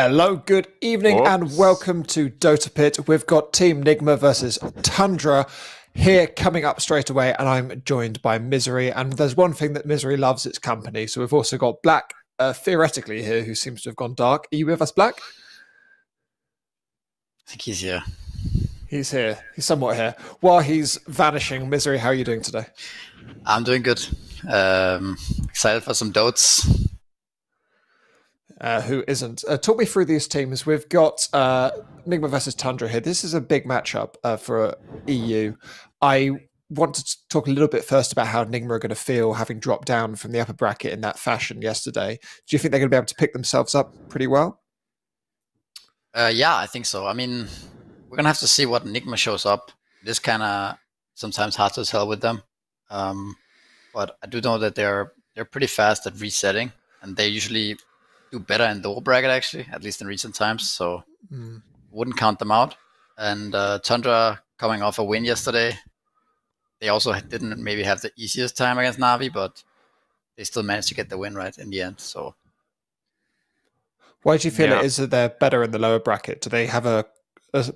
Hello, good evening, and welcome to Dota Pit. We've got Team Nigma versus Tundra here coming up straight away, and I'm joined by Misery. And there's one thing that Misery loves, it's company. So we've also got Black, theoretically here, who seems to have gone dark. Are you with us, Black? I think he's here. He's here. He's somewhat here. While he's vanishing, Misery, how are you doing today? I'm doing good. Excited for some dotes. Who isn't? Talk me through these teams. We've got Nigma versus Tundra here. This is a big matchup for EU. I want to talk a little bit first about how Nigma are going to feel having dropped down from the upper bracket in that fashion yesterday. Do you think they're going to be able to pick themselves up pretty well? Yeah, I think so. I mean, we're going to have to see what Nigma shows up. It is kind of sometimes hard to tell with them. But I do know that they're pretty fast at resetting, and they usually do better in the lower bracket, actually, at least in recent times. So wouldn't count them out. And Tundra coming off a win yesterday, they also didn't maybe have the easiest time against Na'Vi, but they still managed to get the win right in the end. So why do you feel it is that they're better in the lower bracket? Do they have a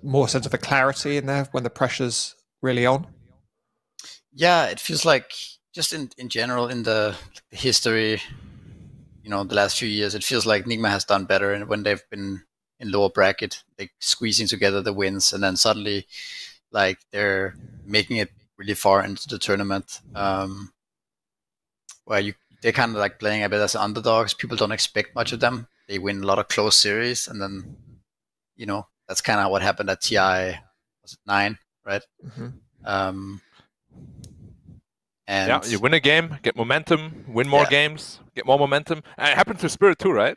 more sense of a clarity in there when the pressure's really on? Yeah, it feels like just in general in the history, you know, the last few years, it feels like Nigma has done better, and when they've been in lower bracket, they squeezing together the wins, and then suddenly, like, they're making it really far into the tournament, where they're kind of like playing a bit as underdogs. People don't expect much of them. They win a lot of close series, and then, you know, that's kind of what happened at TI. Was it 9, right? And yeah, you win a game, get momentum, win more games, get more momentum. And it happened to Spirit too, right?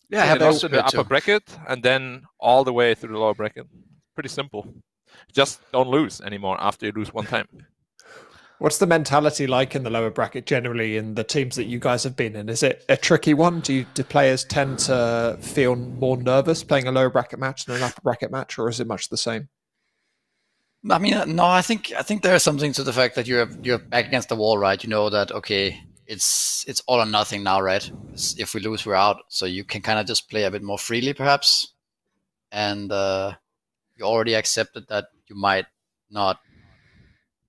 Yeah, they lost in the upper bracket and then all the way through the lower bracket. Pretty simple. Just don't lose anymore after you lose one time. What's the mentality like in the lower bracket generally in the teams that you guys have been in? Is it a tricky one? Do players tend to feel more nervous playing a lower bracket match than an upper bracket match, or is it much the same? I mean, no, I think there's something to the fact that you're back against the wall, right? You know that, okay, it's all or nothing now, right? If we lose, we're out. So you can kind of just play a bit more freely, perhaps. And you already accepted that you might not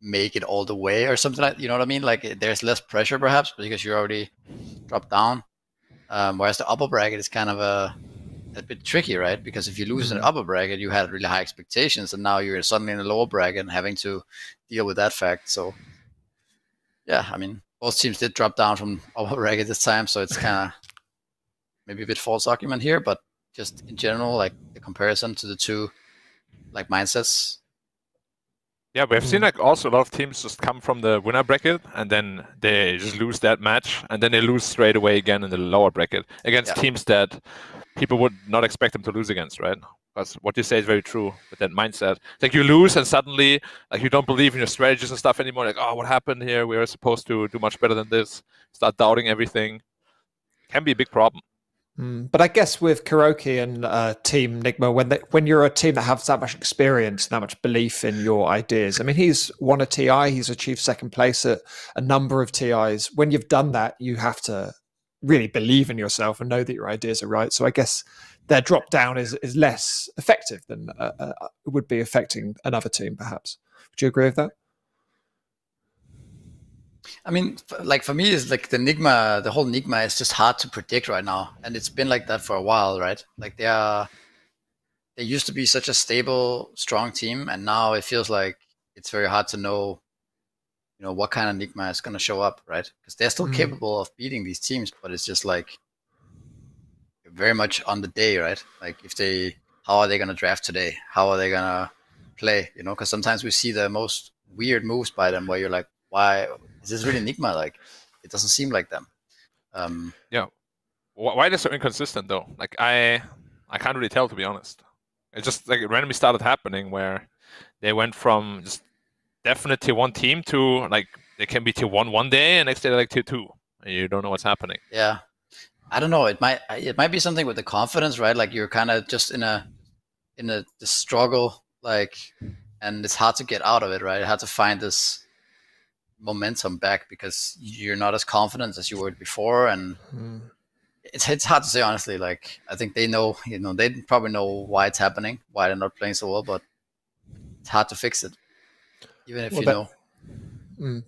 make it all the way or something like, you know what I mean? Like, there's less pressure, perhaps, because you already dropped down. Whereas the upper bracket is kind of a bit tricky, right? Because if you lose in the upper bracket, you had really high expectations, and now you're suddenly in the lower bracket and having to deal with that fact. So, yeah, I mean, both teams did drop down from upper bracket this time, so it's kind of maybe a bit false argument here, but just in general, like the comparison to the two, like, mindsets. Yeah, we have seen like also a lot of teams just come from the winner bracket and then they just lose that match and then they lose straight away again in the lower bracket against teams that people would not expect them to lose against, right? Because what you say is very true with that mindset. It's like you lose and suddenly like you don't believe in your strategies and stuff anymore. Like, oh, what happened here? We were supposed to do much better than this. Start doubting everything. Can be a big problem. But I guess with Kuroki and Team Nigma, when you're a team that has that much experience, that much belief in your ideas, I mean, he's won a TI, he's achieved second place at a number of TIs. When you've done that, you have to really believe in yourself and know that your ideas are right. So I guess their drop down is less effective than would be affecting another team, perhaps. Would you agree with that? I mean, like, for me, it's like the whole Nigma is just hard to predict right now. And it's been like that for a while, right? Like, they used to be such a stable, strong team, and now it feels like it's very hard to know, you know, what kind of Nigma is going to show up, right? Because they're still capable of beating these teams, but it's just like very much on the day, right? Like, how are they going to draft today? How are they going to play? You know, because sometimes we see the most weird moves by them where you're like, why is this really Nigma? Like, it doesn't seem like them. Yeah. Why they're so inconsistent though? Like, I can't really tell, to be honest. It just like it randomly started happening where they went from just definite tier 1 team to like they can be tier 1 one day and next day they're like tier 2. And you don't know what's happening. Yeah. I don't know. It might be something with the confidence, right? Like, you're kind of just in a struggle, like, and it's hard to get out of it, right? Hard to find this momentum back because you're not as confident as you were before, and it's hard to say honestly. Like I think they know, they probably know why it's happening, why they're not playing so well, but it's hard to fix it, even if you know.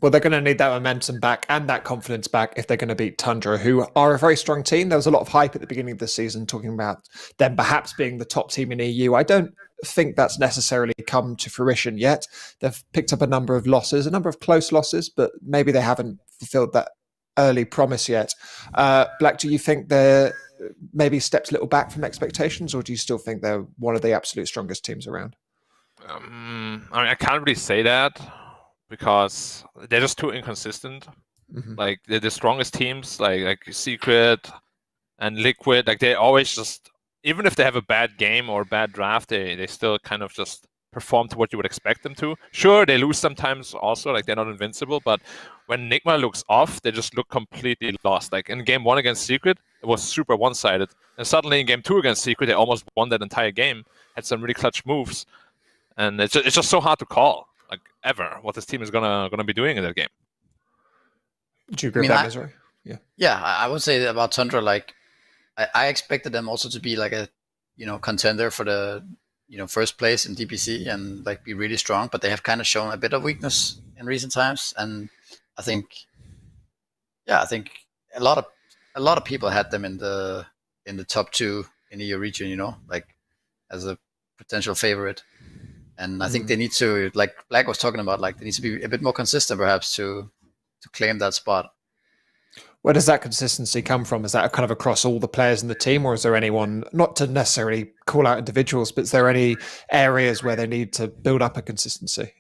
Well, they're going to need that momentum back and that confidence back if they're going to beat Tundra, who are a very strong team. There was a lot of hype at the beginning of the season talking about them perhaps being the top team in EU. I don't think that's necessarily come to fruition yet. They've picked up a number of losses, a number of close losses, but maybe they haven't fulfilled that early promise yet. Black, do you think they're maybe stepped a little back from expectations, or do you still think they're one of the absolute strongest teams around? I mean, I can't really say that, because they're just too inconsistent. Like they're the strongest teams, like Secret and Liquid. Like they always just, even if they have a bad game or a bad draft, they still kind of just perform to what you would expect them to. Sure, they lose sometimes also, like they're not invincible, but when Nigma looks off, they just look completely lost. Like in game 1 against Secret, it was super one-sided, and suddenly in game 2 against Secret, they almost won that entire game. Had some really clutch moves, and it's just so hard to call. Like ever, what this team is gonna be doing in that game. Do you agree with that, Misery? Yeah, I would say about Tundra. Like, I expected them also to be like a, contender for the, first place in DPC and like be really strong. But they have kind of shown a bit of weakness in recent times, and I think a lot of people had them in the top 2 in the region. Like as a potential favorite. And I think they need to, like Black was talking about, like they need to be a bit more consistent, perhaps, to claim that spot. Where does that consistency come from? Is that kind of across all the players in the team, or is there anyone, not to necessarily call out individuals, but is there any areas where they need to build up a consistency?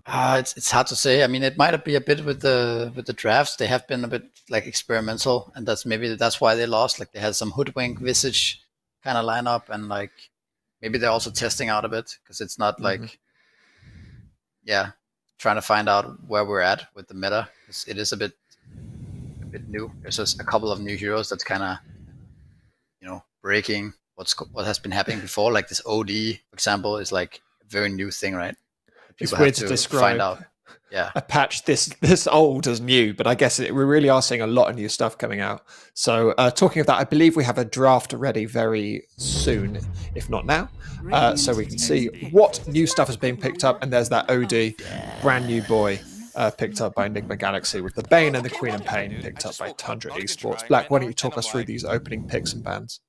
It's hard to say. I mean, it might be a bit with the drafts. They have been a bit like experimental, and that's why they lost. Like they had some hoodwink visage kind of lineup, and like. Maybe they're also testing out a bit, because it's not like, trying to find out where we're at with the meta. It is a bit new. There's just a couple of new heroes that's kind of, breaking what has been happening before. Like this OD, for example, is like a very new thing, right? It's weird to describe. Find out. Yeah, a patch this old as new, but I guess we really are seeing a lot of new stuff coming out. So talking of that, I believe we have a draft ready very soon, if not now, so we can see what new stuff is being picked up. And there's that OD, brand new boy, picked up by Enigma Galaxy, with the Bane and the Queen and Pain picked up by Tundra Esports. Black, why don't you talk us through these opening picks and bans?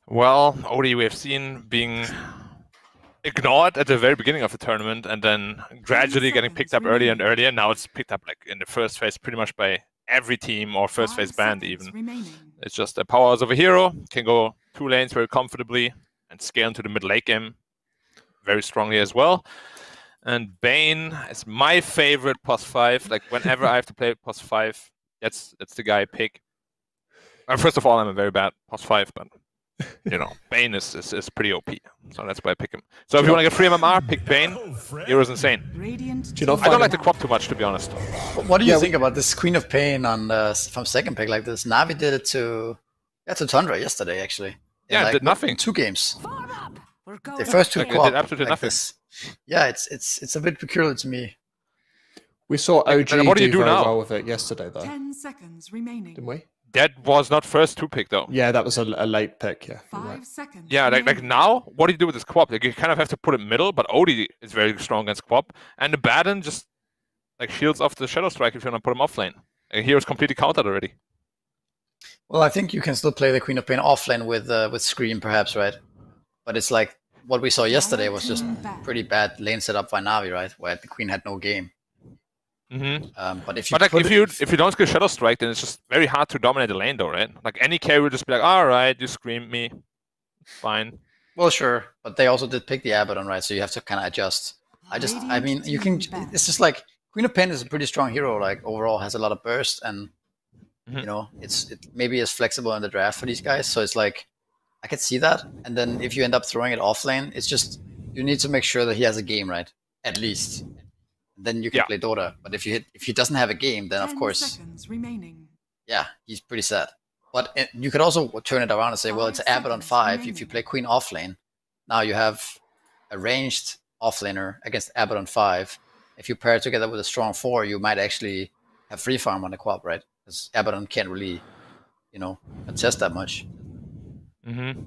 Well, OD we have seen being ignored at the very beginning of the tournament, and then gradually getting picked up earlier and earlier. Now it's picked up like in the first phase pretty much by every team, or first phase banned even. It's just the powers of a hero, can go 2 lanes very comfortably and scale into the mid late game very strongly as well. And Bane is my favorite +5. Like whenever I have to play +5, that's the guy I pick. First of all, I'm a very bad +5, but Bane is pretty OP, so that's why I pick him. So if you want to get free MMR, pick Bane. Hero's insane. I don't like the quad too much, to be honest. What do you think about this Queen of Pain from second pick like this? Navi did it to Tundra yesterday, actually. Yeah, it did nothing. In 2 games. The first 2 it did absolutely nothing. Yeah, it's a bit peculiar to me. We saw OG do very now? well with it yesterday, though. 10 seconds remaining. Didn't we? That was not first 2 pick though. Yeah, that was a late pick. Yeah. 5 seconds. Yeah, like now, what do you do with this Quap? Like you kind of have to put it middle, but Odie is very strong against Quap, and the Baden just like shields off the Shadow Strike if you want to put him off lane. And hero's completely countered already. Well, I think you can still play the Queen of Pain off lane with Scream, perhaps, right? But it's like what we saw yesterday was just pretty bad lane setup by Navi, right? Where the Queen had no game. But if you don't skill Shadow Strike, then it's just very hard to dominate the lane, though, right? Like any carry would just be like, all right, you screamed me, fine. Well, sure, but they also did pick the Abaddon, right? So you have to kind of adjust. I mean, you can. It's just like Queen of Pain is a pretty strong hero. Like overall, has a lot of burst, and it maybe is flexible in the draft for these guys. So it's like I could see that. And then if you end up throwing it off lane, it's just you need to make sure that he has a game, right? At least. Then you can play Dota. But if he doesn't have a game, then of course, yeah, he's pretty sad. But you could also turn it around and say, well, it's Abaddon 5. If you play Queen offlane, now you have a ranged offlaner against Abaddon 5. If you pair it together with a strong 4, you might actually have free farm on the Quap, right? because Abaddon can't really, attest that much. Mm-hmm.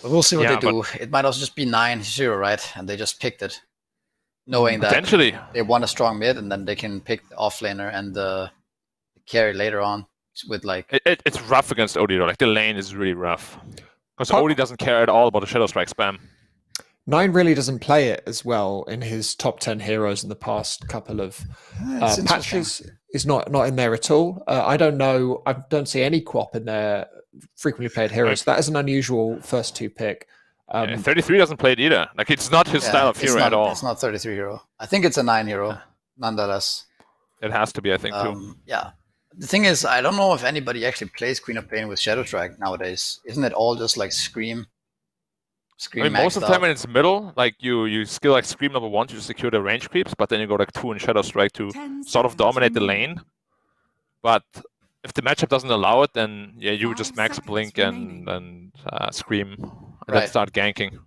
But we'll see what they do. It might also just be 9-0, right? And they just picked it, knowing that they want a strong mid, and then they can pick the offlaner and the carry later on with like. It's rough against OD though. Like the lane is really rough because OD doesn't care at all about the Shadow Strike spam. 9 really doesn't play it as well in his top 10 heroes in the past couple of patches. He's not in there at all. I don't know. I don't see any Quap in there. Frequently played heroes. That is an unusual first 2 pick. 33 doesn't play it either. Like it's not his style of hero at all. It's not 33 hero. I think it's a 9 hero, nonetheless. It has to be, I think, too. Yeah. The thing is, I don't know if anybody actually plays Queen of Pain with Shadow Strike nowadays. Isn't it all just like Scream? I mean, most of the time when it's middle, like you skill like Scream level 1 to secure the range creeps, but then you go like 2 in Shadow Strike to sort of dominate the lane. But if the matchup doesn't allow it, then you just max Blink and Scream and then start ganking.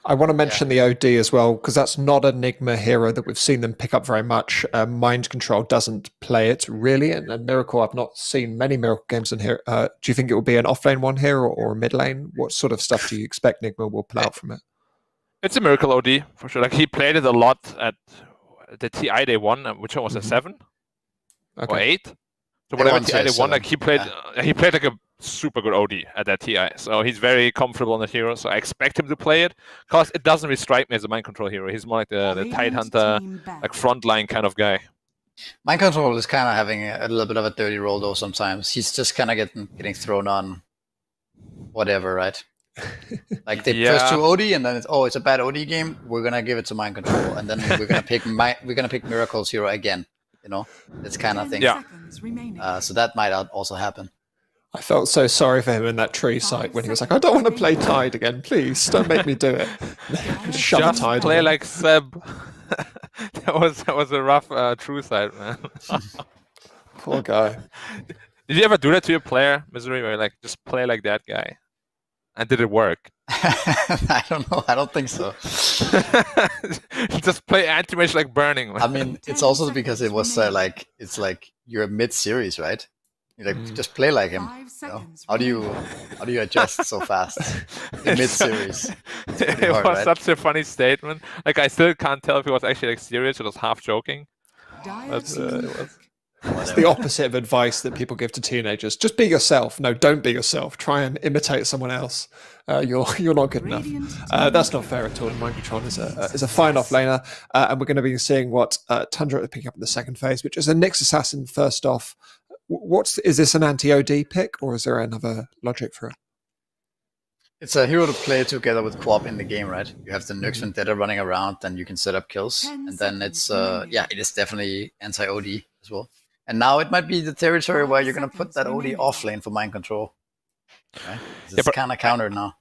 I want to mention the OD as well, because that's not an Enigma hero that we've seen them pick up very much. Mind Control doesn't play it, really. And Miracle, I've not seen many Miracle games in here. Do you think it will be an off-lane one here or a mid-lane? What sort of stuff do you expect Enigma will pull out from it? It's a Miracle OD, for sure. Like, he played it a lot at the TI they won, which one was a 7? Or 8? So whatever TI they won, like, he played like a super good OD at that TI, so he's very comfortable on the hero. So I expect him to play it, because it doesn't really strike me as a mind control hero. He's more like the Tide Hunter, like frontline kind of guy. Mind control is kind of having a little bit of a dirty role though. Sometimes he's just kind of getting thrown on whatever, right? Like the first 2 OD, and then it's a bad OD game. We're gonna give it to mind control, and then we're gonna pick Miracle's hero again. This kind of thing. Yeah. So that might also happen. I felt so sorry for him in that tree site when he was like, I don't want to play Tide again. Please, don't make me do it. Just Tide play again. Like Seb. that was a rough true side, man. Poor guy. Did you ever do that to your player, Misery, where you like just play like that guy? And did it work? I don't know. I don't think so. Just play anti-mage like burning, man. I mean, it's also because it was it's like you're mid-series, right? Like just play like him. How do you adjust so fast in mid-series? It was such a funny statement. Like I still can't tell if he was actually like serious or was half joking. But, it's the opposite of advice that people give to teenagers. Just be yourself. No, don't be yourself. Try and imitate someone else. You're not good enough. That's not fair at all. Mind Control is a fine offlaner, and we're going to be seeing what Tundra are picking up in the second phase, which is a Nyx Assassin first off. Is this an anti-OD pick, or is there another logic for it? It's a hero to play together with Quap in the game, right? You have the Nyx Vendetta running around, then you can set up kills, and then it's it is definitely anti-OD as well. And now it might be the territory where you're gonna put that OD off lane for mind control. Right? It's kind of countered now.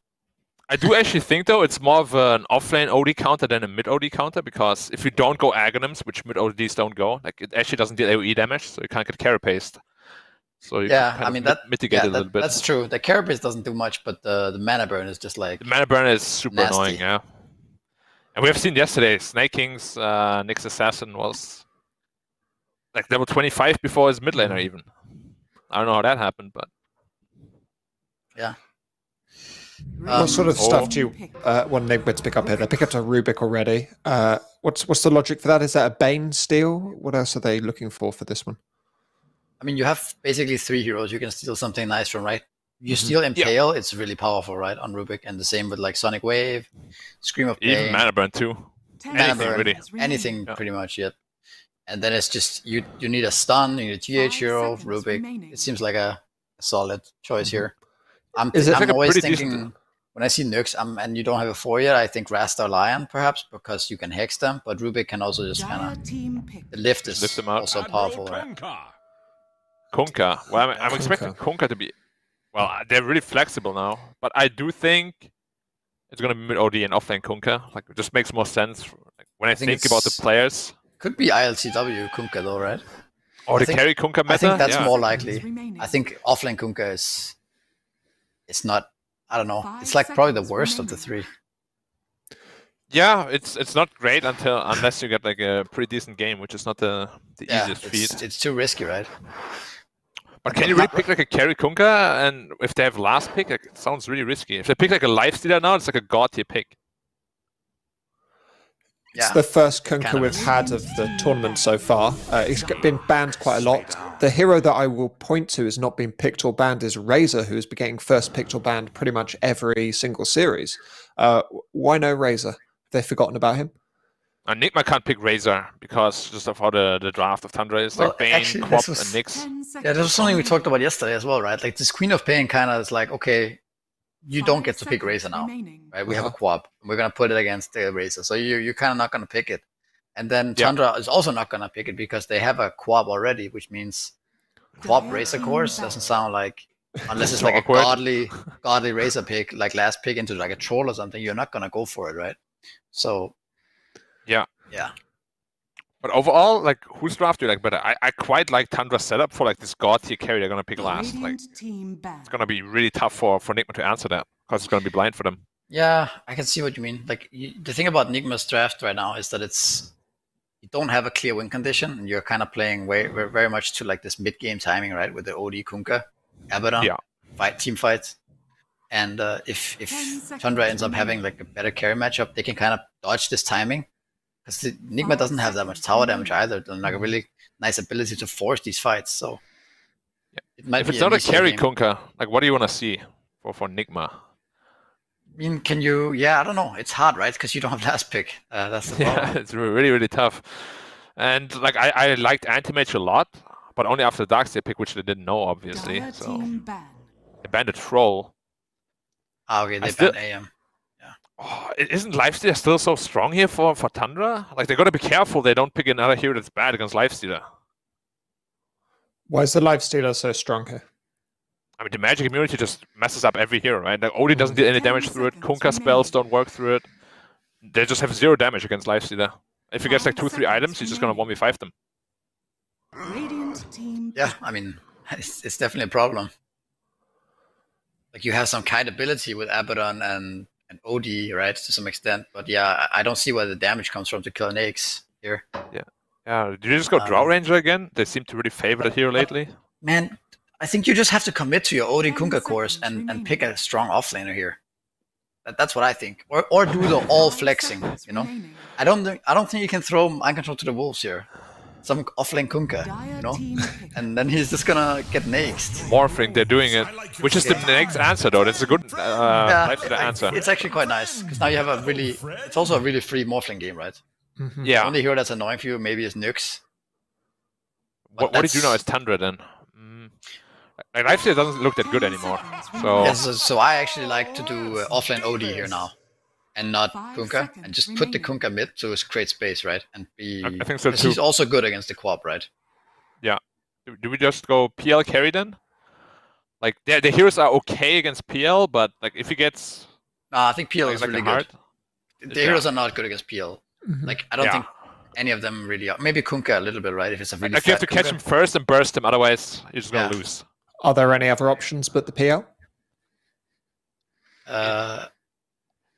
I do actually think though it's more of an offlane OD counter than a mid OD counter, because if you don't go Aghanims, which mid ODs don't go, like it actually doesn't deal AoE damage, so you can't get carapace. So you can mitigate it a little bit. That's true. The carapace doesn't do much, but the mana burn is just like the mana burn is super nasty. Annoying, yeah. And we have seen yesterday, Snake King's Nyx Assassin was like level 25 before his mid laner even. I don't know how that happened, but yeah. What sort of stuff do you want Enigma to pick up here? They pick up a Rubik already. What's the logic for that? Is that a Bane steal? What else are they looking for this one? I mean, you have basically 3 heroes you can steal something nice from, right? You steal Impale, it's really powerful, right, on Rubik, and the same with like Sonic Wave, Scream of Pain. Even Mana Burn too. Anything pretty much, yet. And then it's just, you need a stun, you need a GH hero, Rubik. It seems like a solid choice here. I'm always thinking, when I see Nyx, and you don't have a 4 yet, I think Rasta or Lion, perhaps, because you can hex them, but Rubik can also just kind of, the lift is also powerful, right? Kunkka. Well, I'm expecting Kunkka to be... Well, they're really flexible now, but I do think it's going to be mid-OD and offlane Kunkka. Like, it just makes more sense when I think about the players. Could be ILCW Kunkka though, right? Or the carry Kunkka meta? I think that's more likely. I think offlane Kunkka is... It's not... I don't know. It's like probably the worst of the 3. Yeah, it's not great unless you get like a pretty decent game, which is not the easiest feat. It's too risky, right? But can you really pick like a carry Kunkka, and if they have last pick, like, it sounds really risky. If they pick like a lifestealer now, it's like a god tier pick. It's the first Kunkka we've had of the tournament so far. He's been banned quite a lot. The hero that I will point to has not been picked or banned is Razor, who's been getting first picked or banned pretty much every single series. Why no Razor? They've forgotten about him. Nigma can't pick Razor because just of how the draft of Tundra is, like Bane, actually, Quap, and Nyx. Yeah, this was something we talked about yesterday as well, right? Like this Queen of Pain kind of is like, okay, you don't get to pick Razor now, right? We have a Quap, and we're gonna put it against the Razor, so you're kind of not gonna pick it. And then Tundra is also not gonna pick it because they have a Quap already, which means Quap Razor course doesn't sound like, unless it's like a godly Razor pick, like last pick into like a troll or something, you're not gonna go for it, right? So yeah. But overall, like, whose draft do you like better? I quite like Tundra's setup for like this god tier carry they're gonna pick last. Like, it's gonna be really tough for Nigma to answer that because it's gonna be blind for them. Yeah, I can see what you mean. Like the thing about Nigma's draft right now is that you don't have a clear win condition, and you're kind of playing very much to like this mid game timing, right? With the OD Kunkka, Abaddon, team fights. And if Tundra ends up having like a better carry matchup, they can kind of dodge this timing. Because Nigma doesn't have that much tower damage either. There's like a really nice ability to force these fights. So it might if be it's not a carry Kunkka, like what do you want to see for Nigma? I mean, can you? Yeah, I don't know. It's hard, right? Because you don't have last pick. That's the problem. Yeah, it's really tough. And like I liked Anti-Mage a lot, but only after the Darkseer pick, which they didn't know, obviously. So they banned a troll. Ah, okay, they banned AM. Oh, isn't Lifestealer still so strong here for Tundra? Like, they gotta be careful they don't pick another hero that's bad against Lifestealer. Why is the Lifestealer so strong here? I mean, the magic immunity just messes up every hero, right? Like, Odin doesn't do any damage through it, Kunkka spells don't work through it. They just have 0 damage against Lifestealer. If he gets like 2-3 items, he's just gonna 1v5 them. Yeah, I mean, it's definitely a problem. Like, you have some kite ability with Abaddon and OD, right, to some extent. But yeah, I don't see where the damage comes from to kill an Nyx here. Yeah. Did you just go Draw Ranger again? They seem to really favor it here lately. Man, I think you just have to commit to your Odin Kunkka course and pick a strong offlaner here. That's what I think. Or do the all flexing, you know? I don't think you can throw Mind Control to the wolves here. Some offlane Kunkka, you know? And then he's just gonna get next. Morphing, they're doing it. Which is the next answer, though. That's a good answer. It's actually quite nice, because now you have it's also a really free Morphling game, right? Mm-hmm. Yeah. The only hero that's annoying for you maybe is Nyx. What do you do now as Tundra, then? Like, Lifestealer doesn't look that good anymore. So yes, so I actually like to do offlane OD here now. And not Kunkka, and just put the Kunkka mid to create space, right? And be. I think so too. He's also good against the Quap, right? Yeah. Do we just go PL carry then? Like the heroes are okay against PL, but like if he gets. I think PL is really good. The heroes are not good against PL. Mm-hmm. Like I don't think any of them really are. Maybe Kunkka a little bit, right? If it's a really. Like you have to catch him first and burst him, otherwise you're just gonna lose. Are there any other options but the PL?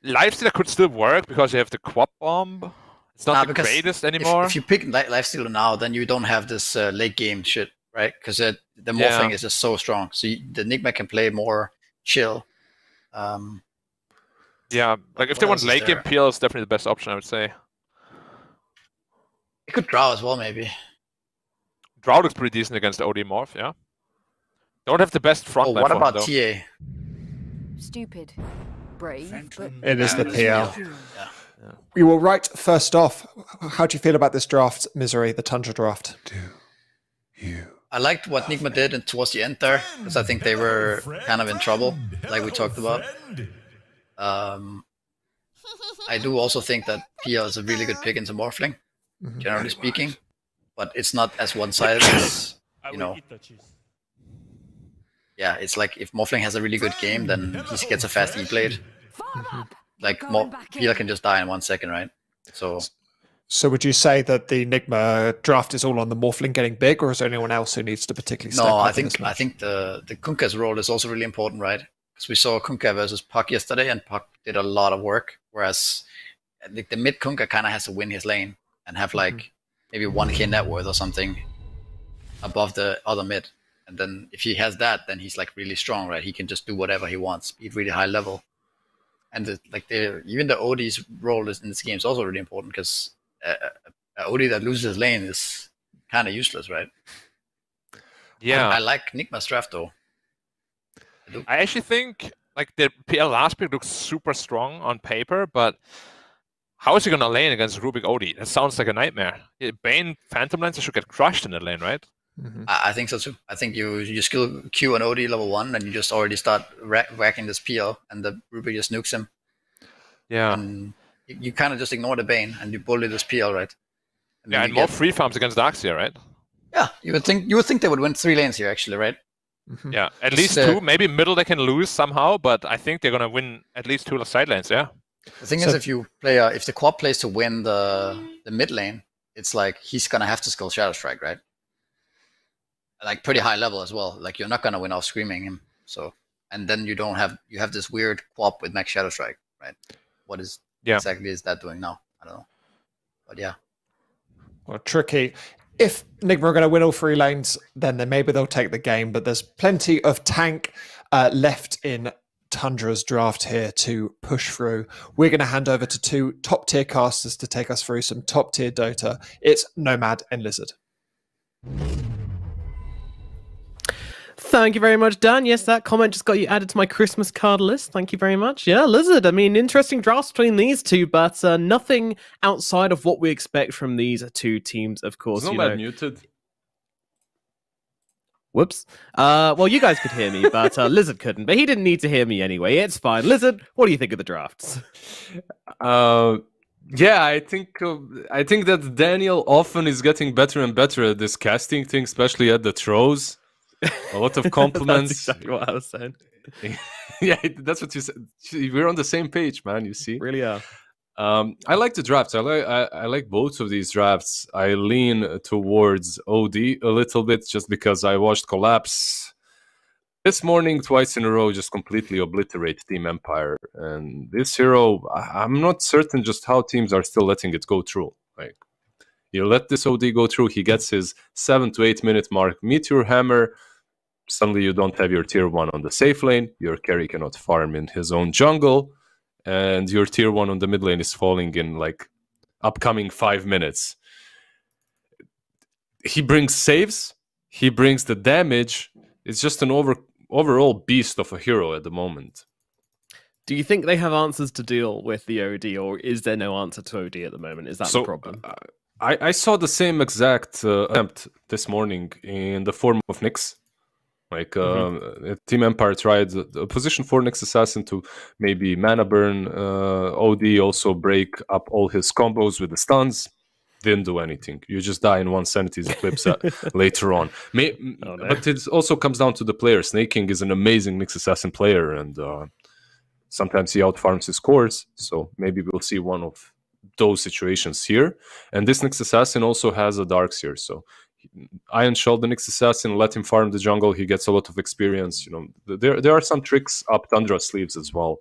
Lifestealer could still work because you have the Quap Bomb. It's not the greatest anymore. If you pick Lifestealer now, then you don't have this late game shit, right? Because the Morphling is just so strong. So the Nigma can play more chill. Yeah, like if they want late game, PL is definitely the best option, I would say. It could draw as well, maybe. Draw looks pretty decent against OD Morph, yeah. Don't have the best front line. What about TA? Stupid. Brave, but it is the PL. We will write first off. How do you feel about this draft, Misery, the Tundra draft? I liked what Nigma did towards the end there, because I think they were kind of in trouble, like we talked about. I do also think that PL is a really good pick into Morphling, generally speaking, but it's not as one-sided as, you know. Yeah, it's like if Morphling has a really good game, then he gets a fast E-Blade. Like, PL can just die in 1 second, right? So would you say that the Nigma draft is all on the Morphling getting big, or is there anyone else who needs to particularly step up? No, I think the Kunkka's role is also really important, right? Because we saw Kunkka versus Puck yesterday, and Puck did a lot of work, whereas like the mid Kunkka kind of has to win his lane and have like maybe 1k net worth or something above the other mid. And then if he has that, then he's like really strong, right? He can just do whatever he wants, be really high level. And even the OD's role in this game is also really important because an OD that loses his lane is kind of useless, right? Yeah. I like Nigma's draft though. I actually think like the PL last pick looks super strong on paper, but how is he gonna lane against Rubik OD? That sounds like a nightmare. Bane Phantom Lancer should get crushed in the lane, right? I think so too. I think you skill Q an OD level 1 and you just already start whacking this PL and the Rubik just nukes him. Yeah. And you kind of just ignore the Bane and you bully this PL, right? And more free farms against Darkseer, right? Yeah, you would think they would win 3 lanes here actually, right? Yeah, at least 2. Maybe middle they can lose somehow, but I think they're gonna win at least 2 side lanes. Yeah. The thing is, if the quad plays to win the mid lane, it's like he's gonna have to skill Shadow Strike, right? Like pretty high level as well. Like you're not gonna win off screaming him. So and then you have this weird quap with max Shadow Strike, right? What exactly is that doing now? I don't know. But yeah. Well, tricky. If Nigma are going to win all 3 lanes, then maybe they'll take the game. But there's plenty of tank left in Tundra's draft here to push through. We're going to hand over to 2 top-tier casters to take us through some top-tier Dota. It's Nomad and Lizzard. Thank you very much, Dan. Yes, that comment just got you added to my Christmas card list. Thank you very much. Yeah, Lizzard. I mean, interesting drafts between these 2, but nothing outside of what we expect from these 2 teams, of course. Is Nomad muted? Whoops. Well, you guys could hear me, but Lizzard couldn't. But he didn't need to hear me anyway. It's fine. Lizzard, what do you think of the drafts? Yeah, I think that Daniel often is getting better and better at this casting thing, especially at the throws. A lot of compliments. That's exactly what I was saying. Yeah, that's what you said. We're on the same page, man. You see, really are. I like the drafts. I like both of these drafts. I lean towards OD a little bit just because I watched Collapse this morning twice in a row, just completely obliterate Team Empire. And this hero, I'm not certain just how teams are still letting it go through. Like, you let this OD go through, he gets his 7 to 8 minute mark, Meteor Hammer. Suddenly you don't have your tier 1 on the safe lane, your carry cannot farm in his own jungle, and your tier 1 on the mid lane is falling in like upcoming 5 minutes. He brings saves, he brings the damage. It's just an overall beast of a hero at the moment. Do you think they have answers to deal with the OD, or is there no answer to OD at the moment? Is that the problem? I saw the same exact attempt this morning in the form of Nyx. Like Team Empire tried a position for Nyx Assassin to maybe mana burn OD, also break up all his combos with the stuns. Didn't do anything. You just die in 1 sanity's eclipse later on. But it also comes down to the player. Snake King is an amazing Nyx Assassin player, and sometimes he outfarms his cores. So maybe we'll see one of those situations here. And this Nyx Assassin also has a Darkseer, so Iron Shell the Nyx Assassin, let him farm the jungle, he gets a lot of experience. You know, there are some tricks up Tundra's sleeves as well,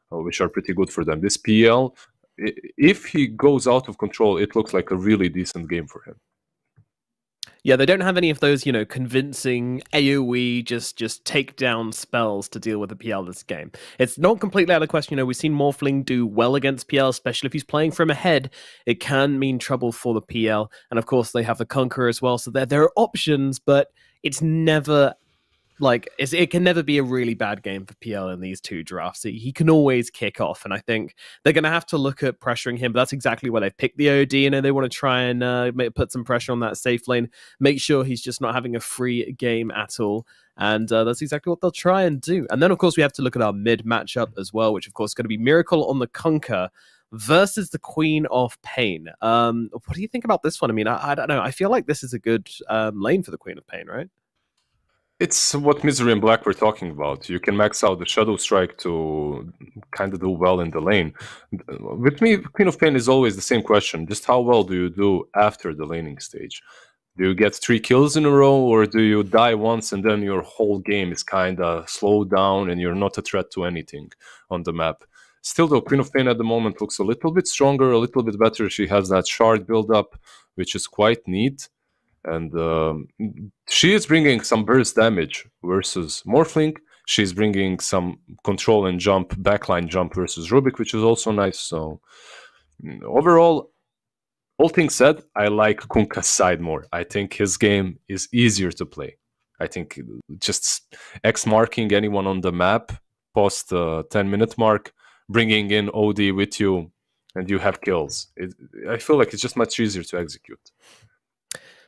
which are pretty good for them. This PL, if he goes out of control, it looks like a really decent game for him. Yeah, they don't have any of those, convincing AoE, just take down spells to deal with the PL this game. It's not completely out of the question. We've seen Morphling do well against PL, especially if he's playing from ahead. It can mean trouble for the PL. And of course, they have the Conqueror as well. So there are options, but it's never... it can never be a really bad game for PL in these 2 drafts. He can always kick off, and I think they're going to have to look at pressuring him, but that's exactly why they've picked the OD, they want to try and put some pressure on that safe lane, make sure he's just not having a free game at all, and that's exactly what they'll try and do. And then, of course, we have to look at our mid matchup as well, which, of course, is going to be Miracle on the Conquer versus the Queen of Pain. What do you think about this one? I mean, I don't know. I feel like this is a good lane for the Queen of Pain, right? It's what Misery and Black were talking about. You can max out the Shadow Strike to kind of do well in the lane. With me, Queen of Pain is always the same question. Just how well do you do after the laning stage? Do you get 3 kills in a row, or do you die once and then your whole game is kind of slowed down and you're not a threat to anything on the map? Still, though, Queen of Pain at the moment looks a little bit stronger, a little bit better. She has that shard build-up, which is quite neat. And she is bringing some burst damage versus Morphling. She's bringing some control and jump, backline jump versus Rubik, which is also nice. So overall, all things said, I like Kunka's side more. I think his game is easier to play. I think just X-marking anyone on the map post the 10-minute mark, bringing in OD with you, and you have kills. I feel like it's just much easier to execute.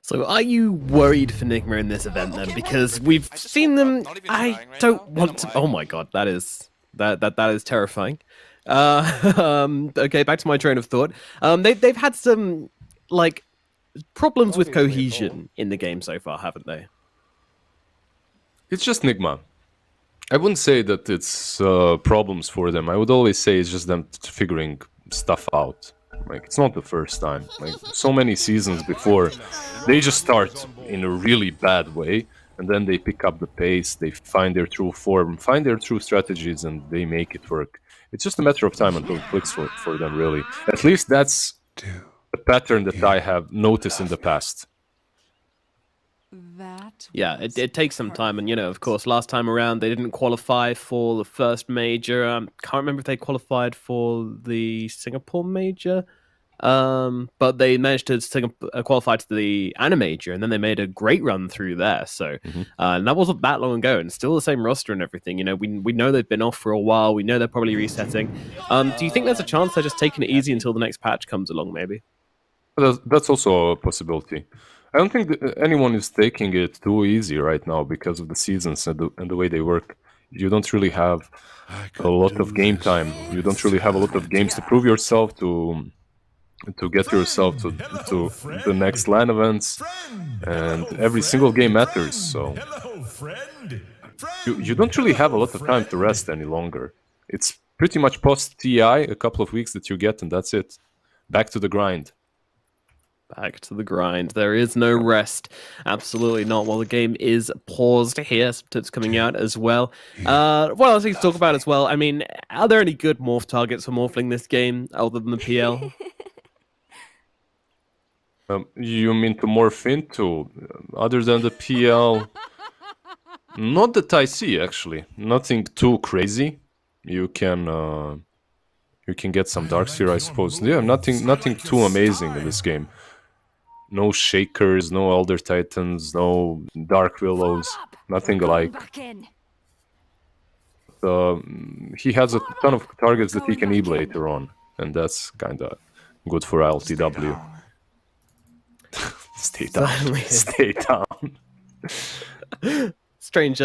So are you worried for Nigma in this event then? Because we've seen them. I don't want to. Oh my god, that is terrifying. Okay, back to my train of thought. They've had some like problems with cohesion in the game so far, haven't they? It's just Nigma. I wouldn't say that it's problems for them. I would always say it's just them figuring stuff out. Like, it's not the first time. Like, so many seasons before, they just start in a really bad way, and then they pick up the pace, they find their true form, find their true strategies, and they make it work. It's just a matter of time until it clicks for them, really. At least that's a pattern that I have noticed in the past. Yeah, it takes some time, and of course, last time around they didn't qualify for the first major. Can't remember if they qualified for the Singapore major, but they managed to qualify to the ANA major, and then they made a great run through there. So, and that wasn't that long ago, and still the same roster and everything. We know they've been off for a while. We know they're probably resetting. Do you think there's a chance they're just taking it easy until the next patch comes along? Maybe. That's also a possibility. I don't think anyone is taking it too easy right now because of the seasons and the way they work. You don't really have a lot of game time. You don't really have a lot of games to prove yourself, to get yourself to the next LAN events, and every single game matters. So you don't really have a lot of time to rest any longer. It's pretty much post TI, a couple of weeks that you get, and that's it. Back to the grind. Back to the grind. There is no rest. Absolutely not. While the game is paused here, some tips coming out as well. What else we can talk about as well? I mean, are there any good morph targets for morphling this game other than the PL? You mean to morph into other than the PL? Not that I see, actually. Nothing too crazy. You can get some Darkseer, I suppose. Yeah, nothing too amazing in this game. No Shakers, no Elder Titans, no Dark Willows, nothing alike. He has a ton of targets that he can E later on, and that's kind of good for LTW. Stay down. Stay down. Strange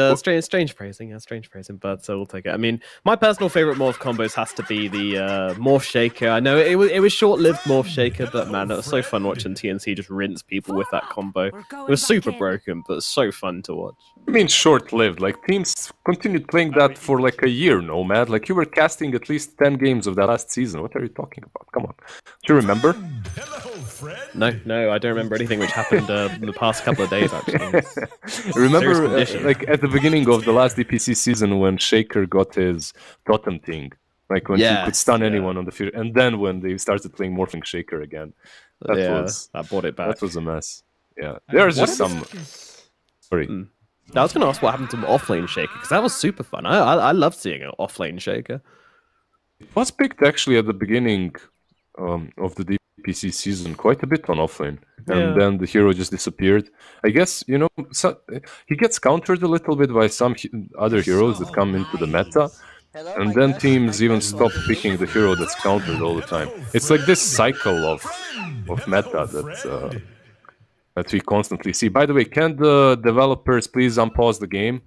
phrasing, strange phrasing, but so we'll take it. I mean, my personal favorite morph combos has to be the morph shaker. I know it was short-lived morph shaker, but man, it was so fun watching TNC just rinse people with that combo. It was super broken, but so fun to watch. I mean, short-lived. Like, teams continued playing that for like a year, Nomad. Like, you were casting at least 10 games of that last season. What are you talking about? Come on. Do you remember? No, I don't remember anything which happened in the past couple of days, actually. Remember, like, at the beginning of the last DPC season when Shaker got his totem thing, like when he could stun anyone on the field, and then when they started playing Morphing Shaker again, that brought it back. That was a mess. Yeah, there's just some. Sorry, I was going to ask what happened to offlane Shaker, because that was super fun. I love seeing an offlane Shaker. It was picked actually at the beginning of the DPC season quite a bit on offlane, and then the hero just disappeared. I guess, he gets countered a little bit by some other heroes that come into the meta, and then teams even stop picking the hero that's countered all the time. It's like this cycle of meta that we constantly see. By the way, can the developers please unpause the game?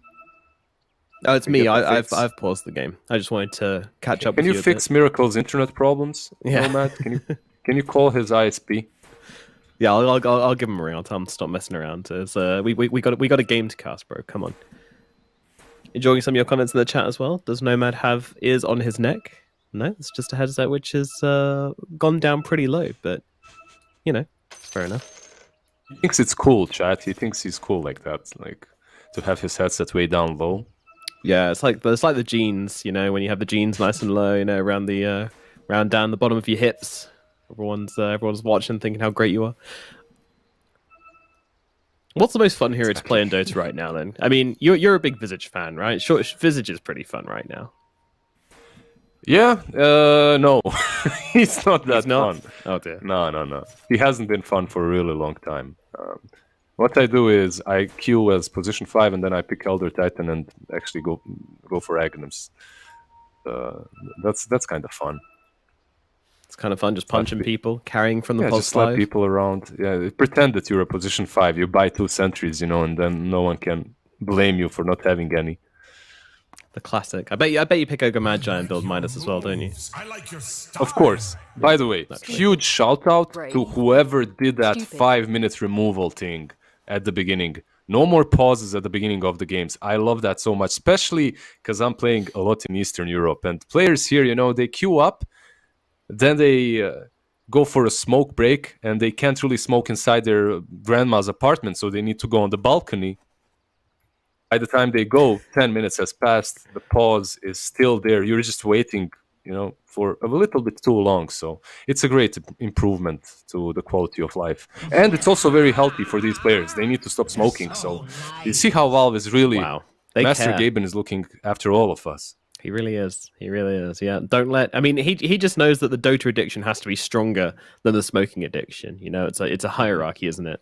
Oh, it's me. I've paused the game. I just wanted to catch up. Can you fix Miracle's internet problems? Yeah, Nomad? Can you call his ISP? Yeah, I'll give him a ring. I'll tell him to stop messing around. We got a game to cast, bro. Come on. Enjoying some of your comments in the chat as well. Does Nomad have ears on his neck? No, it's just a headset which has gone down pretty low, but fair enough. He thinks it's cool, chat. He thinks he's cool like that, like to have his headset way down low. Yeah, it's like the jeans, you know, when you have the jeans nice and low, you know, around down the bottom of your hips. Everyone's watching, thinking how great you are. What's the most fun hero to play in Dota right now, then? I mean, you're a big Visage fan, right? Sure, Visage is pretty fun right now. Yeah, no, he's not that not? fun. Oh dear. No. He hasn't been fun for a really long time. What I do is I queue as position 5, and then I pick Elder Titan and actually go for Aghanim's. That's kind of fun. It's kind of fun, just punching people, carrying from the just slap people around. Yeah, pretend that you're a position 5. You buy 2 sentries, you know, and then no one can blame you for not having any. The classic. I bet you pick Ogre Magi and build Midas as well, don't you? Of course. By the way, huge shout out to whoever did that 5-minute removal thing at the beginning. No more pauses at the beginning of the games. I love that so much, especially because I'm playing a lot in Eastern Europe. And players here, you know, they queue up, then they go for a smoke break, and they can't really smoke inside their grandma's apartment, so they need to go on the balcony. By the time they go, 10 minutes has passed, the pause is still there. You're just waiting, you know, for a little bit too long. So it's a great improvement to the quality of life. And it's also very healthy for these players. They need to stop smoking. So you see how Valve is really... Wow. Master Gaben is looking after all of us. He really is. He really is. Yeah. Don't let... I mean, he just knows that the Dota addiction has to be stronger than the smoking addiction. You know, it's a hierarchy, isn't it?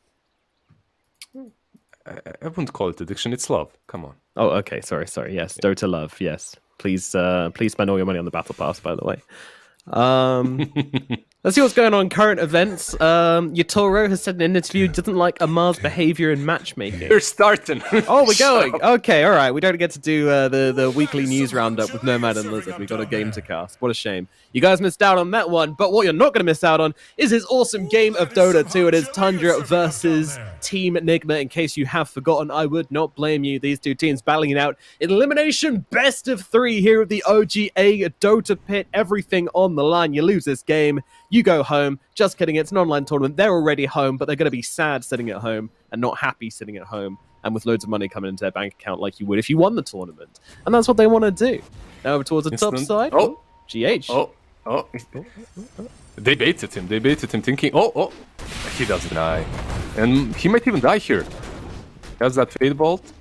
I wouldn't call it addiction. It's love. Come on. Oh, okay. Sorry. Yes, Dota love. Yes. Please spend all your money on the Battle Pass, by the way. Let's see what's going on in current events. Yatoro has said in an interview he doesn't like Amar's behavior in matchmaking. You're starting. Oh, we're going. Okay, all right. We don't get to do the weekly news roundup with Nomad and Lizzard. We got a game to cast. What a shame. You guys missed out on that one, but what you're not going to miss out on is his awesome game of Dota 2. It is Tundra versus Team Enigma. In case you have forgotten, I would not blame you. These two teams battling it out in elimination best of 3 here at the OGA Dota pit. Everything on the line. You lose this game, you go home. Just kidding, it's an online tournament. They're already home, but they're going to be sad sitting at home and not happy sitting at home and with loads of money coming into their bank account like you would if you won the tournament. And that's what they want to do. Now over towards the top side. Oh, GH. Oh. They baited him. They baited him thinking, oh. He doesn't die. And he might even die here. He has that Fade Bolt.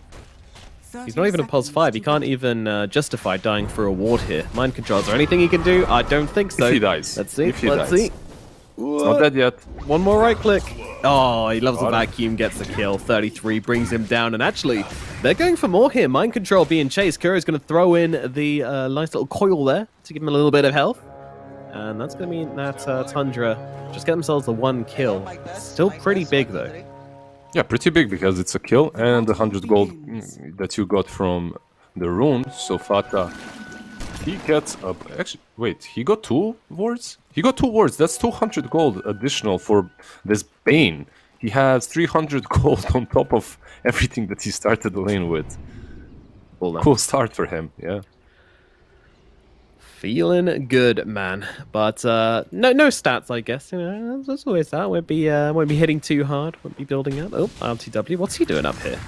He's not even a Pulse 5. He can't even justify dying for a ward here. Mind controls. Is there anything he can do? I don't think so. If he dies. Let's see. Let's see. It's not dead yet. One more right click. Oh, he loves the vacuum. Gets the kill. 33 brings him down. And actually, they're going for more here. Mind control being chased. Kuro's going to throw in the nice little coil there to give him a little bit of health. And that's going to mean that Tundra just get themselves the 1 kill. Still pretty big, though. Yeah, pretty big because it's a kill and 100 gold that you got from the rune. So Fata, he gets up. Actually, wait, he got 2 wards? He got 2 wards. That's 200 gold additional for this Bane. He has 300 gold on top of everything that he started the lane with. Cool start for him, yeah. Feeling good, man. But no stats, I guess. You know, that's always that. Won't be hitting too hard. Won't be building up. Oh, RTW. What's he doing up here?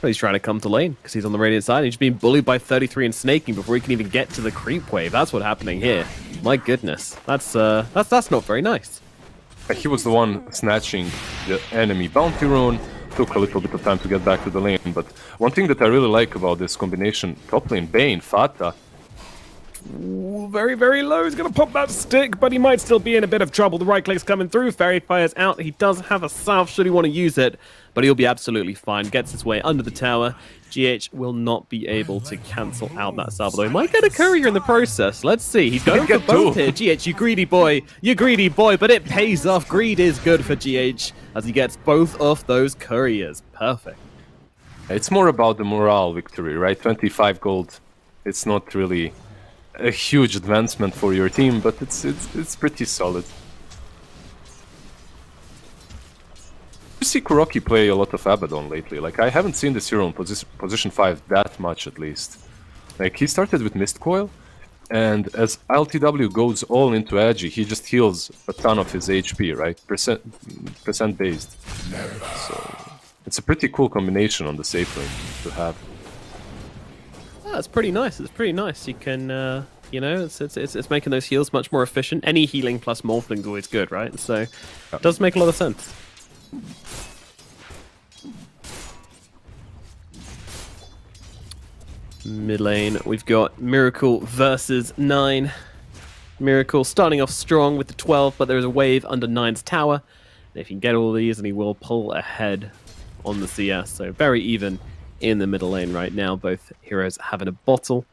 Well, he's trying to come to lane because he's on the Radiant side. He's being bullied by 33 and snaking before he can even get to the creep wave. That's what's happening here. My goodness, that's not very nice. He was the one snatching the enemy bounty rune. Took a little bit of time to get back to the lane, but one thing that I really like about this combination, top lane, Bane, Fata. Ooh, very, very low. He's going to pop that stick, but he might still be in a bit of trouble. The right click's coming through. Fairy Fire's out. He does have a salve should he want to use it, but he'll be absolutely fine. Gets his way under the tower. GH will not be able to cancel out that salve, though he might get a courier in the process. Let's see. He's going for both here. GH, you greedy boy. You greedy boy, but it pays off. Greed is good for GH as he gets both of those couriers. Perfect. It's more about the morale victory, right? 25 gold. It's not really a huge advancement for your team, but it's pretty solid. You see Kuroki play a lot of Abaddon lately. Like, I haven't seen this hero in position 5 that much, at least. Like, he started with Mist Coil, and as LTW goes all into Agi, he just heals a ton of his HP, right? Percent based. So It's a pretty cool combination on the safe lane to have. Oh, it's pretty nice. It's pretty nice. You can, you know, it's making those heals much more efficient. Any healing plus Morphling is always good, right? So it does make a lot of sense. Mid lane, we've got Miracle versus 9. Miracle starting off strong with the 12, but there is a wave under 9's tower. And if he can get all these, and he will pull ahead on the CS. So very even in the middle lane right now. Both heroes having a bottle.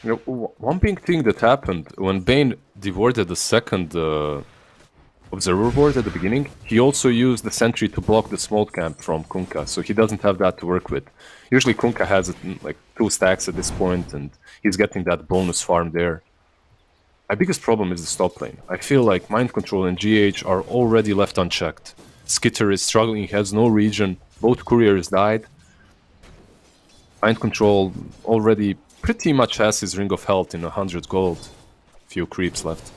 You know, one big thing that happened when Bane devoured the second observer board at the beginning, he also used the sentry to block the small camp from Kunkka, so he doesn't have that to work with. Usually Kunkka has like 2 stacks at this point, and he's getting that bonus farm there. My biggest problem is the top lane. I feel like Mind Control and GH are already left unchecked. Skitter is struggling, he has no regen, both couriers died. Mind Control already pretty much has his Ring of Health in 100 gold. Few creeps left.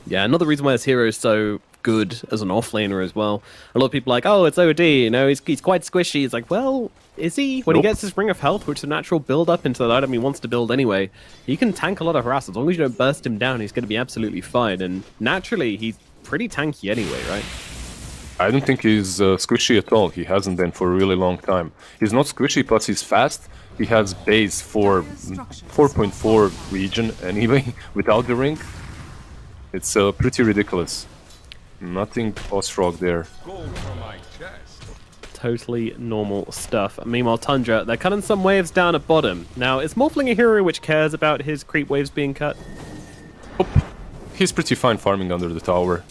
Yeah, another reason why this hero is so good as an offlaner as well. A lot of people are like, oh, it's OD, you know, he's quite squishy. It's like, well, is he? When he gets his Ring of Health, which is a natural build-up into the item he wants to build anyway, he can tank a lot of harass. As long as you don't burst him down, he's going to be absolutely fine. And naturally, he's pretty tanky anyway, right? I don't think he's squishy at all. He hasn't been for a really long time. He's not squishy, plus he's fast. He has base for 4.4 regen anyway, without the ring. It's pretty ridiculous. Nothing Osrog there. Totally normal stuff. Meanwhile, Tundra, they're cutting some waves down at bottom. Now, is Morphling a hero which cares about his creep waves being cut? Oh, he's pretty fine farming under the tower.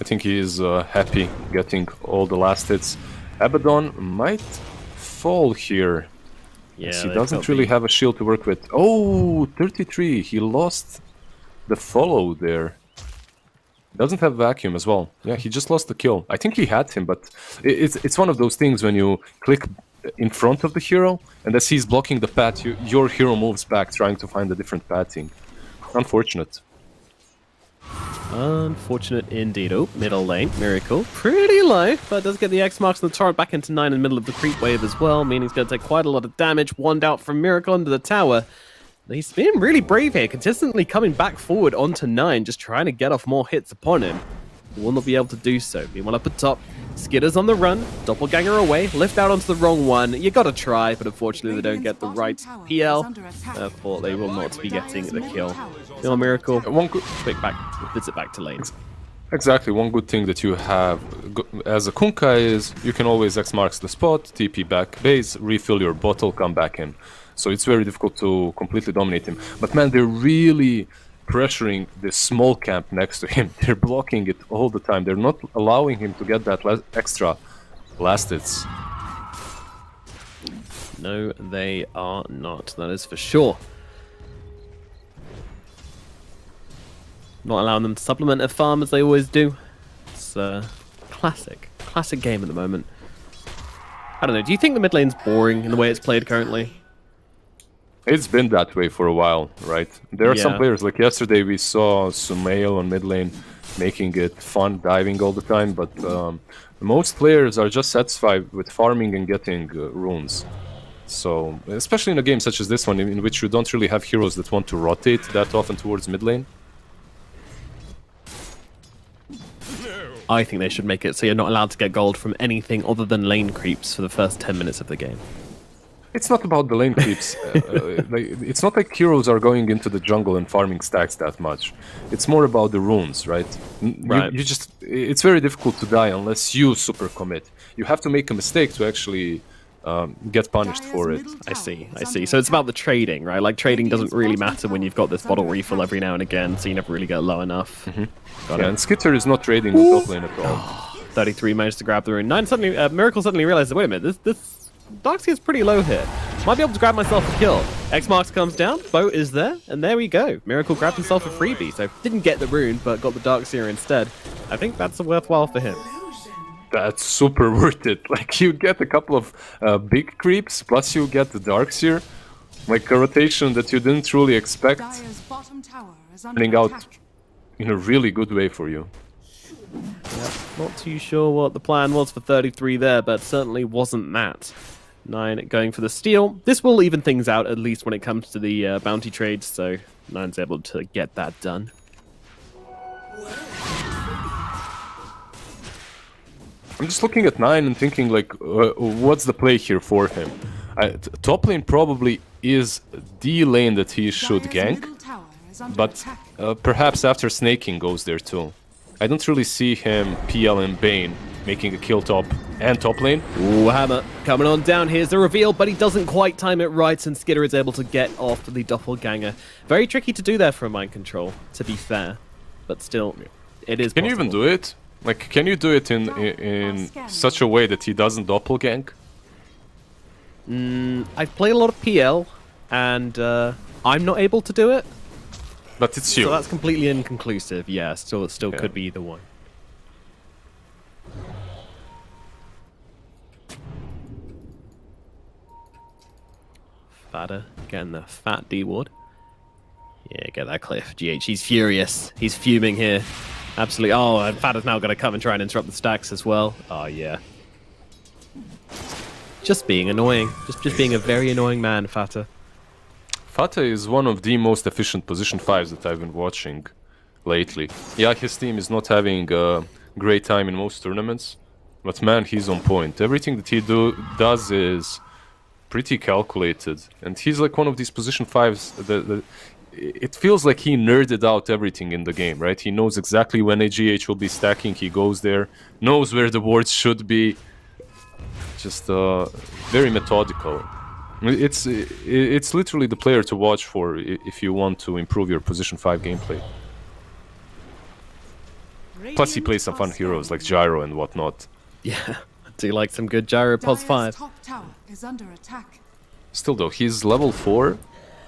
I think he is happy getting all the last hits. Abaddon might fall here. Yeah, he doesn't really have a shield to work with. Oh, 33. He lost the follow there. Doesn't have vacuum as well. Yeah, he just lost the kill. I think he had him, but it's one of those things when you click in front of the hero, and as he's blocking the path, your hero moves back trying to find a different pathing. Unfortunate. Unfortunate indeed. Oh, middle lane, Miracle. Pretty low, but does get the X marks and the torrent back into 9 in the middle of the creep wave as well, meaning he's going to take quite a lot of damage. Wand out from Miracle under the tower. He's been really brave here, consistently coming back forward onto 9, just trying to get off more hits upon him. He will not be able to do so. Meanwhile, up at top, Skitter's on the run, Doppelganger away, lift out onto the wrong one. You gotta try, but unfortunately they don't get the right PL. Therefore, they will not be getting the kill. No Miracle, one quick visit back to lane. Exactly, one good thing that you have as a Kunkka is you can always X marks the spot, TP back base, refill your bottle, come back in. So it's very difficult to completely dominate him. But man, they're really pressuring this small camp next to him. They're blocking it all the time. They're not allowing him to get that extra last hits. No, they are not. That is for sure. Not allowing them to supplement their farm as they always do. It's a classic game at the moment. I don't know, do you think the mid lane's boring in the way it's played currently? It's been that way for a while, right? There are some players, like yesterday we saw Sumail on mid lane making it fun, diving all the time, but most players are just satisfied with farming and getting runes. So, especially in a game such as this one, in which you don't really have heroes that want to rotate that often towards mid lane. I think they should make it so you're not allowed to get gold from anything other than lane creeps for the first 10 minutes of the game. It's not about the lane creeps. It's not like heroes are going into the jungle and farming stacks that much. It's more about the runes, right? You just, it's very difficult to die unless you super commit. You have to make a mistake to actually get punished for it. I see. So it's about the trading, right? Like trading doesn't really matter when you've got this bottle refill every now and again, so you never really get low enough. Yeah, and Skitter is not trading with top lane at all. 33 managed to grab the rune. 9 suddenly, Miracle suddenly realized, wait a minute, this Darkseer is pretty low here. Might be able to grab myself a kill. X marks comes down, boat is there, and there we go. Miracle grabbed himself a freebie, so didn't get the rune, but got the Darkseer instead. I think that's worthwhile for him. That's super worth it. Like, you get a couple of big creeps, plus you get the Darkseer. Like a rotation that you didn't truly expect, turning out in a really good way for you. Yep, not too sure what the plan was for 33 there, but certainly wasn't that. 9 going for the steal. This will even things out, at least when it comes to the bounty trades, so 9's able to get that done. I'm just looking at 9 and thinking, like, what's the play here for him? Top lane probably is the lane that he should gank, but perhaps after snaking goes there too. I don't really see him PL and Bane making a kill top and top lane. Ooh, Hammer coming on down. Here's the reveal, but he doesn't quite time it right, and Skidder is able to get off the doppelganger. Very tricky to do there for a mind control, to be fair, but still, it is Can possible. you even do it? Like, can you do it in such a way that he doesn't doppelgang? I've played a lot of PL, and I'm not able to do it. But it's you. So that's completely inconclusive. Yeah, still could be either one. Fatter getting the fat D ward. Yeah, get that cliff. GH, he's furious. He's fuming here. Absolutely. Oh, and Fatter's now going to come and try and interrupt the stacks as well. Oh, yeah. Just being annoying. Just being a very annoying man, Fatter. Fata is one of the most efficient position 5s that I've been watching lately. Yeah, his team is not having a great time in most tournaments, but man, he's on point. Everything that he does is pretty calculated, and he's like one of these position 5s that it feels like he nerded out everything in the game, right? He knows exactly when a GH will be stacking, he goes there, knows where the wards should be. Just very methodical. It's literally the player to watch for if you want to improve your position 5 gameplay. Plus he plays some fun heroes like Gyro and whatnot. Yeah, I do like some good Gyro pos 5. Still though, he's level 4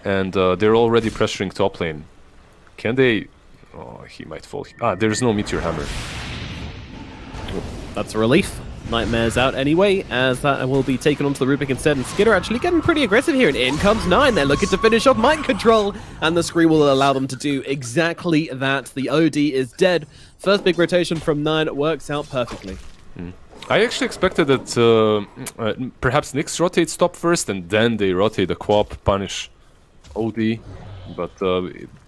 and they're already pressuring top lane. Can they... Oh, he might fall. Ah, there's no Meteor Hammer. That's a relief. Nightmare's out anyway, as that will be taken onto the Rubik instead, and Skidder actually getting pretty aggressive here, and in comes 9. They're looking to finish off mind control, and the screen will allow them to do exactly that. The OD is dead. First big rotation from 9 works out perfectly. I actually expected that perhaps Nyx rotates top first, and then they rotate the Quap, punish OD, but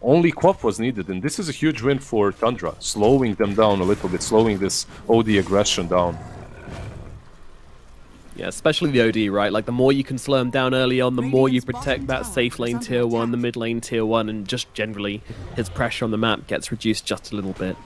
only Quap was needed, and this is a huge win for Tundra, slowing them down a little bit, slowing this OD aggression down. Yeah, especially the OD, right? Like, the more you can slow him down early on, the more you protect that safe lane tier 1, the mid lane tier 1, and just generally his pressure on the map gets reduced just a little bit.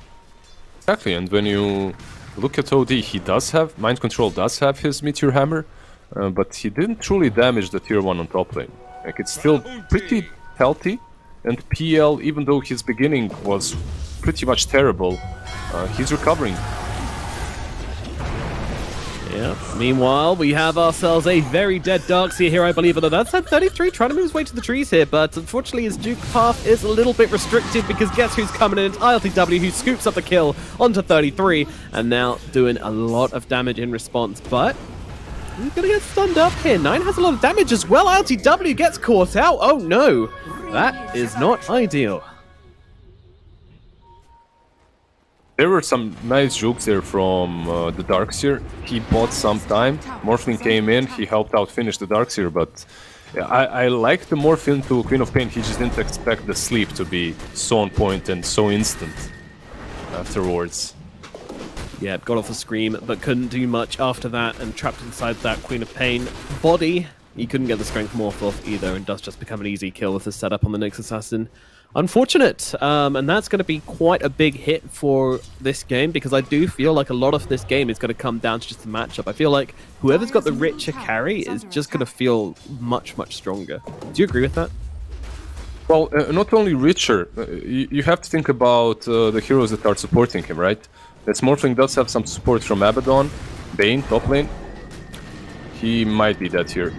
Exactly, and when you look at OD, he does have, Mind Control does have his Meteor Hammer, but he didn't truly damage the tier 1 on top lane. Like, it's still pretty healthy, and PL, even though his beginning was pretty much terrible, he's recovering. Yeah. Meanwhile, we have ourselves a very dead Darkseer here, I believe. Although that's at 33, trying to move his way to the trees here. But unfortunately, his Duke path is a little bit restricted because guess who's coming in? It's ILTW who scoops up the kill onto 33 and now doing a lot of damage in response. But he's going to get stunned up here. 9 has a lot of damage as well. ILTW gets caught out. Oh no, that is not ideal. There were some nice jukes there from the Darkseer. He bought some time. Morphling came in, he helped out finish the Darkseer, but yeah, I like the morph into Queen of Pain. He just didn't expect the sleep to be so on point and so instant afterwards. Yeah, got off the scream, but couldn't do much after that, and trapped inside that Queen of Pain body. He couldn't get the strength morph off either, and does just become an easy kill with the setup on the Nyx Assassin. Unfortunate, and that's going to be quite a big hit for this game, because I do feel like a lot of this game is going to come down to just the matchup. I feel like whoever's got the richer carry is just going to feel much, much stronger. Do you agree with that? Well, not only richer, you have to think about the heroes that are supporting him, right? This Morphling does have some support from Abaddon, Bane, top lane. He might be dead here.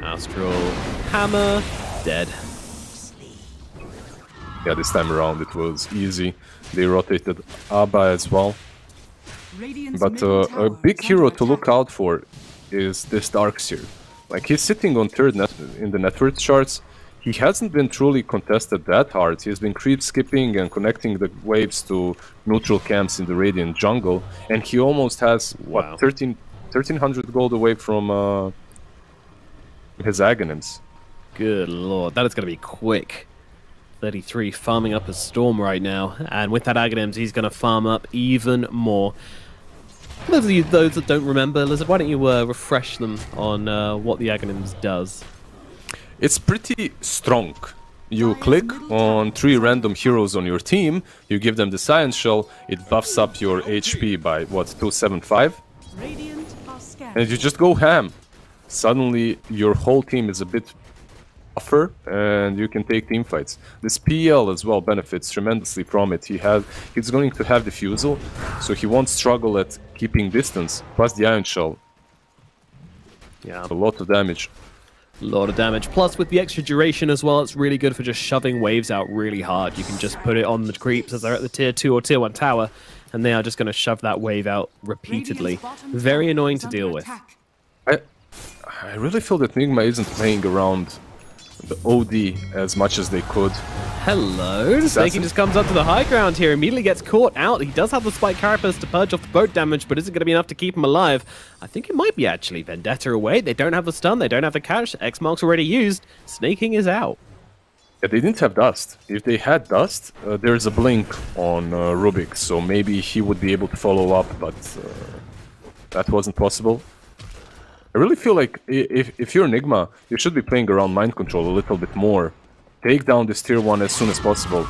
Astral Hammer, dead. Yeah, this time around it was easy. They rotated Abba as well. But a big hero to look out for is this Darkseer. Like, he's sitting on third in the net worth charts. he hasn't been truly contested that hard. He has been creep skipping and connecting the waves to neutral camps in the Radiant jungle, and he almost has, Wow. 1300 gold away from his Aghanims. Good lord, that is going to be quick. 33 farming up a Storm right now, and with that Aghanims, he's going to farm up even more. For those that don't remember, Lizzard, why don't you refresh them on what the Aghanims does? It's pretty strong. You click on 3 random heroes on your team, you give them the Science Shell, it buffs up your HP by, what, 275? And you just go ham. Suddenly, your whole team is a bit buffer, and you can take team fights. This PL as well benefits tremendously from it. He's going to have Diffusal, so he won't struggle at keeping distance, plus the Iron Shell. Yeah. A lot of damage. A lot of damage. Plus, with the extra duration as well, it's really good for just shoving waves out really hard. You can just put it on the creeps as they're at the tier 2 or tier 1 tower, and they are just going to shove that wave out repeatedly. Very annoying to deal with. I really feel that Nigma isn't playing around the OD as much as they could. Hello, Snaky just comes up to the high ground here, immediately gets caught out. He does have the spike carapace to purge off the boat damage, but isn't going to be enough to keep him alive. I think it might be actually Vendetta away. They don't have the stun, they don't have the catch. X-Mark's already used. Snaking is out. Yeah, they didn't have Dust. If they had Dust, there's a blink on Rubik, so maybe he would be able to follow up, but that wasn't possible. I really feel like if you're Enigma, you should be playing around mind control a little bit more. Take down this tier 1 as soon as possible.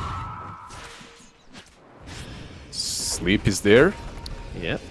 Sleep is there. Yep.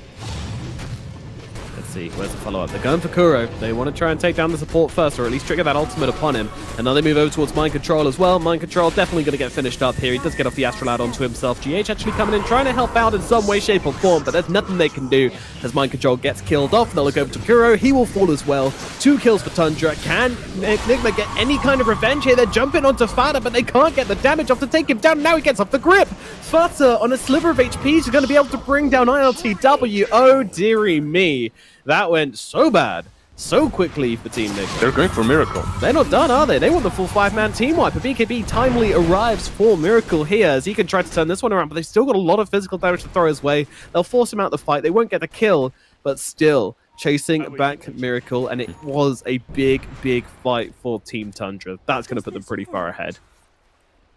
Let's see, where's the follow-up? They're going for Kuro. They want to try and take down the support first, or at least trigger that ultimate upon him. And now they move over towards Mind Control as well. Mind Control definitely going to get finished up here. He does get off the Astral out onto himself. GH actually coming in, trying to help out in some way, shape, or form, but there's nothing they can do as Mind Control gets killed off. They'll look over to Kuro. He will fall as well. 2 kills for Tundra. Can Enigma get any kind of revenge here? They're jumping onto Fada, but they can't get the damage off to take him down. Now he gets off the grip. Fata on a sliver of HP is going to be able to bring down ILTW. Oh, dearie me. That went so bad, so quickly for Team Enigma. They're going for Miracle. They're not done, are they? They want the full 5-man team wipe. But BKB timely arrives for Miracle here as he can try to turn this one around, but they've still got a lot of physical damage to throw his way. They'll force him out the fight. They won't get the kill, but still chasing back Miracle, and it was a big, big fight for Team Tundra. That's going to put them pretty far ahead.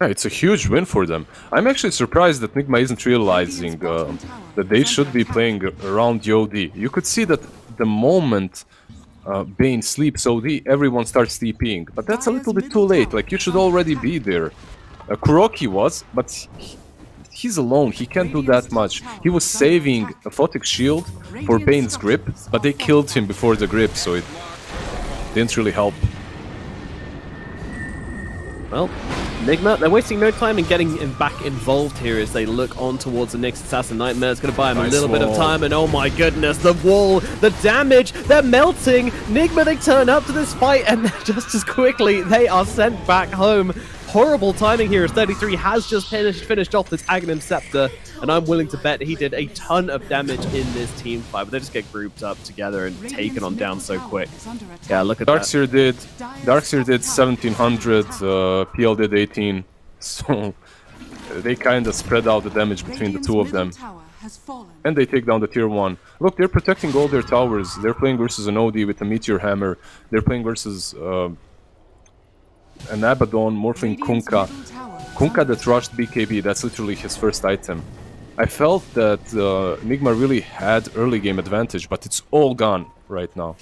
Yeah, it's a huge win for them. I'm actually surprised that Nigma isn't realizing that they should be playing around the OD. You could see that the moment Bane sleeps OD, everyone starts TPing. But that's a little bit too late, like you should already be there. Kuroki was, but he's alone, he can't do that much. He was saving a Photic Shield for Bane's grip, but they killed him before the grip, so it didn't really help. Well, Enigma, they're wasting no time in getting him back involved here as they look on towards the next Assassin Nightmare. It's going to buy him a little bit of time, and oh my goodness, the wall, the damage, they're melting. Enigma, they turn up to this fight, and just as quickly, they are sent back home. Horrible timing here as 33 has just finished off this Aghanim Scepter, and I'm willing to bet he did a ton of damage in this team fight, but they just get grouped up together and taken on down so quick. Yeah, look at Darkseer did 1700, PL did 18, so they kind of spread out the damage between the two of them. And they take down the tier 1. Look, they're protecting all their towers. They're playing versus an OD with a Meteor Hammer. They're playing versus an Abaddon, Morphling Kunkka. Kunkka that rushed BKB, that's literally his first item. I felt that Enigma really had early game advantage, but it's all gone right now.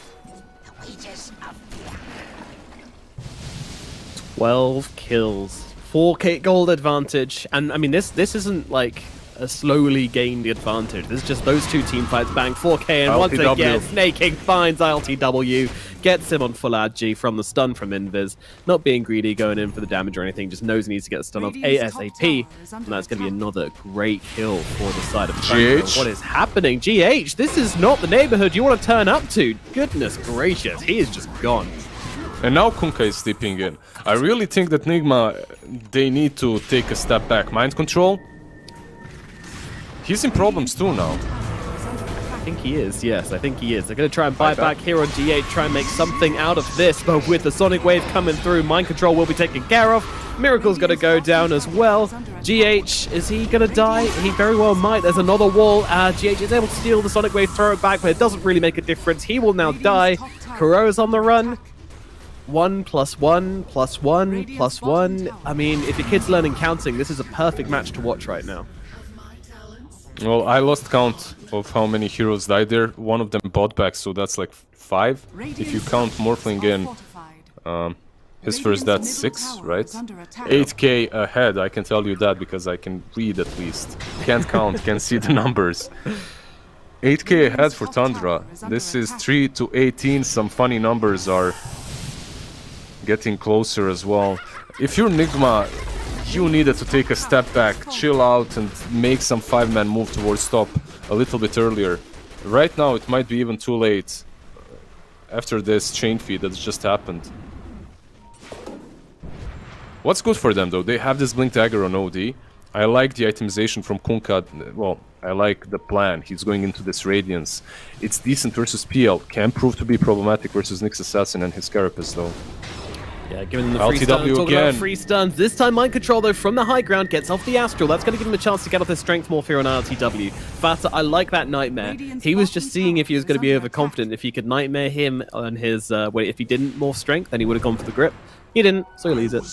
12 kills, 4K gold advantage, and I mean this isn't like a slowly gained advantage. This is just those two team fights, bang, 4K, and once again, Snaking finds ILTW, gets him on full AG from the stun from Invis. Not being greedy, going in for the damage or anything, just knows he needs to get the stun off ASAP, and that's going to be another great kill for the side of GH. What is happening? GH, this is not the neighborhood you want to turn up to. Goodness gracious, he is just gone. And now Kunkka is stepping in. I really think that Enigma, they need to take a step back. Mind Control? He's in problems too now. think he is, yes, I think he is. They're going to try and buy back here on GH, try and make something out of this, but with the Sonic Wave coming through, Mind Control will be taken care of. Miracle's going to go down as well. GH, is he going to die? He very well might. There's another wall. GH is able to steal the Sonic Wave, throw it back, but it doesn't really make a difference. He will now die. Kuro's on the run. 1 + 1 + 1 + 1. I mean, if your kid's learning counting, this is a perfect match to watch right now. Well, I lost count of how many heroes died there. One of them bought back, so that's like 5. If you count Morphling in, his first, that's 6, right? 8k ahead, I can tell you that because I can read at least. Can't count, can see the numbers. 8k ahead for Tundra. This is 3 to 18. Some funny numbers are getting closer as well. If you're Nigma, you needed to take a step back, chill out, and make some 5-man move towards top a little bit earlier. Right now, it might be even too late after this chain feed that's just happened. What's good for them, though? They have this Blink Dagger on OD. I like the itemization from Kunkka. Well, I like the plan. He's going into this Radiance. It's decent versus PL. Can prove to be problematic versus Nyx Assassin and his Carapace, though. Yeah, giving them the free stuns, talking about free stuns. This time Mind Control, though, from the high ground, gets off the Astral. That's going to give him a chance to get off his Strength Morph here on LTW. Fata, I like that Nightmare. He was just seeing if he was going to be overconfident. If he could Nightmare him on his... if he didn't morph Strength, then he would have gone for the Grip. He didn't, so he leaves it.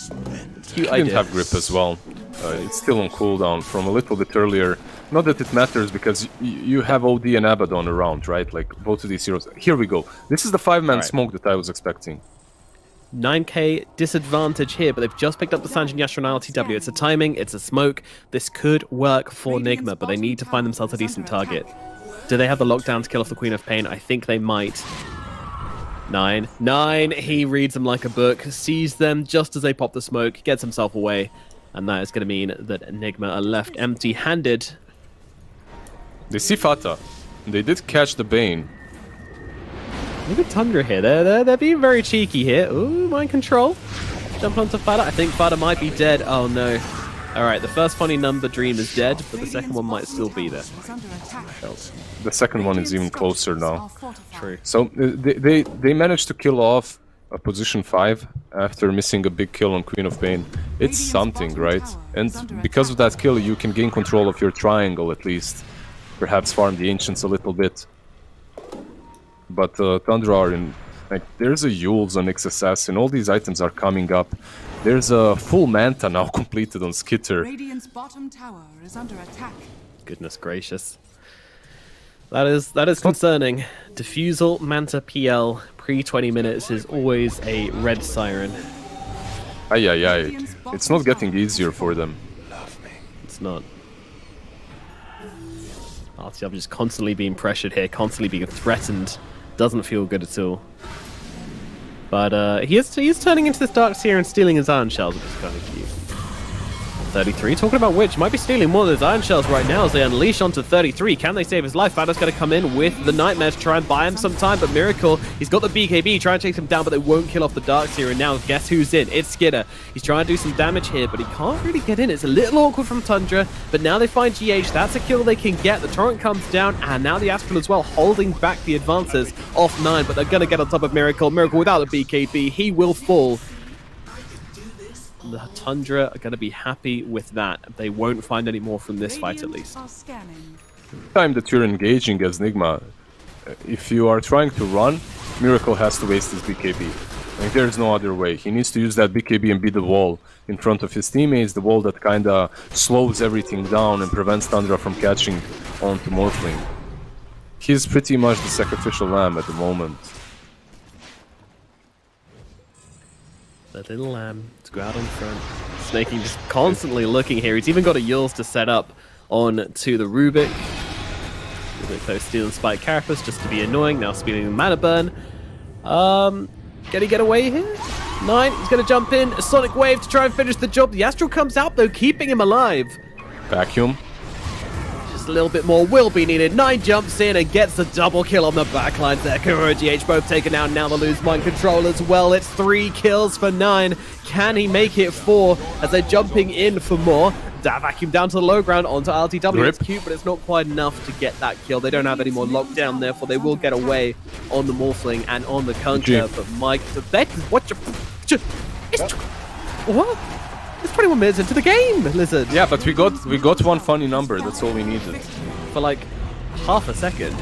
Cute idea. He didn't have Grip as well. It's still on cooldown from a little bit earlier. Not that it matters, because you have OD and Abaddon around, right? Like, both of these heroes. Here we go. This is the 5-man smoke that I was expecting. 9k disadvantage here, but they've just picked up the Sanjin Yasha on LTW. It's a timing, it's a smoke. This could work for Nigma, but they need to find themselves a decent target. Do they have the lockdown to kill off the Queen of Pain? I think they might. 9. He reads them like a book, sees them just as they pop the smoke, gets himself away, and that is going to mean that Enigma are left empty-handed. They see Fata. They did catch the Bane. Look at Tundra here. They're being very cheeky here. Ooh, Mind Control. Jump onto Fata. I think Fata might be dead. Oh no. Alright, the first funny number Dream is dead, but the second one might still be there. The second one is even closer now. True. So they managed to kill off a position 5 after missing a big kill on Queen of Pain. It's something, right? And because of that kill, you can gain control of your triangle at least. Perhaps farm the Ancients a little bit. But Tundra are in... Like, there's a Yules on Nyx Assassin, all these items are coming up. There's a full Manta now completed on Skitter. Radiant's bottom tower is under attack. Goodness gracious. That is concerning. Diffusal, Manta, PL, pre-20 minutes is always a red siren. Ay. It's not getting easier for them. It's not. RTW just constantly being pressured here, constantly being threatened. Doesn't feel good at all. But he is turning into this Dark Seer and stealing his Iron Shells, which is kind of cute. 33, talking about which, might be stealing more of those Iron Shells right now as they unleash onto 33. Can they save his life? Fata's going to come in with the Nightmare to try and buy him some time, but Miracle, he's got the BKB, trying to take him down, but they won't kill off the Dark Seer, and now guess who's in? It's Skidder. He's trying to do some damage here, but he can't really get in. It's a little awkward from Tundra, but now they find GH. That's a kill they can get. The Torrent comes down, and now the Astral as well, holding back the advances off 9, but they're going to get on top of Miracle. Miracle without the BKB, he will fall. The Tundra are going to be happy with that. They won't find any more from this fight, at least. Time that you're engaging as Nigma, if you are trying to run, Miracle has to waste his BKB. Like, there's no other way. He needs to use that BKB and be the wall in front of his teammates, the wall that kind of slows everything down and prevents Tundra from catching onto Morphling. He's pretty much the sacrificial lamb at the moment. The little lamb to go out on front. Snaking just constantly looking here. He's even got a Yules to set up on to the Rubik. Rubik though stealing Spike Carapace just to be annoying. Now stealing Mana Burn. Can he get away here? 9, he's going to jump in. A Sonic Wave to try and finish the job. The Astral comes out though, keeping him alive. Vacuum. Just a little bit more will be needed. 9 jumps in and gets the double kill on the backlines there. Kuro and GH both taken out. Now they lose Mind Control as well. It's 3 kills for 9. Can he make it 4 as they're jumping in for more? That vacuum down to the low ground onto RTW. Rip. It's cute, but it's not quite enough to get that kill. They don't have any more lockdown, therefore they will get away on the Morphling and on the Conquer. But Mike, what? It's 21 minutes into the game, Lizzard. Yeah, but we got one funny number. That's all we needed. For like half a second.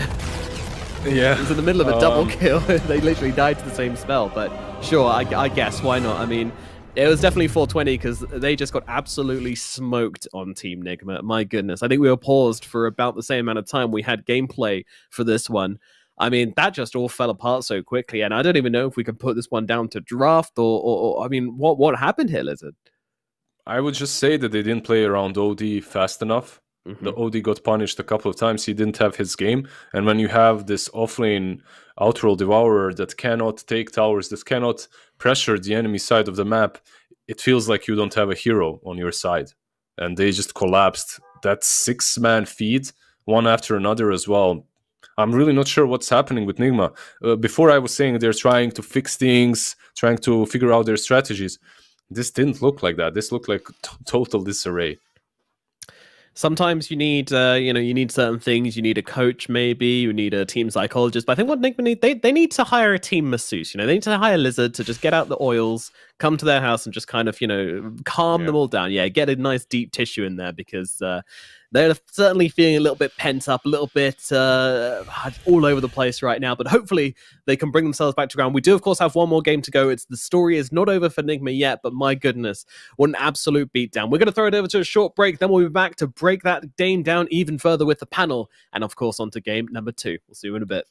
Yeah. It was in the middle of a double kill. They literally died to the same spell, but sure, I guess, why not? I mean, it was definitely 420 because they just got absolutely smoked on Team Nigma. My goodness. I think we were paused for about the same amount of time we had gameplay for this one. I mean, that just all fell apart so quickly, and I don't even know if we can put this one down to draft or I mean, what happened here, Lizzard? I would just say that they didn't play around OD fast enough. The OD got punished a couple of times. He didn't have his game. And when you have this offlane outroll devourer that cannot take towers, that cannot pressure the enemy side of the map, it feels like you don't have a hero on your side. And they just collapsed. That 6-man feed, one after another as well. I'm really not sure what's happening with Nigma. Before I was saying they're trying to fix things, trying to figure out their strategies. This didn't look like that. This looked like total disarray. Sometimes you need, you need certain things. You need a coach, maybe. You need a team psychologist. But I think what Nigma need, they need to hire a team masseuse. They need to hire Lizzard to just get out the oils, come to their house, and just kind of, calm them all down. Yeah, get a nice deep tissue in there because they're certainly feeling a little bit pent up, a little bit all over the place right now. But hopefully they can bring themselves back to ground. We do, of course, have one more game to go. The story is not over for Nigma yet, but my goodness, what an absolute beatdown. We're going to throw it over to a short break. Then we'll be back to break that game down even further with the panel. And, of course, on to game number 2. We'll see you in a bit.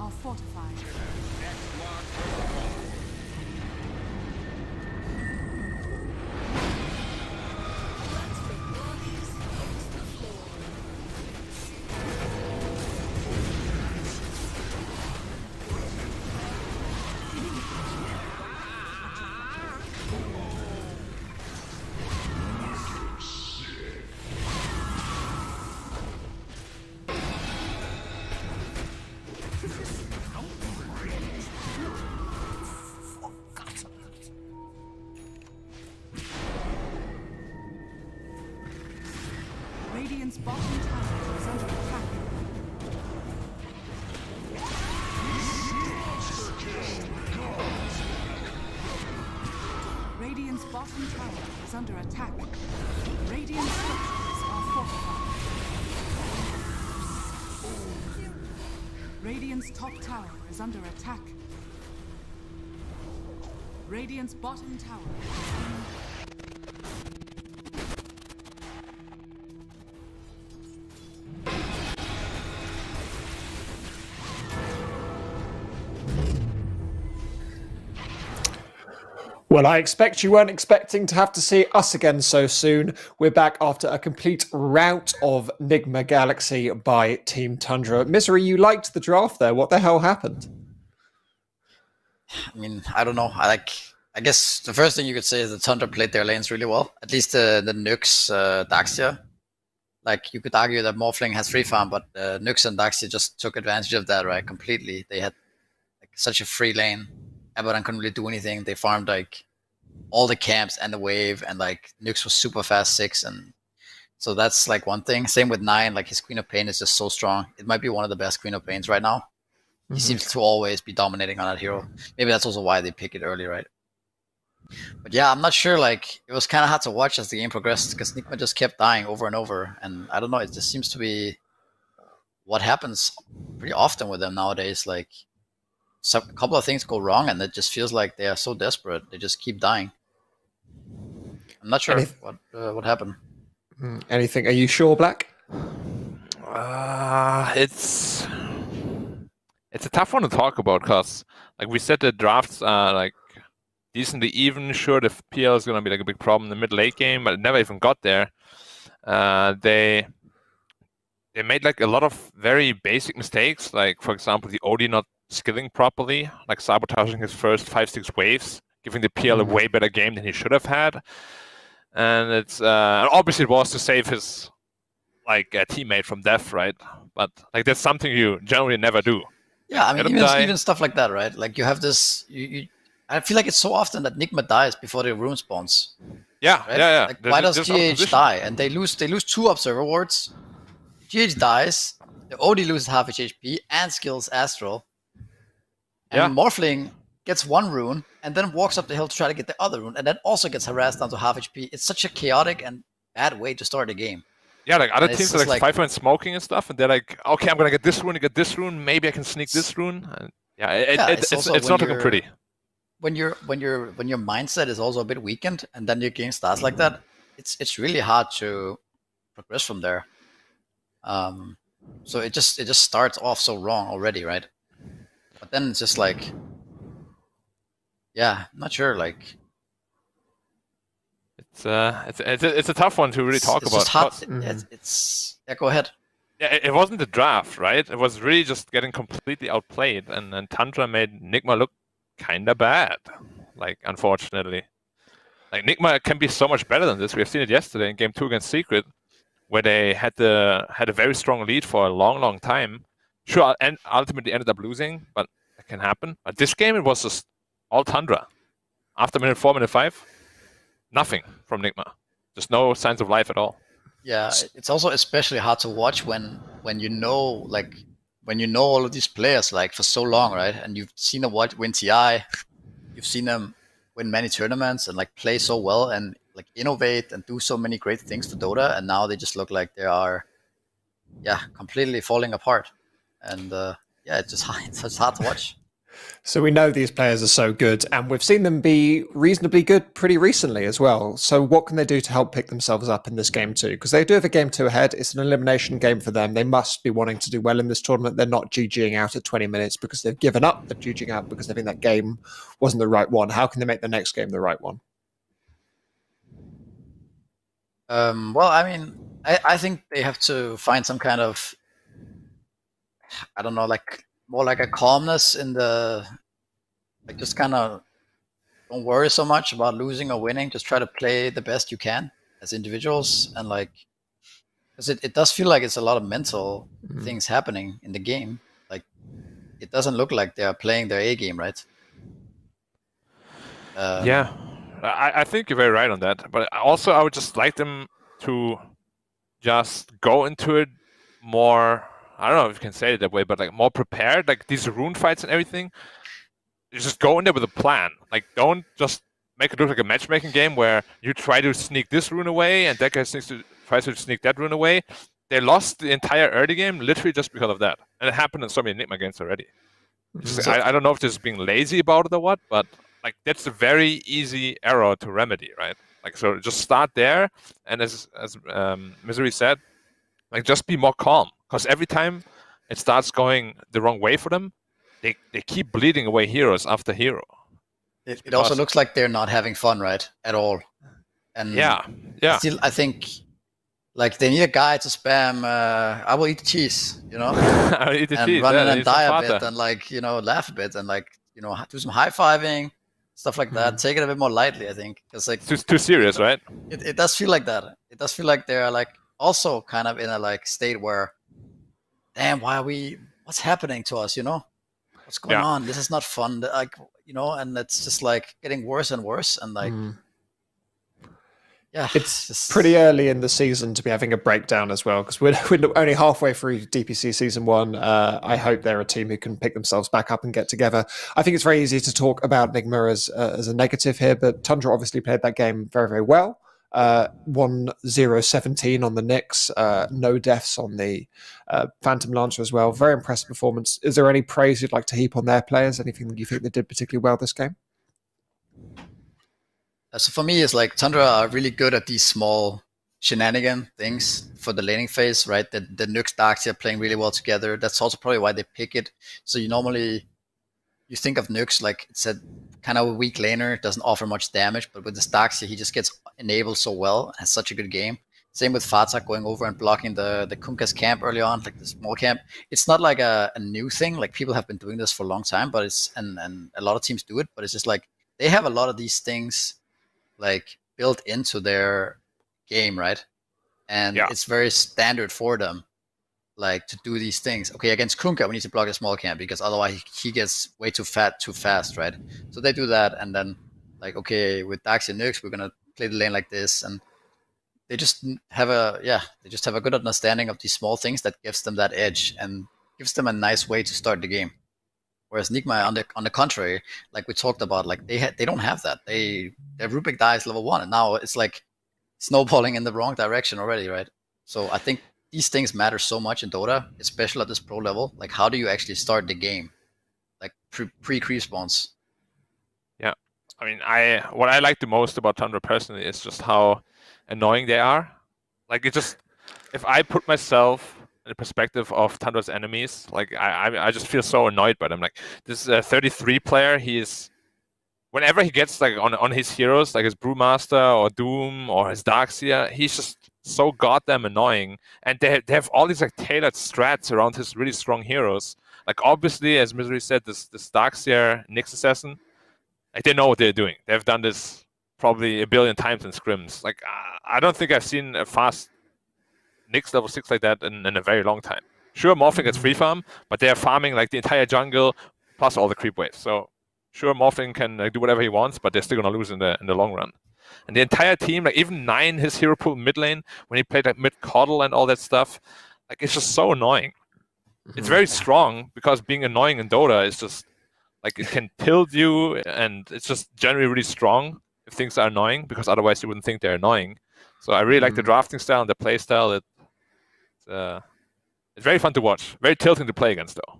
are fortified. Radiant's bottom tower is under attack. Radiant's bottom tower is under attack. Radiant structures are fortified. Radiant's top tower is under attack. Radiant's bottom tower is Well, I expect you weren't expecting to have to see us again so soon. We're back after a complete rout of Nigma Galaxy by Team Tundra. Misery, you liked the draft there. What the hell happened? I mean, I don't know. I guess the first thing you could say is that Tundra played their lanes really well. At least the Nyx, Daxia. Like, you could argue that Morphling has free farm, but Nyx and Daxia just took advantage of that, right? Completely. They had like such a free lane. Abaddon couldn't really do anything. They farmed like all the camps and the wave, and like Nyx was super fast 6, and so that's like one thing. Same with 9, like his Queen of Pain is just so strong. It might be one of the best Queen of Pains right now. He seems to always be dominating on that hero. Maybe that's also why they pick it early, right? But yeah, I'm not sure. Like, it was kind of hard to watch as the game progressed because Nigma just kept dying over and over, and I don't know. It just seems to be what happens pretty often with them nowadays. Like, a couple of things go wrong, and it just feels like they are so desperate. They just keep dying. I'm not sure what happened. Anything? Are you sure, Black? It's a tough one to talk about because, like we said, the drafts are like decently even. Sure, the PL is going to be like a big problem in the mid-late game, but it never even got there. They made like a lot of very basic mistakes, like for example, the OD not skilling properly, like sabotaging his first 5-6 waves, giving the PL a way better game than he should have had. And it's obviously it was to save his like teammate from death, right? But like that's something you generally never do. Yeah, I mean even stuff like that, right? Like you have this. I feel like it's so often that Nigma dies before the rune spawns. Yeah, right? yeah. Like, why does GH die? And they lose 2 observer wards. GH dies. The OD loses half his HP and skills Astral. And Morphling gets 1 rune and then walks up the hill to try to get the other rune, and then also gets harassed down to half HP. It's such a chaotic and bad way to start a game. Yeah, like other teams are like 5-point smoking and stuff, and they're like, okay, I'm gonna get this rune, maybe I can sneak this rune. And it's not looking pretty. When your mindset is also a bit weakened, and then your game starts like that, it's really hard to progress from there. So it just starts off so wrong already, right? But then it's just like, yeah, I'm not sure. Like, it's a tough one to really talk about. Yeah, go ahead. Yeah, it wasn't the draft, right? It was really just getting completely outplayed, and Tundra made Nigma look kind of bad. Like, unfortunately, like Nigma can be so much better than this. We have seen it yesterday in Game 2 against Secret, where they had a very strong lead for a long time. Sure, and ultimately ended up losing, but it can happen. But this game, it was just all Tundra. After minute 4, minute 5, nothing from Nigma. Just no signs of life at all. Yeah, it's also especially hard to watch when you know all of these players like for so long, right? And you've seen them win TI, you've seen them win many tournaments and like play so well and like innovate and do so many great things for Dota, and now they just look like they are, completely falling apart. And it's just hard to watch. So we know these players are so good, and we've seen them be reasonably good pretty recently as well. So what can they do to help pick themselves up in this game too? Because they do have a game 2 ahead. It's an elimination game for them. They must be wanting to do well in this tournament. They're not GGing out at 20 minutes because they've given up. They're GGing out because they think that game wasn't the right one. How can they make the next game the right one? Well, I mean, I think they have to find some kind of, I don't know, like more like a calmness in the, like just kind of don't worry so much about losing or winning. Just try to play the best you can as individuals, and like, because it does feel like it's a lot of mental things happening in the game. Like, it doesn't look like they are playing their A game, right? Yeah, I think you're very right on that. But also, I would just like them to just go into it more. I don't know if you can say it that way, but like more prepared. Like these rune fights and everything, you just go in there with a plan. Like, don't just make it look like a matchmaking game where you try to sneak this rune away and that guy tries to sneak that rune away. They lost the entire early game literally just because of that, and it happened in so many Enigma games already. I don't know if this is being lazy about it or what, but like that's a very easy error to remedy, right? Like, so just start there, and as Misery said, like just be more calm, because every time it starts going the wrong way for them, they keep bleeding away heroes after hero. It also looks like they're not having fun, right, at all. And yeah. Still, I think like they need a guy to spam. I will eat the cheese, you know, I'll eat the and cheese, run yeah, and die a bit, and like, you know, laugh a bit, and like, you know, do some high fiving, stuff like that. Take it a bit more lightly, I think, because like too serious, right? It does feel like that. It does feel like they're like also kind of in a like state where, damn, what's happening to us, you know? What's going on? This is not fun. Like, you know, and it's just like getting worse and worse, and like, yeah, it's just pretty early in the season to be having a breakdown as well, because we're only halfway through DPC Season 1. I hope they're a team who can pick themselves back up and get together. I think it's very easy to talk about Enigma as a negative here, but Tundra obviously played that game very, very well. 1-0-17 on the Nyx, no deaths on the Phantom Lancer as well. Very impressive performance. Is there any praise you'd like to heap on their players? Anything that you think they did particularly well this game? So for me, it's like Tundra are really good at these small shenanigan things for the laning phase, right? The Nyx Darkseid are playing really well together. That's also probably why they pick it. So you think of Nyx like it's a kind of a weak laner, doesn't offer much damage, but with the Darkseid, he just gets enabled so well, has such a good game. Same with Fatak going over and blocking the Kunkka's camp early on, like the small camp. It's not like a new thing. Like, people have been doing this for a long time, but and a lot of teams do it, but it's just like they have a lot of these things like built into their game, right? And it's very standard for them, like, to do these things. Okay, against Kunkka, we need to block a small camp because otherwise he gets way too fat too fast, right? So they do that, and then like, okay, with Darkseid Nyx, we're gonna play the lane like this, and they just have a good understanding of these small things that gives them that edge and gives them a nice way to start the game. Whereas Nigma, on the contrary, like we talked about, like they don't have that. Their Rubik die is level 1, and now it's like snowballing in the wrong direction already, right? So I think these things matter so much in Dota, especially at this pro level. Like, how do you actually start the game, like pre-creep spawns? Yeah, I mean, what I like the most about Tundra personally is just how annoying they are. Like, if I put myself in the perspective of Tundra's enemies, like I just feel so annoyed by them. Like, this 33 player, whenever he gets like on his heroes, like his Brewmaster or Doom or his Darkseer, he's just so goddamn annoying. And they have all these like tailored strats around his really strong heroes. Like, obviously, as Misery said, this Darkseer Nyx Assassin, like, they know what they're doing. They've done this probably a billion times in scrims. Like, I don't think I've seen a fast Nyx level 6 like that in a very long time. Sure, Morphling gets free farm, but they're farming like the entire jungle plus all the creep waves. So sure, Morphling can do whatever he wants, but they're still gonna lose in the long run. And the entire team, like even 9, his hero pool mid lane, when he played like mid Coddle and all that stuff, like, it's just so annoying. It's very strong because being annoying in Dota is just like, it can tilt you, and it's just generally really strong if things are annoying, because otherwise you wouldn't think they're annoying. So I really like the drafting style and the play style. It's very fun to watch. Very tilting to play against, though.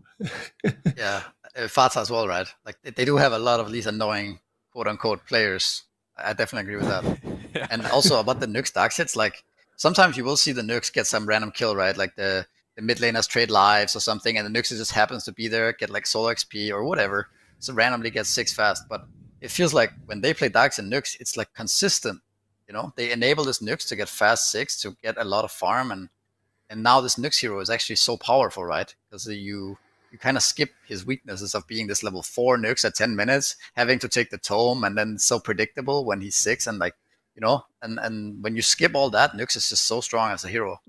Yeah, Fata as well, right? Like they do have a lot of these annoying quote unquote players. I definitely agree with that. Yeah. And also about the Nux dark hits, like sometimes you will see the Nux get some random kill, right? Like the mid laners trade lives or something, and the Nux just happens to be there, get like solo XP or whatever. So randomly gets 6 fast. But it feels like when they play Darks and Nux, it's like consistent. You know, they enable this Nux to get fast 6 to get a lot of farm, and now this Nux hero is actually so powerful, right? Because you kind of skip his weaknesses of being this level 4 Nux at 10 minutes, having to take the tome, and then so predictable when he's 6, and like, you know, and when you skip all that, Nux is just so strong as a hero.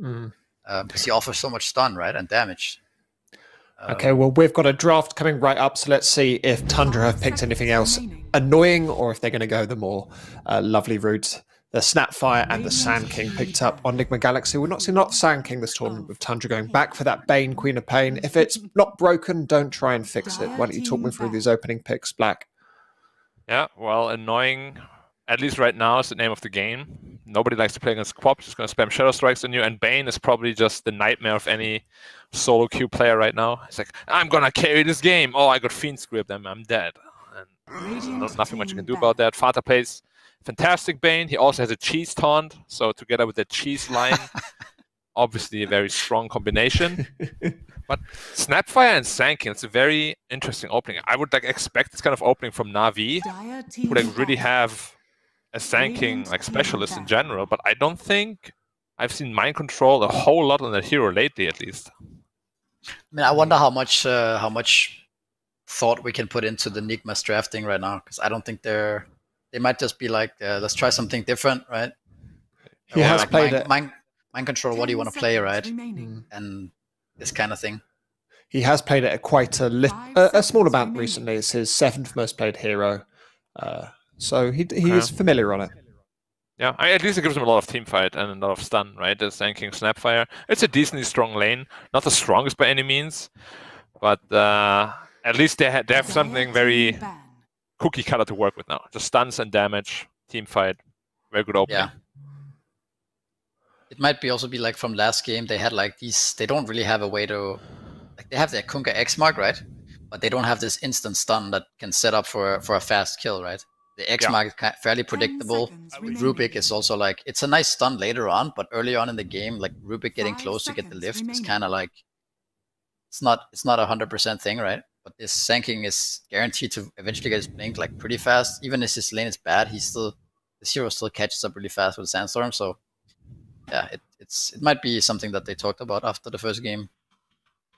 Because he offers so much stun, right, and damage. Okay, well, we've got a draft coming right up, so let's see if Tundra have picked anything else annoying, or if they're going to go the more lovely route. The Snapfire and the Sand King picked up on Enigma Galaxy. We're not seeing a lot of Sand King this tournament, with Tundra going back for that Bane, Queen of Pain. If it's not broken, don't try and fix it. Why don't you talk me through these opening picks, Black? Yeah, well, annoying, at least right now, is the name of the game. Nobody likes to play against Quap, just going to spam Shadow Strikes on you, and Bane is probably just the nightmare of any solo queue player right now. It's like, I'm going to carry this game. Oh, I got Fiend Script, I'm dead. And there's nothing much you can do about that. Fata plays fantastic Bane. He also has a cheese taunt, so together with the cheese line, obviously a very strong combination. But Snapfire and Sand King, it's a very interesting opening. I would like expect this kind of opening from Na'Vi, who like really have a Sand King like specialist in general, but I don't think I've seen Mind Control a whole lot on that hero lately, at least. I mean, I wonder how much thought we can put into the Nigma's drafting right now, because I don't think they might just be like, let's try something different, right? He has like played it. Mind Control, what do you want to play, right? And this kind of thing. He has played it at quite a small amount recently. It's his 7th most played hero. So he is familiar on it. Yeah, at least it gives him a lot of team fight and a lot of stun, right? The Sand King Snapfire. It's a decently strong lane. Not the strongest by any means, but at least they have something very cookie cutter to work with now. Just stuns and damage, team fight, very good opening. Yeah. It might be also be like from last game, they had like these, they don't really have a way to, like they have their Kunkka X mark, right? But they don't have this instant stun that can set up for a fast kill, right? The X mark is fairly predictable. Rubik is also like, it's a nice stun later on, but early on in the game, like Rubik getting close to get the lift is kind of like, it's not a 100% thing, right? But this Sand King is guaranteed to eventually get his blink like pretty fast. Even if his lane is bad, this hero still catches up really fast with Sandstorm. So yeah, it might be something that they talked about after the first game.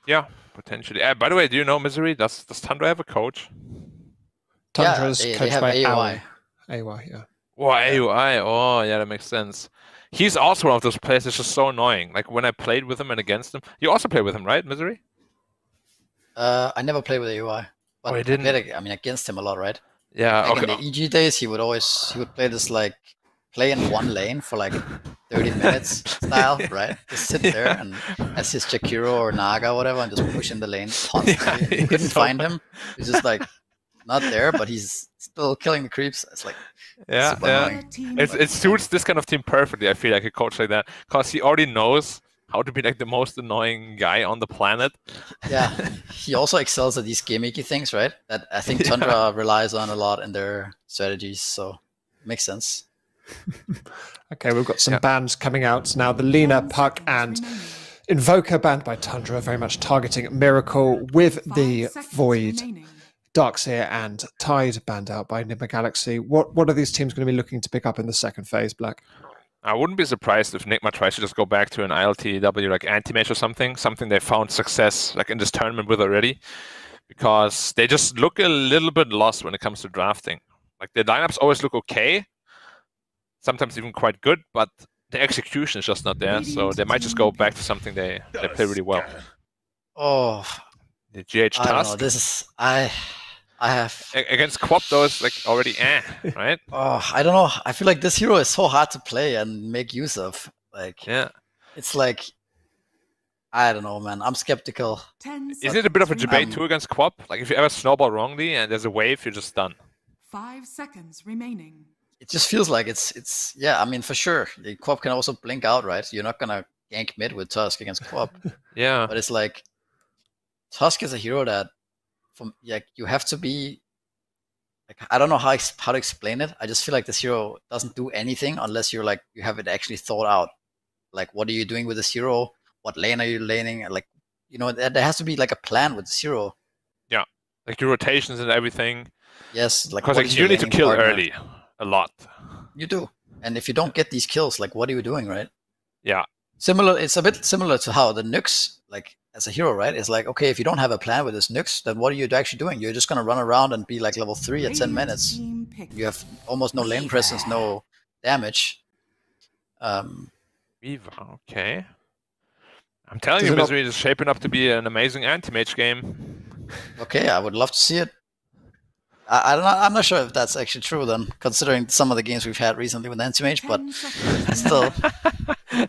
Yeah, potentially. By the way, do you know Misery? Does Tundra have a coach? Tundra's they coached have by AOI. AOI, yeah. Oh, AOI. Oh, yeah, that makes sense. He's also one of those players that's just so annoying. Like when I played with him and against him. You also played with him, right, Misery? I never played with AOI. But I didn't. I mean, against him a lot, right? Yeah, like okay. In the EG days, he would play this like play in one lane for like 30 minutes style, right? Just sit there and as his Jakiro or Naga or whatever, and just push in the lane constantly. Yeah, you couldn't find him. He's just like not there, but he's still killing the creeps. It's like super annoying. It suits this kind of team perfectly. I feel like a coach like that, because he already knows how to be like the most annoying guy on the planet. Yeah, he also excels at these gimmicky things, right? That I think Tundra relies on a lot in their strategies. So makes sense. Okay, we've got some bans coming out now. The Lina, Puck, and Invoker banned by Tundra, very much targeting Miracle, with the Void, Darkseer, and Tide banned out by Enigma Galaxy. What are these teams going to be looking to pick up in the second phase, Black? I wouldn't be surprised if Enigma tries to just go back to an ILTW like anti-mage or something they found success like in this tournament with already, because they just look a little bit lost when it comes to drafting. Like the lineups always look okay, sometimes even quite good, but the execution is just not there. So they might just go back to something they play really well. Oh, the GH I don't know. task. This is I have against Quap though is like already right? Oh, I don't know. I feel like this hero is so hard to play and make use of. Like, it's like, I don't know, man. I'm skeptical. Is it a bit of a debate too against Quap? Like if you ever snowball wrongly and there's a wave, you're just done. 5 seconds remaining. It just feels like it's yeah. I mean, for sure, the Quap can also blink out, right? You're not gonna gank mid with Tusk against Quap. Yeah, but it's like Tusk is a hero that you have to be like, I don't know how to explain it. I just feel like this hero doesn't do anything unless you have it actually thought out. Like, what are you doing with this hero? What lane are you laning? And like, there has to be like a plan with this hero. Yeah, like your rotations and everything. Yes, like because you need to kill early a lot. You do, and if you don't get these kills, like, what are you doing, right? Yeah. It's a bit similar to how the Nyx, like, as a hero, right? It's like, okay, if you don't have a plan with this Nyx, then what are you actually doing? You're just going to run around and be like level 3 at 10 minutes. You have almost no lane presence, no damage. Weaver, okay. I'm telling you, Misery is shaping up to be an amazing anti-mage game. Okay, I would love to see it. I'm not sure if that's actually true then, considering some of the games we've had recently with anti-mage, but still.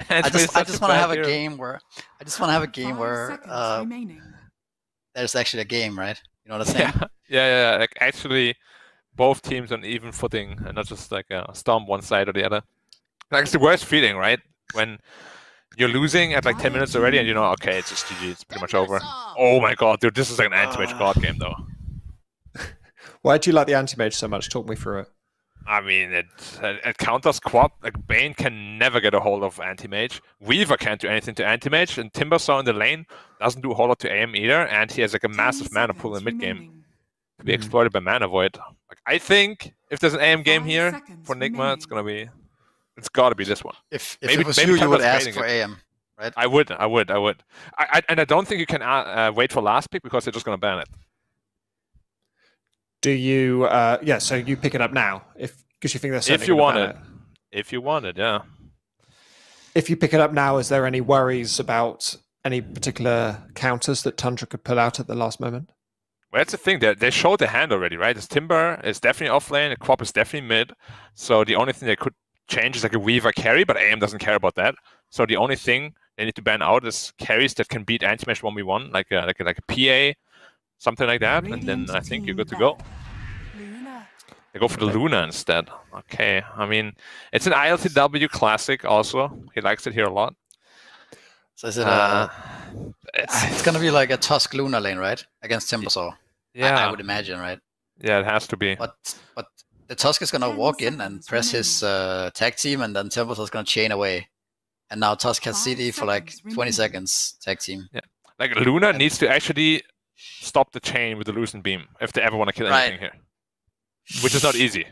I just want to have a game where there's actually a game, right? You know what I'm saying? Yeah. Like, actually, both teams on even footing, and not just like a stomp one side or the other. Like, it's the worst feeling, right? When you're losing at like 10 minutes already, and okay, it's just GG, it's pretty much over. Oh my god, dude, this is like an anti-mage god game, though. Why do you like the anti-mage so much? Talk me through it. I mean, it counters Quap. Like, Bane can never get a hold of anti-mage. Weaver can't do anything to anti-mage, and Timbersaw in the lane doesn't do a whole lot to AM either, and he has like a massive mana pool in the mid-game to be exploited by Mana Void. Like, I think if there's an AM game here for Nigma, it's got to be this one. If maybe, it was maybe you would ask for AM, right? I would. And I don't think you can wait for last pick because they're just going to ban it. Do you? So you pick it up now, because you think that's if you want it. If you want it, yeah. If you pick it up now, is there any worries about any particular counters that Tundra could pull out at the last moment? Well, that's the thing. They showed the hand already, right? This Timber is definitely off lane. The Quap is definitely mid. So the only thing they could change is like a Weaver carry, but AM doesn't care about that. So the only thing they need to ban out is carries that can beat anti-mage 1v1, like a PA. Something like that, and then I think you're good to go. They go for the Luna instead. Okay, I mean, it's an ILTW classic also. He likes it here a lot. So is it it's going to be like a Tusk Luna lane, right? Against Timbersaw. Yeah. I would imagine, right? Yeah, it has to be. But the Tusk is going to walk in and press his tag team, and then Timbersaw is going to chain away. And now Tusk has CD for like 20 seconds, tag team. Yeah, like Luna needs to actually stop the chain with the Lucent Beam if they ever want to kill anything here. Which is not easy.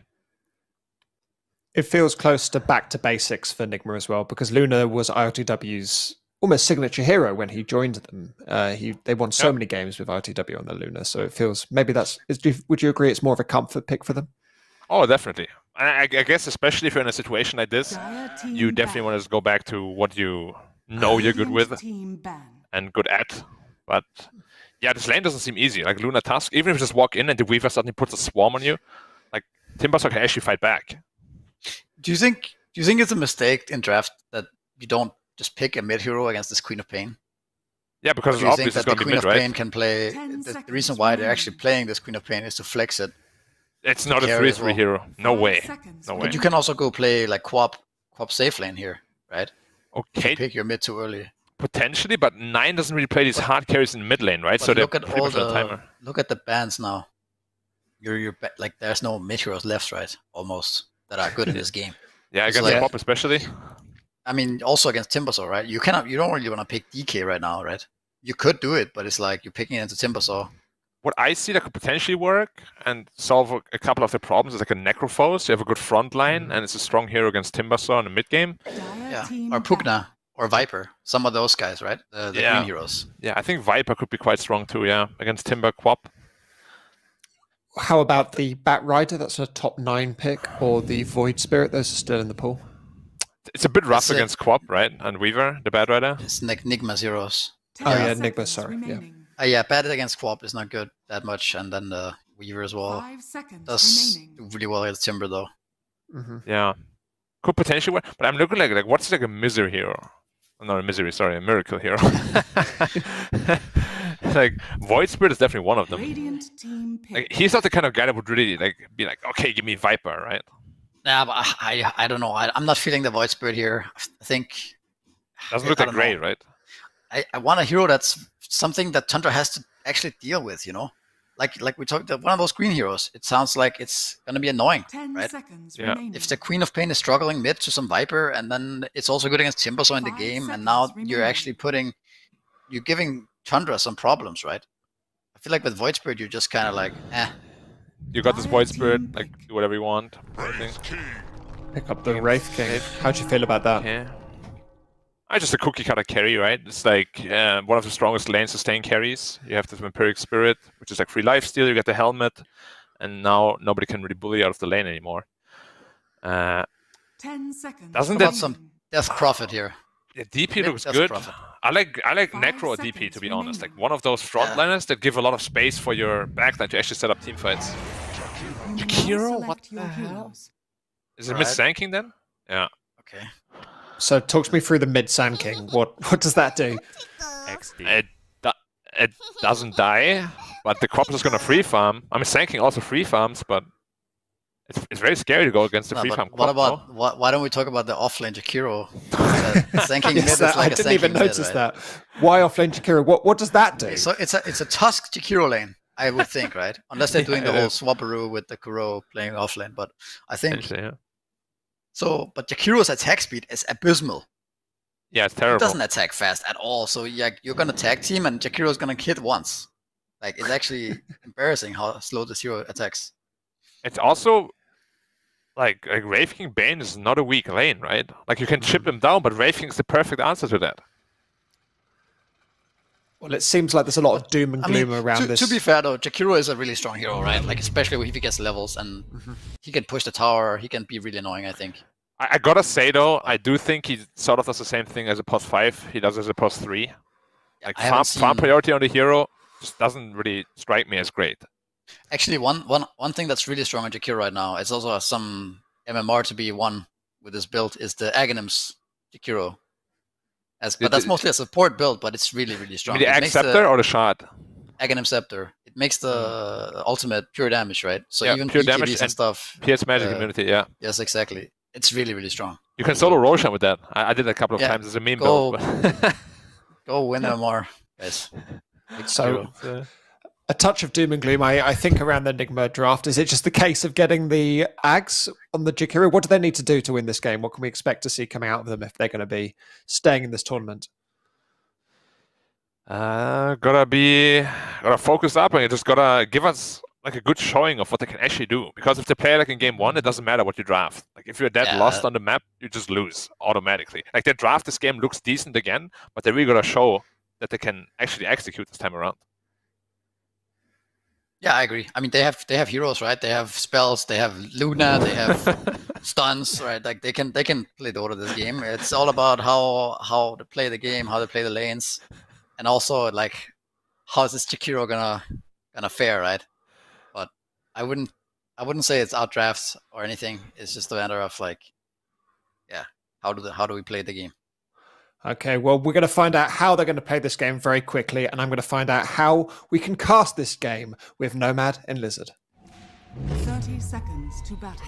It feels close to back to basics for Nigma as well, because Luna was ILTW's almost signature hero when he joined them. They won so many games with ILTW on the Luna, so it feels would you agree it's more of a comfort pick for them? Oh, definitely. I guess especially if you're in a situation like this, you definitely want to go back to what you know you're good with and good at. But yeah, this lane doesn't seem easy. Like Luna Tusk, even if you just walk in and the Weaver suddenly puts a swarm on you, like Timbersaw can actually fight back. Do you think it's a mistake in draft that you don't just pick a mid hero against this Queen of Pain? Yeah, because it's obvious it's going to be mid, right? Queen of Pain can play. The reason why they're actually playing this Queen of Pain is to flex it. It's not a 3/3 hero. No way. No way. But you can also go play like Quap safe lane here, right? Okay. You pick your mid too early. Potentially, but 9 doesn't really play these hard carries in mid lane, right? But so look at all look at the bans now. You're like there's no mid heroes left, right? Almost that are good in this game. Yeah, against Quap especially. I mean, also against Timbersaw, right? You don't really want to pick DK right now, right? You could do it, but it's like you're picking it into Timbersaw. What I see that could potentially work and solve a couple of the problems is like a Necrophos. You have a good front line, and it's a strong hero against Timbersaw in the mid game. Yeah, or Pugna. Or Viper, some of those guys, right? The green heroes. Yeah, I think Viper could be quite strong too, yeah, against Timber Quap. How about the Bat Rider? That's a top 9 pick, or the Void Spirit? Those are still in the pool. It's a bit rough against Quap, right? And Weaver, the Bat Rider. It's Nigma's heroes. Nigma, sorry. Yeah, Bat against Quap is not good that much, and then the Weaver as well. Does do really well against Timber, though. Mm-hmm. Yeah. Could potentially work, but I'm looking like what's like a Misery hero? Not a Misery, sorry, a Miracle hero. Like Void Spirit is definitely one of them. Like, he's not the kind of guy that would really be like, okay, give me Viper, right? Yeah, but I don't know. I'm not feeling the Void Spirit here. I think doesn't look that great, right? I want a hero that's something that Tundra has to actually deal with, you know. like we talked, one of those green heroes. It sounds like it's gonna be annoying, 10 right? seconds Yeah. remaining. If the Queen of Pain is struggling mid to some Viper, and then it's also good against Timbersaw in the 5 game, and now seconds you're remaining. actually you're giving Tundra some problems, right? I feel like with Void Spirit, you're just kind of like, eh. You got this Void Spirit, like do whatever you want. I think. Pick up the Wraith King. How do you feel about that? Yeah. I just a cookie cutter carry, right? It's like one of the strongest lane sustain carries. You have the Vampiric Spirit, which is like free lifesteal. You get the helmet, and now nobody can really bully out of the lane anymore. 10 seconds. Doesn't About that some Death Prophet here. the DP looks Death good? Prophet. I like 5 Necro DP, to seconds be honest. Like remaining. one of those frontliners that give a lot of space for your backline to actually set up team fights. You Jakiro? now What select your the hell? heroes. Is it Right. mis-sanking then? Yeah. Okay. So talk to me through the mid Sand King. What does that do? It doesn't die, but the crop is going to free farm. I mean, Sand King also free farms, but it's very scary to go against the No, free but farm what crop, no? about why don't we talk about the offlane Jakiro? Sinking mid Yes, is like I a didn't sinking even mid, notice right? that. Why offlane Jakiro? What does that do? So it's a Tusk Jakiro lane, I would think, right? Unless they're doing the Yeah. whole swapperoo with the Kuro playing offlane, but I think Essentially, yeah. so. But Jakiro's attack speed is abysmal. Yeah, it's He terrible. doesn't attack fast at all. So yeah, you're gonna tag team, and Jakiro's gonna hit once. Like it's actually embarrassing how slow this hero attacks. It's also like Wraith King Bane is not a weak lane, right? Like you can chip him down, but Wraith King is the perfect answer to that. Well, it seems like there's a lot of doom and I gloom mean, around this. to be fair though, Jakiro is a really strong hero, right? Like especially if he gets levels and he can push the tower. He can be really annoying, I think. I gotta say though, I do think he sort of does the same thing as a +5. He does as a +3. Like I haven't farm seen- priority on the hero just doesn't really strike me as great. Actually, one thing that's really strong on Jakiro right now, it's also some MMR to be won with this build, is the Aghanims Jakiro. But that's mostly a support build, but it's really, really I strong. mean, the It Axe makes Scepter or the shot? Aghanim Scepter. It makes the ultimate pure damage, right? So Yeah, even pure PKDs damage and and stuff. PS Magic Immunity, yeah. Yes, exactly. It's really, really strong. You can solo Roshan with that. I did it a couple of Yeah, times as a meme go- build. But Go win MMR, guys. Big So- Jakiro. A touch of doom and gloom, I think, around the Enigma draft. Is it just the case of getting the Ags on the Jakiro? What do they need to do to win this game? What can we expect to see coming out of them if they're going to be staying in this tournament? gotta focus up and you just gotta give us like a good showing of what they can actually do. Because if they play like in game one, it doesn't matter what you draft. Like if you're dead Yeah. lost on the map, you just lose automatically. Like their draft this game looks decent again, but they really gotta show that they can actually execute this time around. Yeah, I agree. I mean, they have heroes, right? They have spells, they have Luna, they have stuns, right? Like they can play Dota this game. It's all about how to play the game, how to play the lanes, and also like how is this Jakiro gonna fare, right? But I wouldn't say it's out drafts or anything. It's just a matter of like, yeah, how do we play the game? Okay, well, we're going to find out how they're going to play this game very quickly, and I'm going to find out how we can cast this game with Nomad and Lizzard. 30 seconds to battle.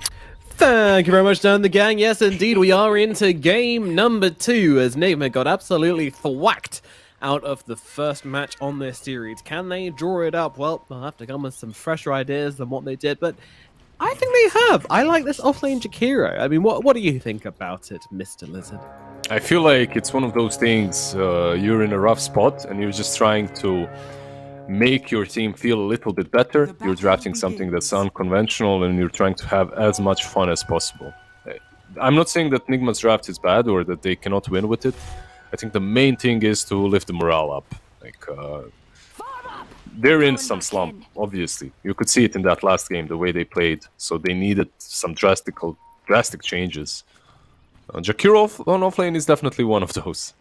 Thank you very much, Dan the gang. Yes, indeed, we are into game number 2 as Nomad got absolutely thwacked out of the first match on this series. Can they draw it up? Well, they'll have to come with some fresher ideas than what they did, but I think they have. I like this offlane Jakiro. I mean, what do you think about it, Mr. Lizzard? I feel like it's one of those things, you're in a rough spot and you're just trying to make your team feel a little bit better. You're drafting something that's unconventional and you're trying to have as much fun as possible. I'm not saying that Nigma's draft is bad or that they cannot win with it. I think the main thing is to lift the morale up. Like, they're in some slump, obviously. You could see it in that last game, the way they played. So they needed some drastic changes. Jakiro on offlane is definitely one of those.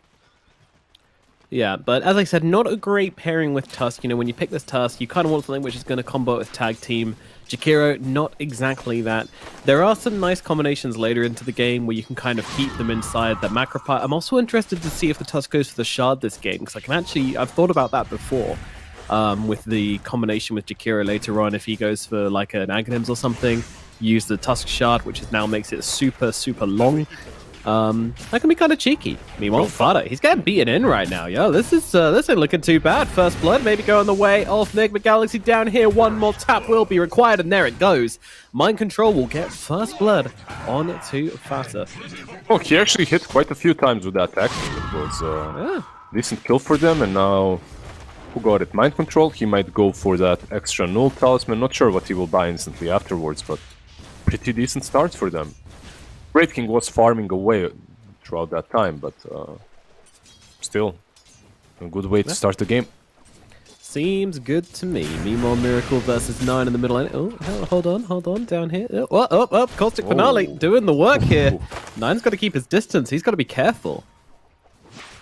Yeah, but as I said, not a great pairing with Tusk. You know, when you pick this Tusk, you kind of want something which is going to combo with tag team. Jakiro, not exactly that. There are some nice combinations later into the game where you can kind of keep them inside the macro part. I'm also interested to see if the Tusk goes for the Shard this game, because I've thought about that before. With the combination with Jakiro later on, if he goes for like an Aghanims or something, use the Tusk Shard, which is now makes it super, super long. That can be kind of cheeky. Meanwhile, Fada, he's getting beaten in right now, yo. This ain't looking too bad. First blood maybe going the way of Enigma Galaxy down here. One more tap will be required, and there it goes. Mind Control will get first blood on to Fata. Oh, he actually hit quite a few times with that attack. It was a decent kill for them, and now who got it? Mind Control. He might go for that extra null talisman. Not sure what he will buy instantly afterwards, but pretty decent start for them. Great King was farming away throughout that time, but still a good way to start the game. Seems good to me. Meanwhile, Miracle versus 9 in the middle lane. Oh, hold on, down here. Oh, Caustic Finale doing the work here. 9's got to keep his distance. He's got to be careful.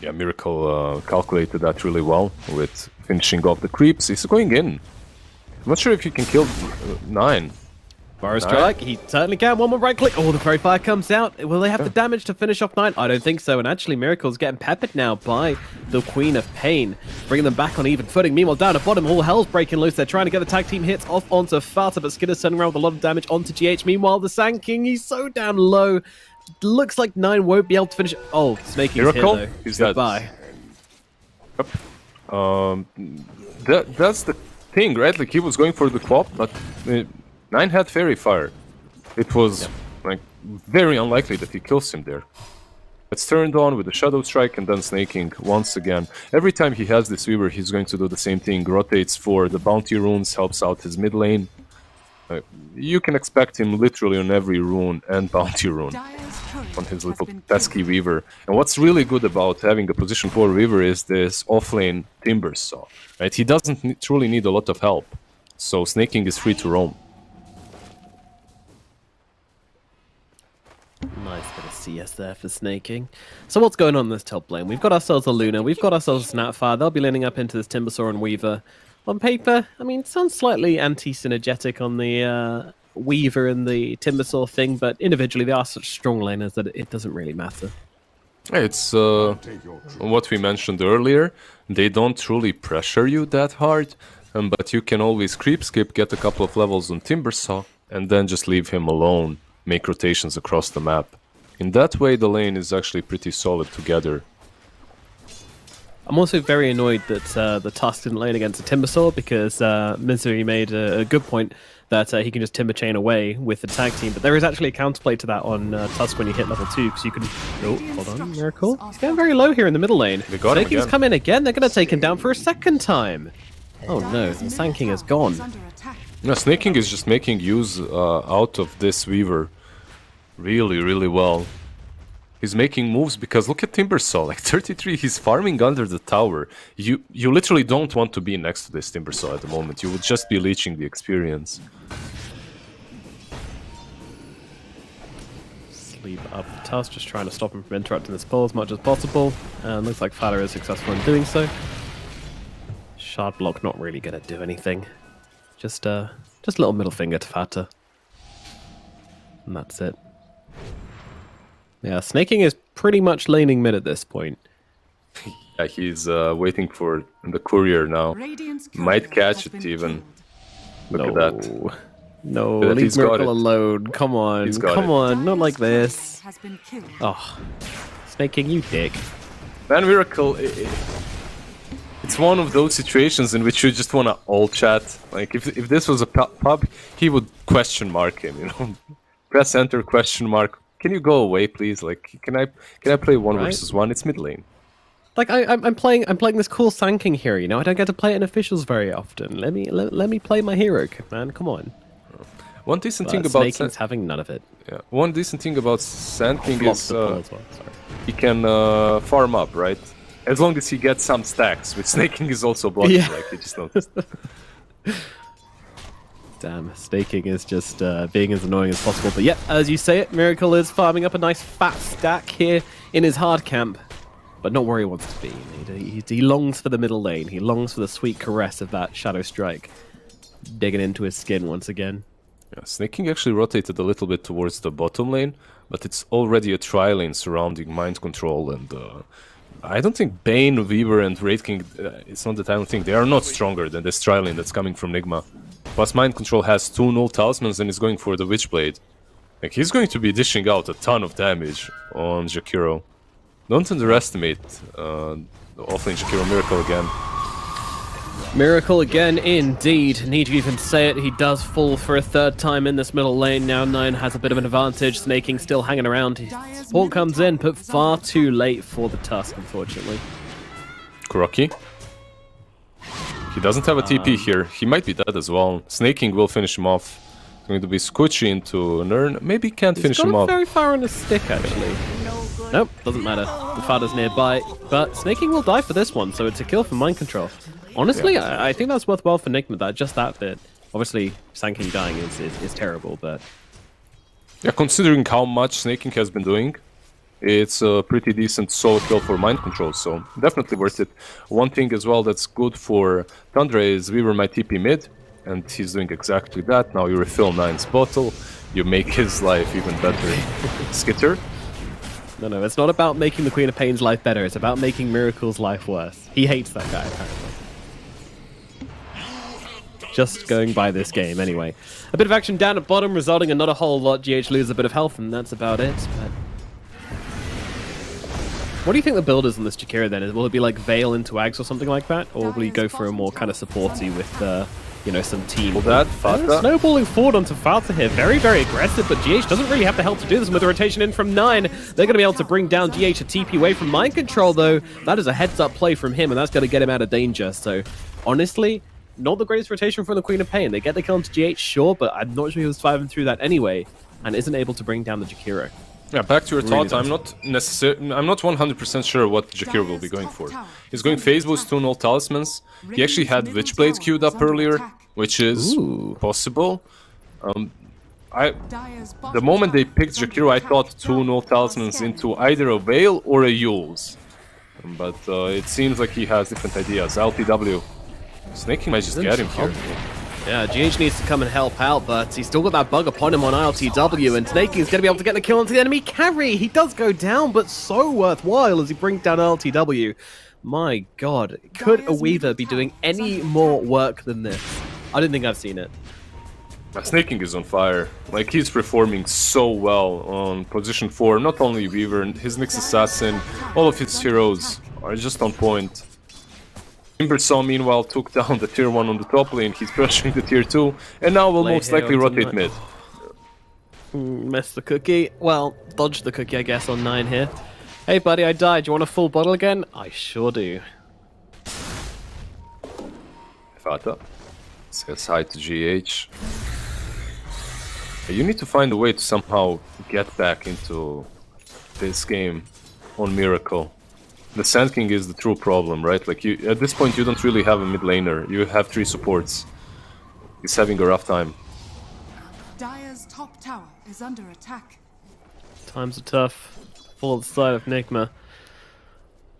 Yeah, Miracle calculated that really well with finishing off the creeps. He's going in. I'm not sure if he can kill 9. Fire Strike, he certainly can. One more right click. Oh, the Fairy Fire comes out. Will they have the damage to finish off 9? I don't think so. And actually, Miracle's getting peppered now by the Queen of Pain, bringing them back on even footing. Meanwhile, down at bottom, all hell's breaking loose. They're trying to get the tag team hits off onto Fata, but Skinner's turning around with a lot of damage onto GH. Meanwhile, the Sand King, he's so damn low. Looks like 9 won't be able to finish. Oh, Snakey's Miracle? here, though. He's Goodbye. Dead. That's the thing, right? Like, he was going for the Quap, but 9 had Fairy Fire. It was like very unlikely that he kills him there. It's turned on with the Shadow Strike and then snaking once again. Every time he has this Weaver, he's going to do the same thing. Rotates for the bounty runes, helps out his mid lane. You can expect him literally on every rune and bounty rune on his little pesky Weaver. And what's really good about having a position 4 Weaver is this offlane Timber Saw. Right? He doesn't truly need a lot of help, so snaking is free to roam. Nice bit of CS there for snaking. So what's going on in this top lane? We've got ourselves a Luna, we've got ourselves a Snapfire. They'll be leaning up into this Timbersaw and Weaver. On paper, I mean, it sounds slightly anti-synergetic on the Weaver and the Timbersaw thing, but individually they are such strong laners that it doesn't really matter. It's what we mentioned earlier. They don't truly pressure you that hard, but you can always creep skip, get a couple of levels on Timbersaw, and then just leave him alone. Make rotations across the map. In that way, the lane is actually pretty solid together. I'm also very annoyed that the Tusk didn't lane against the Timbersaw, because Misery made a good point that he can just Timber Chain away with the tag team. But there is actually a counterplay to that on Tusk when you hit level 2, because you can... Oh, hold on, Miracle. He's getting very low here in the middle lane. Snaking's come in again. They're going to take him down for a second time. Oh no, the Sand King is gone. No, Snaking is just making use out of this Weaver really, really well. He's making moves because look at Timbersaw, like 33, he's farming under the tower. You literally don't want to be next to this Timbersaw at the moment. You would just be leeching the experience. Sleep up the Tusk, just trying to stop him from interrupting this pull as much as possible. And looks like Fada is successful in doing so. Shard block not really going to do anything. Just a little middle finger to Fata. And that's it. Yeah, Snaking is pretty much laning mid at this point. Yeah, he's waiting for the courier now. Might catch it even. Look at that. No, leave Miracle alone. Come on, come on, not like this. Oh, Snaking, you dick. Man, Miracle... It's one of those situations in which you just want to all chat. Like, if this was a pub, he would question mark him, you know? Press enter, question mark. Can you go away, please? Like, can I play 1 versus 1? It's mid lane. Like, I'm playing this cool Sand King here, you know? I don't get to play it in officials very often. Let me play my hero, man. Come on. One decent thing about Snaking's having none of it. Yeah. One decent thing about Sand King is he can farm up, right? As long as he gets some stacks, which Snaking is also blocking, like you just noticed. Damn, Snaking is just being as annoying as possible. But yeah, as you say it, Miracle is farming up a nice fat stack here in his hard camp. But not where he wants to be. He longs for the middle lane. He longs for the sweet caress of that Shadow Strike. Digging into his skin once again. Yeah, Snaking actually rotated a little bit towards the bottom lane, but it's already a tri-lane surrounding Mind Control and... I don't think Bane, Weaver, and Wraith King, it's not that I don't think, they are not stronger than this tri-lane that's coming from Nigma. Plus Mind Control has 2 null talismans and is going for the Witchblade. Like, he's going to be dishing out a ton of damage on Jakiro. Don't underestimate offlane Jakiro. Miracle again. Miracle again, indeed. Need to even say it, he does fall for a third time in this middle lane. Now 9 has a bit of an advantage. Snaking still hanging around. His support comes in, but far too late for the Tusk, unfortunately. Kuroki. He doesn't have a TP here. He might be dead as well. Snaking will finish him off. Going to be Squishy into Nern. Maybe can't finish him off. Very far on his stick, actually. Nope, doesn't matter. The father's nearby, but Snaking will die for this one, so it's a kill for Mind Control. Honestly, I think that's worthwhile for Nigma, just that bit. Obviously, Sanking dying is terrible, but... Yeah, considering how much Snaking has been doing, it's a pretty decent solo kill for Mind Control, so definitely worth it. One thing as well that's good for Tundra is we were my TP mid, and he's doing exactly that. Now you refill 9's bottle, you make his life even better. Skitter? No, it's not about making the Queen of Pain's life better, it's about making Miracle's life worse. He hates that guy, apparently. Just going by this game, anyway. A bit of action down at bottom, resulting in not a whole lot. GH loses a bit of health, and that's about it. But what do you think the build is on this Jakiro then? Will it be like Veil into Ags or something like that? Or will he go for a more kind of supporty with, you know, some team? Snowballing forward onto Fata here. Very, very aggressive, but GH doesn't really have the help to do this with the rotation in from 9. They're going to be able to bring down GH a TP away from Mind Control, though. That is a heads-up play from him, and that's going to get him out of danger. So, honestly, not the greatest rotation from the Queen of Pain. They get the kill into GH, sure, but I'm not sure he was surviving through that anyway, and isn't able to bring down the Jakiro. Yeah, back to your thought, I'm not 100% sure what Jakiro will be going for. He's going Phase Boost, 2 null talismans. He actually had Witchblade queued up earlier, which is possible. The moment they picked Jakiro, I thought 2 null talismans into either a Veil or a Yules. But it seems like he has different ideas. LTW. Snaking might just get him here. Yeah, GH needs to come and help out, but he's still got that bug upon him on ILTW, and Snaking is going to be able to get the kill onto the enemy carry. He does go down, but so worthwhile as he brings down ILTW. My god, could a Weaver be doing any more work than this? I don't think I've seen it. Snaking is on fire. Like, he's performing so well on position 4. Not only Weaver, and his Nyx Assassin, all of his heroes are just on point. Timbersaw, meanwhile, took down the tier 1 on the top lane. He's pressuring the tier 2, and now will most likely rotate mid. Missed the cookie. Well, dodged the cookie, I guess, on 9 here. Hey, buddy, I died. Do you want a full bottle again? I sure do. Fata says hi to GH. You need to find a way to somehow get back into this game on Miracle. The Sand King is the true problem, right? Like, you, at this point, you don't really have a mid laner. You have 3 supports. He's having a rough time. Dire's top tower is under attack. Times are tough. Full the side of Nigma.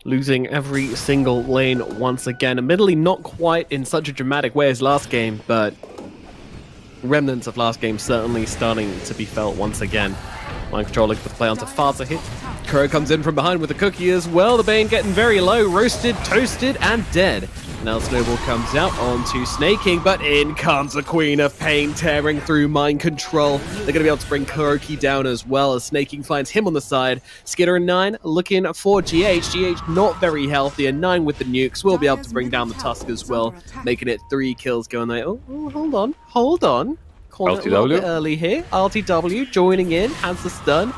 Losing every single lane once again. Admittedly, not quite in such a dramatic way as last game, but remnants of last game certainly starting to be felt once again. Mind Control looking for the play onto Faza hit. Crow comes in from behind with a cookie as well. The Bane getting very low, roasted, toasted, and dead. Now Snowball comes out onto Snaking, but in comes the Queen of Pain, tearing through Mind Control. They're going to be able to bring Kuroki down as well as Snaking finds him on the side. Skitter and 9 looking for GH. GH not very healthy, and 9 with the nukes will be able to bring down the Tusk as well, making it 3 kills going there. Oh, hold on. Calling it a little bit early here. RTW joining in, has the stun.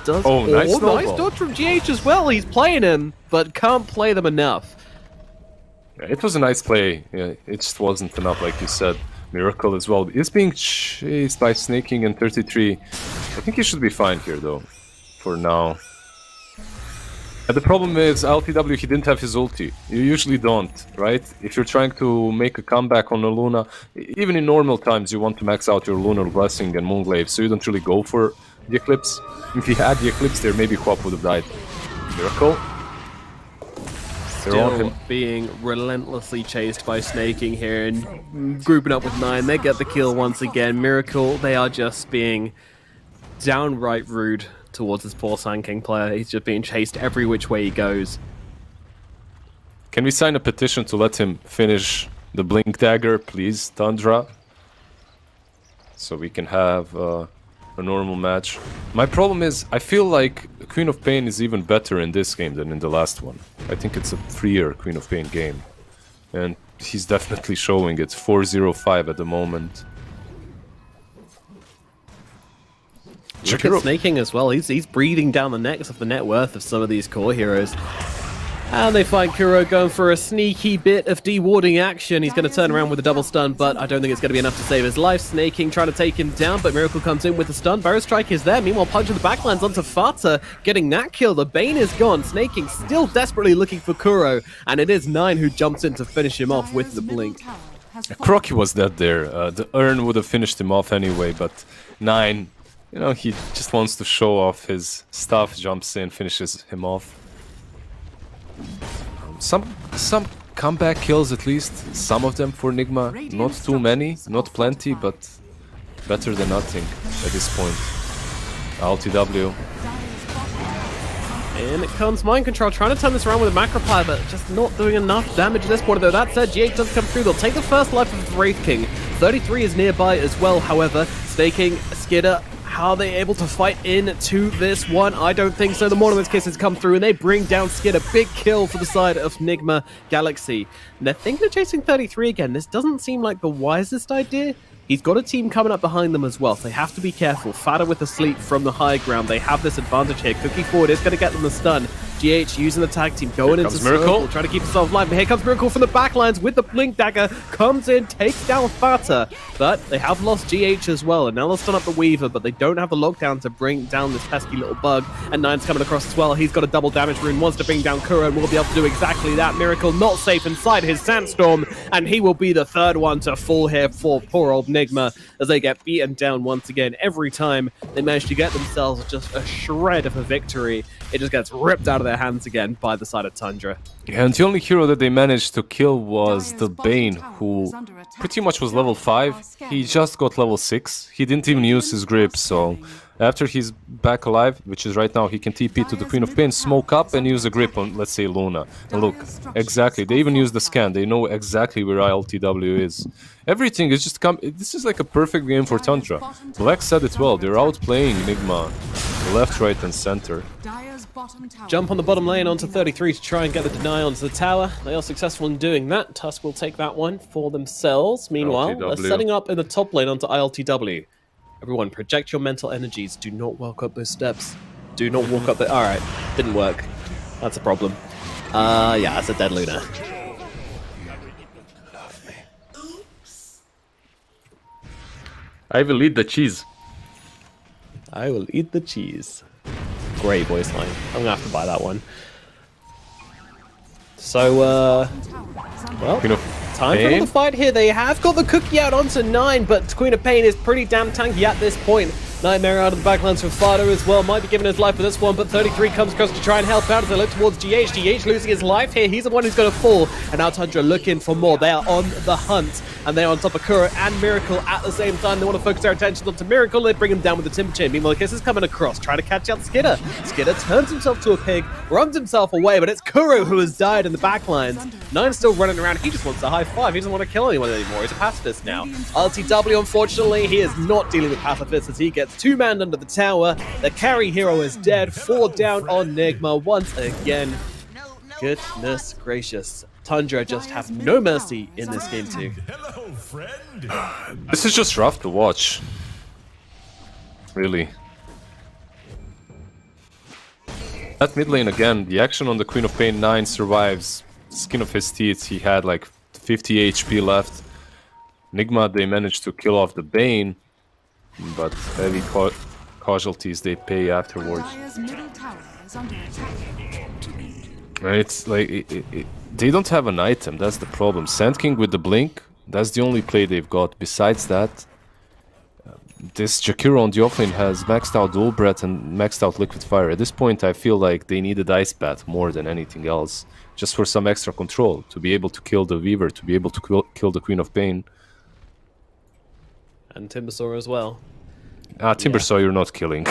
Does nice dodge from GH as well. He's playing him, but can't play them enough. Yeah, it was a nice play. Yeah, it just wasn't enough, like you said. Miracle as well. He's being chased by Snaking and 33. I think he should be fine here, though, for now. And the problem is, LTW, he didn't have his ulti. You usually don't, right? If you're trying to make a comeback on a Luna, even in normal times, you want to max out your Lunar Blessing and Moonglaive, so you don't really go for the Eclipse. If he had the Eclipse there, maybe Quap would have died. Miracle. Still being relentlessly chased by Snaking here and grouping up with 9. They get the kill once again. Miracle, they are just being downright rude towards this poor Sand King player. He's just being chased every which way he goes. Can we sign a petition to let him finish the Blink Dagger, please, Tundra? So we can have a normal match. My problem is, I feel like Queen of Pain is even better in this game than in the last one. I think it's a freer Queen of Pain game. And he's definitely showing it. 4-0-5 at the moment. Look at snaking as well. He's breathing down the necks of the net worth of some of these core heroes. And they find Kuro going for a sneaky bit of dewarding action. He's going to turn around with a double stun, but I don't think it's going to be enough to save his life. Snaking trying to take him down, but Miracle comes in with the stun. Barrow Strike is there. Meanwhile, Punch in the backlands onto Fata, getting that kill. The Bane is gone. Snaking still desperately looking for Kuro, and it is 9 who jumps in to finish him off with the blink. Crocky was dead there. The Urn would have finished him off anyway, but 9, you know, he just wants to show off his stuff, jumps in, finishes him off. Some comeback kills at least, some of them for Nigma. Not too many, not plenty, but better than nothing at this point. LTW. In it comes Mind Control, trying to turn this around with a Macropie, but just not doing enough damage at this point. Though that said, GH does come through. They'll take the first life of the Wraith King. 33 is nearby as well, however. Staking Skidder. How are they able to fight into this one? I don't think so. The Mortimer's Kisses come through and they bring down Skid. A big kill for the side of Nigma Galaxy. And they're thinking of chasing 33 again. This doesn't seem like the wisest idea. He's got a team coming up behind them as well, so they have to be careful. Fada with the sleep from the high ground. They have this advantage here. Cookie forward is going to get them the stun. GH using the tag team, going into Miracle, trying to keep himself alive. But here comes Miracle from the backlines with the Blink Dagger. Comes in, takes down Fata. But they have lost GH as well. And now they'll stun up the Weaver, but they don't have the lockdown to bring down this pesky little bug. And 9's coming across as well. He's got a double damage rune, wants to bring down Kuro, and will be able to do exactly that. Miracle not safe inside his Sandstorm, and he will be the third one to fall here for poor old Nigma as they get beaten down once again. Every time they manage to get themselves just a shred of a victory, it just gets ripped out of their hands again by the side of Tundra. Yeah, and the only hero that they managed to kill was the Bane, who pretty much was level 5. He just got level 6. He didn't even use his grip, so after he's back alive, which is right now, he can TP to the Queen of Pain, smoke up and use a grip on, let's say, Luna. And look, exactly, they even use the scan. They know exactly where LTW is. Everything is just this is like a perfect game for Tundra. Black said it well, they're outplaying Enigma left, right and center. Jump on the bottom lane onto 33 to try and get the deny onto the tower. They are successful in doing that. Tusk will take that one for themselves. Meanwhile, they're setting up in the top lane onto ILTW. Everyone, project your mental energies. Do not walk up those steps. Do not walk up the... Alright, didn't work. That's a problem. Yeah, that's a dead Luna. I will eat the cheese. I will eat the cheese. Great voice line. I'm gonna have to buy that one. So, well, time for another fight here. They have got the cookie out onto 9, but Queen of Pain is pretty damn tanky at this point. Nightmare out of the backlands from Fado as well. Might be giving his life for this one, but 33 comes across to try and help out as they look towards GH. GH losing his life here. He's the one who's going to fall. And now Tundra looking for more. They are on the hunt. And they're on top of Kuro and Miracle at the same time. They want to focus their attention onto Miracle. They bring him down with the Timber Chain. Meanwhile, Kiss is coming across, trying to catch out Skidder. Skidder turns himself to a pig, runs himself away, but it's Kuro who has died in the backlines. 9's still running around. He just wants a high five. He doesn't want to kill anyone anymore. He's a pacifist now. LTW, unfortunately, he is not dealing with pacifists as he gets 2-manned under the tower. The carry hero is dead. 4 down on Nigma once again. Goodness gracious. Tundra just have no mercy in this game too. This is just rough to watch. Really. That mid lane again, the action on the Queen of Pain 9 survives. Skin of his teeth, he had like 50 HP left. Nigma, they managed to kill off the Bane, but heavy casualties they pay afterwards. It's like they don't have an item, that's the problem. Sand King with the blink, that's the only play they've got. Besides that, this Jakiro on the offlane has maxed out Dual Breath and maxed out Liquid Fire. At this point I feel like they needed Ice Bat more than anything else, just for some extra control, to be able to kill the Weaver, to be able to kill the Queen of Pain. And Timbersaw as well. Timbersaw, you're not killing.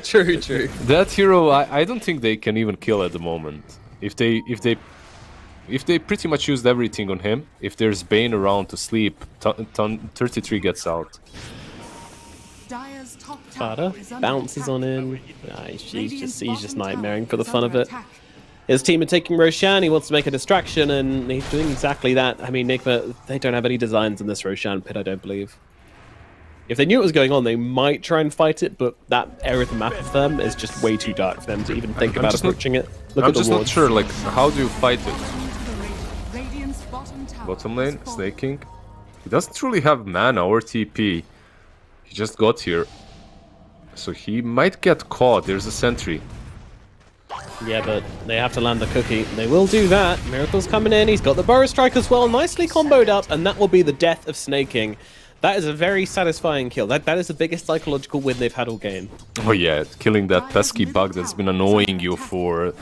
True, true. That hero, I don't think they can even kill at the moment. If they pretty much used everything on him, if there's Bane around to sleep, 33 gets out. Dire's top Fada tower is under bounces attack. on in. Nah, he's Radiant's just bottom nightmaring tower for the is fun of under it. attack. His team are taking Roshan. He wants to make a distraction, and he's doing exactly that. I mean, Nigma, they don't have any designs in this Roshan pit, I don't believe. If they knew what was going on, they might try and fight it, but that area of the map of them is just way too dark for them to even think about approaching it. Look I'm at the just not wards. sure, like, how do you fight it? Radiant's bottom tower Bottom lane, has fallen. snaking. He doesn't really have mana or TP. He just got here. So he might get caught. There's a sentry. Yeah, but they have to land the cookie. They will do that. Miracle's coming in. He's got the Burrow Strike as well, nicely comboed up, and that will be the death of snaking. That is a very satisfying kill. That is the biggest psychological win they've had all game. Oh yeah, killing that pesky bug that's been annoying you for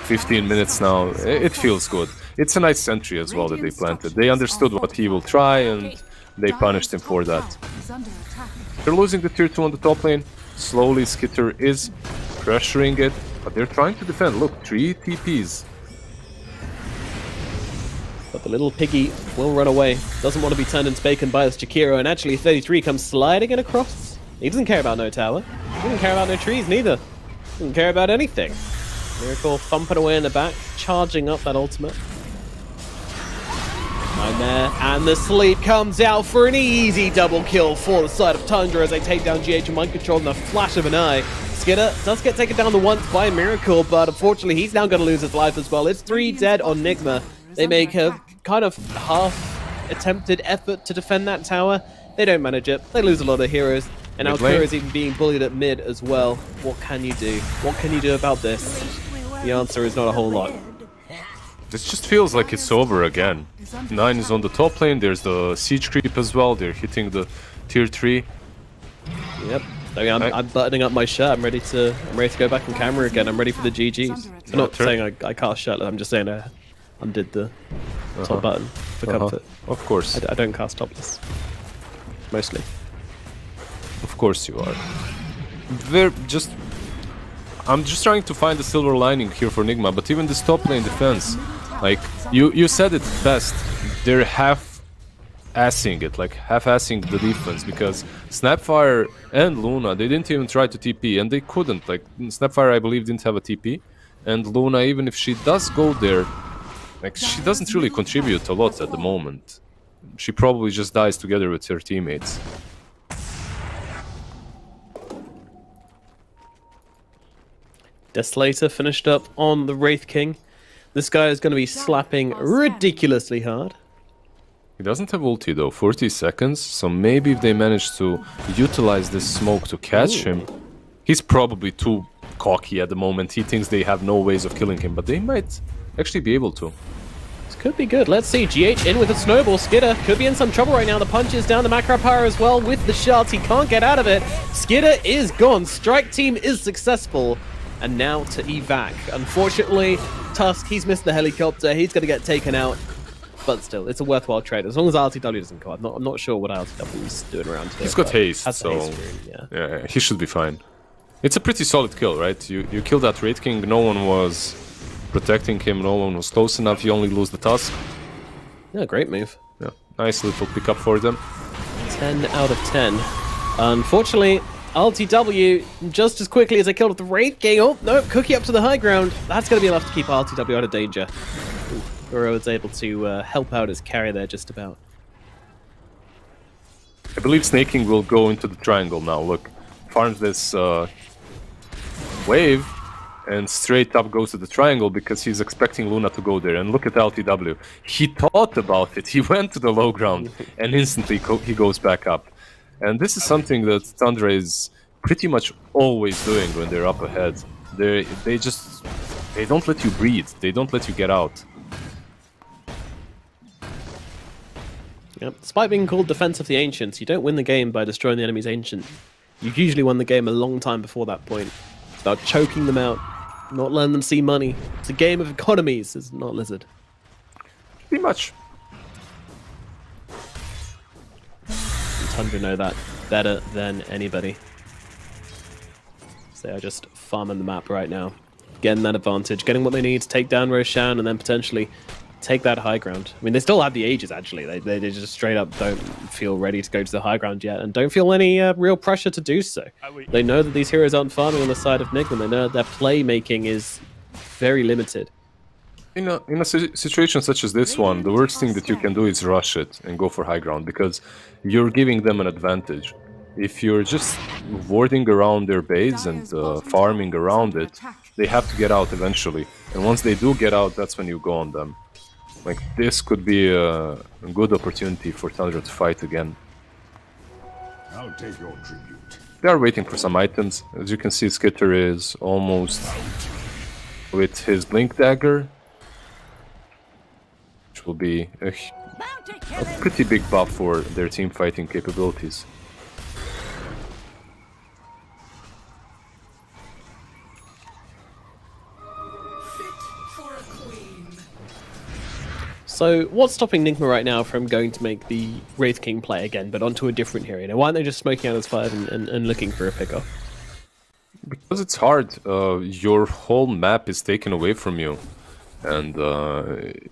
15 minutes now. It feels good. It's a nice sentry as well that they planted. They understood what he will try and they punished him for that. Is under attack. They're losing the tier 2 on the top lane. Slowly Skitter is pressuring it, but they're trying to defend. Look, 3 TPs. But the little piggy will run away. Doesn't want to be turned into bacon by this Jakiro, and actually 33 comes sliding in across. He doesn't care about no tower. He doesn't care about no trees neither. Doesn't care about anything. Miracle thumping away in the back, charging up that ultimate. Nightmare, and the sleep comes out for an easy double kill for the side of Tundra as they take down GH and Mind Control in the flash of an eye. Skidder does get taken down the once by Miracle, but unfortunately he's now going to lose his life as well. It's 3 dead on Nigma. They make a kind of half-attempted effort to defend that tower. They don't manage it. They lose a lot of heroes. And now Kira is even being bullied at mid as well. What can you do? What can you do about this? The answer is not a whole lot. This just feels like it's over again. 9 is on the top lane, there's the siege creep as well, they're hitting the tier 3. Yep. I mean, I'm buttoning up my shirt. I'm ready to go back in camera again. I'm ready for the GGs. I'm not saying I cast shirtless. I'm just saying I undid the top button for comfort. Of course. I don't cast topless. Mostly. Of course you are. I'm just trying to find the silver lining here for Nigma, but even this top lane defense, like, you said it best, they're half-assing it, like, half-assing the defense, because Snapfire and Luna, they didn't even try to TP, and they couldn't, like, Snapfire, I believe, didn't have a TP, and Luna, even if she does go there, like, she doesn't really contribute a lot at the moment. She probably just dies together with her teammates. Desolator finished up on the Wraith King. This guy is going to be slapping ridiculously hard. He doesn't have ulti though, 40 seconds, so maybe if they manage to utilize this smoke to catch him, he's probably too cocky at the moment. He thinks they have no ways of killing him, but they might actually be able to. This could be good. Let's see. GH in with a snowball. Skidder could be in some trouble right now. The punch is down to Macropyre as well with the shards. He can't get out of it. Skidder is gone. Strike team is successful. And now to evac. Unfortunately, Tusk, he's missed the helicopter. He's going to get taken out. But still, it's a worthwhile trade. As long as RTW doesn't go. I'm not sure what RTW is doing around here. He's got haste, so haste rune, yeah, he should be fine. It's a pretty solid kill, right? You killed that Wraith King, no one was protecting him, no one was close enough, you only lose the Tusk. Yeah, great move. Yeah, nice little pickup for them. 10 out of 10. Unfortunately, RTW, just as quickly as they killed off the Wraith King. Oh, no, Cookie up to the high ground. That's going to be enough to keep RTW out of danger. Goro is able to help out his carry there just about. I believe Snaking will go into the triangle now. Look, farms this wave and straight up goes to the triangle because he's expecting Luna to go there. And look at LTW. He thought about it. He went to the low ground and instantly he goes back up. And this is something that Tundra is pretty much always doing when they're up ahead. They don't let you breathe. They don't let you get out. Yep. Despite being called Defense of the Ancients, you don't win the game by destroying the enemy's Ancient. You usually won the game a long time before that point. It's about choking them out, not letting them see money. It's a game of economies, it's not Lizzard. Pretty much. Tundra know that better than anybody. So they are just farming the map right now. Getting that advantage, getting what they need to take down Roshan and then potentially take that high ground. I mean, they still have the ages, actually. They just straight up don't feel ready to go to the high ground yet, and don't feel any real pressure to do so. They know that these heroes aren't farming on the side of Nigma. They know that their playmaking is very limited. In a situation such as this one, the worst thing that you can do is rush it and go for high ground, because you're giving them an advantage. If you're just warding around their base and farming around it, they have to get out eventually. And once they do get out, that's when you go on them. Like, this could be a good opportunity for Tundra to fight again. I'll take your tribute. They are waiting for some items. As you can see, Skitter is almost with his Blink Dagger, which will be a pretty big buff for their team fighting capabilities. So, what's stopping Nigma right now from going to make the Wraith King play again, but onto a different hero? You know, why aren't they just smoking out his 5 and looking for a pickoff? Because it's hard. Your whole map is taken away from you, and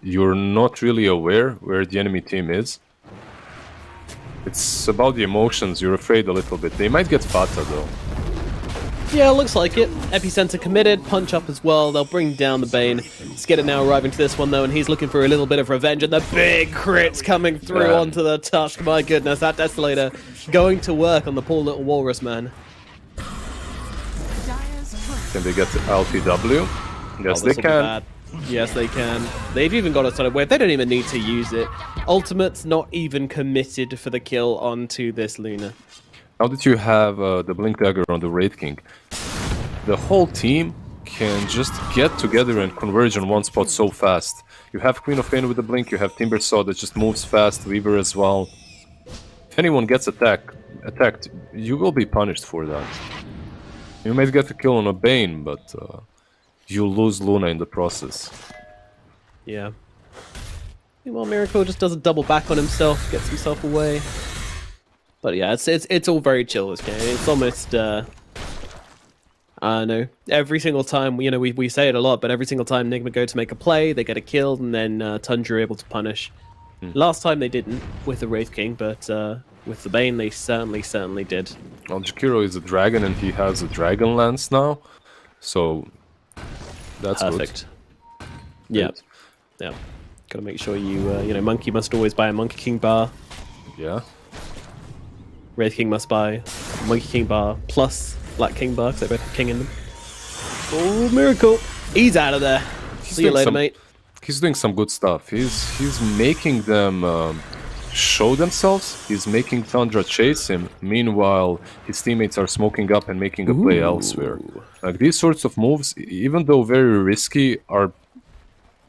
you're not really aware where the enemy team is. It's about the emotions. You're afraid a little bit. They might get Fata, though. Yeah, looks like it. Epicenter committed, punch up as well. They'll bring down the Bane. Skitter now arriving to this one though, and he's looking for a little bit of revenge, and the big crits coming through onto the Tusk. My goodness, that Desolator going to work on the poor little Walrus man. Can they get the LTW? Yes, they can. Yes, they can. They've even got a sort of wave. They don't even need to use it. Ultimate's not even committed for the kill onto this Luna. Now that you have the Blink Dagger on the Wraith King, the whole team can just get together and converge on one spot so fast. You have Queen of Pain with the Blink, you have Timbersaw that just moves fast, Weaver as well. If anyone gets attacked, you will be punished for that. You might get a kill on a Bane, but you lose Luna in the process. Yeah. Meanwhile, Miracle just does a double back on himself, gets himself away. But yeah, it's all very chill, this game. It's almost, I don't know, every single time, you know, we say it a lot, but every single time Nigma go to make a play, they get a kill, and then Tundra are able to punish. Last time they didn't with the Wraith King, but with the Bane, they certainly did. Well, Jakiro is a dragon, and he has a Dragon Lance now, so that's perfect. Good. Yeah, yeah. Gotta make sure you, you know, Monkey must always buy a Monkey King bar. Yeah. Wraith King must buy Monkey King bar plus Black King bar, because they both have King in them. Oh, Miracle! He's out of there. See you later, mate. He's doing some good stuff. He's making them show themselves. He's making Tundra chase him. Meanwhile, his teammates are smoking up and making a play elsewhere. Like, these sorts of moves, even though very risky, are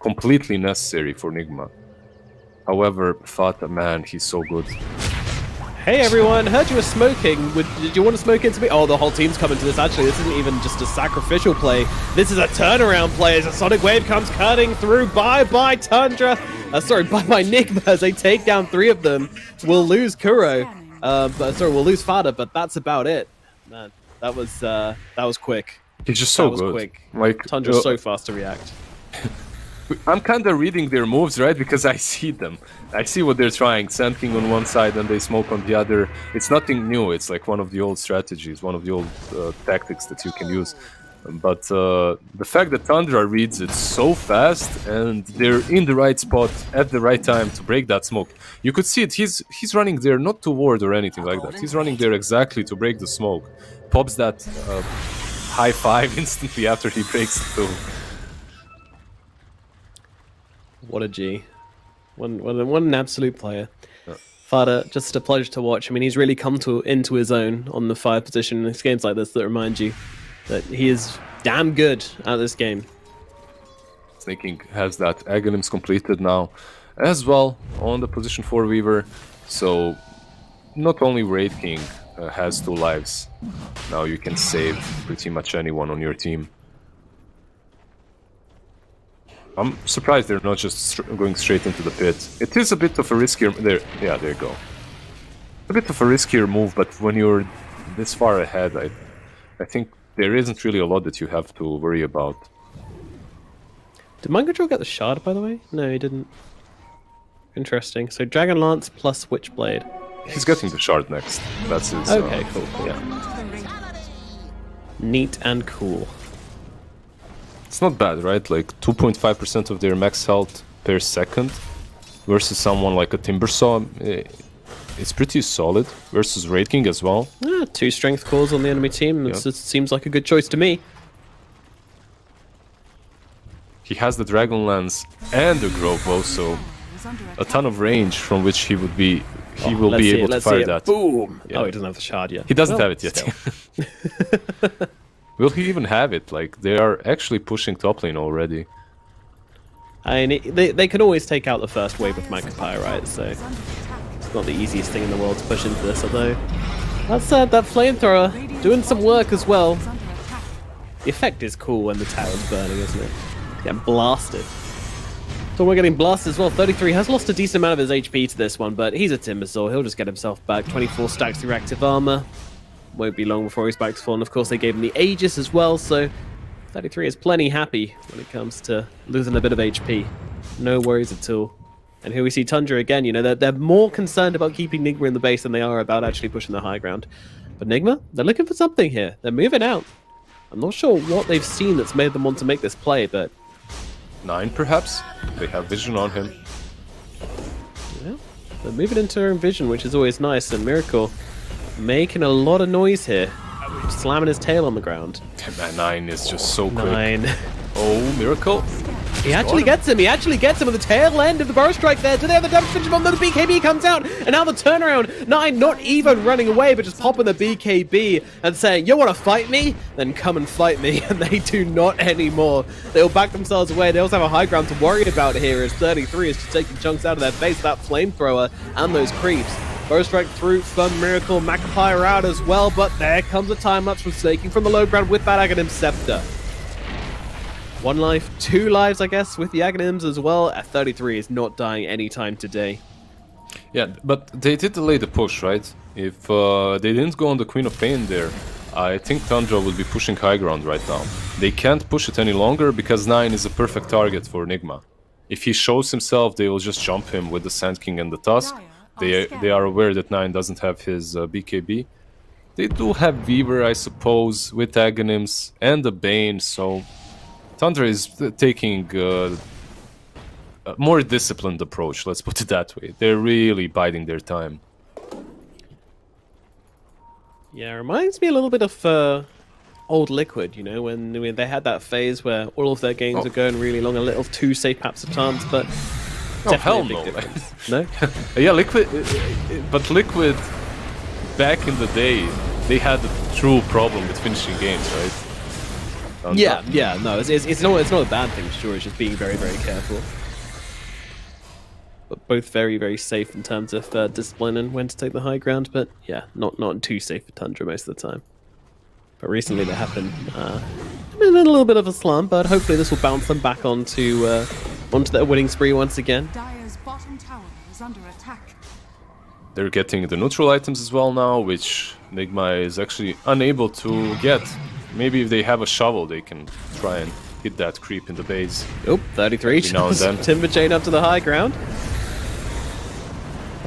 completely necessary for Nigma. However, Fata, man, he's so good. Hey everyone, heard you were smoking. Did you want to smoke into me? Oh, the whole team's coming to this. Actually, this isn't even just a sacrificial play. This is a turnaround play as a Sonic Wave comes cutting through. Bye-bye, Tundra. Sorry, bye-bye, Nigma, as they take down 3 of them. We'll lose Kuro. We'll lose Fada, but that's about it. Man, that was quick. He's just so good. That was quick. Like, Tundra's so fast to react. I'm kind of reading their moves, right? Because I see them. I see what they're trying. Sand King on one side and they smoke on the other. It's nothing new. It's like one of the old strategies, one of the old tactics that you can use. But the fact that Tundra reads it so fast and they're in the right spot at the right time to break that smoke. You could see it. He's running there not to ward or anything like that. He's running there exactly to break the smoke. Pops that high five instantly after he breaks it too. What a G. What an absolute player. Yeah. Fada, just a pleasure to watch. I mean, he's really come into his own on the 5 position. It's games like this that remind you that he is damn good at this game. Snaking has that Aghanim's completed now as well on the position 4 Weaver. So not only Wraith King has 2 lives, now you can save pretty much anyone on your team. I'm surprised they're not just going straight into the pit. It is a bit of a riskier... There you go. A bit of a riskier move, but when you're this far ahead, I think there isn't really a lot that you have to worry about. Did Mind Control get the shard, by the way? No, he didn't. Interesting. So Dragon Lance plus Witchblade. He's getting the shard next. That's his... Okay, cool. Yeah. Neat and cool. It's not bad, right? Like 2.5% of their max health per second versus someone like a Timbersaw. It's pretty solid versus Raid King as well. 2 strength cores on the enemy team. It seems like a good choice to me. He has the Dragon Lance and the Grove Bow, so a ton of range from which he will be able to fire that. Boom! Yeah. Oh, he doesn't have the shard yet. He doesn't have it yet. Will he even have it? Like, they are actually pushing top lane already. I mean, they can always take out the first wave with Magpie, right? So it's not the easiest thing in the world to push into this, although that said, that flamethrower doing some work as well. The effect is cool when the tower's burning, isn't it? Getting blasted. So we're getting blasted as well. 33 has lost a decent amount of his HP to this one, but he's a Timbersaw. He'll just get himself back. 24 stacks through active armor. Won't be long before he's back to full. And of course, they gave him the Aegis as well, so 33 is plenty happy when it comes to losing a bit of HP. No worries at all. And here we see Tundra again. You know, they're more concerned about keeping Nigma in the base than they are about actually pushing the high ground. But Nigma, they're looking for something here. They're moving out. I'm not sure what they've seen that's made them want to make this play, but 9 perhaps? They have vision on him. Yeah, they're moving into her vision, which is always nice. And Miracle making a lot of noise here. Slamming his tail on the ground. Man, 9 is just so quick. 9. Oh, Miracle. He actually gets him. He actually gets him at the tail end of the bow strike there. Do they have the damage finish bomb? No, the BKB comes out. And now the turnaround. 9 not even running away, but just popping the BKB and saying, you want to fight me? Then come and fight me. And they do not anymore. They'll back themselves away. They also have a high ground to worry about here as 33 is just taking chunks out of their face. That flamethrower and those creeps. Bow strike through from Miracle. Magpie out as well. But there comes a time lapse from Snaking from the low ground with that Aghanim Scepter. 1 life, 2 lives, I guess, with the Aghanims as well. At 33 is not dying anytime today. Yeah, but they did delay the push, right? If they didn't go on the Queen of Pain there, I think Tundra would be pushing high ground right now. They can't push it any longer because 9 is a perfect target for Enigma. If he shows himself, they will just jump him with the Sand King and the Tusk. They are aware that 9 doesn't have his BKB. They do have Weaver, I suppose, with Aghanims and the Bane, so Tundra is taking a more disciplined approach, let's put it that way. They're really biding their time. Yeah, it reminds me a little bit of old Liquid, you know, when they had that phase where all of their games were going really long, a little too safe perhaps of chance, but hell no. No? Yeah, Liquid, but Liquid, back in the day, they had a true problem with finishing games, right? Yeah, no, it's not a bad thing, sure, it's just being very, very careful. But both very, very safe in terms of discipline and when to take the high ground, but yeah, not too safe for Tundra most of the time. But recently they have been in a little bit of a slump, but hopefully this will bounce them back onto their winning spree once again. Dire's bottom tower is under attack. They're getting the neutral items as well now, which Nigma is actually unable to get. Maybe if they have a shovel, they can try and hit that creep in the base. Oh, 33 Timber Chain up to the high ground.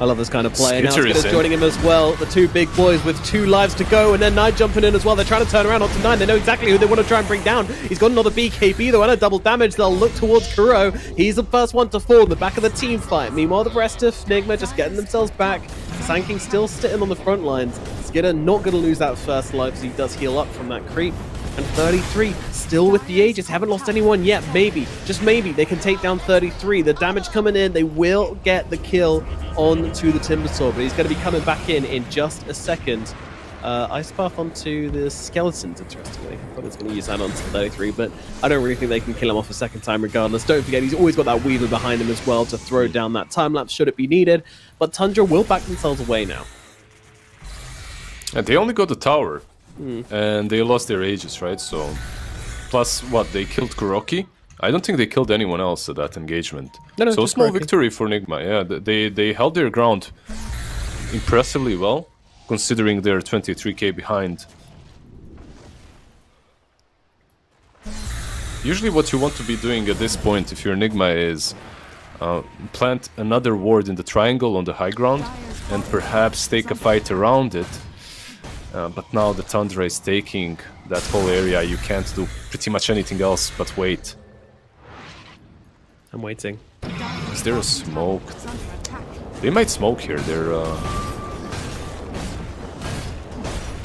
I love this kind of play. Now Skitter's joining him as well. The 2 big boys with 2 lives to go, and then 9 jumping in as well. They're trying to turn around onto 9. They know exactly who they want to try and bring down. He's got another BKB though, and a double damage. They'll look towards Kuro. He's the first one to fall in the back of the team fight. Meanwhile, the rest of Nigma just getting themselves back. Sand King still sitting on the front lines. Skitter not going to lose that first life, so he does heal up from that creep. And 33 still with the Aegis. Haven't lost anyone yet. Maybe, just maybe, they can take down 33. The damage coming in. They will get the kill onto the Timbersaw, but he's going to be coming back in just a second. Ice Path onto the Skeletons, interestingly. I thought he was going to use that onto 33, but I don't really think they can kill him off a second time regardless. Don't forget, he's always got that Weaver behind him as well to throw down that time-lapse should it be needed. But Tundra will back themselves away now. And they only got the tower. And they lost their Aegis, right? So, plus what, they killed Kuroki? I don't think they killed anyone else at that engagement. No, so small victory for Nigma. Yeah, they held their ground impressively well, considering they're 23k behind. Usually what you want to be doing at this point, if you're Enigma, is plant another ward in the triangle on the high ground and perhaps take a fight around it. But now the Tundra is taking that whole area. You can't do pretty much anything else but wait. I'm waiting. Is there a smoke? They might smoke here.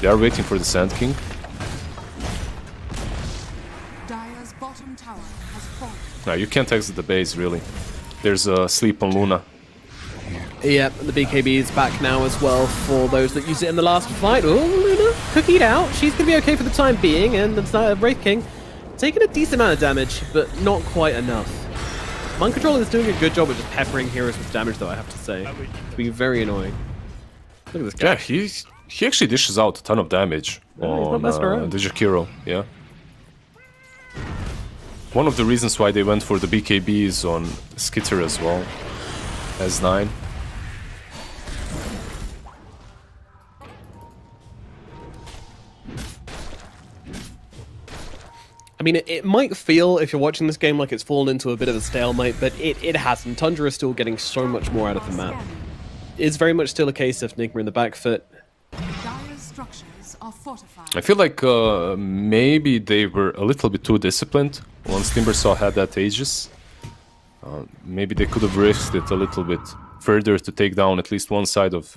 They are waiting for the Sand King. Dire's bottom tower has fallen. No, you can't exit the base, really. There's a sleep on Luna. Yep, the BKB is back now as well for those that used it in the last fight. Oh, Luna, cookied out. She's going to be okay for the time being, and the Wraith King taking a decent amount of damage, but not quite enough. Mind Control is doing a good job of just peppering heroes with damage, though, I have to say. It's being very annoying. Look at this guy. Yeah, he actually dishes out a ton of damage on the Jakiro, yeah. One of the reasons why they went for the BKBs on Skitter as well, as 9. I mean, it might feel, if you're watching this game, like it's fallen into a bit of a stalemate, but it hasn't. Tundra is still getting so much more out of the map. It's very much still a case of Enigma in the back foot. Dire's structures are fortified. I feel like maybe they were a little bit too disciplined once Timbersaw had that Aegis. Maybe they could have risked it a little bit further to take down at least one side of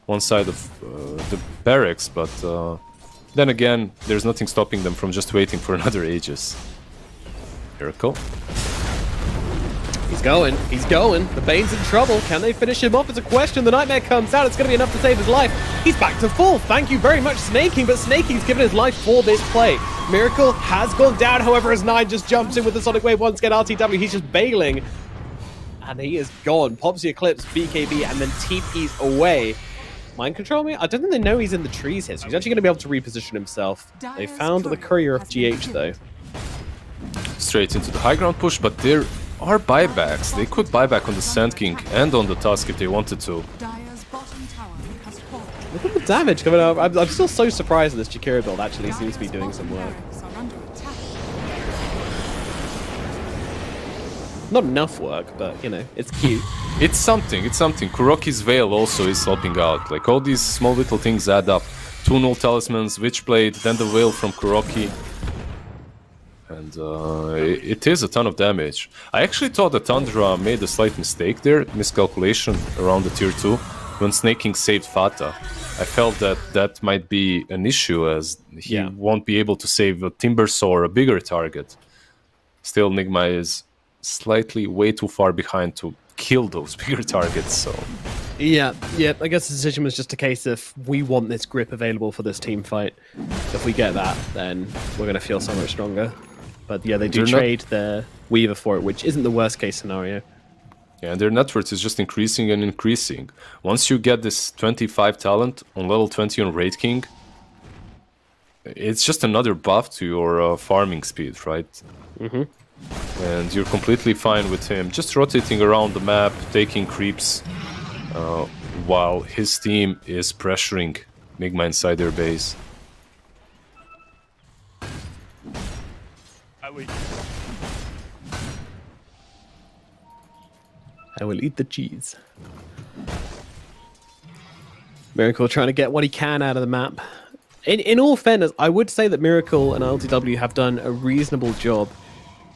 the barracks, but then again, there's nothing stopping them from just waiting for another Aegis. Miracle. He's going. He's going. The Bane's in trouble. Can they finish him off? It's a question. The Nightmare comes out. It's going to be enough to save his life. He's back to full. Thank you very much, Snaking. But Snaking's given his life for this play. Miracle has gone down. However, as 9 just jumps in with the Sonic Wave once again. RTW, he's just bailing. And he is gone. Pops the Eclipse, BKB, and then TP's away. Mind Control me? I don't think they know he's in the trees here, so he's actually going to be able to reposition himself. They found the Courier of GH, though. Straight into the high ground push, but there are buybacks. They could buy back on the Sand King and on the Tusk if they wanted to. Dire's bottom tower has fallen. Look at the damage coming out. I'm still so surprised that this Jakiro build actually seems to be doing some work. Barracks are under attack. Not enough work, but, you know, it's cute. It's something, it's something. Kuroki's Veil also is helping out. Like, all these small little things add up. 2 null talismans, Witchblade, then the Veil from Kuroki. And it is a ton of damage. I actually thought that Tundra made a slight mistake there, miscalculation around the tier 2, when Snaking saved Fata. I felt that that might be an issue, as he won't be able to save a Timbersaw or a bigger target. Still, Enigma is slightly way too far behind to kill those bigger targets, so... Yeah, I guess the decision was just a case of, we want this grip available for this team fight. If we get that, then we're going to feel so much stronger. But yeah, they do trade their Weaver for it, which isn't the worst case scenario. Yeah, and their net worth is just increasing and increasing. Once you get this 25 talent on level 20 on Wraith King, it's just another buff to your farming speed, right? Mm-hmm. And you're completely fine with him just rotating around the map, taking creeps, while his team is pressuring Enigma inside their base. I will eat the cheese. Miracle trying to get what he can out of the map. In all fairness, I would say that Miracle and LTW have done a reasonable job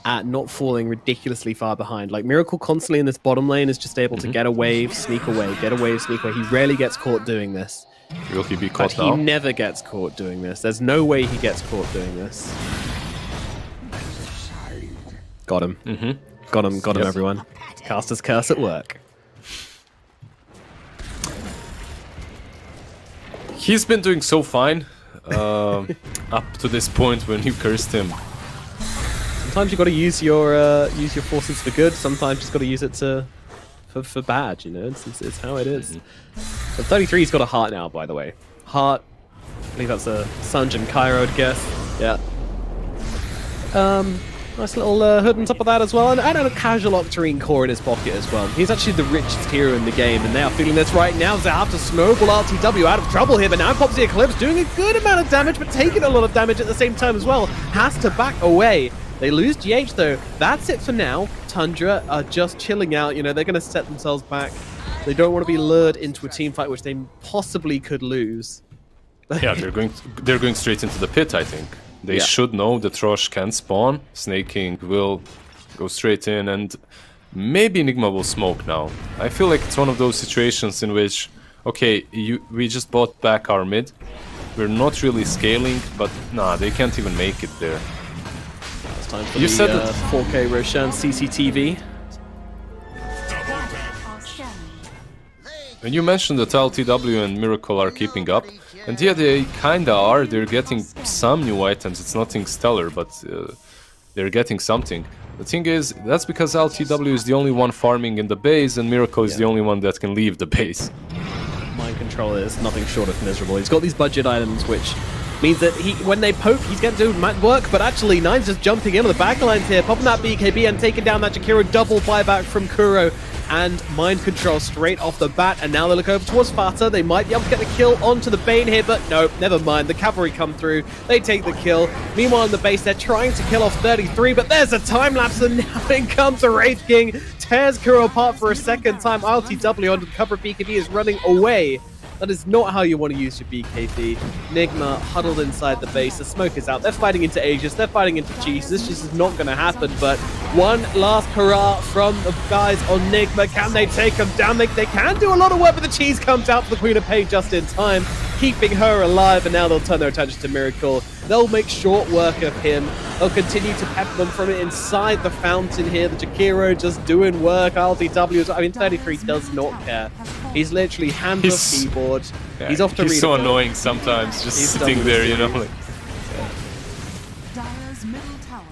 at not falling ridiculously far behind. Like, Miracle constantly in this bottom lane is just able to get a wave, sneak away, get a wave, sneak away. He rarely gets caught doing this. Will he be caught now? He never gets caught doing this. There's no way he gets caught doing this. Got him. Got him, everyone. Caster's curse at work. He's been doing so fine up to this point when you cursed him. Sometimes you got to use your forces for good. Sometimes you just got to use it for bad. You know, it's how it is. So 33's got a heart now, by the way. Heart. I believe that's a Sanjin Cairo, I'd guess. Yeah. Nice little hood on top of that as well, and a casual Octarine core in his pocket as well. He's actually the richest hero in the game, and they are feeling this right now. They have to snowball RTW out of trouble here, but now pops the Eclipse, doing a good amount of damage, but taking a lot of damage at the same time as well. Has to back away. They lose GH though. That's it for now. Tundra are just chilling out. You know, they're going to set themselves back. They don't want to be lured into a team fight which they possibly could lose. Yeah, they're going straight into the pit, I think. They should know that Rosh can spawn. Snake King will go straight in, and maybe Enigma will smoke now. I feel like it's one of those situations in which, okay, we just bought back our mid. We're not really scaling, but nah, they can't even make it there. It's time for said that 4K Roshan CCTV. And you mentioned that LTW and Miracle are keeping up, and yeah, they kinda are. They're getting some new items. It's nothing stellar, but they're getting something. The thing is, that's because LTW is the only one farming in the base, and Miracle is the only one that can leave the base. Mind Control is nothing short of miserable. He's got these budget items, which means that when they poke, he's going to do work, but actually Nine's just jumping in on the backlines here, popping that BKB and taking down that Jakiro. Double buyback from Kuro, and Mind Control straight off the bat, and now they look over towards Fata. They might be able to get the kill onto the Bane here, but no, never mind. The cavalry come through, they take the kill. Meanwhile in the base, they're trying to kill off 33, but there's a time lapse, and now in comes the Wraith King, tears Kuro apart for a second time. LTW under the cover of BKB is running away. That is not how you want to use your BKB. Nigma huddled inside the base. The smoke is out. They're fighting into Aegis. They're fighting into Cheese. This just is not going to happen. But one last hurrah from the guys on Nigma. Can they take them down? They can do a lot of work, but the Cheese comes out for the Queen of Pain just in time, keeping her alive. And now they'll turn their attention to Miracle. They'll make short work of him. They'll continue to pepper them from inside the fountain here. The Jakiro just doing work. LTW, I mean, 33 does not care. He's literally hands off keyboard. Yeah, he's off to read. He's so annoying sometimes, just sitting there, you know. Like,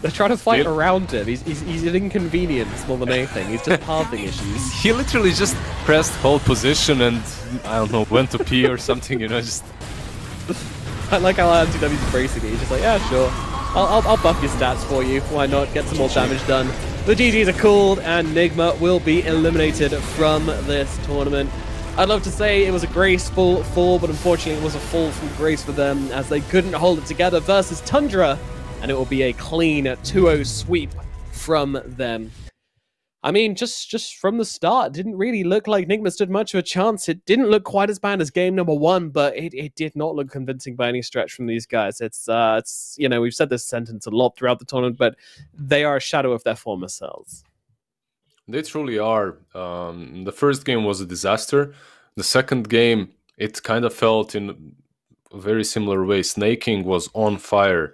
they're trying to fight around him. He's an inconvenience more than anything. He's just pathing issues. He literally just pressed hold position and, I don't know, went to pee or something, you know, just... I like how LTW's embracing it. He's just like, yeah, sure. I'll buff your stats for you. Why not? Get some more damage done. The GGs are called, and Nigma will be eliminated from this tournament. I'd love to say it was a graceful fall, but unfortunately it was a fall from grace for them, as they couldn't hold it together versus Tundra, and it will be a clean 2-0 sweep from them. I mean, just from the start, it didn't really look like Nigma stood much of a chance. It didn't look quite as bad as game number 1, but it did not look convincing by any stretch from these guys. It's you know, we've said this sentence a lot throughout the tournament, but they are a shadow of their former selves. They truly are. The first game was a disaster. The second game, it kind of felt in a very similar way. Snake King was on fire.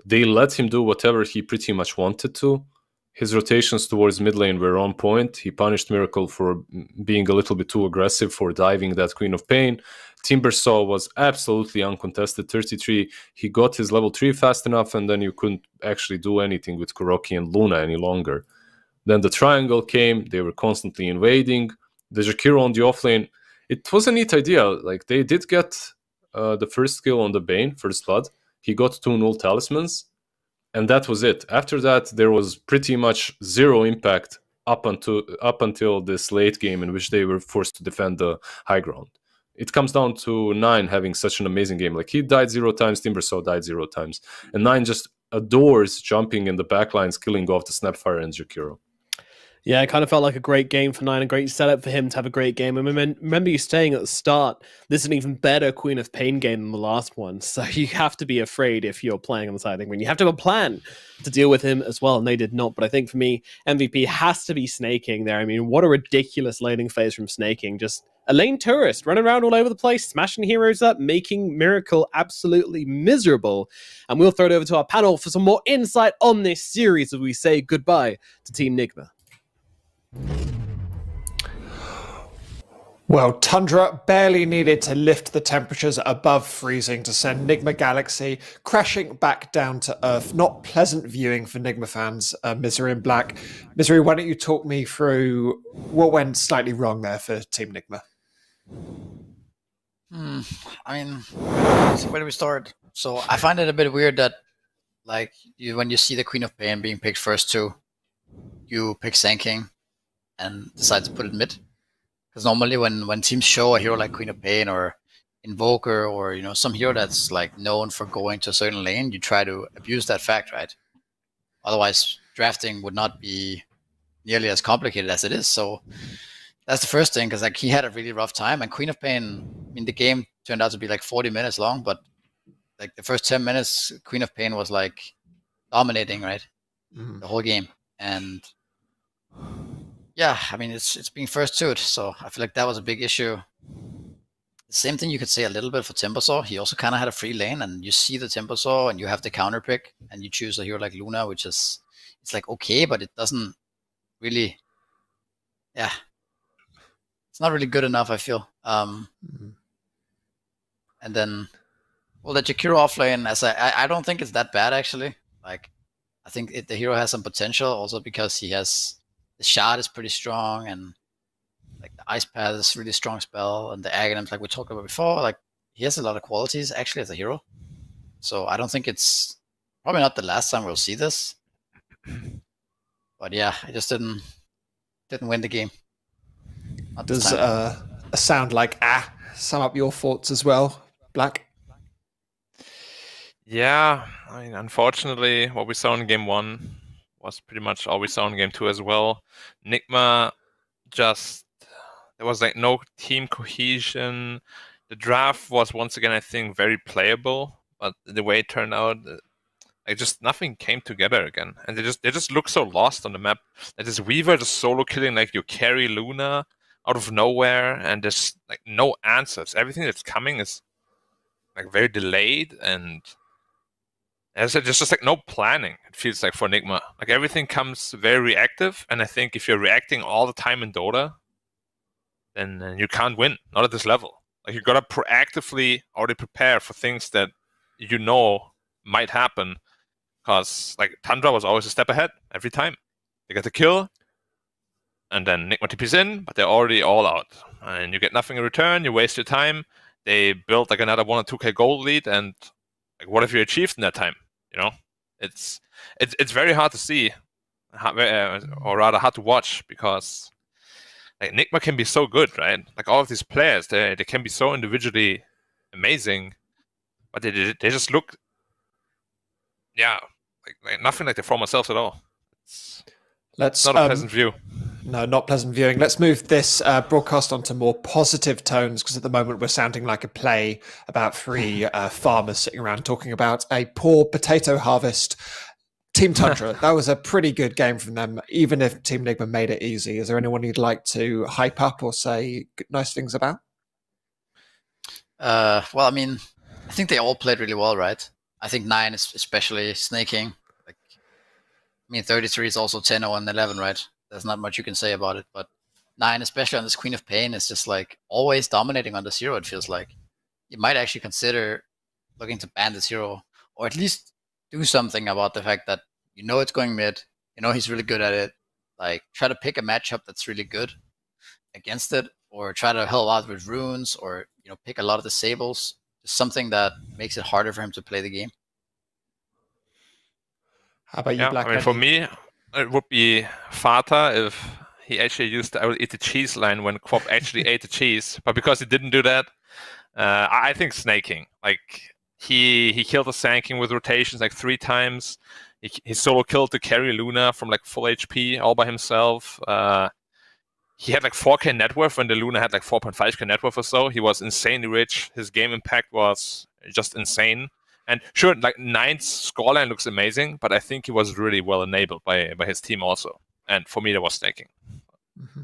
They let him do whatever he pretty much wanted to. His rotations towards mid lane were on point. He punished Miracle for being a little bit too aggressive, for diving that Queen of Pain. Timbersaw was absolutely uncontested, 33. He got his level 3 fast enough, and then you couldn't actually do anything with Kuroki and Luna any longer. Then the triangle came. They were constantly invading. The Jakiro on the offlane, it was a neat idea. Like, they did get the first skill on the Bane, First Blood. He got 2 null talismans. And that was it. After that, there was pretty much zero impact up until this late game in which they were forced to defend the high ground. It comes down to Nine having such an amazing game. Like, he died 0 times, Timbersaw died 0 times. And Nine just adores jumping in the backlines, killing off the Snapfire and Jakiro. Yeah, it kind of felt like a great game for Nine, a great setup for him to have a great game. And remember you saying at the start, this is an even better Queen of Pain game than the last one. So you have to be afraid if you're playing on the side. When you have to have a plan to deal with him as well, and they did not. But I think for me, MVP has to be Snake King there. I mean, what a ridiculous laning phase from Snake King. Just a lane tourist running around all over the place, smashing heroes up, making Miracle absolutely miserable. And we'll throw it over to our panel for some more insight on this series as we say goodbye to Team Nigma. Well, Tundra barely needed to lift the temperatures above freezing to send Nigma Galaxy crashing back down to Earth. Not pleasant viewing for Nigma fans, Misery and Black. Misery, why don't you talk me through what went slightly wrong there for Team Nigma? I mean, so where do we start? So I find it a bit weird that, like, when you see the Queen of Pain being picked first too, you pick Sand King and decide to put it mid. Because normally when teams show a hero like Queen of Pain or Invoker or, you know, some hero that's like known for going to a certain lane, you try to abuse that fact, right? Otherwise, drafting would not be nearly as complicated as it is. So that's the first thing, because like he had a really rough time. And Queen of Pain, I mean, the game turned out to be like 40 minutes long, but like the first 10 minutes, Queen of Pain was like dominating, right? The whole game. And yeah, I mean, it's being first to it. So I feel like that was a big issue. The same thing you could say a little bit for Timbersaw. He also kind of had a free lane, and you see the Timbersaw and you have the counter pick, and you choose a hero like Luna, which is, it's like okay, but it doesn't really, yeah, it's not really good enough, I feel. And then, well, the Jakiro offlane, as I don't think it's that bad actually. Like, I think the hero has some potential also because he has, the shard is pretty strong, and like the Ice Path is a really strong spell, and the Aghanims, like we talked about before, like he has a lot of qualities actually as a hero. So I don't think it's, probably not the last time we'll see this. But yeah, I just didn't win the game. Does a sound like sum up your thoughts as well, Black? Yeah, I mean, unfortunately, what we saw in game 1 was pretty much all we saw in game 2 as well. Nigma just, there was like no team cohesion. The draft was once again, I think, very playable, but the way it turned out, like just nothing came together again, and they just look so lost on the map. Like this Weaver just solo killing like you carry Luna out of nowhere, and there's like no answers. Everything that's coming is like very delayed, and as I said, there's just like no planning. It feels like for Nigma, like everything comes very reactive, and I think if you're reacting all the time in Dota, then you can't win. Not at this level. Like you gotta proactively already prepare for things that you know might happen. Because like Tundra was always a step ahead every time. They get the kill, and then Nigma TP's in, but they're already all out. And you get nothing in return, you waste your time. They build like another 1 or 2k gold lead, and like what have you achieved in that time? You know? It's very hard to see, or rather hard to watch, because like Nigma can be so good, right? Like all of these players, they can be so individually amazing, but they just look, yeah, like nothing like their former selves at all. It's not a pleasant view. No, not pleasant viewing. Let's move this broadcast onto more positive tones, because at the moment we're sounding like a play about 3 farmers sitting around talking about a poor potato harvest. Team Tundra, that was a pretty good game from them, even if Team Nigma made it easy. Is there anyone you'd like to hype up or say nice things about? Well, I mean, I think they all played really well, right? I think 9 is especially snaking. Like, I mean, 33 is also 10-0 and 11, right? There's not much you can say about it, but 9, especially on this Queen of Pain, is just like always dominating on this hero. It feels like you might actually consider looking to ban this hero, or at least do something about the fact that you know it's going mid, you know he's really good at it. Like, try to pick a matchup that's really good against it, or try to help out with runes, or you know, pick a lot of disables. Just something that makes it harder for him to play the game. How about you, Black? I mean, for me, it would be Fata if he actually used the "I will eat the cheese" line when Quop actually ate the cheese. But because he didn't do that, I think snaking. Like he killed the Sanking with rotations like 3 times. He solo killed the carry Luna from like full HP all by himself. He had like 4k net worth when the Luna had like 4.5k net worth or so. He was insanely rich. His game impact was just insane. And sure, like 9's scoreline looks amazing, but I think he was really well enabled by his team also. And for me, that was snaking. Mm-hmm.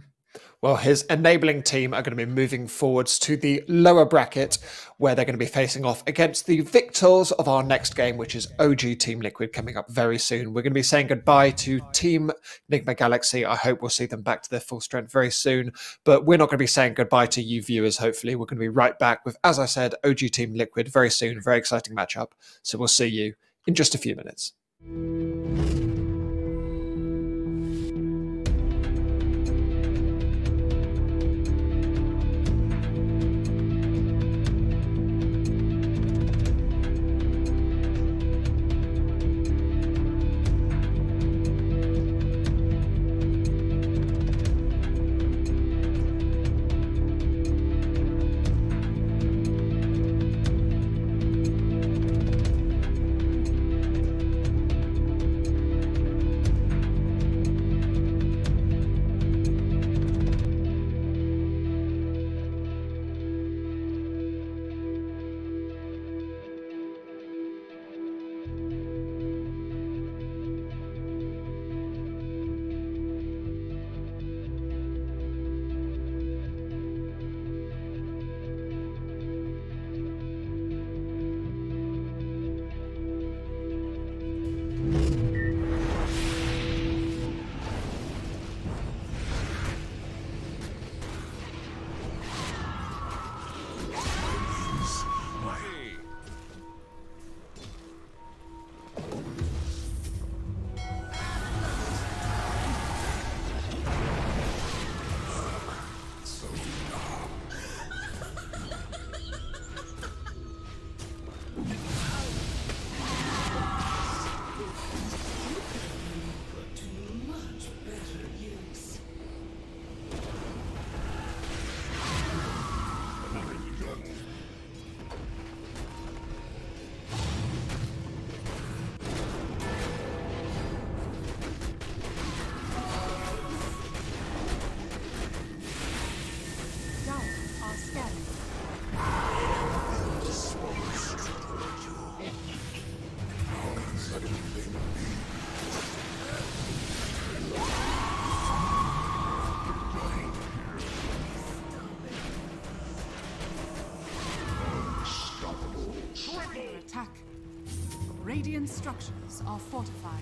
Well, his enabling team are going to be moving forwards to the lower bracket, where they're going to be facing off against the victors of our next game, which is OG Team Liquid, coming up very soon. We're going to be saying goodbye to Team Nigma Galaxy. I hope we'll see them back to their full strength very soon. But we're not going to be saying goodbye to you viewers, hopefully. We're going to be right back with, as I said, OG Team Liquid very soon. Very exciting matchup. So we'll see you in just a few minutes. Radiant structures are fortified.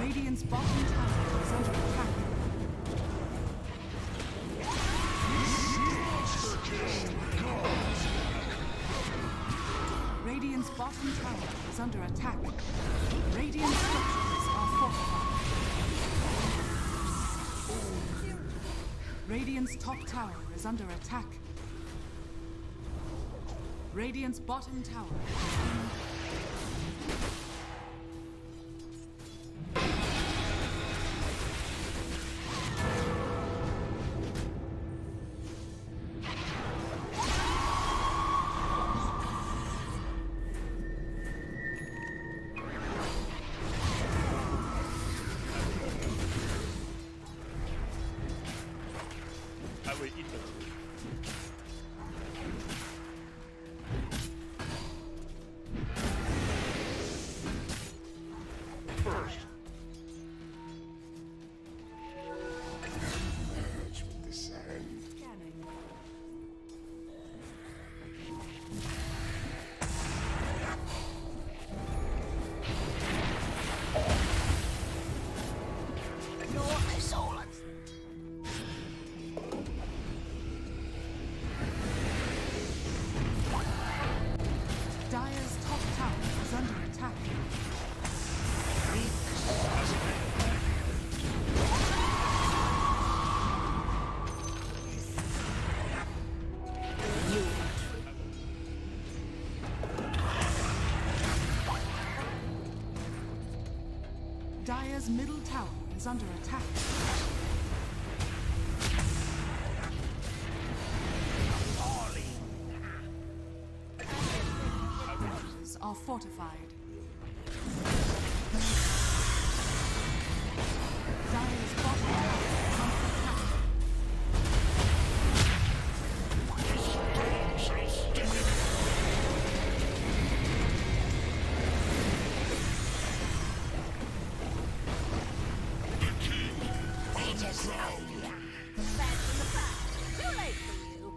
Radiant's bottom tower is under attack. Radiant's bottom tower is under attack. Radiant structures are fortified. Radiant's top tower is under attack. Radiant's bottom tower. I will eat them. First. Merge with the sand. Scanning. Dire's top tower is under attack. Dire's middle tower is under attack. Are fortified. Dire's bottom tower is under attack. Too late for you.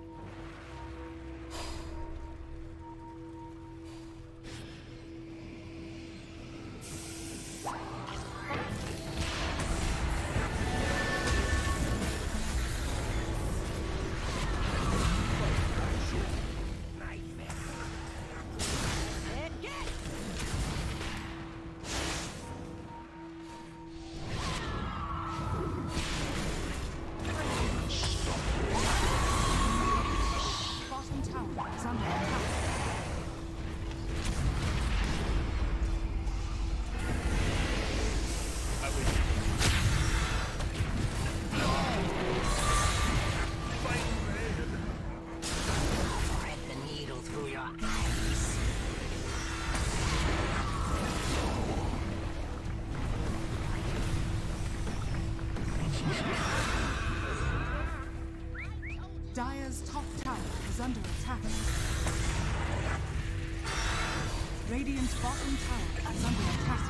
Bottom tower is under attack. I will eat Thread the needle through your eyes. Dire's top tower is under attack. Radiant's bottom tower is under attack.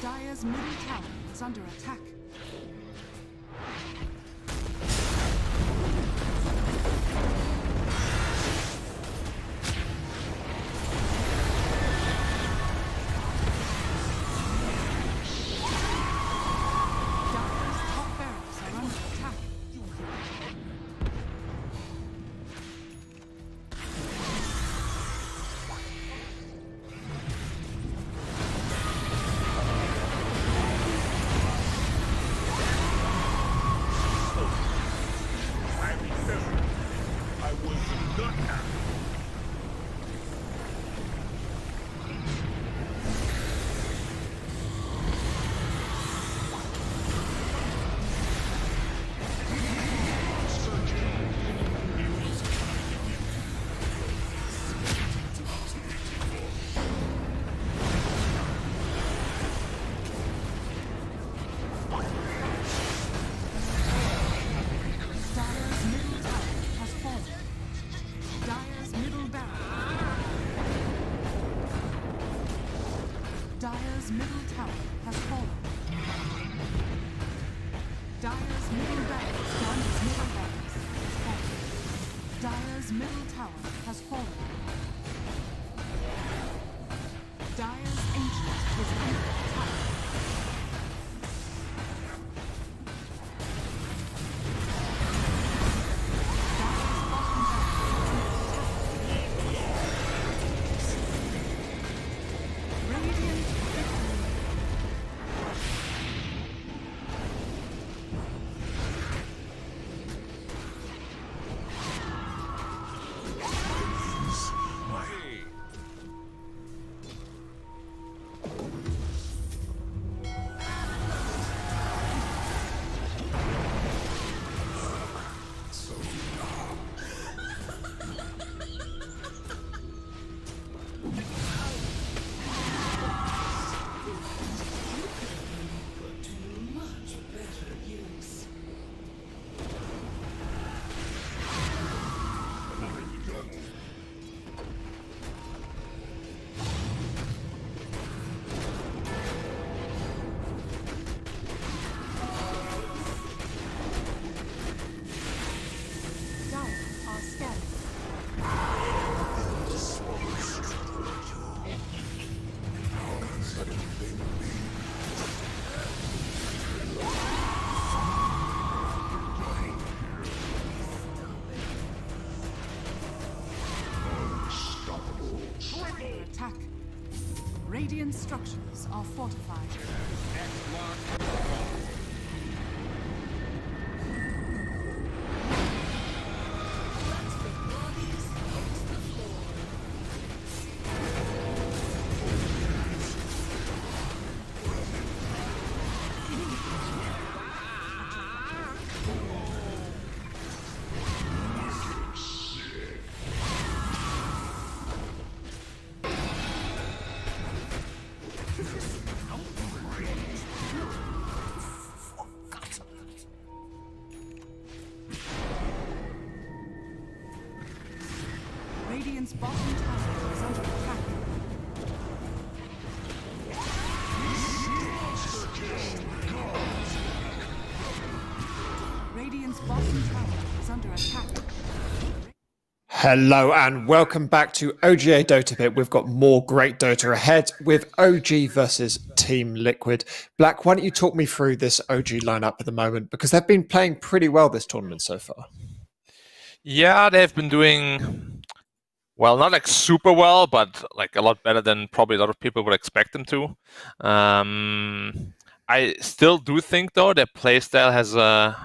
Dire's middle tower is under attack. Dire's middle tower has fallen. Dire's middle barracks, Dire's middle barracks has fallen. Dire's middle tower has fallen. Dire's ancient is under attack. Attack. Radiant structures are fortified. Radiant's bottom tower is under attack. Radiant's bottom tower is under attack. Hello and welcome back to OGA Dota Pit. We've got more great Dota ahead with OG versus Team Liquid. Black, why don't you talk me through this OG lineup at the moment, because they've been playing pretty well this tournament so far. Yeah, they've been doing, well, not like super well, but like a lot better than probably a lot of people would expect them to. I still do think, though, their playstyle has a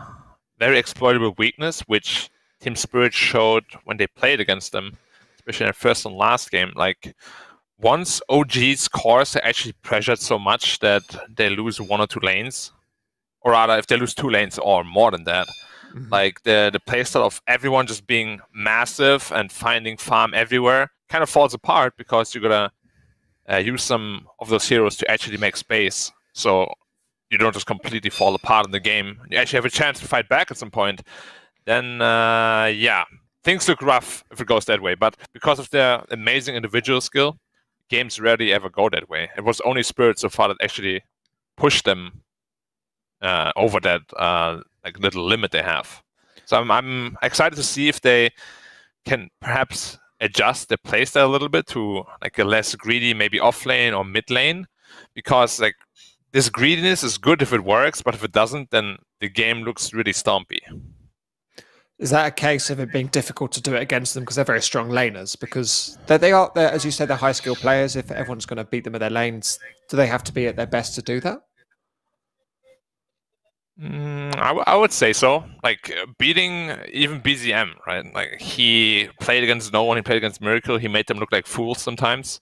very exploitable weakness, which Team Spirit showed when they played against them, especially in their first and last game. Like, once OG's cores are actually pressured so much that they lose one or two lanes, or rather, if they lose 2 lanes or more than that, like the playstyle of everyone just being massive and finding farm everywhere kind of falls apart, because you're gonna use some of those heroes to actually make space, so you don't just completely fall apart in the game. You actually have a chance to fight back at some point. Then yeah, things look rough if it goes that way. But because of their amazing individual skill, games rarely ever go that way. It was only Spirit so far that actually pushed them over that like little limit they have. So I'm excited to see if they can perhaps adjust their playstyle a little bit to like a less greedy, maybe off lane or mid lane, because like this greediness is good if it works, but if it doesn't, then the game looks really stompy. Is that a case of it being difficult to do it against them because they're very strong laners? Because they are, as you said, they're high skill players. If everyone's going to beat them in their lanes, do they have to be at their best to do that? I would say so. Like beating even BZM, right? Like he played against no one. He played against Miracle. He made them look like fools sometimes.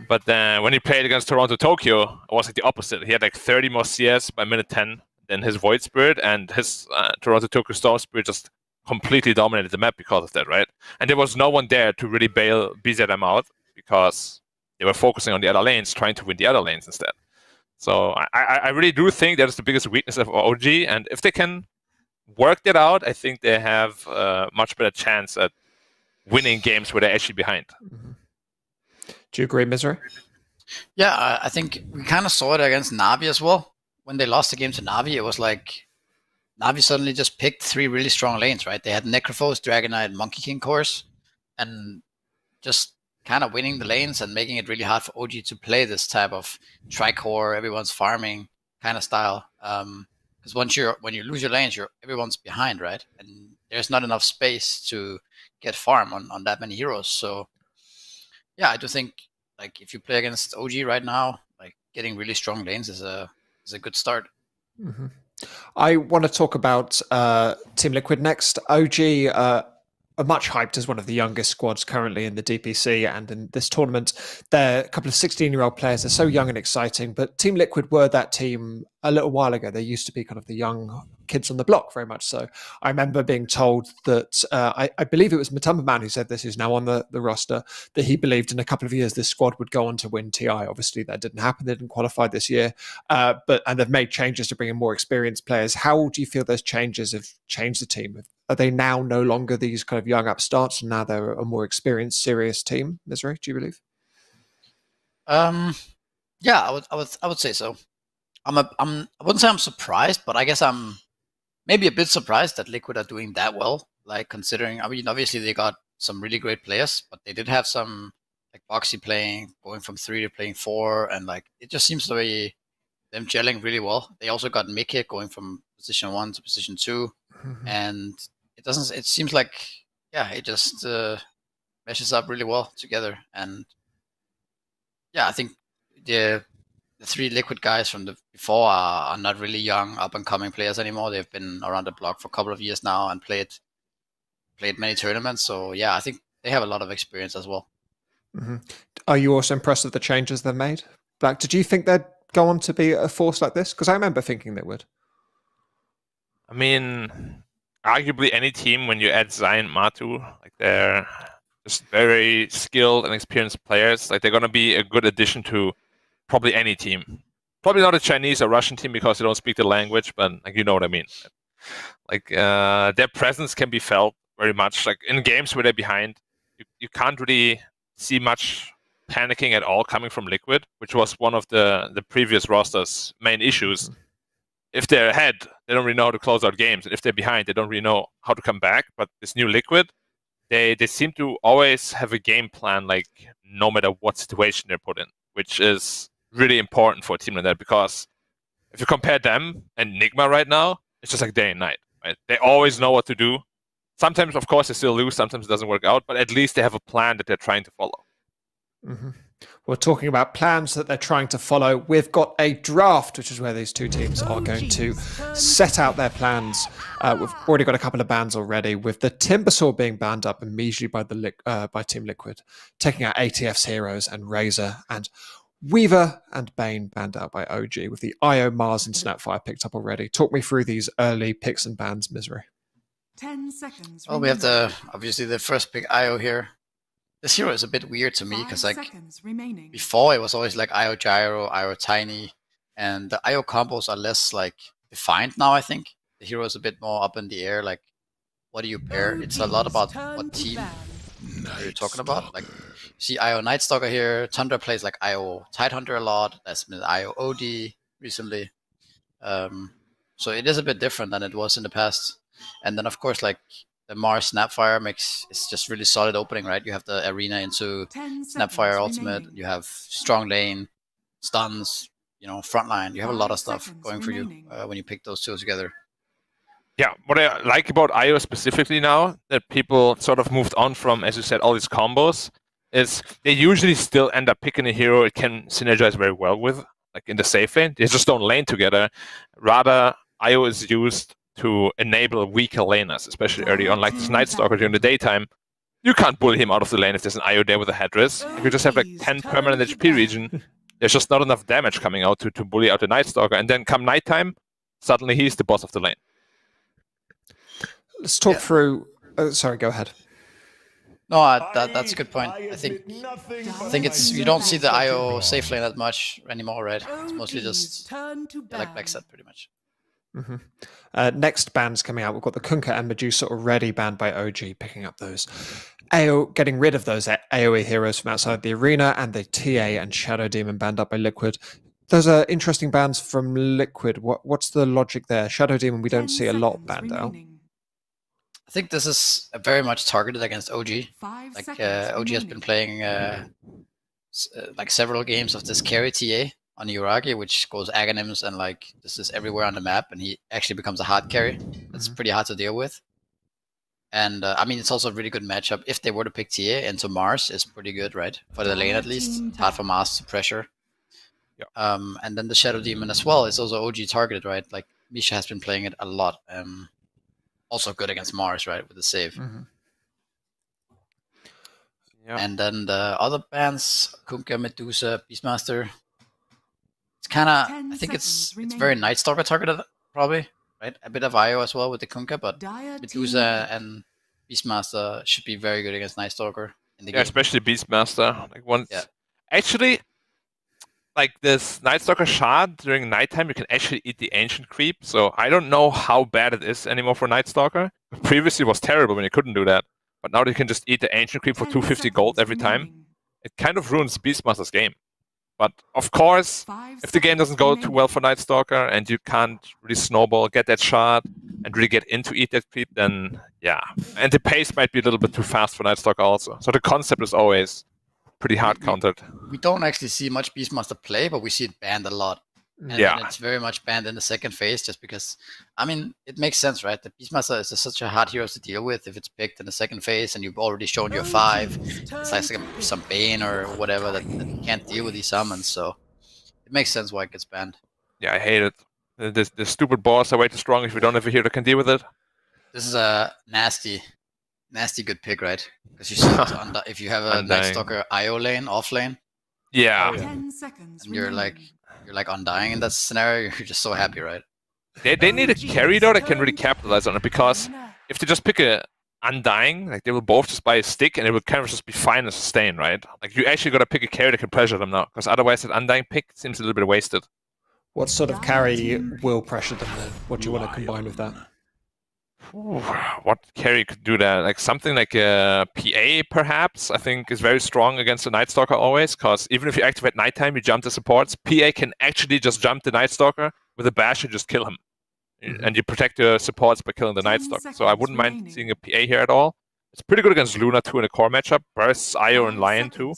But then when he played against Toronto Tokyo, it was like the opposite. He had like 30 more CS by minute 10 than his Void Spirit, and his Toronto Tokyo Storm Spirit just completely dominated the map because of that, right? And there was no one there to really bail BZM out because they were focusing on the other lanes, trying to win the other lanes instead. So I really do think that is the biggest weakness of OG, and if they can work that out, I think they have a much better chance at winning games where they're actually behind. Do you agree, Misery? Yeah, I think we kind of saw it against Na'Vi as well. When they lost the game to Na'Vi, it was like Na'Vi suddenly just picked 3 really strong lanes, right? They had Necrophos, Dragonite, Monkey King cores, and just kind of winning the lanes and making it really hard for OG to play this type of tri-core, everyone's farming kind of style. Because when you lose your lanes, everyone's behind, right? And there's not enough space to get farm on that many heroes. So yeah, I do think like if you play against OG right now, like getting really strong lanes is a good start. I want to talk about Team Liquid next. OG are much hyped as one of the youngest squads currently in the DPC and in this tournament. They're a couple of 16-year-old players. They're so young and exciting, but Team Liquid were that team a little while ago. They used to be kind of the young kids on the block, very much so. I remember being told that, I believe it was Matumba Man who said this, who's now on the roster, that he believed in a couple of years this squad would go on to win TI. Obviously, that didn't happen. They didn't qualify this year, and they've made changes to bring in more experienced players. How do you feel those changes have changed the team? Are they now no longer these kind of young upstarts, and now they're a more experienced, serious team? Misery, do you believe? Yeah, I would say so. I wouldn't say I'm surprised, but I guess I'm maybe a bit surprised that Liquid are doing that well. Like considering, I mean, obviously they got some really great players, but they did have some like Boxy playing, going from 3 to playing 4, and like it just seems to be them gelling really well. They also got Mickey going from position 1 to position 2, and it seems like, yeah, it just meshes up really well together. And yeah, I think the 3 Liquid guys from the before are not really young, up and coming players anymore. They've been around the block for a couple of years now and played many tournaments. So yeah, I think they have a lot of experience as well. Are you also impressed with the changes they've made? Black, did you think they'd go on to be a force like this? Because I remember thinking they would. I mean, arguably any team, when you add Zai and Matu, like they're just very skilled and experienced players. Like they're going to be a good addition to probably any team. Probably not a Chinese or Russian team because they don't speak the language, but like you know what I mean. Like their presence can be felt very much. Like in games where they're behind, you can't really see much panicking at all coming from Liquid, which was one of the previous roster's main issues. If they're ahead, they don't really know how to close out games. And if they're behind, they don't really know how to come back. But this new Liquid, they seem to always have a game plan, like no matter what situation they're put in, which is really important for a team like that. Because if you compare them and Nigma right now, it's just like day and night. Right? They always know what to do. Sometimes, of course, they still lose. Sometimes it doesn't work out. But at least they have a plan that they're trying to follow. We're talking about plans that they're trying to follow. We've got a draft, which is where these 2 teams are going to set out their plans. We've already got a couple of bans already, with the Timbersaw being banned up immediately by Team Liquid, taking out ATF's Heroes and Razor, and Weaver and Bane banned out by OG, with the IO Mars and Snapfire picked up already. Talk me through these early picks and bans, Misery. 10 seconds. Well, we have obviously the first pick IO here. This hero is a bit weird to me because like before it was always like IO Gyro, IO Tiny, and the IO combos are less like defined now. I think the hero is a bit more up in the air. Like, what do you pair? It's a lot about what team you're talking about. Like, you see IO Nightstalker here. Tundra plays like IO Tidehunter a lot. That's been IO OD recently. So it is a bit different than it was in the past. And then of course like the Mars Snapfire it's just really solid opening, right? You have the arena into Snapfire ultimate. You have strong lane, stuns, frontline. You have a lot of stuff going for you when you pick those 2 together. Yeah, what I like about IO specifically now, that people sort of moved on from, as you said, all these combos, is they usually still end up picking a hero it can synergize very well with, like in the safe lane. They just don't lane together. Rather, IO is used to enable weaker laners, especially early on, like this Night Stalker during the daytime. You can't bully him out of the lane if there's an IO there with a headrest. If you just have like 10 permanent HP region, there's just not enough damage coming out to bully out the Night Stalker. And then come nighttime, suddenly he's the boss of the lane. Let's talk through... Oh, sorry, go ahead. No, that's a good point. I think it's you don't see the IO safe lane that much anymore, right? It's mostly just like backset pretty much. Next bans coming out. We've got the Kunkka and Medusa already banned by OG, picking up those. AO getting rid of those AoE heroes from outside the arena, and the TA and Shadow Demon banned up by Liquid. Those are interesting bans from Liquid. What's the logic there? Shadow Demon, we don't see a lot banned out. I think this is very much targeted against OG. Like OG has been playing like several games of this carry TA on Uragi, which goes Aghanims and like this is everywhere on the map, and he actually becomes a hard carry. That's pretty hard to deal with. And I mean, it's also a really good matchup. If they were to pick TA into Mars, is pretty good, right? For the lane at least. It's hard for Mars to pressure. Yeah. And then the Shadow Demon as well is also OG targeted, right? Like Misha has been playing it a lot. Also good against Mars, right, with the save. Yeah. And then the other bans, Kunkka, Medusa, Beastmaster. It's kind of, I think it's very Night Stalker targeted, probably, right? A bit of IO as well with the Kunkka, but Medusa and Beastmaster should be very good against Night Stalker in the game. Especially Beastmaster. Like once, actually, like this Night Stalker shard during nighttime, you can actually eat the Ancient Creep. So I don't know how bad it is anymore for Night Stalker. Previously it was terrible when you couldn't do that. But now you can just eat the Ancient Creep for 250 gold every time. It kind of ruins Beastmaster's game. But of course, if the game doesn't go too well for Night Stalker and you can't really snowball, get that shard, and really get into eat that creep, then yeah. And the pace might be a little bit too fast for Night Stalker also. So the concept is always pretty hard countered. We don't actually see much Beastmaster play, but we see it banned a lot. And it's very much banned in the second phase, just because, I mean, it makes sense, right? The Beastmaster is such a hard hero to deal with if it's picked in the second phase and you've already shown your 5. It's like some Bane or whatever that you can't deal with these summons, so it makes sense why it gets banned. Yeah, I hate it. The stupid boss are way too strong if we don't have a hero that can deal with it. This is a nasty good pick, right? Because you see if you have a Night Stalker IO lane, off lane. Yeah. 10 seconds and you're like Undying in that scenario, you're just so happy, right? They need a carry though that can really capitalize on it, because if they just pick a Undying, like they will both just buy a stick and it will kind of just be fine and sustain, right? Like you actually got to pick a carry that can pressure them now, because otherwise that Undying pick seems a little bit wasted. What sort of carry will pressure them then? What do you want to combine with that? Ooh, what carry could do that? Like something like a PA, perhaps, I think is very strong against the Night Stalker always, because even if you activate nighttime, you jump the supports. PA can actually just jump the Night Stalker with a bash and just kill him. And you protect your supports by killing the Night Stalker. So I wouldn't mind seeing a PA here at all. It's pretty good against Luna too in a core matchup, versus IO and Lion too.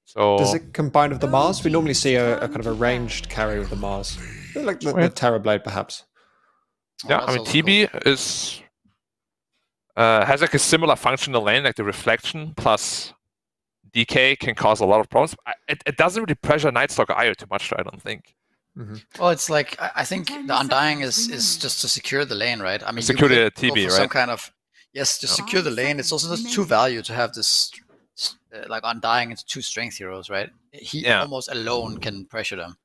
So does it combine with the Mars? We normally see a kind of a ranged carry with the Mars. Like the Terrorblade, perhaps. Yeah, I mean, TB is has like a similar function in the lane, like the reflection plus DK can cause a lot of problems. It doesn't really pressure Night Stalker IO too much, I don't think. Well, it's like I think the Undying is just to secure the lane, right? I mean, secure the TB, right? Some kind of just secure the lane. It's also just 2 value to have this like Undying into 2 strength heroes, right? He almost alone can pressure them,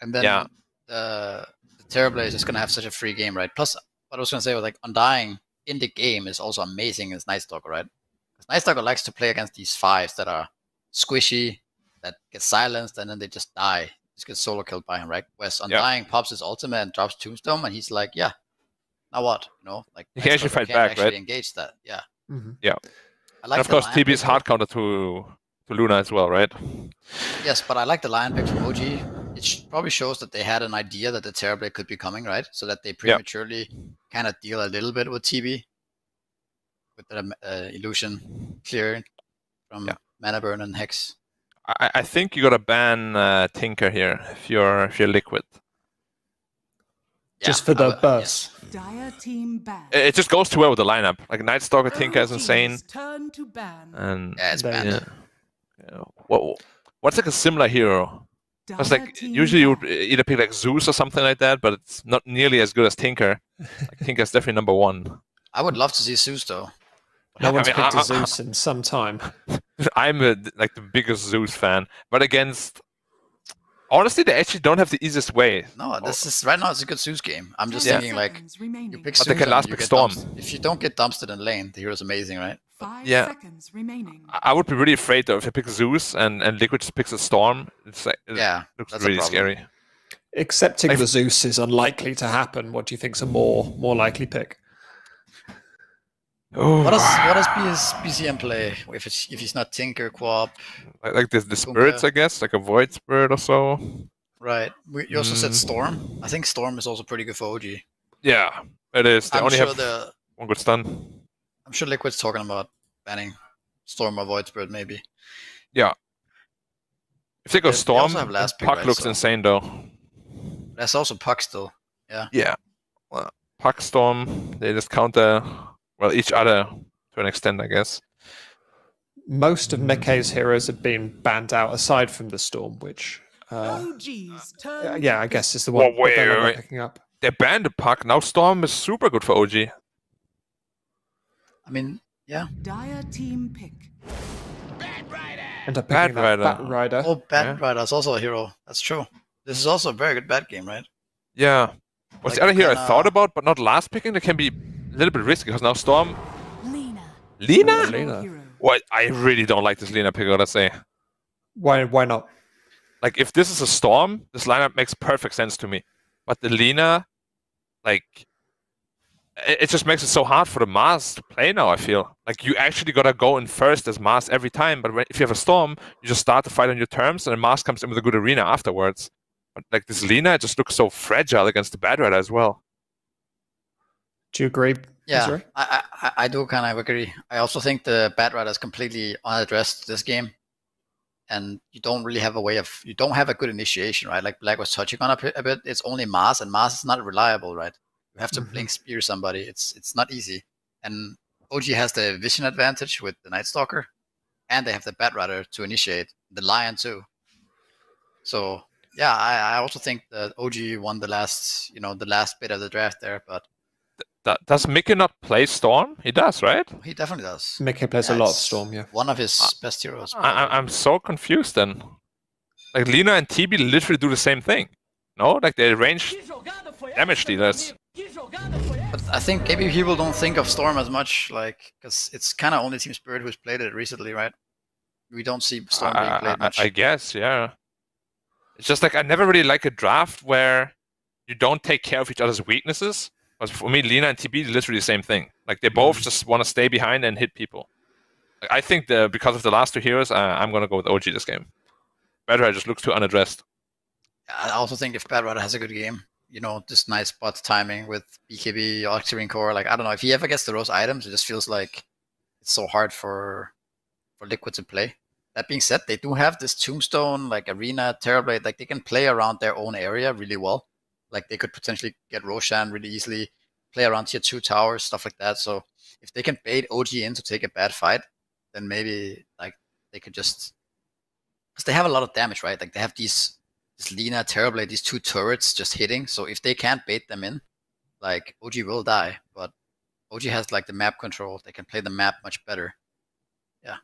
and then the Terrorblade is going to have such a free game, right? Plus, what I was going to say was like Undying in the game is also amazing as Night Stalker, right? Because Night Stalker likes to play against these 5s that are squishy, that get silenced, and then they just die. Just get solo killed by him, right? Whereas Undying pops his ultimate and drops Tombstone, and he's like, yeah, now what? You know, like he can actually fight back, right? Engage that, yeah. Yeah. I like and of course, TB is hard counter to Luna as well, right? Yes, but I like the Lion pick from OG. It probably shows that they had an idea that the Terrorblade could be coming, right? So that they prematurely kind of deal a little bit with TB, with the illusion clearing from Mana Burn and Hex. I think you gotta ban Tinker here if you're Liquid. Just for the burst. It just goes too well with the lineup. Like Night Stalker Tinker is insane. And it's banned. What's like a similar hero It's like usually you would either pick like Zeus or something like that, but it's not nearly as good as Tinker. Like, Tinker's definitely number 1. I would love to see Zeus though. No one's picked a Zeus in some time. I'm like the biggest Zeus fan, but against honestly, they actually don't have the easiest way. No, this is right now. It's a good Zeus game. I'm just thinking like you pick Zeus they can last and you pick get Storm. If you don't get dumpstered in lane, the hero's amazing, right? 5 Yeah. seconds remaining. I would be really afraid though if I pick Zeus and Liquid just picks a Storm. It's like, it looks that's a really problem. scary. Accepting the Zeus is unlikely to happen. What do you think's a more likely pick? What does BCM play if he's not Tinker, Quap? Like the spirits, I guess, like a Void Spirit or so. Right. You also said Storm. I think Storm is also pretty good for OG. Yeah, it is. They only sure have one good stun. I'm sure Liquid's talking about banning Storm or Void Spirit, maybe. Yeah. If they go They Storm, also have last pick, Puck right, looks so- insane though. There's also Puck still. Yeah. Yeah. Well, Puck, Storm, they just counter, well, each other to an extent, I guess. Most of Mekke's heroes have been banned out, aside from the Storm, which, yeah, I guess is the one Well, that they're wait. picking up. They banned the Puck, now Storm is super good for OG. I mean, yeah. Dire team pick. End up Bat picking that Rider. Bat Rider. Oh, Bat Rider is also a hero. That's true. This is also a very good bat game, right? Yeah. What's Like the other you hero I can, thought about, but not last picking? That can be a little bit risky because now Storm. Lena. Lena? Lena. Hero. What? I really don't like this Lena pick, I gotta say. Why not? Like, if this is a Storm, this lineup makes perfect sense to me. But the Lena, like, it just makes it so hard for the Mars to play now, I feel. Like, you actually gotta go in first as Mars every time, but if you have a Storm, you just start the fight on your terms, and then Mars comes in with a good arena afterwards. But, like, this Lena just looks so fragile against the Bad Rider as well. Do you agree? Yeah, Ezra? I do kind of agree. I also think the Bat Rider is completely unaddressed this game, and you don't really have a way of. You don't have a good initiation, right? Like Black was touching on a bit. It's only Mars, and Mars is not reliable, right? You have to blink spear somebody. It's not easy. And OG has the vision advantage with the Night Stalker, and they have the Bat Rider to initiate the Lion too. So yeah, I also think that OG won the last bit of the draft there, but. Does Mickey not play Storm? He does, right? He definitely does. Mickey plays a lot of Storm, yeah. One of his best heroes. I'm so confused then. Like, Lena and TB literally do the same thing. No? Like, they range damage dealers. But I think maybe people don't think of Storm as much, like, because it's kind of only Team Spirit who's played it recently, right? We don't see Storm being played much. I guess, yeah. It's just like, I never really like a draft where you don't take care of each other's weaknesses. But for me, Lena and TB is literally the same thing. Like, they both just want to stay behind and hit people. Like, I think because of the last two heroes, I'm going to go with OG this game. Bad Rider just looks too unaddressed. I also think if Bad Rider has a good game, just nice spot timing with BKB, Octarine Core, like, I don't know, if he ever gets to those items, it just feels like it's so hard for Liquid to play. That being said, they do have this Tombstone, like, Arena, Terrorblade, like, they can play around their own area really well. Like, they could potentially get Roshan really easily, play around tier 2 towers, stuff like that. So if they can bait OG in to take a bad fight, then maybe like they could just, because they have a lot of damage, right? Like, they have this Lena, Terrorblade, these 2 turrets just hitting. So if they can't bait them in, like, OG will die. But OG has like the map control. They can play the map much better. Yeah.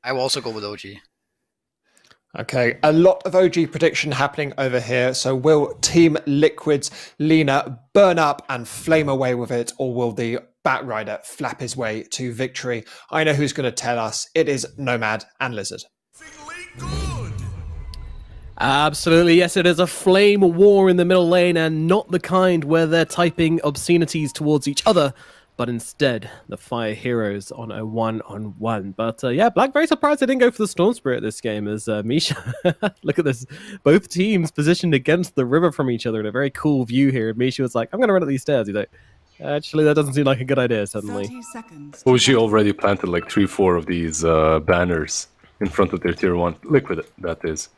I will also go with OG. Okay, a lot of OG prediction happening over here. So will Team Liquid's Lena burn up and flame away with it, or will the Bat Rider flap his way to victory? I know who's going to tell us. It is Nomad and Lizzard. Absolutely, yes, it is a flame war in the middle lane, and not the kind where they're typing obscenities towards each other, but instead the Fire heroes on a one-on-one. But yeah, Black very surprised they didn't go for the Storm Spirit this game, as Misha, look at this, both teams positioned against the river from each other in a very cool view here. And Misha was like, I'm going to run up these stairs. He's like, actually, that doesn't seem like a good idea suddenly. 30 seconds. OG already planted like 3-4 of these banners in front of their tier 1. Liquid, that is.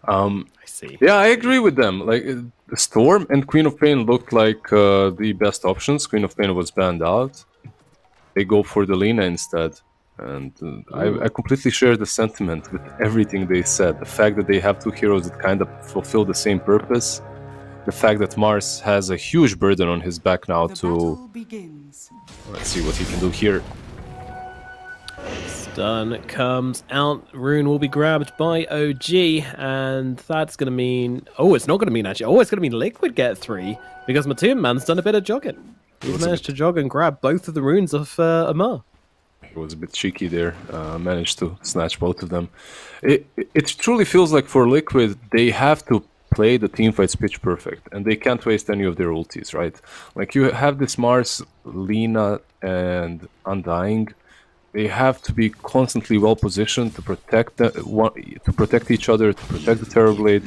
I see. Yeah, I agree with them. Like, the Storm and Queen of Pain looked like the best options. Queen of Pain was banned out. They go for the Lena instead. And I completely share the sentiment with everything they said. The fact that they have two heroes that kind of fulfill the same purpose. The fact that Mars has a huge burden on his back now to... Let's see what he can do here. Stun comes out. Rune will be grabbed by OG, and that's going to mean... Oh, it's not going to mean actually. Oh, it's going to mean Liquid get 3, because Matum Man's done a bit of jogging. He's managed to jog and grab both of the runes of Amar. He was a bit cheeky there, managed to snatch both of them. It truly feels like for Liquid, they have to play the teamfights pitch perfect, and they can't waste any of their ultis, right? Like, you have this Mars, Lina, and Undying. They have to be constantly well positioned to protect each other, to protect the Terrorblade.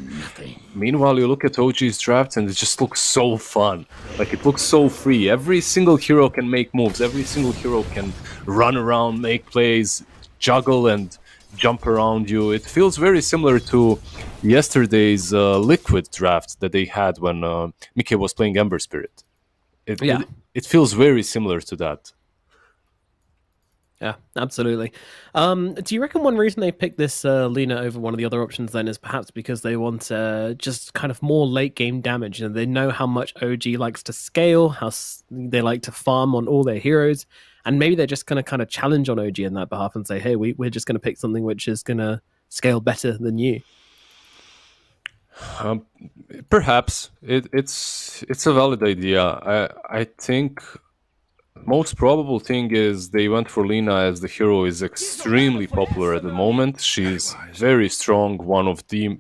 Meanwhile, you look at OG's drafts and it just looks so fun. Like, it looks so free. Every single hero can make moves. Every single hero can run around, make plays, juggle and jump around you. It feels very similar to yesterday's Liquid draft that they had when Mickey was playing Ember Spirit. It feels very similar to that. Yeah, absolutely. Do you reckon one reason they picked this Lina over one of the other options then is perhaps because they want just kind of more late game damage, and they know how much OG likes to scale, how they like to farm on all their heroes, and maybe they're just going to kind of challenge on OG in that behalf and say, hey, we're just going to pick something which is going to scale better than you? Perhaps. It's a valid idea. I think... Most probable thing is they went for Lina as the hero is extremely popular at the moment. She's very strong, one of the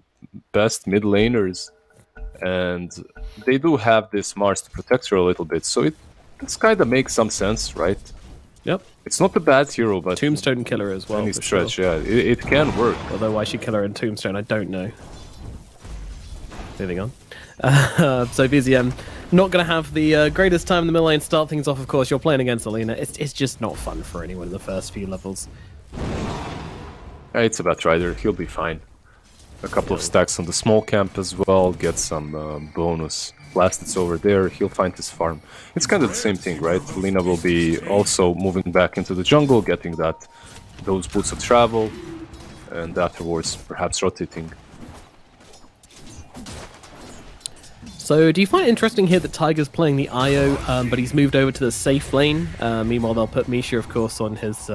best mid laners, and they do have this Mars to protect her a little bit, so this kind of makes some sense, right? Yep. It's not a bad hero, but Tombstone killer as well. Any stretch, yeah, it can work. Although why she kill her in Tombstone, I don't know. Moving on. So BZM not going to have the greatest time in the middle lane. Start things off, of course. You're playing against Alina. It's just not fun for anyone in the first few levels. It's a Batrider. He'll be fine. A couple of stacks on the small camp as well. Get some bonus blasts over there. He'll find his farm. It's kind of the same thing, right? Alina will be also moving back into the jungle, getting those boots of travel, and afterwards perhaps rotating. So do you find it interesting here that Tiger's playing the IO, but he's moved over to the safe lane? Meanwhile, they'll put Misha, of course, on his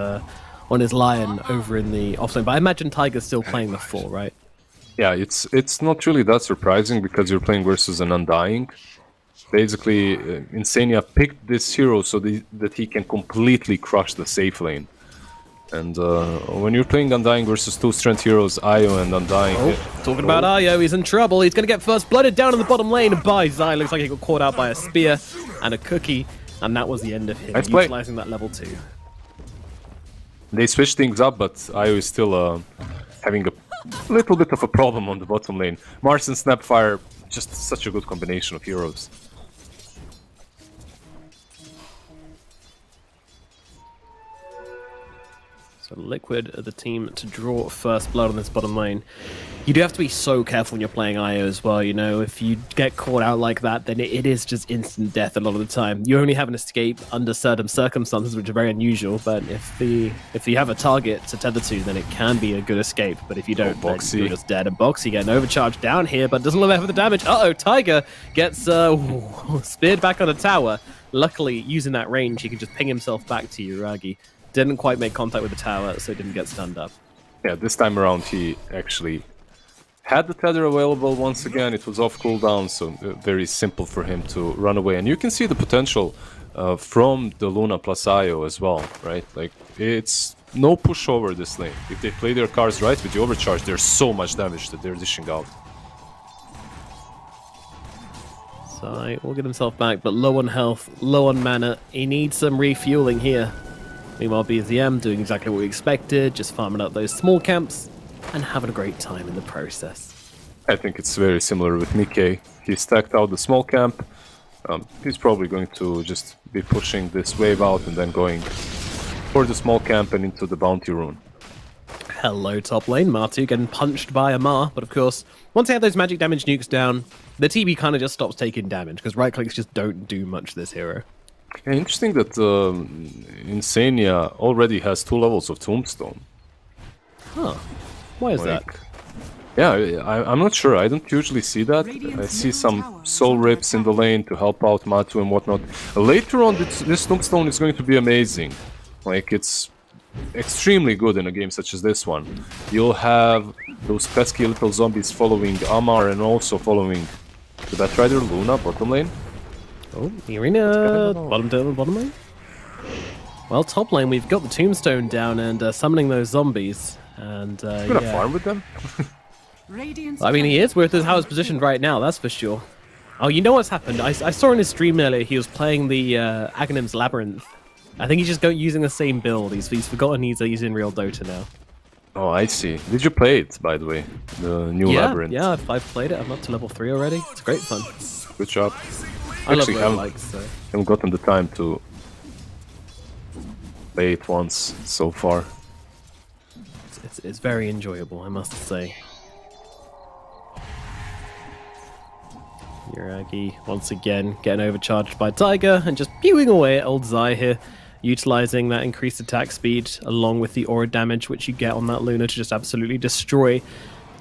Lion over in the off lane. But I imagine Tiger's still playing the 4, right? Yeah, it's not really that surprising because you're playing versus an Undying. Basically, Insania picked this hero so that he can completely crush the safe lane. And when you're playing Undying versus 2 strength heroes, Io and Undying... Talking about Io, he's in trouble. He's going to get first blooded down in the bottom lane by Zai. Looks like he got caught out by a spear and a cookie. And that was the end of him, utilizing that level 2. They switched things up, but Io is still having a little bit of a problem on the bottom lane. Mars and SAPPHIRE, just such a good combination of heroes. So Liquid are the team to draw first blood on this bottom lane. You do have to be so careful when you're playing IO as well, you know. If you get caught out like that, then it is just instant death a lot of the time. You only have an escape under certain circumstances, which are very unusual, but if you have a target to tether to, then it can be a good escape. But if you don't, then you're just dead. And Boxy getting overcharged down here, but doesn't look out for the damage. Uh-oh, Tiger gets speared back on a tower. Luckily, using that range, he can just ping himself back to Yuragi. Didn't quite make contact with the tower, so didn't get stunned up. Yeah, this time around he actually had the tether available once again. It was off cooldown, so very simple for him to run away. And you can see the potential from the Luna plus Io as well, right? Like, it's no pushover this lane. If they play their cards right with the overcharge, there's so much damage that they're dishing out. So will get himself back, but low on health, low on mana. He needs some refueling here. Meanwhile, BZM doing exactly what we expected, just farming up those small camps and having a great time in the process. I think it's very similar with Nikkei. He stacked out the small camp. He's probably going to just be pushing this wave out and then going for the small camp and into the bounty rune. Hello, top lane. Martu getting punched by Amar, but of course, once they have those magic damage nukes down, the TB kind of just stops taking damage, because right clicks just don't do much to this hero. Yeah, interesting that Insania already has 2 levels of Tombstone. Huh. Why is that? Yeah, I'm not sure. I don't usually see that. I see some soul rips in the lane to help out Matu and whatnot. Later on, this Tombstone is going to be amazing. Like, it's extremely good in a game such as this one. You'll have those pesky little zombies following Amar and also following the Batrider Luna bottom lane. Oh, the arena bottom lane. Well, top lane, we've got the Tombstone down and summoning those zombies. And He's gonna farm with them. I mean, he is with how it's positioned right now. That's for sure. Oh, you know what's happened? I saw in his stream earlier he was playing the Aghanim's Labyrinth. I think he's just using the same build. He's forgotten he's in real Dota now. Oh, I see. Did you play it, by the way? The new Labyrinth? Yeah, I've played it. I'm up to level 3 already. It's great fun. Good job. I love haven't, so. haven't gotten the time to play it once so far. It's very enjoyable, I must say. Yuragi, once again, getting overcharged by Tiger and just pewing away at old Zai here, utilizing that increased attack speed along with the aura damage which you get on that Luna to just absolutely destroy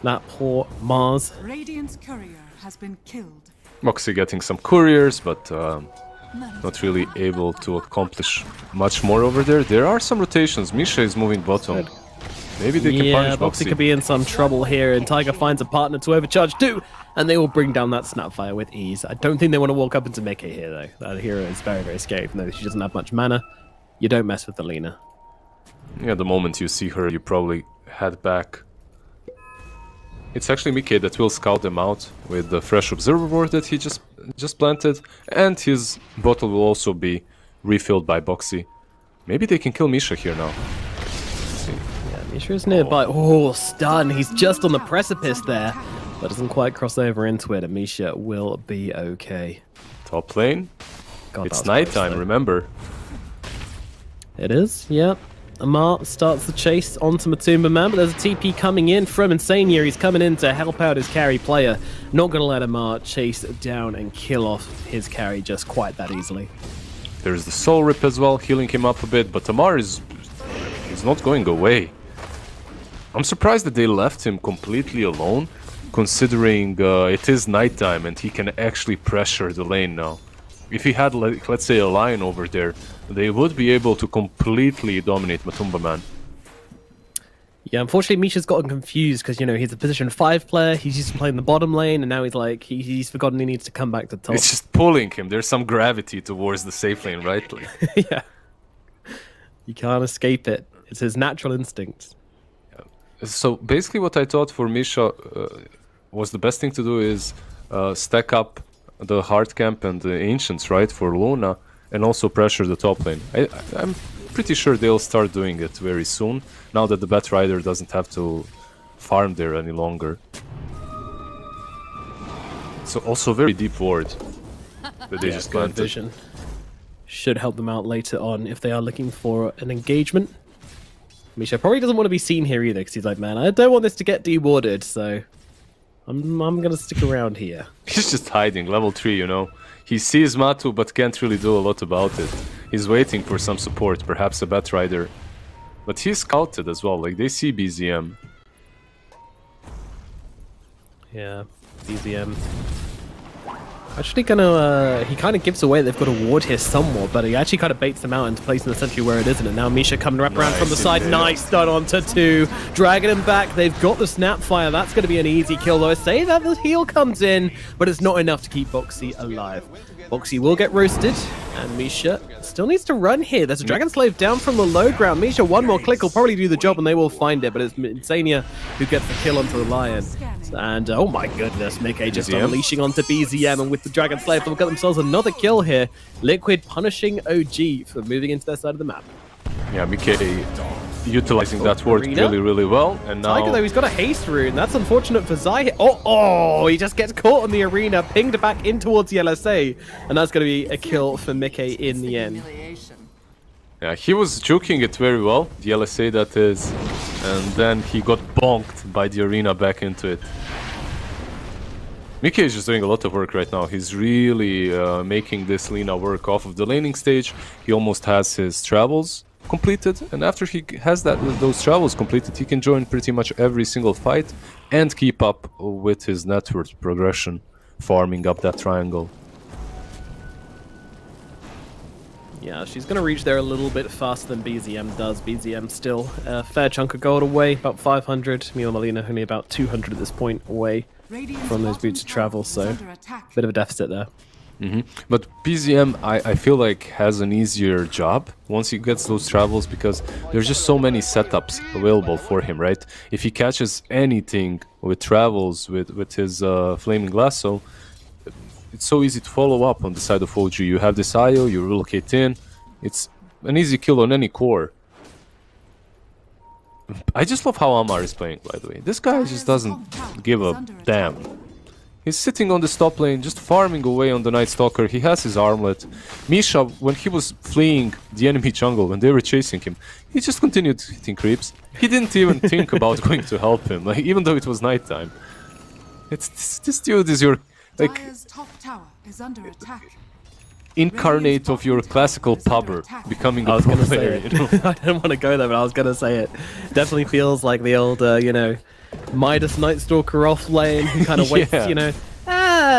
that poor Mars. Radiant's courier has been killed. Moxie getting some couriers, but not really able to accomplish much more over there. There are some rotations. Misha is moving bottom. Maybe they can punish Moxie could be in some trouble here, and Tiger finds a partner to overcharge too, and they will bring down that Snapfire with ease. I don't think they want to walk up into Mickey here, though. That hero is very, very scary, even though she doesn't have much mana. You don't mess with the Lina. Yeah, the moment you see her, you probably head back. It's actually Mickey that will scout them out with the fresh observer board that he just planted, and his bottle will also be refilled by Boxy. Maybe they can kill Misha here now. Misha's nearby. Oh, stun. He's just on the precipice there. But doesn't quite cross over into it, and Misha will be okay. Top lane. God, it's nighttime, remember. It is, yep. Amar starts the chase onto Matumba Man, but there's a TP coming in from Insania. He's coming in to help out his carry player. Not going to let Amar chase down and kill off his carry just quite that easily. There's the Soul Rip as well, healing him up a bit, but Amar is not going away. I'm surprised that they left him completely alone, considering it is nighttime and he can actually pressure the lane now. If he had, let's say, a lion over there, they would be able to completely dominate Matumba Man. Yeah, unfortunately, Misha's gotten confused because, you know, he's a position 5 player, he's used to playing the bottom lane, and now he's like, he's forgotten he needs to come back to top. It's just pulling him. There's some gravity towards the safe lane, right? Yeah. You can't escape it. It's his natural instinct. So basically what I thought for Misha was the best thing to do is stack up the hard camp and the ancients, right, for Luna, and also pressure the top lane. I'm pretty sure they'll start doing it very soon, now that the Batrider doesn't have to farm there any longer. So also very deep ward that they just planted. Vision. Should help them out later on if they are looking for an engagement. Misha probably doesn't want to be seen here either, because he's like, man, I don't want this to get dewarded, so I'm gonna stick around here. He's just hiding, level 3, you know. He sees Matu, but can't really do a lot about it. He's waiting for some support, perhaps a Batrider. But he's scouted as well, like, they see BZM. Yeah, BZM. Actually gonna, he kind of gives away they've got a ward here somewhat, but he actually kind of baits them out into placing the sentry where it isn't, and now Misha coming wrap around from the side. Nice stun onto 2, dragging him back. They've got the Snapfire. That's going to be an easy kill, though. I say that the heal comes in, but it's not enough to keep Boxy alive. Boxy will get roasted, and Misha still needs to run here. There's a Dragon Slave down from the low ground. Misha, one more click will probably do the job, and they will find it, but it's Insania who gets the kill onto the Lion. And, oh my goodness, Mickey just unleashing onto BZM, and with the Dragon Slave, they'll get themselves another kill here. Liquid punishing OG for moving into their side of the map. Yeah, Mickey utilizing that ward really, really well. And now Tiger, though, he's got a haste rune. That's unfortunate for Zai. Oh, he just gets caught on the arena, pinged back in towards the LSA, and that's going to be a kill for Mickey in the end. Yeah, he was juking it very well, the LSA that is, and then he got bonked by the arena back into it. Mickey is just doing a lot of work right now. He's really making this Lina work off of the laning stage. He almost has his travels completed, and after he has those travels completed, he can join pretty much every single fight and keep up with his network progression, farming up that triangle. Yeah, she's going to reach there a little bit faster than BZM does. BZM still a fair chunk of gold away, about 500. Meanwhile, Melina only about 200 at this point away from those boots of travel, so bit of a deficit there. But BZM, I feel like, has an easier job once he gets those travels, because there's just so many setups available for him, right? If he catches anything with travels, with his Flaming Lasso, it's so easy to follow up on the side of OG. You have this IO, you relocate in, it's an easy kill on any core. I just love how Amar is playing, by the way. This guy just doesn't give a damn. He's sitting on the top lane, just farming away on the Night Stalker. He has his armlet. Misha, when he was fleeing the enemy jungle, when they were chasing him, he just continued hitting creeps. He didn't even think about going to help him, like, even though it was nighttime. This dude is your, like, incarnate of your classical pubber becoming a pro player. You know? I didn't want to go there, but I was going to say it. Definitely feels like the old, you know, Midas Night Stalker off lane who kind of waits, you know.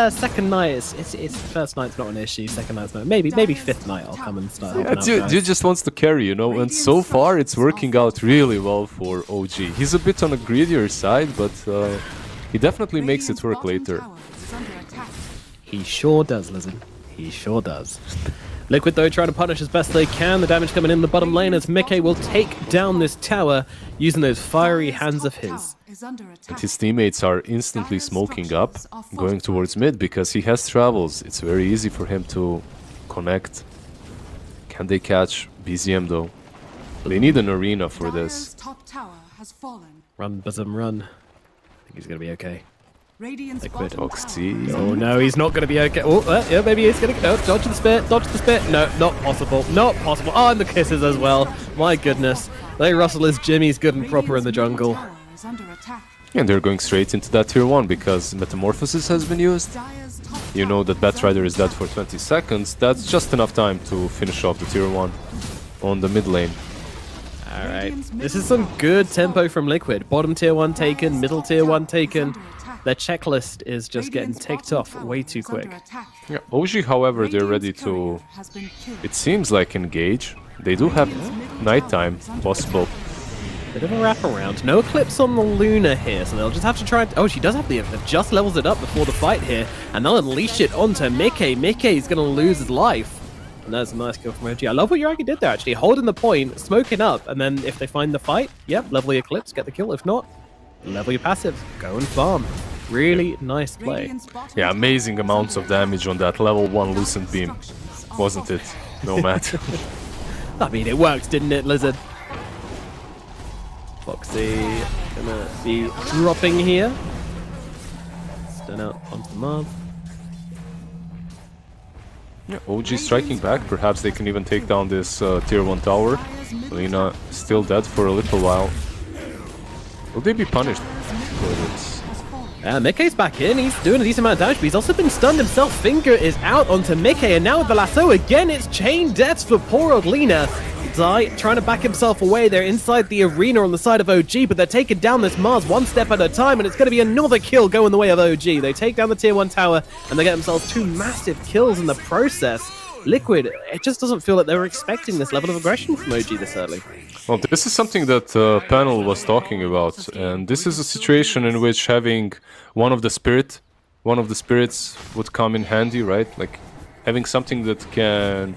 Second night, it's first night's not an issue. Second night's not. Maybe fifth night I'll come and start. Yeah, dude just wants to carry, you know. And so far it's working out really well for OG. He's a bit on a greedier side, but he definitely makes it work later. He sure does, Lizzard. He sure does. Liquid, though, trying to punish as best they can. The damage coming in the bottom lane as Mickey will take down this tower using those fiery hands of his. And his teammates are instantly smoking up, going towards mid, because he has travels. It's very easy for him to connect. Can they catch BZM, though? They need an arena for this. Run, Bosom, run. I think he's going to be okay. Liquid. Oxy. Oh no, he's not going to be okay. Oh, yeah, maybe he's going to go. Dodge the spit, dodge the spit. No, not possible. Not possible. Oh, and the kisses as well. My goodness. They Russell is Jimmy's good and proper in the jungle. And they're going straight into that tier 1 because Metamorphosis has been used. You know that Batrider is dead for 20 seconds. That's just enough time to finish off the tier 1 on the mid lane. Alright, this is some good tempo from Liquid. Bottom tier 1 taken, middle tier 1 taken. Their checklist is just getting ticked off way too quick. Yeah, OG, however, they're ready to, it seems like, engage. They do have nighttime possible. Bit of a wraparound. No Eclipse on the Luna here, so they'll just have to try and... Oh, she does have the... just levels it up before the fight here, and they'll unleash it onto Mickey. Mickey's going to lose his life. And that's a nice kill from OG. I love what Yuragi did there, actually. Holding the point, smoking up, and then if they find the fight, yep, level the Eclipse, get the kill. If not, level your passive, go and farm. Really nice play. Yeah, amazing amounts of damage on that level 1 Lucent Beam, wasn't it, Nomad? I mean, it works, didn't it, Lizzard? Foxy gonna be dropping here. Stun out onto the Mars. Yeah, OG striking back. Perhaps they can even take down this tier 1 tower. Lina still dead for a little while. Will they be punished for this? Mickey's back in. He's doing a decent amount of damage, but he's also been stunned himself. Finger is out onto Mickey, and now with the lasso again, it's chain deaths for poor old Lina. Zai trying to back himself away. They're inside the arena on the side of OG, but they're taking down this Mars one step at a time, and it's going to be another kill going the way of OG. They take down the tier 1 tower, and they get themselves 2 massive kills in the process. Liquid, it just doesn't feel like they were expecting this level of aggression from OG this early. Well, this is something that panel was talking about, and this is a situation in which having one of the spirits would come in handy, right? Like having something that can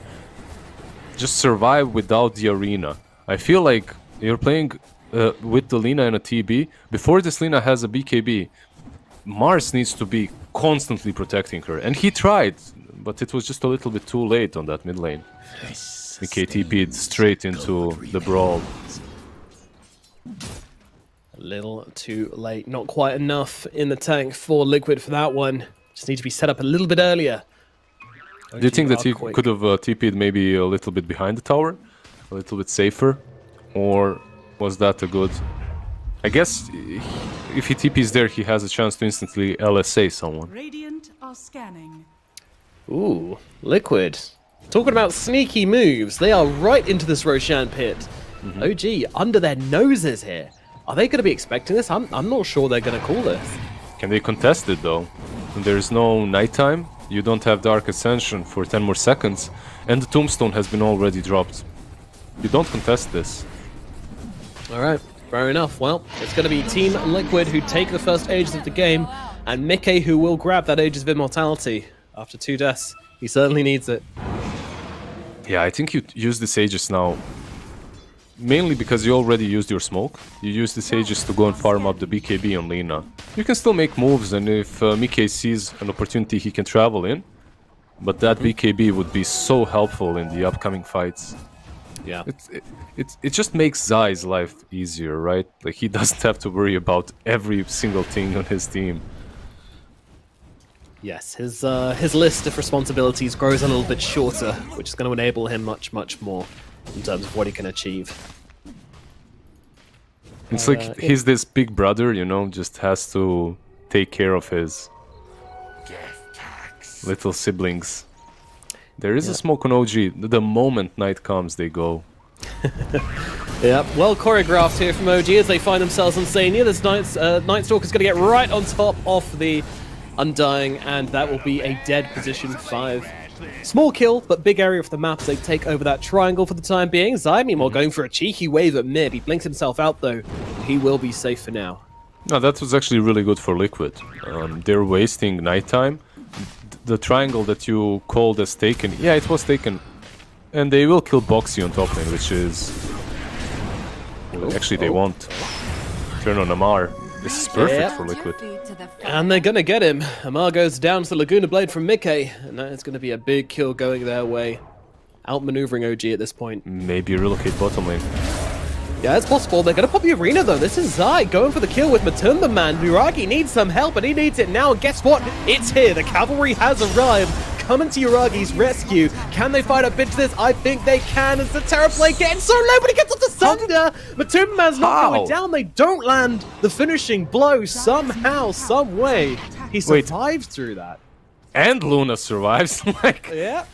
just survive without the arena. I feel like you're playing with the Lina and a TB. Before this Lina has a BKB, Mars needs to be constantly protecting her, and he tried, but it was just a little bit too late on that mid lane. Mickey TP'd straight into the brawl. A little too late. Not quite enough in the tank for Liquid for that one. Just need to be set up a little bit earlier. Do you think that he could have TP'd maybe a little bit behind the tower? A little bit safer? Or was that a good I guess if he TPs there, he has a chance to instantly LSA someone. Radiant are scanning. Ooh, Liquid. Talking about sneaky moves, they are right into this Roshan pit. OG under their noses here. Are they going to be expecting this? I'm not sure they're going to call this. Can they contest it though? There's no nighttime, you don't have Dark Ascension for 10 more seconds, and the Tombstone has been already dropped. You don't contest this. Alright, fair enough. Well, it's going to be Team Liquid who take the first Aegis of the game, and Mickey who will grab that Aegis of Immortality after 2 deaths. He certainly needs it. Yeah, I think you use this Aegis now, mainly because you already used your smoke. You use this Aegis to go and farm up the BKB on Lina. You can still make moves, and if Mickey sees an opportunity, he can travel in. But that BKB would be so helpful in the upcoming fights. Yeah. It just makes Zai's life easier, right? Like, he doesn't have to worry about every single thing on his team. Yes, his list of responsibilities grows a little bit shorter, which is going to enable him much more in terms of what he can achieve. It's like he's this big brother, you know, just has to take care of his little siblings. There is a smoke on OG. The moment night comes, they go. Yeah, well choreographed here from OG as they find themselves on Sania. This Night Stalker's going to get right on top of the Undying, and that will be a dead position 5. Small kill, but big area of the map as they take over that triangle for the time being. Zai, meanwhile, going for a cheeky wave at mid. He blinks himself out, though. He will be safe for now. No, that was actually really good for Liquid. They're wasting nighttime. The triangle that you called as taken, yeah, it was taken. And they will kill Boxy on top lane, which is... Actually, they won't. Turn on Amar. This is perfect for Liquid. And they're gonna get him. Amar goes down to the Laguna Blade from Mickey, and that is gonna be a big kill going their way. Outmaneuvering OG at this point. Maybe relocate bottom lane. Yeah, it's possible. They're gonna pop the arena though. This is Zai going for the kill with Matumba Man. Nuragi needs some help, and he needs it now. And guess what? It's here. The cavalry has arrived. Coming to Uragi's rescue. Can they fight up into this? I think they can. As the Terror Play getting so low, but he gets off the Sunder. Matumba Man's not going down. They don't land the finishing blow somehow, some way. He survives through that. And Luna survives. Like, yeah.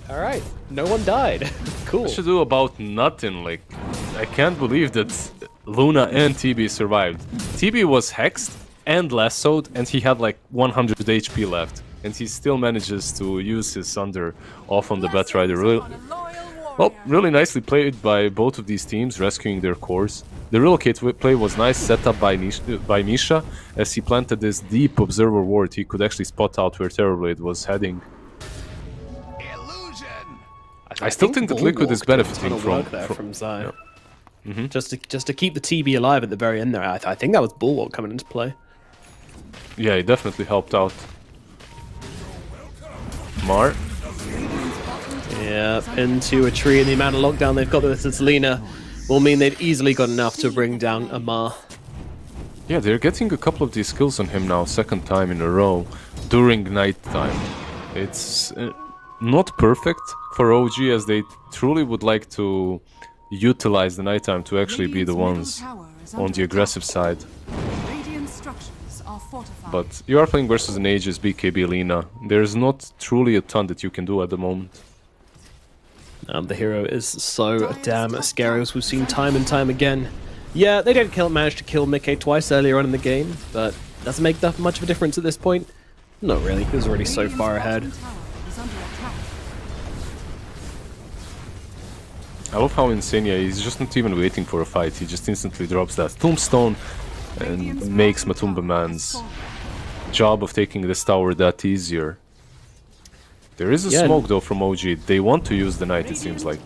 All right. No one died. Cool. What should do about nothing? Like, I can't believe that Luna and TB survived. TB was hexed and lassoed, and he had like 100 HP left. And he still manages to use his Sunder off on the Batrider. Really nicely played by both of these teams, rescuing their cores. The relocate play was nice, set up by Misha. As he planted this deep observer ward, he could actually spot out where Terrorblade was heading. I still think that Liquid is benefiting from Zai. Yeah. Just to keep the TB alive at the very end there. I think that was Bulwark coming into play. Yeah, it definitely helped out. Mar. Yeah, into a tree, and the amount of lockdown they've got with this Lina will mean they've easily got enough to bring down Amar. Yeah, they're getting a couple of these kills on him now, second time in a row, during night time. It's not perfect for OG, as they truly would like to utilize the nighttime to actually be the ones on the aggressive side. But you are playing versus an Aegis BKB Lina. There's not truly a ton that you can do at the moment. The hero is so damn scary, as we've seen time and time again. Yeah, they didn't manage to kill Mickey twice earlier on in the game, but doesn't make that much of a difference at this point. Not really, he was already so far ahead. I love how Insania, he's just not even waiting for a fight, he just instantly drops that Tombstone and makes Matumba Man's job of taking this tower that easier. There is a smoke though from OG. They want to use the Knight, it seems like.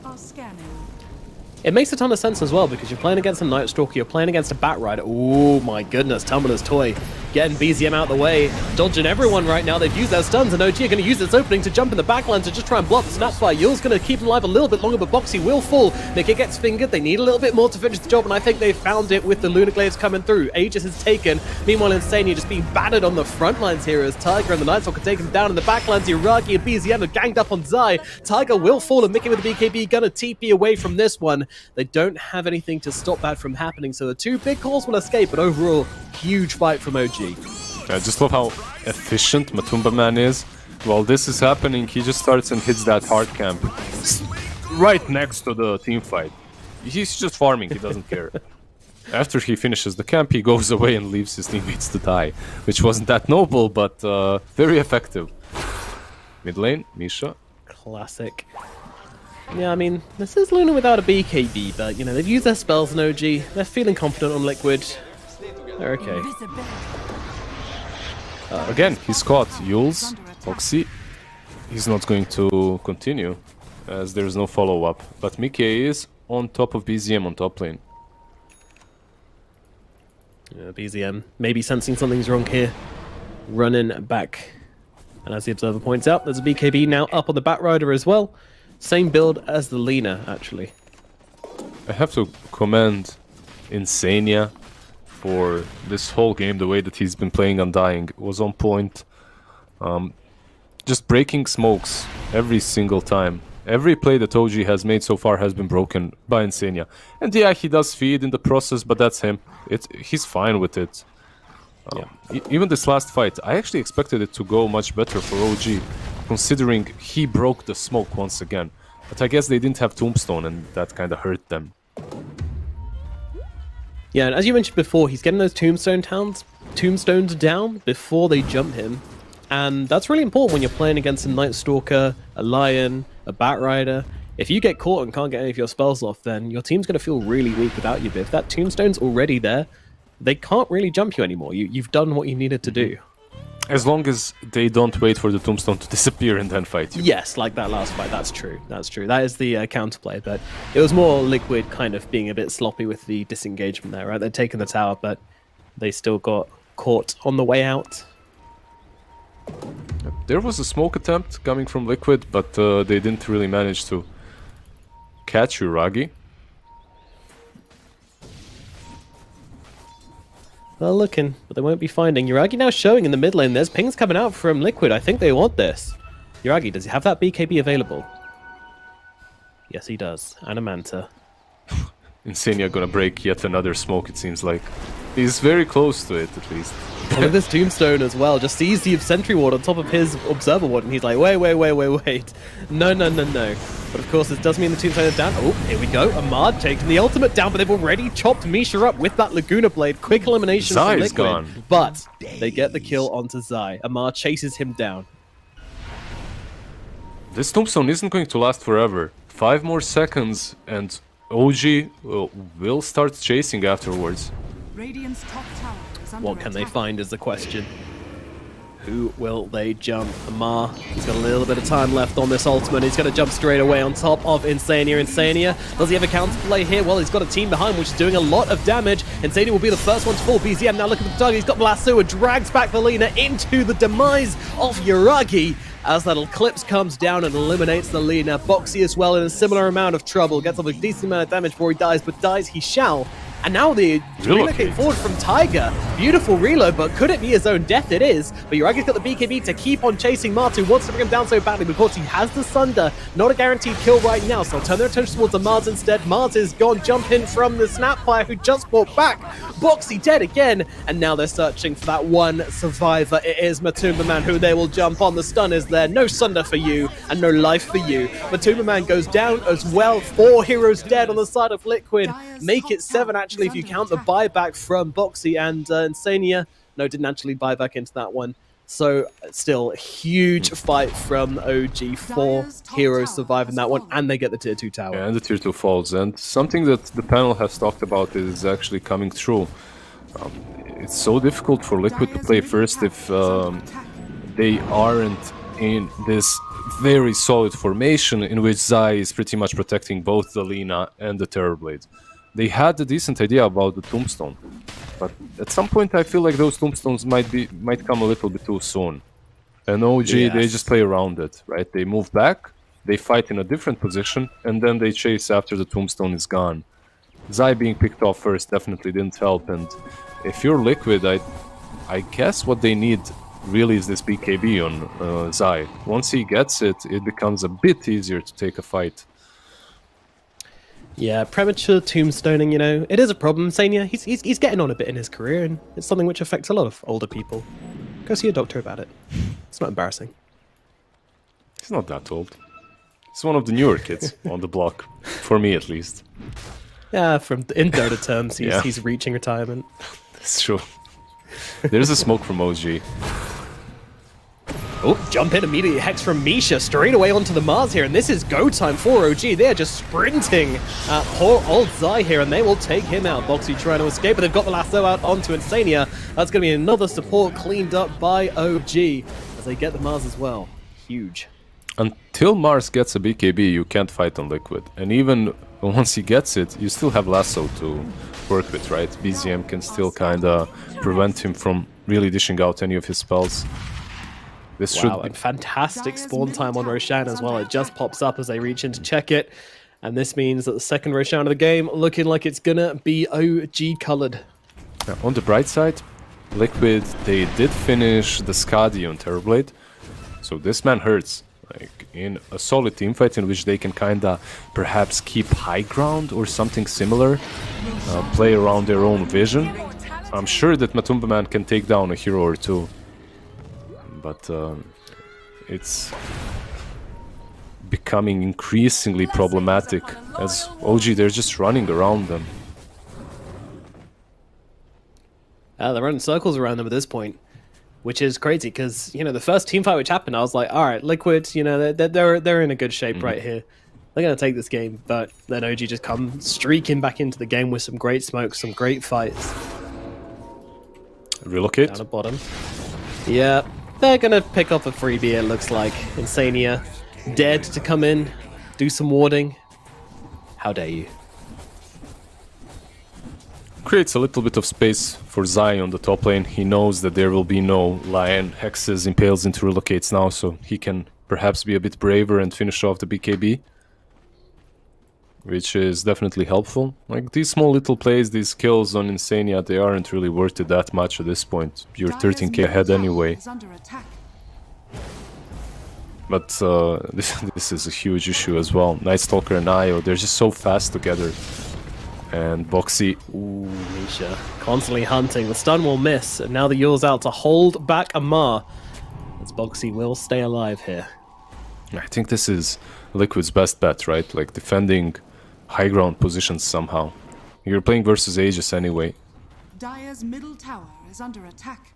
It makes a ton of sense as well, because you're playing against a Night Stalker, you're playing against a Batrider. Oh my goodness, Tumbler's Toy getting BZM out of the way, dodging everyone right now. They've used their stuns, and OG are going to use this opening to jump in the backline to just try and block the Snapfire. Yule's going to keep him alive a little bit longer, but Boxy will fall. Nicky gets fingered. They need a little bit more to finish the job, and I think they found it with the Lunar Glaives coming through. Aegis is taken. Meanwhile, Insania just being battered on the front lines here as Tiger and the Night Stalker take him down in the backlines. Uragi and BZM are ganged up on Zai. Tiger will fall, and Mickey with the BKB gonna TP away from this one. They don't have anything to stop that from happening, so the two big calls will escape, but overall, huge fight from OG. I just love how efficient Matumba Man is. While this is happening, he just starts and hits that hard camp right next to the team fight. He's just farming, he doesn't care. After he finishes the camp, he goes away and leaves his teammates to die, which wasn't that noble, but very effective. Mid lane, Misha. Classic. Yeah, I mean, this is Luna without a BKB, but, you know, they've used their spells in OG, they're feeling confident on Liquid. They're okay. Again, he's caught. Yules, Foxy. He's not going to continue, as there's no follow-up. But Mickey is on top of BZM on top lane. Yeah, BZM maybe sensing something's wrong here. Running back. And as the observer points out, there's a BKB now up on the Batrider as well. Same build as the Lina, actually. I have to commend Insania for this whole game. The way that he's been playing Undying was on point. Just breaking smokes every single time. Every play that OG has made so far has been broken by Insania. And yeah, he does feed in the process, but that's him. He's fine with it. Even this last fight, I actually expected it to go much better for OG, considering he broke the smoke once again. But I guess they didn't have Tombstone, and that kind of hurt them. Yeah, and as you mentioned before, he's getting those tombstones down before they jump him. And that's really important when you're playing against a Night Stalker, a Lion, a Batrider. If you get caught and can't get any of your spells off, then your team's going to feel really weak without you. But if that tombstone's already there, they can't really jump you anymore. You've done what you needed to do. As long as they don't wait for the tombstone to disappear and then fight you. Yes, like that last fight, that's true. That's true. That is the counterplay, but it was more Liquid kind of being a bit sloppy with the disengagement there, right? They'd taken the tower, but they still got caught on the way out. There was a smoke attempt coming from Liquid, but they didn't really manage to catch Uragi. They're looking, but they won't be finding. Uragi now showing in the mid lane. There's pings coming out from Liquid. I think they want this. Uragi, does he have that BKB available? Yes, he does. And a Manta. Insania gonna break yet another smoke, it seems like. He's very close to it, at least. Look at this Tombstone as well. Just sees the Sentry Ward on top of his Observer Ward, and he's like, wait. No. But of course, this does mean the Tombstone is down. Oh, here we go. Ahmad taking the ultimate down, but they've already chopped Misha up with that Laguna Blade. Quick elimination from Liquid. Gone. But they get the kill onto Zai. Ahmad chases him down. This Tombstone isn't going to last forever. 5 more seconds, and OG will start chasing afterwards. Radiant's top tower is under What can they attack. find is the question. Who will they jump? Amar, he's got a little bit of time left on this ultimate. He's going to jump straight away on top of Insania. Does he have a counterplay here? Well, he's got a team behind, which is doing a lot of damage. Insania will be the first one to fall. BZM now looking for the target. He's got Blastua, drags back the Lina into the demise of Uragi. As that Eclipse comes down and eliminates the Lina. Boxy as well in a similar amount of trouble. Gets off a decent amount of damage before he dies, but dies he shall. And now the relocate forward from Tiger. Beautiful reload, but could it be his own death? It is. But Uragi's got the BKB to keep on chasing Martu. Wants to bring him down so badly because he has the Sunder. Not a guaranteed kill right now, so I'll turn their attention towards the Mars instead. Mars is gone, jump in from the SAPPHIRE who just fought back. Boxy dead again, and now they're searching for that one survivor. It is Matumba Man who they will jump on. The stun is there. No Sunder for you, and no life for you. Matumba Man goes down as well. 4 heroes dead on the side of Liquid. Make it 7 actually if you count the buyback from Boxy and Insania. No, didn't actually buy back into that one. So still huge fight from OG. 4 heroes surviving that one, and they get the tier 2 tower. Yeah, and the tier 2 falls. And something that the panel has talked about is actually coming true. It's so difficult for Liquid to play first if they aren't in this very solid formation in which Zai is pretty much protecting both the Lina and the Terrorblade. They had a decent idea about the Tombstone, but at some point I feel like those Tombstones might come a little bit too soon. And OG, they just play around it, right? They move back, they fight in a different position, and then they chase after the Tombstone is gone. Zai being picked off first definitely didn't help, and if you're Liquid, I guess what they need really is this BKB on Zai. Once he gets it, it becomes a bit easier to take a fight. Yeah, premature tombstoning, you know, it is a problem. Sania, he's getting on a bit in his career, and it's something which affects a lot of older people. Go see a doctor about it. It's not embarrassing. He's not that old. He's one of the newer kids on the block, for me at least. Yeah, in Dota terms, he's reaching retirement. That's true. There's a smoke from OG. Oh, jump in immediately, Hex from Misha, straight away onto the Mars here, and this is go time for OG. They're just sprinting at poor old Zai here, and they will take him out. Boxy trying to escape, but they've got the lasso out onto Insania. That's going to be another support cleaned up by OG, as they get the Mars as well. Huge. Until Mars gets a BKB, you can't fight on Liquid. And even once he gets it, you still have lasso to work with, right? BZM can still kinda prevent him from really dishing out any of his spells. This should be... and fantastic spawn time on Roshan as well. It just pops up as they reach in to check it. And this means that the second Roshan of the game looking like it's gonna be OG colored. On the bright side, Liquid, they did finish the Skadi on Terrorblade. So this man hurts. Like in a solid team fight in which they can kinda perhaps keep high ground or something similar, play around their own vision. I'm sure that Matumba Man can take down a hero or two. But it's becoming increasingly problematic as OG, they're just running around them. They're running circles around them at this point, which is crazy because, you know, the first team fight which happened, I was like, all right, Liquid, you know, they're in a good shape right here. They're going to take this game, but then OG just come streaking back into the game with some great smokes, some great fights. Relocate. Down at bottom. Yeah. They're going to pick up a freebie, it looks like. Insania dared to come in, do some warding. How dare you? Creates a little bit of space for Zai on the top lane. He knows that there will be no Lion Hexes, Impales into Relocates now, so he can perhaps be a bit braver and finish off the BKB. Which is definitely helpful. Like, these small little plays, these kills on Insania, they aren't really worth it that much at this point. You're 13k ahead anyway. But this is a huge issue as well. Night Stalker and Io, they're just so fast together. And Boxy... Ooh, Misha constantly hunting. The stun will miss, and now the Yule's out to hold back Amar. As Boxy will stay alive here. I think this is Liquid's best bet, right? Like, defending high ground positions somehow. You're playing versus Aegis anyway. Dire's middle tower is under attack.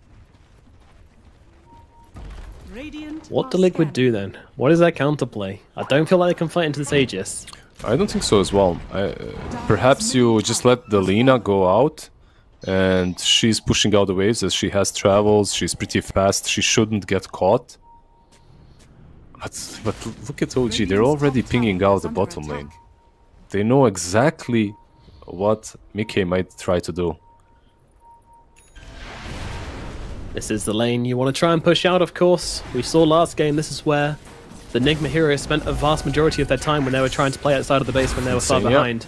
Radiant What do Liquid do then? What is that counterplay? I don't feel like they can fight into this Aegis. I don't think so as well. Perhaps you just let the Lina go out and she's pushing out the waves as she has travels, she's pretty fast, she shouldn't get caught. But look at OG, they're already pinging out the bottom lane. They know exactly what Mickey might try to do. This is the lane you want to try and push out, of course. We saw last game, this is where the Nigma heroes spent a vast majority of their time when they were trying to play outside of the base when they were far behind.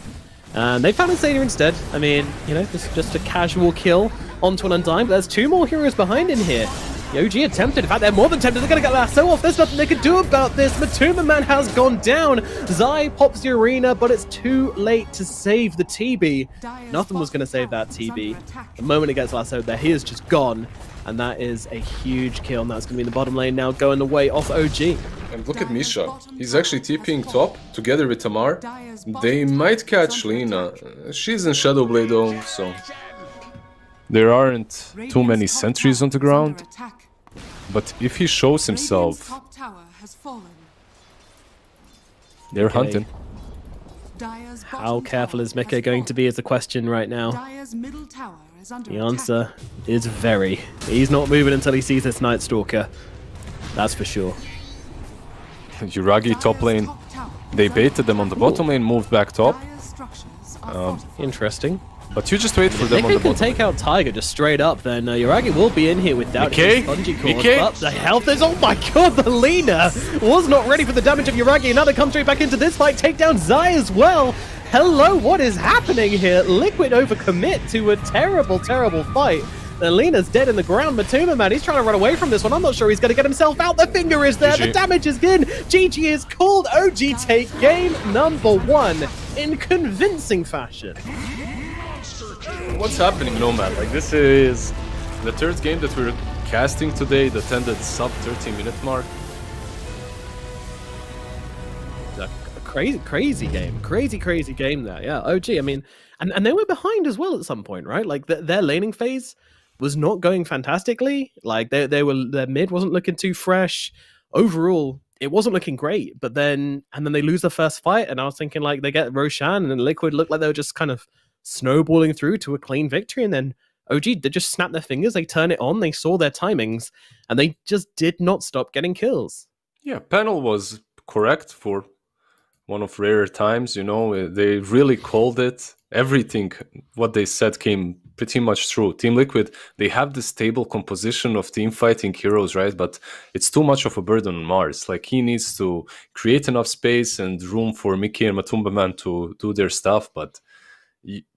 And they found Insania instead. I mean, you know, this is just a casual kill onto an Undying, but there's two more heroes behind in here. The OG attempted, in fact they're more than tempted, they're going to get lasso off, there's nothing they can do about this. Matumba Man has gone down, Zai pops the arena, but it's too late to save the TB. Nothing was going to save that TB. The moment it gets lassoed there, he is just gone. And that is a huge kill, and that's going to be in the bottom lane now, going the way off OG. And look at Misha, he's actually TPing top, together with Tamar. They might catch Lina, she's in Shadowblade though, so... There aren't too many sentries on the ground, but if he shows himself, they're hunting. How careful is Mika going to be is the question right now. The answer is very. He's not moving until he sees this Night Stalker. That's for sure. Yuragi top lane, they baited them on the bottom lane, moved back top. Interesting. But you just wait for them on the bottom. bottom. If they can take out Tiger just straight up, then Yuragi will be in here without his spongy cord. But the health is... Oh my god, the Lina was not ready for the damage of Yuragi. Now they come straight back into this fight, take down Zai as well. Hello, what is happening here? Liquid overcommit to a terrible, terrible fight. The Lina's dead in the ground. Matumba Man, he's trying to run away from this one. I'm not sure he's going to get himself out. The finger is there. GG. The damage is in. GG is called. OG take game number 1 in convincing fashion. What's happening, Nomad? Like, this is the third game that we're casting today that ended sub 30-minute mark. A crazy game there. Yeah, OG. I mean, and they were behind as well at some point, right? Like their laning phase was not going fantastically. Like their mid wasn't looking too fresh. Overall, it wasn't looking great. But then they lose the first fight, and I was thinking like they get Roshan, and then Liquid looked like they were just kind of snowballing through to a clean victory, and then OG, they just snap their fingers, they turn it on, they saw their timings, and they just did not stop getting kills. Yeah, panel was correct for one of rarer times, you know. They really called it. Everything what they said came pretty much true. Team Liquid, they have this stable composition of team fighting heroes, right? But it's too much of a burden on Mars. Like, he needs to create enough space and room for Mickey and Matumba Man to do their stuff, but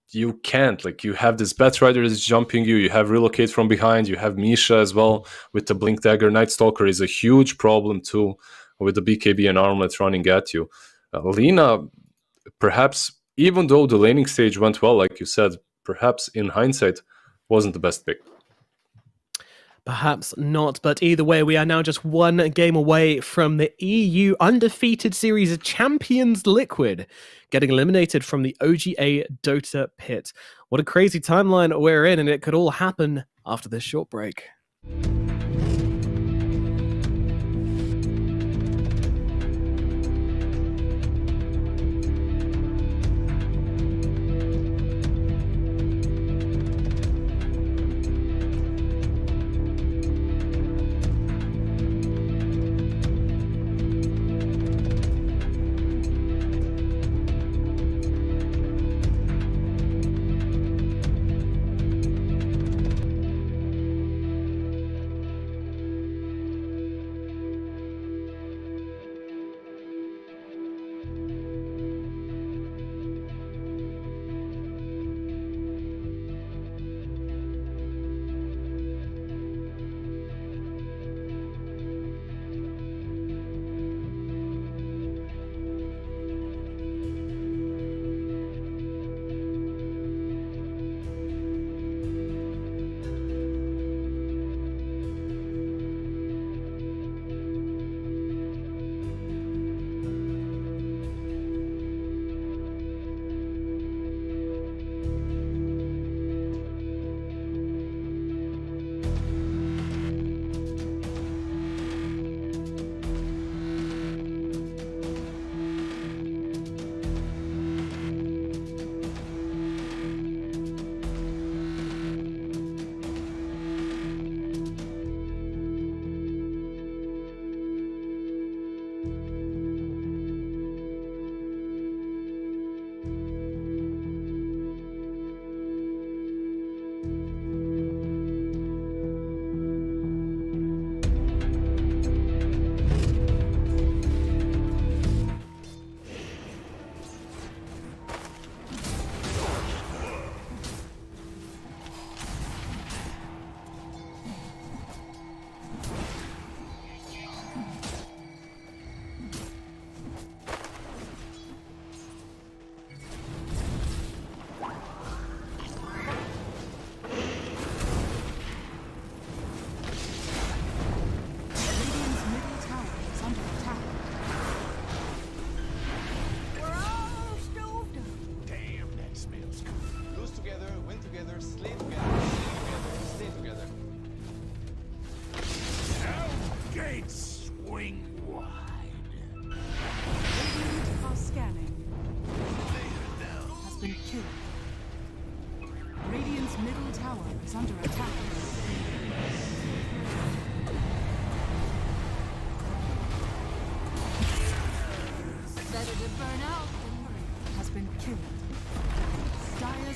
you can't. Like, you have this Batrider that's jumping you have Relocate from behind, you have Misha as well with the Blink Dagger. Night Stalker is a huge problem too with the BKB and Armlet running at you. Lina, perhaps, even though the laning stage went well, like you said, perhaps in hindsight wasn't the best pick. Perhaps not, but either way, we are now just one game away from the EU undefeated series of champions Liquid getting eliminated from the OGA Dota pit. What a crazy timeline we're in, and it could all happen after this short break.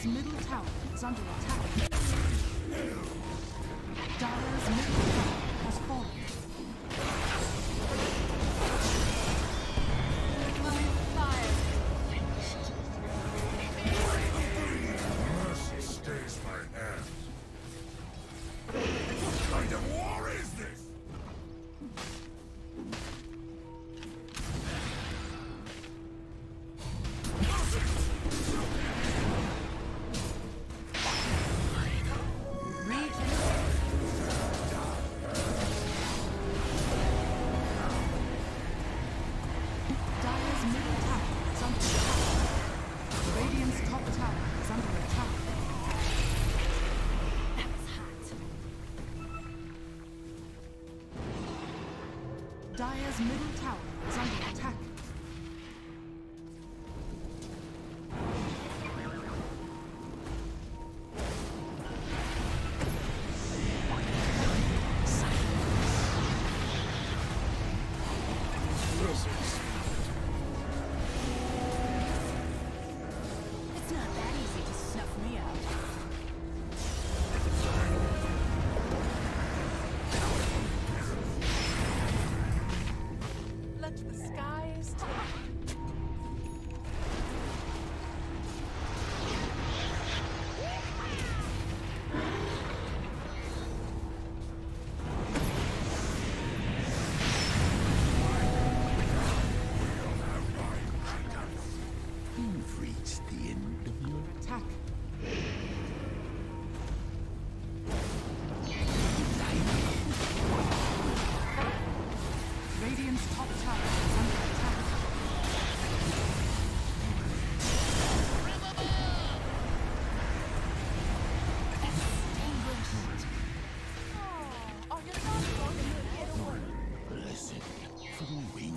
Middle tower is under attack. Dire's middle tower has fallen. Mercy stays my hand. What kind of war is this? Dire's middle tower is under attack. It's not that easy to snuff me out. Let the skies take. You've reached the end of your Attack. Radiant's top tower is under attack. Oh, are you not going to get away? blessing for the wings.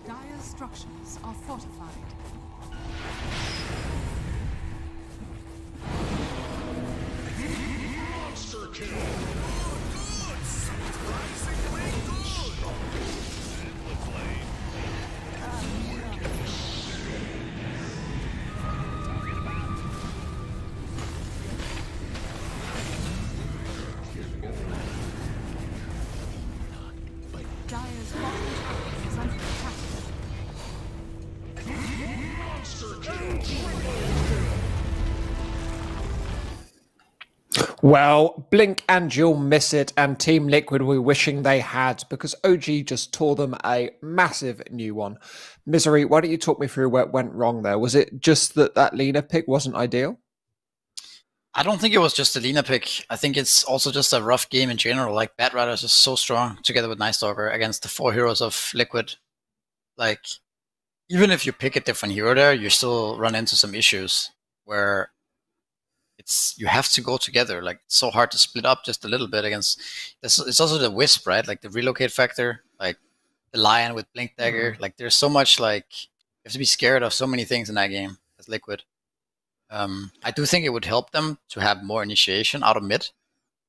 Dire's structures are fortified. Monster kill! Good! Surprisingly good! Dire's bottom tower is under attack. Monster kill! Well, Blink and you'll miss it, and Team Liquid were wishing they had, because OG just tore them a massive new one. Misery, why don't you talk me through where it went wrong there? Was it just that that Lina pick wasn't ideal? I don't think it was just a Lina pick. I think it's also just a rough game in general. Like, Batrider is just so strong together with Night Stalker against the 4 heroes of Liquid. Like, even if you pick a different hero there, you still run into some issues where you have to go together. Like, it's so hard to split up just a little bit against. It's also the Wisp, right? Like the relocate factor, like the Lion with Blink Dagger. Like, there's so much, like, you have to be scared of so many things in that game as Liquid. I do think it would help them to have more initiation out of mid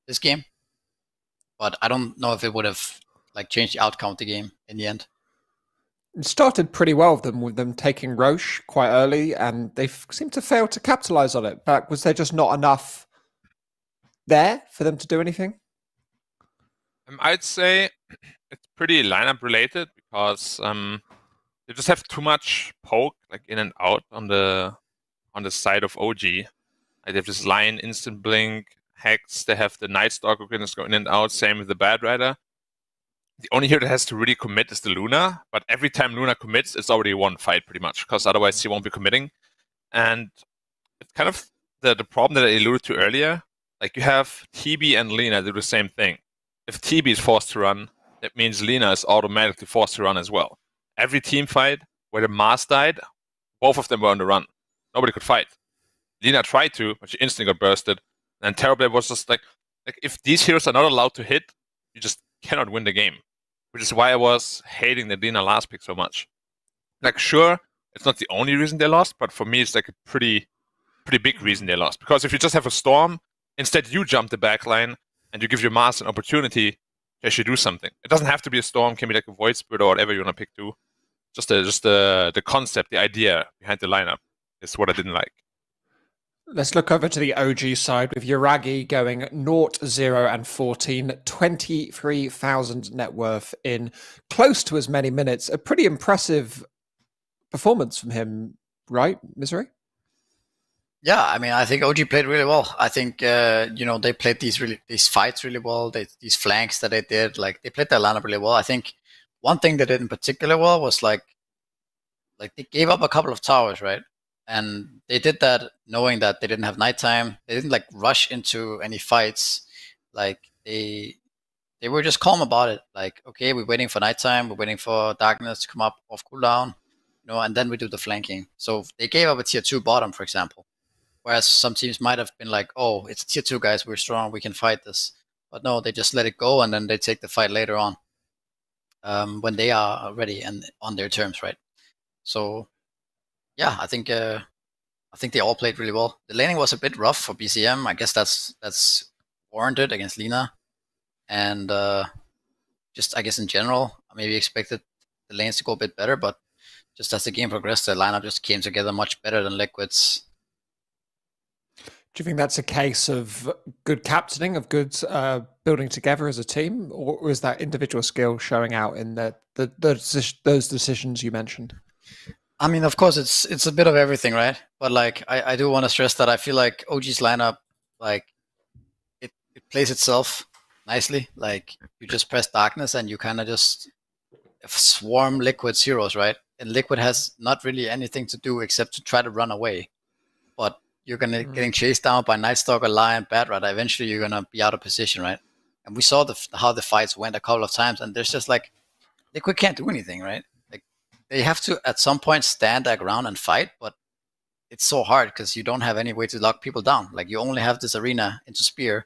this game, but I don't know if it would have like changed the outcome of the game in the end. It started pretty well with them taking Roche quite early, and they seemed to fail to capitalize on it. But was there just not enough there for them to do anything? I'd say it's pretty lineup related because they just have too much poke like in and out on the side of OG. Like, they have this Lion, instant blink, Hex. They have the Night Stalker going in and out. Same with the Batrider. The only hero that has to really commit is the Luna, but every time Luna commits, it's already one fight pretty much, because otherwise he won't be committing. And it's kind of the problem that I alluded to earlier. Like, you have TB and Lina do the same thing. If TB is forced to run, that means Lina is automatically forced to run as well. Every team fight where the Mars died, both of them were on the run. Nobody could fight. Lina tried to, but she instantly got bursted. And Terrorblade was just like if these heroes are not allowed to hit, you just cannot win the game. Which is why I was hating the Lina last pick so much. Like, sure, it's not the only reason they lost, but for me it's like a pretty big reason they lost. Because if you just have a Storm, instead you jump the backline and you give your Mars an opportunity to actually do something. It doesn't have to be a Storm, it can be like a Void Spirit or whatever you want to pick too. Just the concept, the idea behind the lineup is what I didn't like. Let's look over to the OG side with Yuragi going 0, 0, and 14, 23,000 net worth in close to as many minutes. A pretty impressive performance from him, right, Misery? Yeah, I mean, I think OG played really well. I think they played these fights really well. These flanks that they did, like they played their lineup really well. I think one thing they did in particular well was like they gave up a couple of towers, right? And they did that knowing that they didn't have nighttime. They didn't like rush into any fights. Like they were just calm about it. Like, okay, we're waiting for nighttime. We're waiting for darkness to come up off cooldown, and then we do the flanking. So they gave up a tier 2 bottom, for example. Whereas some teams might have been like, oh, it's tier 2 guys, we're strong, we can fight this. But no, they just let it go and then they take the fight later on when they are ready and on their terms, right? So, yeah, I think they all played really well. The laning was a bit rough for BCM. I guess that's warranted against Lina. And just, I guess, in general, I maybe expected the lanes to go a bit better, but just as the game progressed, the lineup just came together much better than Liquid's. Do you think that's a case of good captaining, of good building together as a team, or is that individual skill showing out in those decisions you mentioned? I mean, of course, it's a bit of everything, right? But like, I do want to stress that I feel like OG's lineup, like, it plays itself nicely. Like, you just press darkness and you kind of just swarm Liquid's heroes, right? And Liquid has not really anything to do except to try to run away. But you're getting chased down by Nightstalker, Lion, Bat-Rat. Eventually, you're gonna be out of position, right? And we saw how the fights went a couple of times, and there's just like Liquid can't do anything, right? Like they have to at some point stand their ground and fight, but it's so hard because you don't have any way to lock people down. Like you only have this arena into Spear,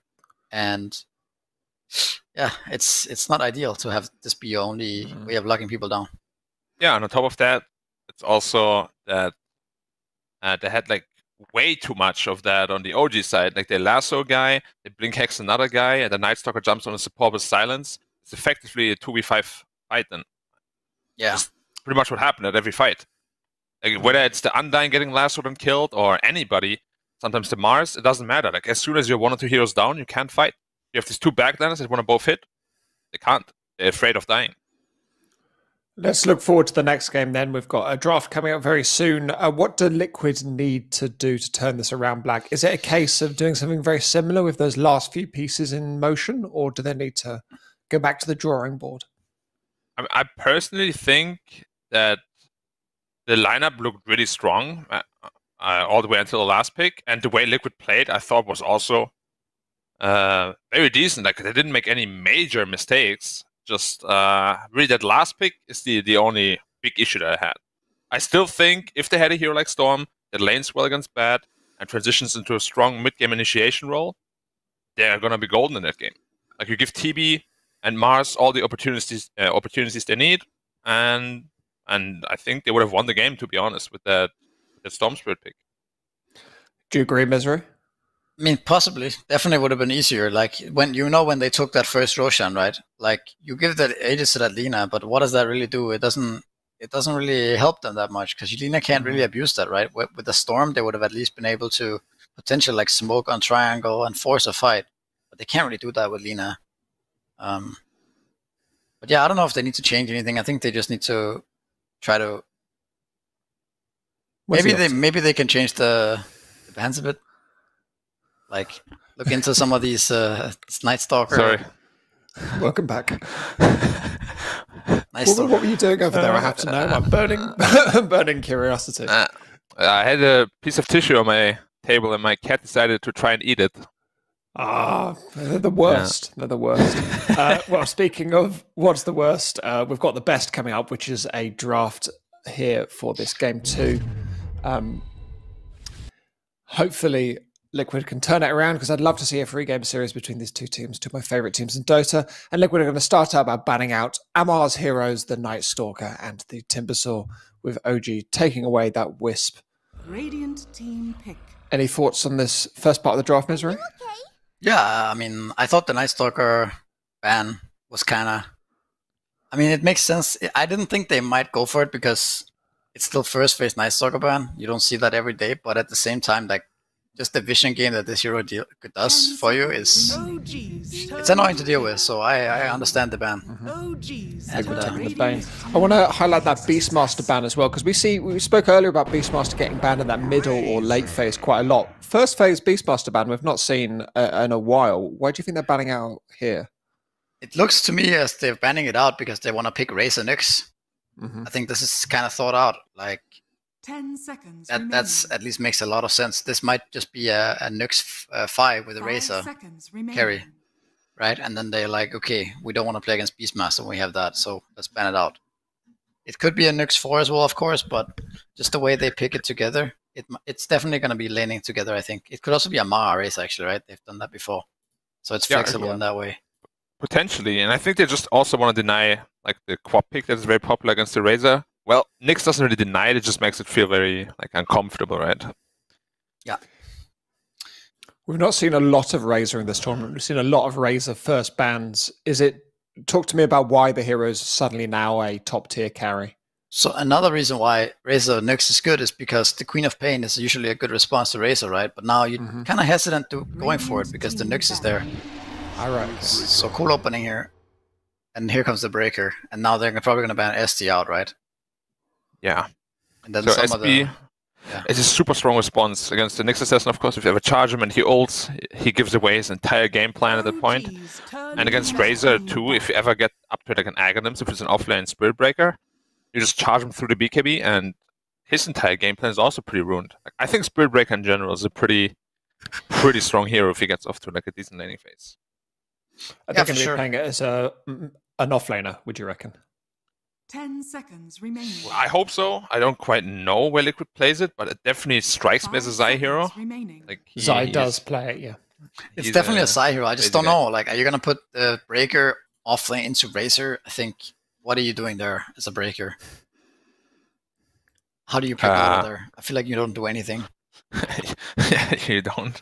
and yeah, it's not ideal to have this be your only way of locking people down. Yeah, and on top of that, it's also that they had like way too much of that on the OG side. Like they lasso a guy, they blink hex another guy, and the Nightstalker jumps on a support with silence. It's effectively a 2v5 fight then. Yeah. That's pretty much what happened at every fight. Like whether it's the Undying getting lassoed and killed or anybody, sometimes the Mars, it doesn't matter. Like as soon as you're 1 or 2 heroes down, you can't fight. You have these 2 backliners that want to both hit. They can't. They're afraid of dying. Let's look forward to the next game then. We've got a draft coming up very soon. What do Liquid need to do to turn this around, Black? Is it a case of doing something very similar with those last few pieces in motion, or do they need to go back to the drawing board? I personally think that the lineup looked really strong all the way until the last pick, and the way Liquid played, I thought was also very decent. Like they didn't make any major mistakes. Just really that last pick is the only big issue that I had. I still think if they had a hero like Storm that lanes well against Bad and transitions into a strong mid-game initiation role, they're going to be golden in that game. Like you give TB and Mars all the opportunities they need, and I think they would have won the game, to be honest, with that Storm Spirit pick. Do you agree, Misery? I mean, possibly. Definitely would have been easier. Like, when they took that first Roshan, right? Like, you give that Aegis to that Lina, but what does that really do? It doesn't really help them that much, because Lina can't really abuse that, right? With the Storm, they would have at least been able to potentially, like, smoke on Triangle and force a fight. But they can't really do that with Lina. But yeah, I don't know if they need to change anything. I think they just need to try to... Maybe they can change the bans a bit. Like, look into some of these Nightstalker. Sorry. Welcome back. Nightstalker. What were you doing over there? I have to know. I'm burning curiosity. I had a piece of tissue on my table, and my cat decided to try and eat it. They're the worst. Yeah. They're the worst. Well, speaking of what's the worst, we've got the best coming up, which is a draft here for this game 2. Hopefully Liquid can turn it around, because I'd love to see a 3-game series between these 2 teams, 2 of my favourite teams in Dota. And Liquid are going to start out by banning out Amar's heroes, the Nightstalker and the Timbersaw, with OG taking away that Wisp. Radiant team pick. Any thoughts on this first part of the draft, Misery? Yeah, I mean, I thought the Nightstalker ban was kind of... I mean, it makes sense. I didn't think they might go for it, because it's still first phase Nightstalker ban. You don't see that every day, but at the same time, like, just the vision gain that this hero does for you is OG's it's annoying to deal with. So I understand the ban. OG's And, The Bane. I want to highlight that Beastmaster ban as well, because we spoke earlier about Beastmaster getting banned in that middle or late phase quite a lot. First phase Beastmaster ban we've not seen in a while. Why do you think they're banning out here? It looks to me as they're banning it out because they want to pick Razor Nyx. I think this is kind of thought out. Like 10 seconds. that's at least makes a lot of sense. This might just be a Nyx 5 with a Razor carry, right? And then they're like, okay, we don't want to play against Beastmaster when we have that, so let's ban it out. It could be a Nyx 4 as well, of course, but just the way they pick it together, it's definitely going to be leaning together, I think. It could also be a Mara Razor, actually, right? They've done that before. So it's flexible in that way. Potentially, and I think they just also want to deny like the quad pick that is very popular against the Razor. Well, Nyx doesn't really deny it; it just makes it feel very like uncomfortable, right? Yeah. We've not seen a lot of Razor in this tournament. We've seen a lot of Razor first bans. Talk to me about why the hero's suddenly now a top tier carry? So another reason why Razor Nyx is good is because the Queen of Pain is usually a good response to Razor, right? But now you're kind of hesitant to going for it because the Nyx is there. All right. So cool opening here. And here comes the breaker. And now they're probably going to ban ST out, right? Yeah. And then so some SB, of the... it's a super strong response against the Nyx Assassin, of course. If you ever charge him and he ults, he gives away his entire game plan at that point. And against Razor too, if you ever get up to like an Aghanim's, if it's an offlane Spirit Breaker, you just charge him through the BKB and his entire game plan is also pretty ruined. Like, I think Spirit Breaker in general is a pretty strong hero if he gets off to like a decent laning phase. Are they going to be playing it as an offlaner, would you reckon? 10 seconds remaining. Well, I hope so. I don't quite know where Liquid plays it, but it definitely strikes me as a Zai hero. Like Zai does play it, yeah. It's definitely a Zai hero. I just don't know. Like, are you going to put the breaker offlane into Razor? I think, what are you doing there as a breaker? How do you pick out of there? I feel like you don't do anything. You don't.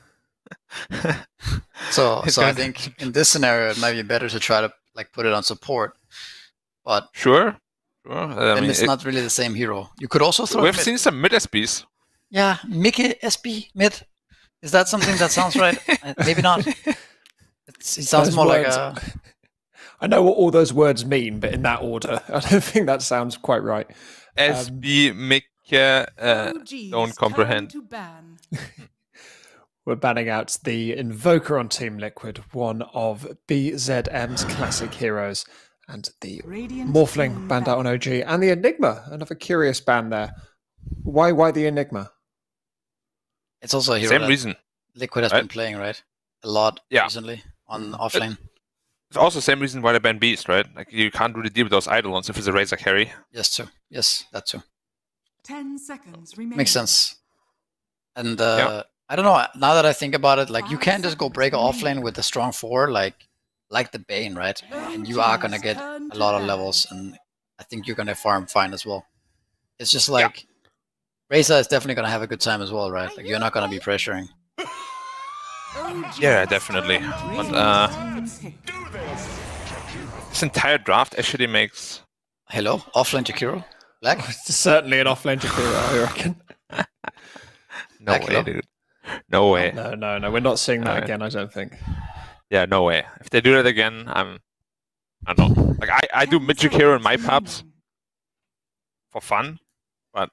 So I think in this scenario it might be better to try to like put it on support, but sure. Then it's not really the same hero. You could also throw. We've seen some mid SBs. Yeah, Mickey SB mid. Is that something that sounds right? Maybe not. It sounds more like a. I know what all those words mean, but in that order, I don't think that sounds quite right. SB Mickey don't comprehend. We're banning out the Invoker on Team Liquid, one of BZM's classic heroes, and the Morphling banned out on OG, and the Enigma, another curious ban there. Why the Enigma? It's also a hero same reason. Liquid has been playing, right? A lot recently on offlane. It's also the same reason why they ban Beast, right? Like you can't really deal with those Eidolons if it's a Razor carry. Yes, too. Yes, that too. 10 seconds remaining. Makes sense. And I don't know. Now that I think about it, like you can't just go break offlane with a strong 4, like the Bane, right? And you are gonna get a lot of levels, and I think you're gonna farm fine as well. It's just like Razor is definitely gonna have a good time as well, right? Like you're not gonna be pressuring. Yeah, definitely. But this entire draft actually makes. Hello, offlane Jakiro? Black? It's certainly an offlane Jakiro, I reckon. No way, dude. No way. No. We're not seeing that again, I don't think. Yeah, no way. If they do that again, I don't know. Like I do Magic Hero in my pubs for fun, but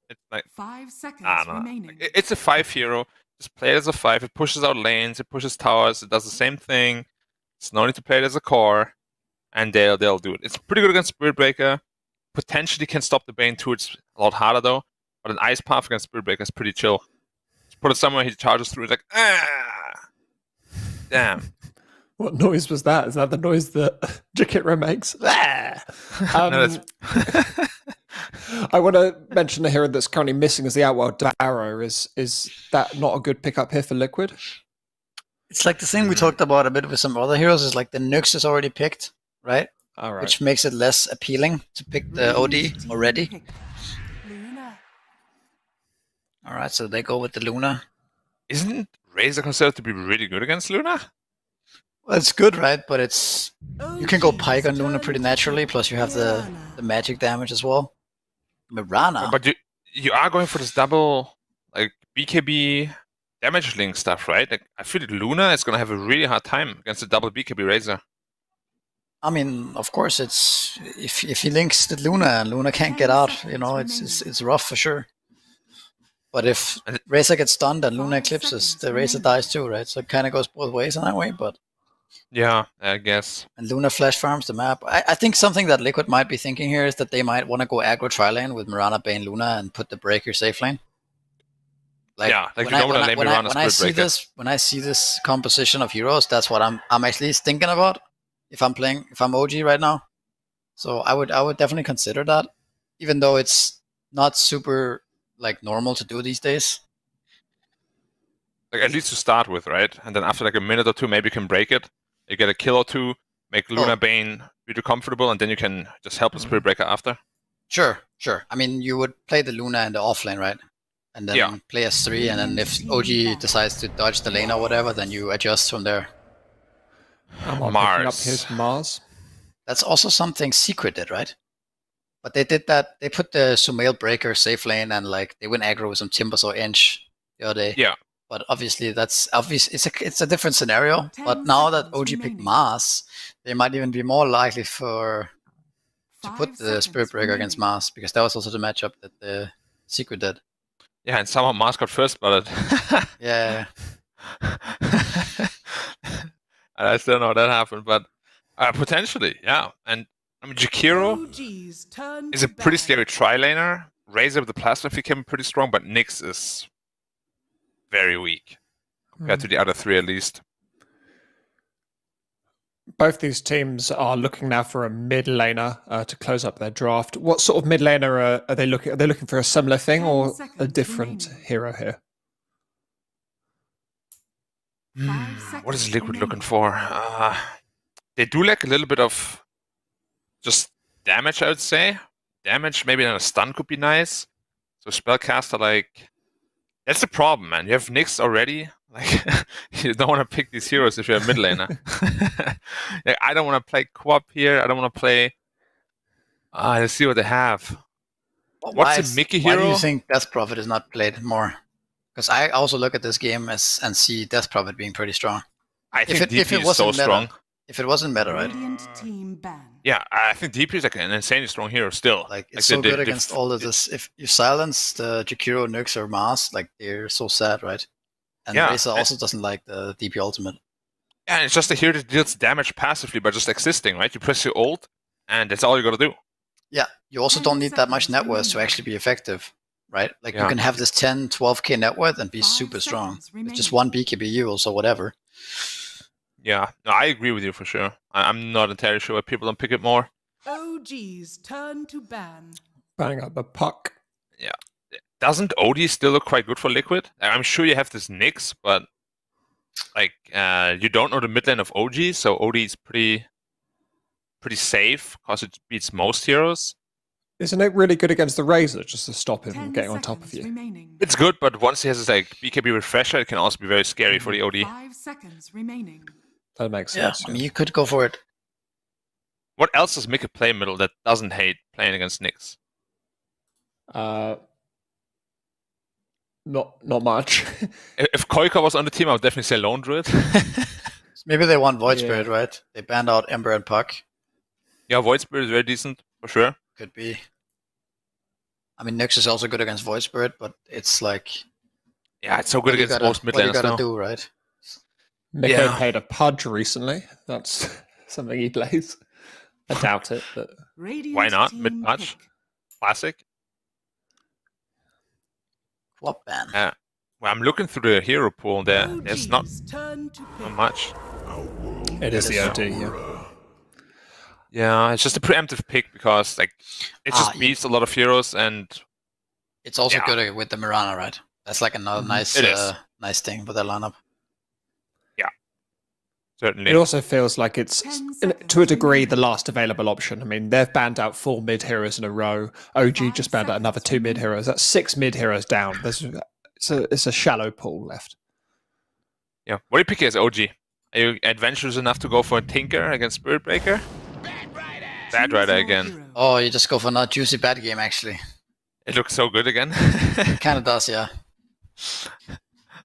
it's like 5 seconds remaining. Like, it's a 5 hero. Just play it as a 5. It pushes out lanes. It pushes towers. It does the same thing. It's no need to play it as a core, and they'll do it. It's pretty good against Spirit Breaker. Potentially can stop the Bane too. It's a lot harder though. But an Ice Path against Spirit Breaker is pretty chill. Put it somewhere, he charges through. It's like, damn. What noise was that? Is that the noise that Jakiro makes? I want to mention the hero that's currently missing as the Outworld Arrow. Is that not a good pickup here for Liquid? It's like the thing we talked about a bit with some other heroes. Is like the Nyx is already picked, right? All right. Which makes it less appealing to pick the OD already. All right, so they go with the Luna. Isn't Razor considered to be really good against Luna? Well, it's good, right? But it's you can go Pike on Luna pretty naturally. Plus, you have the magic damage as well. Mirana. But you are going for this double like BKB damage link stuff, right? Like, I feel like Luna is gonna have a really hard time against the double BKB Razor. I mean, of course, it's if he links the Luna and Luna can't get out, you know, it's rough for sure. But if Razor gets stunned and Luna eclipses, the Razor dies too, right? So it kind of goes both ways in that way. But yeah, I guess. And Luna flash farms the map. I think something that Liquid might be thinking here is that they might want to go aggro tri-lane with Mirana, Bane, Luna, and put the breaker safe lane. Like, yeah, like you don't want to lane Mirana split breaker. When I see this composition of heroes, that's what I'm actually thinking about. If I'm OG right now, so I would definitely consider that, even though it's not super like normal to do these days. Like at least to start with, right? And then after like a minute or two, maybe you can break it. You get a kill or two, make Luna Bane really comfortable, and then you can just help the Spirit Breaker after. Sure. I mean, you would play the Luna in the off lane, right? And then play S3, and then if OG decides to dodge the lane or whatever, then you adjust from there. I'm picking up his Mars. That's also something Secret did, right? But they did that. They put the Sumail Breaker safe lane, and like they went aggro with some Timbers or Inch the other day. Yeah. But obviously, that's obvious. It's a different scenario. But now that OG picked Mars, they might even be more likely to put the Spirit Breaker against Mars, because that was also the matchup that the Secret did. Yeah, and somehow Mars got first blooded. Yeah. I still don't know how that happened, but potentially, yeah. And I mean, Jakiro is a pretty scary tri-laner. Razor with the Plasma Field can be pretty strong, but Nyx is very weak compared to the other three, at least. Both these teams are looking now for a mid laner to close up their draft. What sort of mid laner are they looking? Are they looking for a similar thing or a different hero here? What is Liquid looking for? They do like a little bit of just damage, I would say. Damage, maybe then a stun could be nice. So Spellcaster, like, that's the problem, man. You have Nyx already. Like, you don't want to pick these heroes if you're a mid laner. Like, I don't want to play Quap here. I don't want to play. Let's see what they have. What's a Mickey hero? Why do you think Death Prophet is not played more? Because I also look at this game and see Death Prophet being pretty strong. I think DP is so strong. If it wasn't meta, right? Yeah, I think DP is like an insanely strong hero still. Like, it's so good against all of this. If you silence the Jakiro, Nyx, or Mars, like, they're so sad, right? And Razor also doesn't like the DP ultimate. Yeah, and it's just a hero that deals damage passively by just existing, right? You press your ult, and that's all you gotta do. Yeah, you also don't need that much net worth to actually be effective, right? Like, you can have this 10, 12k net worth and be super strong. With just one BKB heals or whatever. Yeah, no, I agree with you for sure. I'm not entirely sure why people don't pick it more. OG's turn to ban. Banning up the puck. Yeah. Doesn't OD still look quite good for Liquid? I'm sure you have this Nyx, but like you don't know the mid lane of OG, so OD is pretty safe because it beats most heroes. Isn't it really good against the Razor just to stop him from getting on top of you? Remaining. It's good, but once he has his like BKB refresher, it can also be very scary for the OD. 5 seconds remaining. That makes sense. I mean, you could go for it. What else does Mickey play middle that doesn't hate playing against Nyx? Not much. If Koika was on the team, I would definitely say Lone Druid. Maybe they want Void Spirit, right? They banned out Ember and Puck. Yeah, Void Spirit is very decent, for sure. Could be. I mean, Nyx is also good against Void Spirit, but it's like... Yeah, it's so good against most mid laners now. What you gotta do, right? Miko played a Pudge recently. That's something he plays. I doubt it, but... Why not? Mid-Pudge? Classic. Flop ban. Yeah. Well, I'm looking through the hero pool there. There's not much. It is the OD, yeah. Yeah, it's just a preemptive pick because like it just beats a lot of heroes, and it's also good with the Mirana, right? That's like another nice thing for their lineup. Yeah, certainly. It also feels like it's, to a degree, the last available option. I mean, they've banned out 4 mid heroes in a row. OG just banned out another 2 mid heroes. That's 6 mid heroes down. It's a shallow pool left. Yeah. What do you pick as OG? Are you adventurous enough to go for a Tinker against Spirit Breaker? Bad Rider again. Oh, you just go for another juicy bad game, actually. It looks so good again. It kind of does, yeah.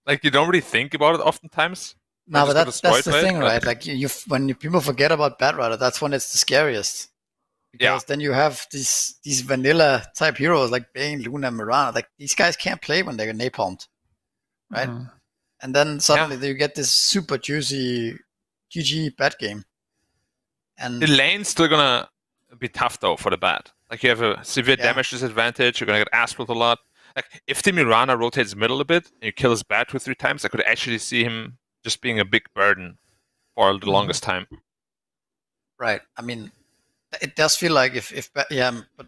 like you don't really think about it oftentimes. No, but Just got that's the destroyed by it, thing, but- right? Like when people forget about Batrider, that's when it's the scariest. Because then you have these vanilla type heroes like Bane, Luna, Mirana. Like these guys can't play when they're napalmed, right? And then suddenly you get this super juicy GG bat game. And The lane's still gonna be tough though for the bat. Like you have a severe damage disadvantage. You're gonna get asphalted a lot. Like if the Mirana rotates middle a bit and you kill his bat 2 or 3 times, I could actually see him just being a big burden for the longest time. right, I mean, it does feel like if but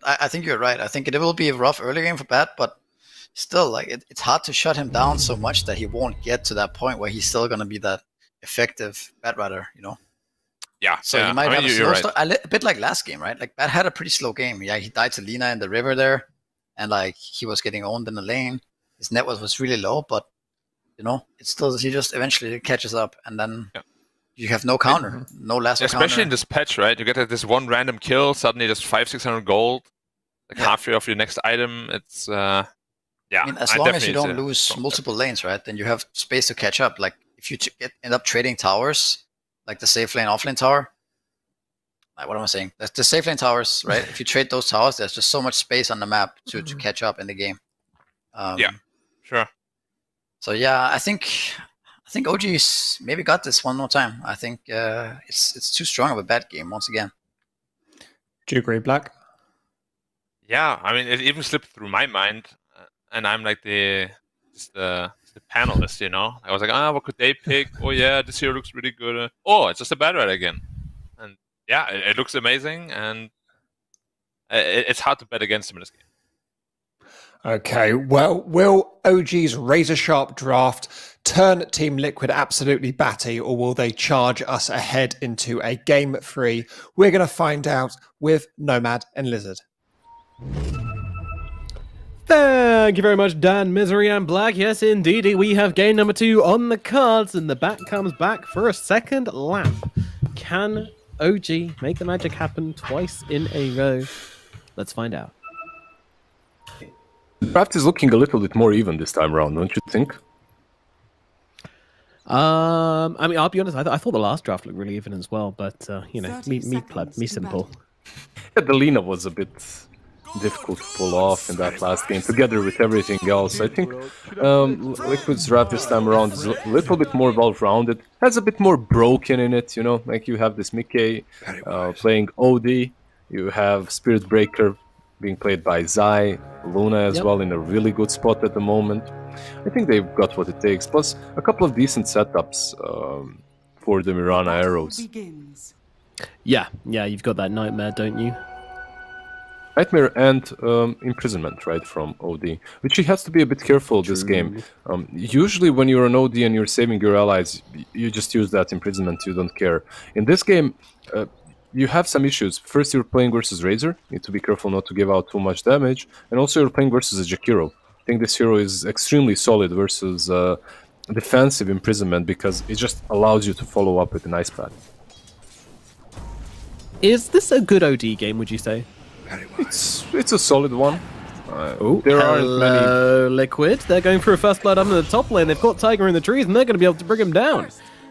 I think you're right. I think it will be a rough early game for Bat, but still, like it's hard to shut him down so much that he won't get to that point where he's still gonna be that effective Batrider, you know. Yeah. So yeah. you might I mean, have a you're slow right. start, a bit like last game, right? Like Bat had a pretty slow game. Yeah, he died to Lina in the river there, and like he was getting owned in the lane. His net worth was really low, but you know, it's still he just eventually catches up, and then you have no counter, no lasso Especially in counter. this patch, right? You get this one random kill, suddenly just 500-600 gold, like halfway off your next item. It's I mean, as long as you don't lose multiple lanes, right? Then you have space to catch up. Like if you end up trading towers, like the safe lane, off lane tower. Like, what am I saying? The safe lane towers, right? If you trade those towers, there's just so much space on the map to catch up in the game. yeah, sure. So yeah, I think OG's maybe got this one more time. I think it's too strong of a bad game once again. Do you agree, Black? Yeah, I mean, it even slipped through my mind, and I'm like the panelist, you know. I was like, what could they pick? Oh yeah, this hero looks really good. Oh, it's just a Batrider again, and yeah, it looks amazing, and it's hard to bet against him in this game. Okay, well, will OG's razor-sharp draft turn Team Liquid absolutely batty, or will they charge us ahead into a Game 3? We're going to find out with Nomad and Lizzard. Thank you very much, Dan, Misery, and Black. Yes, indeed, we have game number 2 on the cards, and the bat comes back for a second lap. Can OG make the magic happen twice in a row? Let's find out. The draft is looking a little bit more even this time around, don't you think? I mean, I'll be honest. I thought the last draft looked really even as well, but you know, 30 me pleb, seconds me to simple. battle. Yeah, the Lina was a bit difficult to pull off in that last game, together with everything else. I think Liquid's draft this time around is a little bit more well-rounded, has a bit more broken in it, you know, like you have this Mickey playing OD, you have Spirit Breaker being played by Zai, Luna as well in a really good spot at the moment. I think they've got what it takes, plus a couple of decent setups for the Mirana arrows. Begins. Yeah, you've got that nightmare, don't you? Nightmare and imprisonment, right, from OD, which he has to be a bit careful this game. Usually when you're an OD and you're saving your allies, you just use that imprisonment, you don't care. In this game, you have some issues. First, you're playing versus Razor, you need to be careful not to give out too much damage, and also you're playing versus a Jakiro. I think this hero is extremely solid versus defensive imprisonment because it just allows you to follow up with an ice pad. Is this a good OD game, would you say? It's a solid one. There aren't many. Liquid. They're going for a first blood under the top lane. They've got Tiger in the trees, and they're going to be able to bring him down.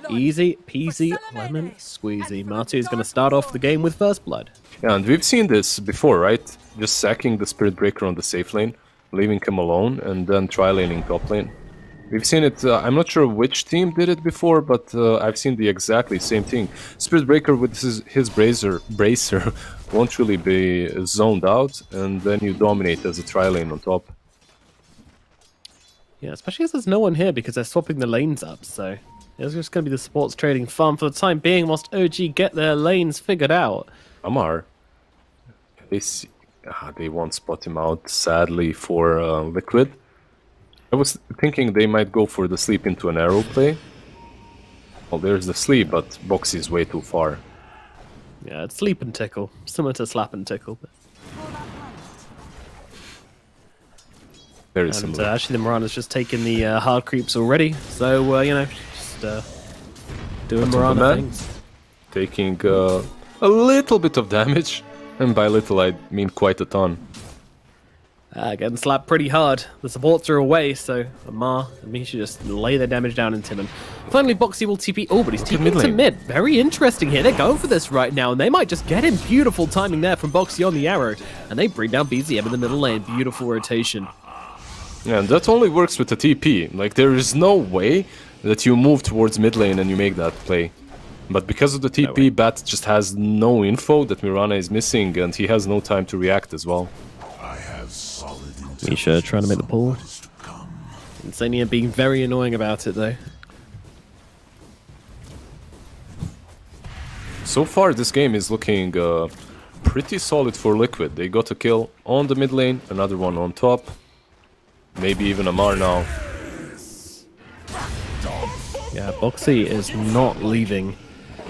Easy peasy lemon squeezy. Marty is going to start off the game with first blood. Yeah, and we've seen this before, right? Just sacking the Spirit Breaker on the safe lane, leaving him alone, and then tri-laning top lane. We've seen it, I'm not sure which team did it before, but I've seen the exactly same thing. Spirit Breaker with his bracer won't really be zoned out, and then you dominate as a tri-lane on top. Yeah, especially as there's no one here because they're swapping the lanes up, so it's just going to be the sports trading farm for the time being whilst OG get their lanes figured out. Amar, they won't spot him out, sadly, for Liquid. I was thinking they might go for the sleep into an arrow play. Well, there's the sleep, but Boxy is way too far. Yeah, it's sleep and tickle, similar to slap and tickle. But... Very similar. Actually, the Mirana's just taken the hard creeps already, so you know, just doing Mirana things. Taking a little bit of damage, and by little I mean quite a ton. Getting slapped pretty hard. The supports are away, so Amar and Misha just lay their damage down into him. Finally, Boxy will TP. Oh, but he's TPing to mid. Very interesting here. They're going for this right now, and they might just get him. Beautiful timing there from Boxy on the arrow. And they bring down BZM in the middle lane. Beautiful rotation. Yeah, and that only works with the TP. Like, there is no way that you move towards mid lane and you make that play. But because of the TP, Bat just has no info that Mirana is missing, and he has no time to react as well. Misha trying to make the pull. Insania being very annoying about it, though. So far, this game is looking pretty solid for Liquid. They got a kill on the mid lane, another one on top. Maybe even Amar now. Yeah, Boxy is not leaving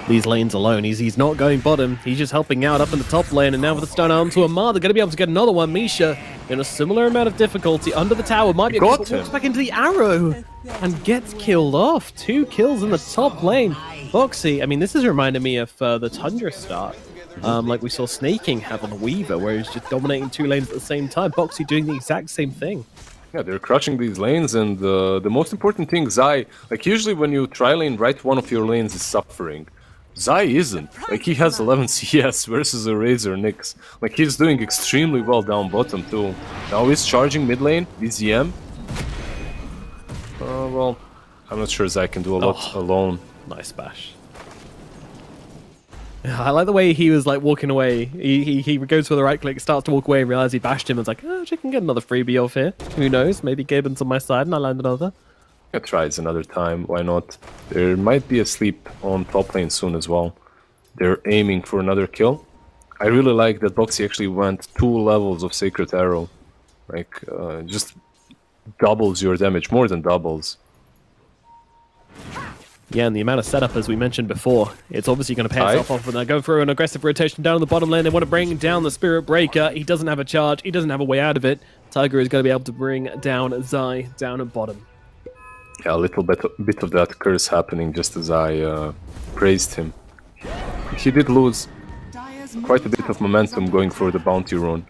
these lanes alone. He's not going bottom. He's just helping out up in the top lane. And now with the stun arm to Amar, they're going to be able to get another one. Misha in a similar amount of difficulty under the tower. Might be able to walk back into the arrow and gets killed off. 2 kills in the top lane. Boxy, I mean, this is reminding me of the Tundra start. Like we saw Snaking have on the Weaver, where he's just dominating 2 lanes at the same time. Boxy doing the exact same thing. Yeah, they're crushing these lanes, and the most important thing, Zai, like usually when you tri-lane, right one of your lanes is suffering. Zai isn't. Like, he has 11 CS versus a Razor Nyx. Like, he's doing extremely well down bottom too. Now he's charging mid lane, BZM. Well, I'm not sure Zai can do a lot alone. Nice bash. I like the way he was like walking away. He goes for the right click, starts to walk away, and realizes he bashed him. And it's like, oh, I can get another freebie off here. Who knows? Maybe Gaben's on my side and I land another. I tries another time. Why not? There might be a sleep on top lane soon as well. They're aiming for another kill. I really like that Boxy actually went 2 levels of Sacred Arrow. Like, just doubles your damage, more than doubles. Yeah, and the amount of setup, as we mentioned before, it's obviously going to pay itself off when they go through an aggressive rotation down the bottom lane. They want to bring down the Spirit Breaker. He doesn't have a charge. He doesn't have a way out of it. Tiger is going to be able to bring down Zai down at bottom. Yeah, a little bit of that curse happening just as I praised him. He did lose quite a bit of momentum going for the bounty run.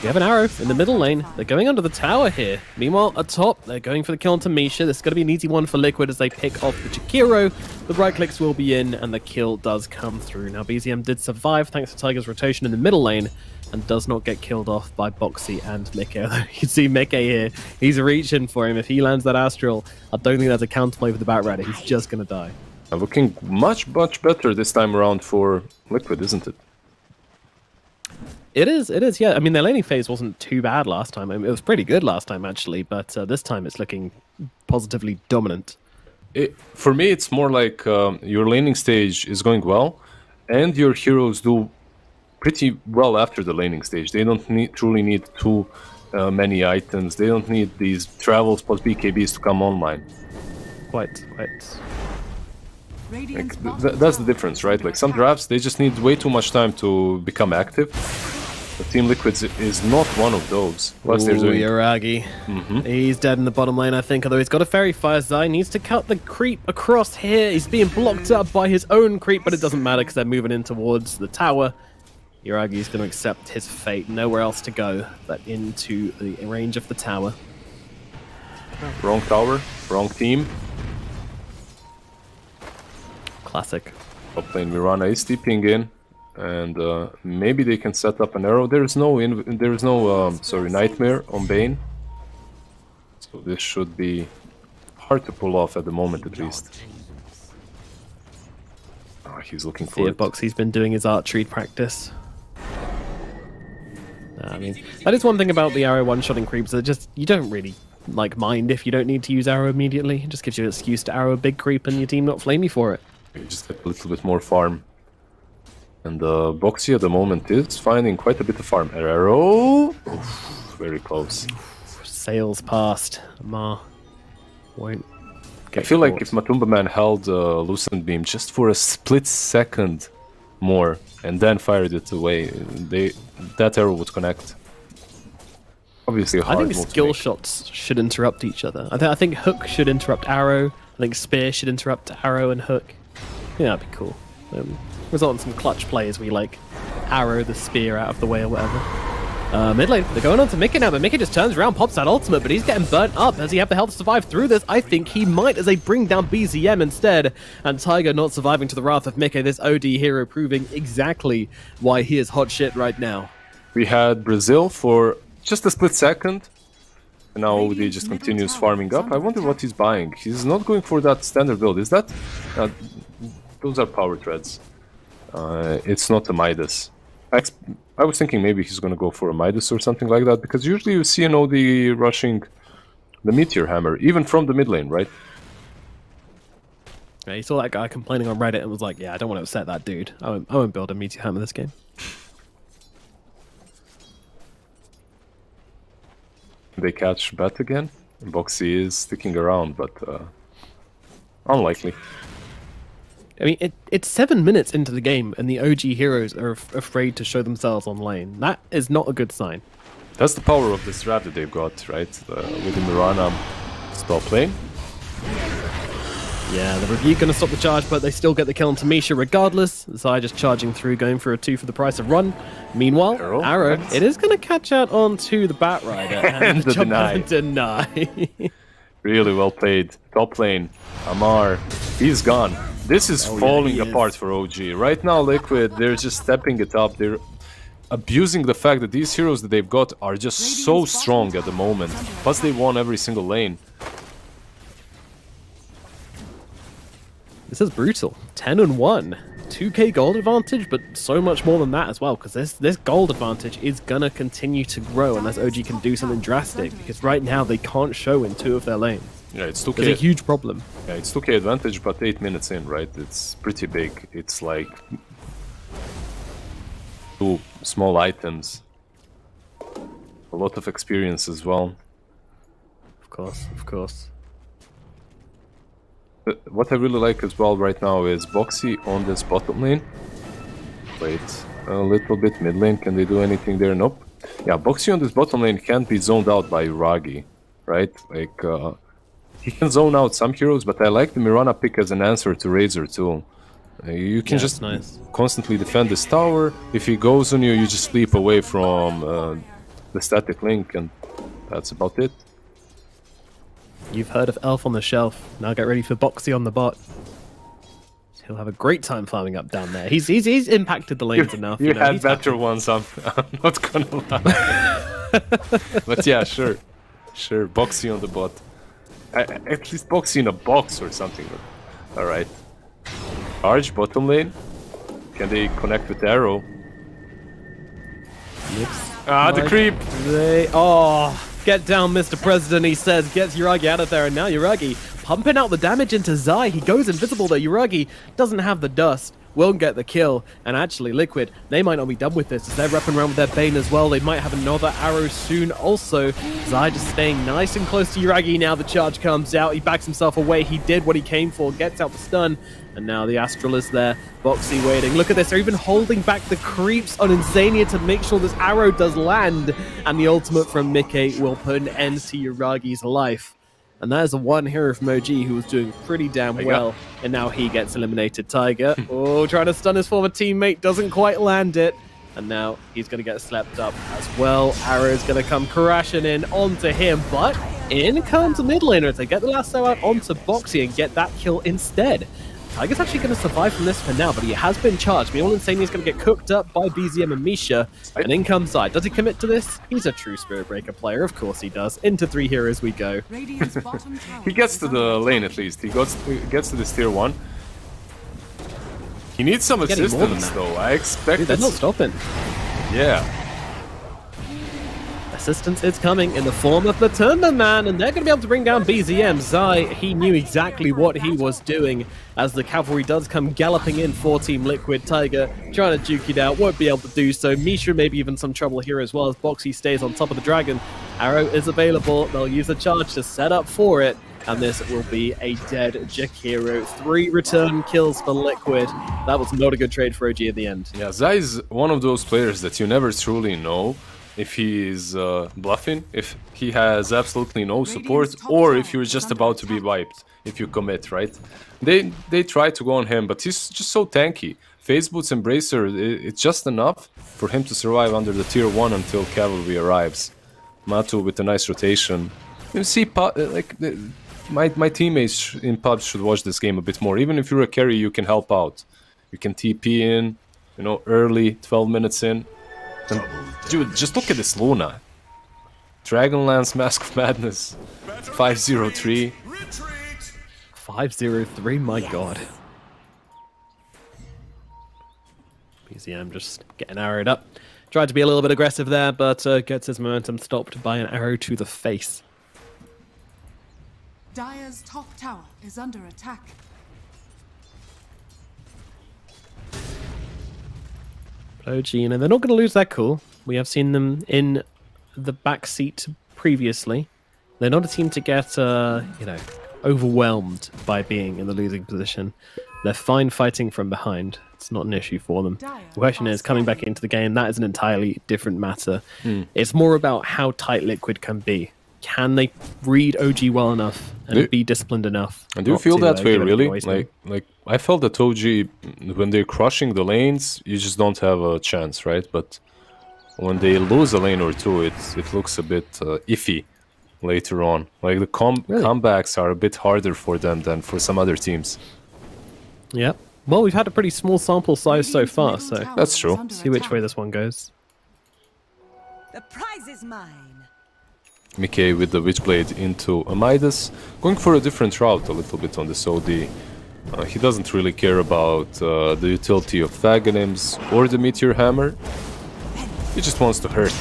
You have an arrow in the middle lane. They're going under the tower here. Meanwhile, atop, they're going for the kill onto Misha. This is going to be an easy one for Liquid as they pick off the Chikiro. The right clicks will be in, and the kill does come through. Now, BZM did survive thanks to Tiger's rotation in the middle lane, and does not get killed off by Boxy and Mickey. Although you can see Mickey here, he's reaching for him. If he lands that Astral, I don't think there's a counterplay for the Batrider. He's just going to die. Looking much better this time around for Liquid, isn't it? It is, yeah. I mean, their laning phase wasn't too bad last time. I mean, it was pretty good last time, actually, but this time it's looking positively dominant. For me, it's more like your laning stage is going well, and your heroes do pretty well after the laning stage. They don't truly need too many items. They don't need these travels plus BKBs to come online. Quite. Like, that's the difference, right? Like, some drafts, they just need way too much time to become active. But Team Liquid is not one of those. Plus, they're doing Yuragi. He's dead in the bottom lane, I think. Although he's got a Fairy Fire. Zai needs to cut the creep across here. He's being blocked up by his own creep, but it doesn't matter because they're moving in towards the tower. Yuragi's going to accept his fate. Nowhere else to go but into the range of the tower. Wrong tower, wrong team. Classic. Top lane Mirana is TPing in, and maybe they can set up an arrow. There's no Nightmare on Bane, so this should be hard to pull off at the moment, at least. Oh, he's looking for it. Boxy's been doing his archery practice. I mean, that is one thing about the arrow one-shotting creeps. That just you don't really mind if you don't need to use arrow immediately. It just gives you an excuse to arrow a big creep and your team not flame you for it. You just get a little bit more farm. And Boxy at the moment is finding quite a bit of farm. Arrow! Oof, very close. Sails past. Ma won't I feel like if Matumba Man held Lucent Beam just for a split second more and then fired it away, that arrow would connect. Obviously, hard. I think skill shots should interrupt each other. I think hook should interrupt arrow. I think spear should interrupt arrow and hook. Yeah, that'd be cool. Result in some clutch plays where you arrow the spear out of the way or whatever. Mid lane, they're going on to Mickey now, but Mickey just turns around, pops that ultimate, but he's getting burnt up. Does he have the health to survive through this? I think he might, as they bring down BZM instead. And Tiger not surviving to the wrath of Mickey, this OD hero proving exactly why he is hot shit right now. We had Brazil for just a split second. And now OD just continues farming up. I wonder what he's buying. He's not going for that standard build. Is that... those are power threads. It's not a Midas. I was thinking maybe he's going to go for a Midas or something like that, because usually you see an OD rushing the Meteor Hammer, even from the mid lane, right? Yeah, he saw that guy complaining on Reddit and was like, yeah, I don't want to upset that dude. I won't build a Meteor Hammer this game. They catch Bet again. Boxy is sticking around, but unlikely. I mean, it's 7 minutes into the game, and the OG heroes are afraid to show themselves on lane. That is not a good sign. That's the power of the strat that they've got, right? With the Mirana stop playing. Yeah, the Rebuke going to stop the charge, but they still get the kill on Tamisha regardless. Zai just charging through, going for a 2 for the price of run. Meanwhile, Arrow, it is going to catch out onto the Bat Rider and the deny. Really well played. Top lane, Amar, he's gone. This is falling apart for OG. Right now, Liquid, they're just stepping it up. They're abusing the fact that these heroes that they've got are just so strong at the moment. Plus, they won every single lane. This is brutal. 10-1. 2k gold advantage, but so much more than that as well, because this gold advantage is going to continue to grow unless OG can do something drastic, because right now they can't show in 2 of their lanes. Yeah, it's 2k. It's a huge problem. Yeah, it's 2k advantage, but 8 minutes in, right? It's pretty big. It's like 2 small items. A lot of experience as well. Of course, of course. What I really like as well right now is Boxy on this bottom lane. Wait, a little bit mid lane. Can they do anything there? Nope. Yeah, Boxy on this bottom lane can't be zoned out by Uragi, right? Like, he can zone out some heroes, but I like the Mirana pick as an answer to Razor too. You can just constantly defend this tower. If he goes on you, you just sleep away from the static link, and that's about it. You've heard of Elf on the Shelf. Now get ready for Boxy on the bot. He'll have a great time farming up down there. He's impacted the lanes enough. You had better ones, I'm not gonna lie. But yeah, sure. Sure, Boxy on the bot. At least Boxy in a box or something. Alright. Charge, bottom lane. Can they connect with Arrow? The creep! Get down, Mr. President, he says. Gets Uragi out of there, and now Uragi pumping out the damage into Zai. He goes invisible, though. Uragi doesn't have the dust. Won't get the kill. And actually, Liquid, they might not be done with this, as they're wrapping around with their Bane as well. They might have another arrow soon also. Zai just staying nice and close to Uragi. Now the charge comes out. He backs himself away. He did what he came for. Gets out the stun. And now the Astral is there. Boxy waiting. Look at this. They're even holding back the creeps on Insania to make sure this arrow does land. And the ultimate from Mickey will put an end to Uragi's life. And that is the one hero from OG who was doing pretty damn well. And now he gets eliminated. Tiger, trying to stun his former teammate, doesn't quite land it. And now he's going to get slept up as well. Arrow's going to come crashing in onto him. But in comes the mid laner to get the lasso out onto Boxy and get that kill instead. Tiger's actually going to survive from this for now, but he has been charged. Meanwhile, Insania's going to get cooked up by BZM and Misha, and in comes Zai. Does he commit to this? He's a true Spirit Breaker player. Of course he does. Into 3 heroes we go. He gets to the lane at least. He gets to this tier 1. He needs some assistance though. I expect they're not stopping. Yeah. Assistance is coming in the form of the Tournament Man, and they're going to be able to bring down BZM. Zai, he knew exactly what he was doing as the cavalry does come galloping in for Team Liquid. Tiger trying to duke it out, won't be able to do so. Misha maybe even some trouble here as well as Boxy stays on top of the dragon. Arrow is available. They'll use the charge to set up for it, and this will be a dead Jakiro. 3 return kills for Liquid. That was not a good trade for OG at the end. Yeah, Zai is one of those players that you never truly know if he is bluffing, if he has absolutely no support, or if you're just about to be wiped, if you commit, right? They try to go on him, but he's just so tanky. Phase Boots and Bracer, it's just enough for him to survive under the tier 1 until Cavalry arrives. Matu with a nice rotation. You see, like my teammates in pubs should watch this game a bit more. Even if you're a carry, you can help out. You can TP in, you know, early, 12 minutes in. And, dude, just look at this Luna. Dragonlance, Mask of Madness, 503. 503, my god. BZM just getting arrowed up. Tried to be a little bit aggressive there, but gets his momentum stopped by an arrow to the face. Dire's top tower is under attack. OG, you know, they're not going to lose that cool. We have seen them in the backseat previously. They're not a team to get, you know, overwhelmed by being in the losing position. They're fine fighting from behind. It's not an issue for them. The question is, coming back into the game, that is an entirely different matter. It's more about how tight Liquid can be. Can they read OG well enough and be disciplined enough? And do you feel that way, really? Like I felt that OG, when they're crushing the lanes, you just don't have a chance, right? But when they lose a lane or two, it looks a bit iffy later on. Like the comebacks are a bit harder for them than for some other teams. Yeah. Well, we've had a pretty small sample size so far, so that's true. See which way this one goes. The prize is mine. Mickey with the Witchblade into a Midas, going for a different route a little bit on this OD. He doesn't really care about the utility of Thagonims or the Meteor Hammer. He just wants to hurt.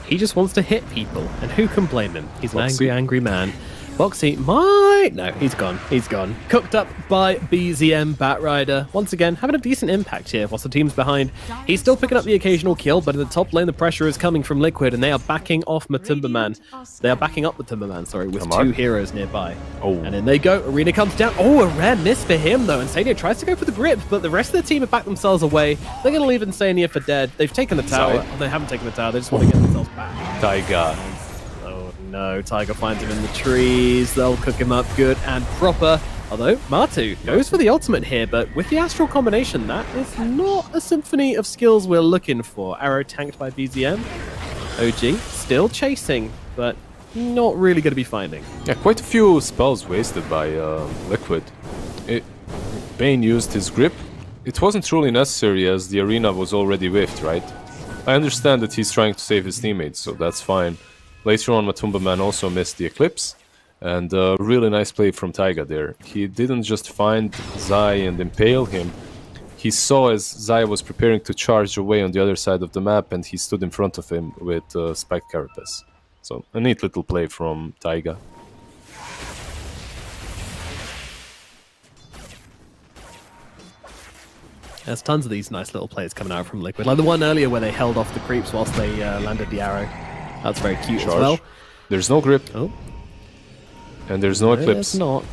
He just wants to hit people, and who can blame him? He's an angry, angry man. Boxy might... No, he's gone. He's gone. Cooked up by BZM Batrider. Once again, having a decent impact here whilst the team's behind. He's still picking up the occasional kill, but in the top lane, the pressure is coming from Liquid, and they are backing off Matumberman. They are backing up Matumberman, sorry, with two heroes nearby. Oh. And in they go. Arena comes down. Oh, a rare miss for him, though. Insania tries to go for the grip, but the rest of the team have backed themselves away. They're going to leave Insania for dead. They've taken the tower. Oh, they haven't taken the tower. They just want to get themselves back. Taiga. No, Tiger finds him in the trees. They'll cook him up good and proper. Although, Matu goes for the ultimate here, but with the Astral combination, that is not a symphony of skills we're looking for. Arrow tanked by BZM. OG still chasing, but not really going to be finding. Yeah, quite a few spells wasted by Liquid. Bane used his grip. It wasn't truly necessary as the arena was already whiffed, right? I understand that he's trying to save his teammates, so that's fine. Later on, Matumberman also missed the Eclipse, and really nice play from Taiga there. He didn't just find Zai and impale him. He saw as Zai was preparing to charge away on the other side of the map, and he stood in front of him with Spiked Carapace. So, a neat little play from Taiga. There's tons of these nice little plays coming out from Liquid. Like the one earlier where they held off the creeps whilst they landed the arrow. That's very cute as well. There's no grip. Oh. And there's no Eclipse. There's not.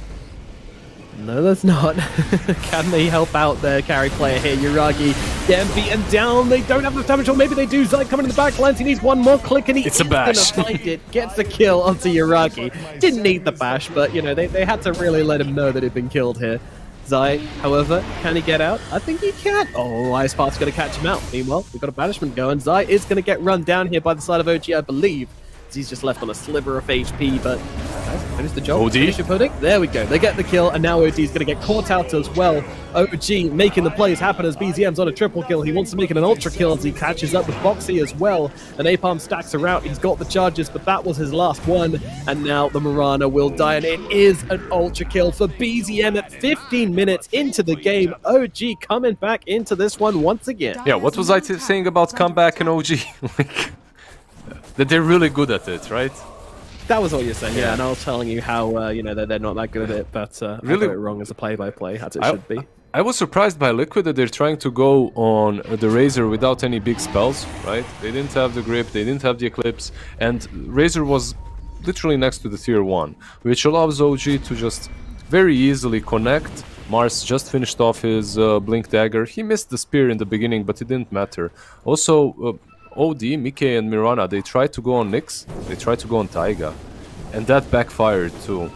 No, there's not. Can they help out their carry player here? Yuragi getting beaten down. They don't have the damage, or maybe they do. Zai coming in the back lines. He needs one more click, and he's going to find it. Gets the kill onto Yuragi. Didn't need the bash, but, you know, they had to really let him know that he'd been killed here. Zai, however, can he get out? I think he can. Oh, Ice Path's going to catch him out. Meanwhile, we've got a banishment going. Zai is going to get run down here by the side of OG, I believe. He's just left on a sliver of HP, but finish the job. OD? Finish your pudding. There we go. They get the kill, and now OD is going to get caught out as well. OG making the plays happen as BZM's on a triple kill. He wants to make it an ultra kill as he catches up with Boxy as well. And Napalm stacks her out. He's got the charges, but that was his last one. And now the Mirana will die, and it is an ultra kill for BZM at 15 minutes into the game. OG coming back into this one once again. Yeah, what was I saying about comeback and OG? That they're really good at it, right? That was all you're saying, yeah. And I was telling you how, you know, they're not that good at it, but really, I got it wrong as a play-by-play, as it should be. I was surprised by Liquid that they're trying to go on the Razor without any big spells, right? They didn't have the grip, they didn't have the Eclipse, and Razor was literally next to the tier 1, which allows OG to just very easily connect. Mars just finished off his Blink Dagger. He missed the spear in the beginning, but it didn't matter. Also, OD, Mickey and Mirana, they tried to go on Nyx, they tried to go on Taiga, and that backfired too.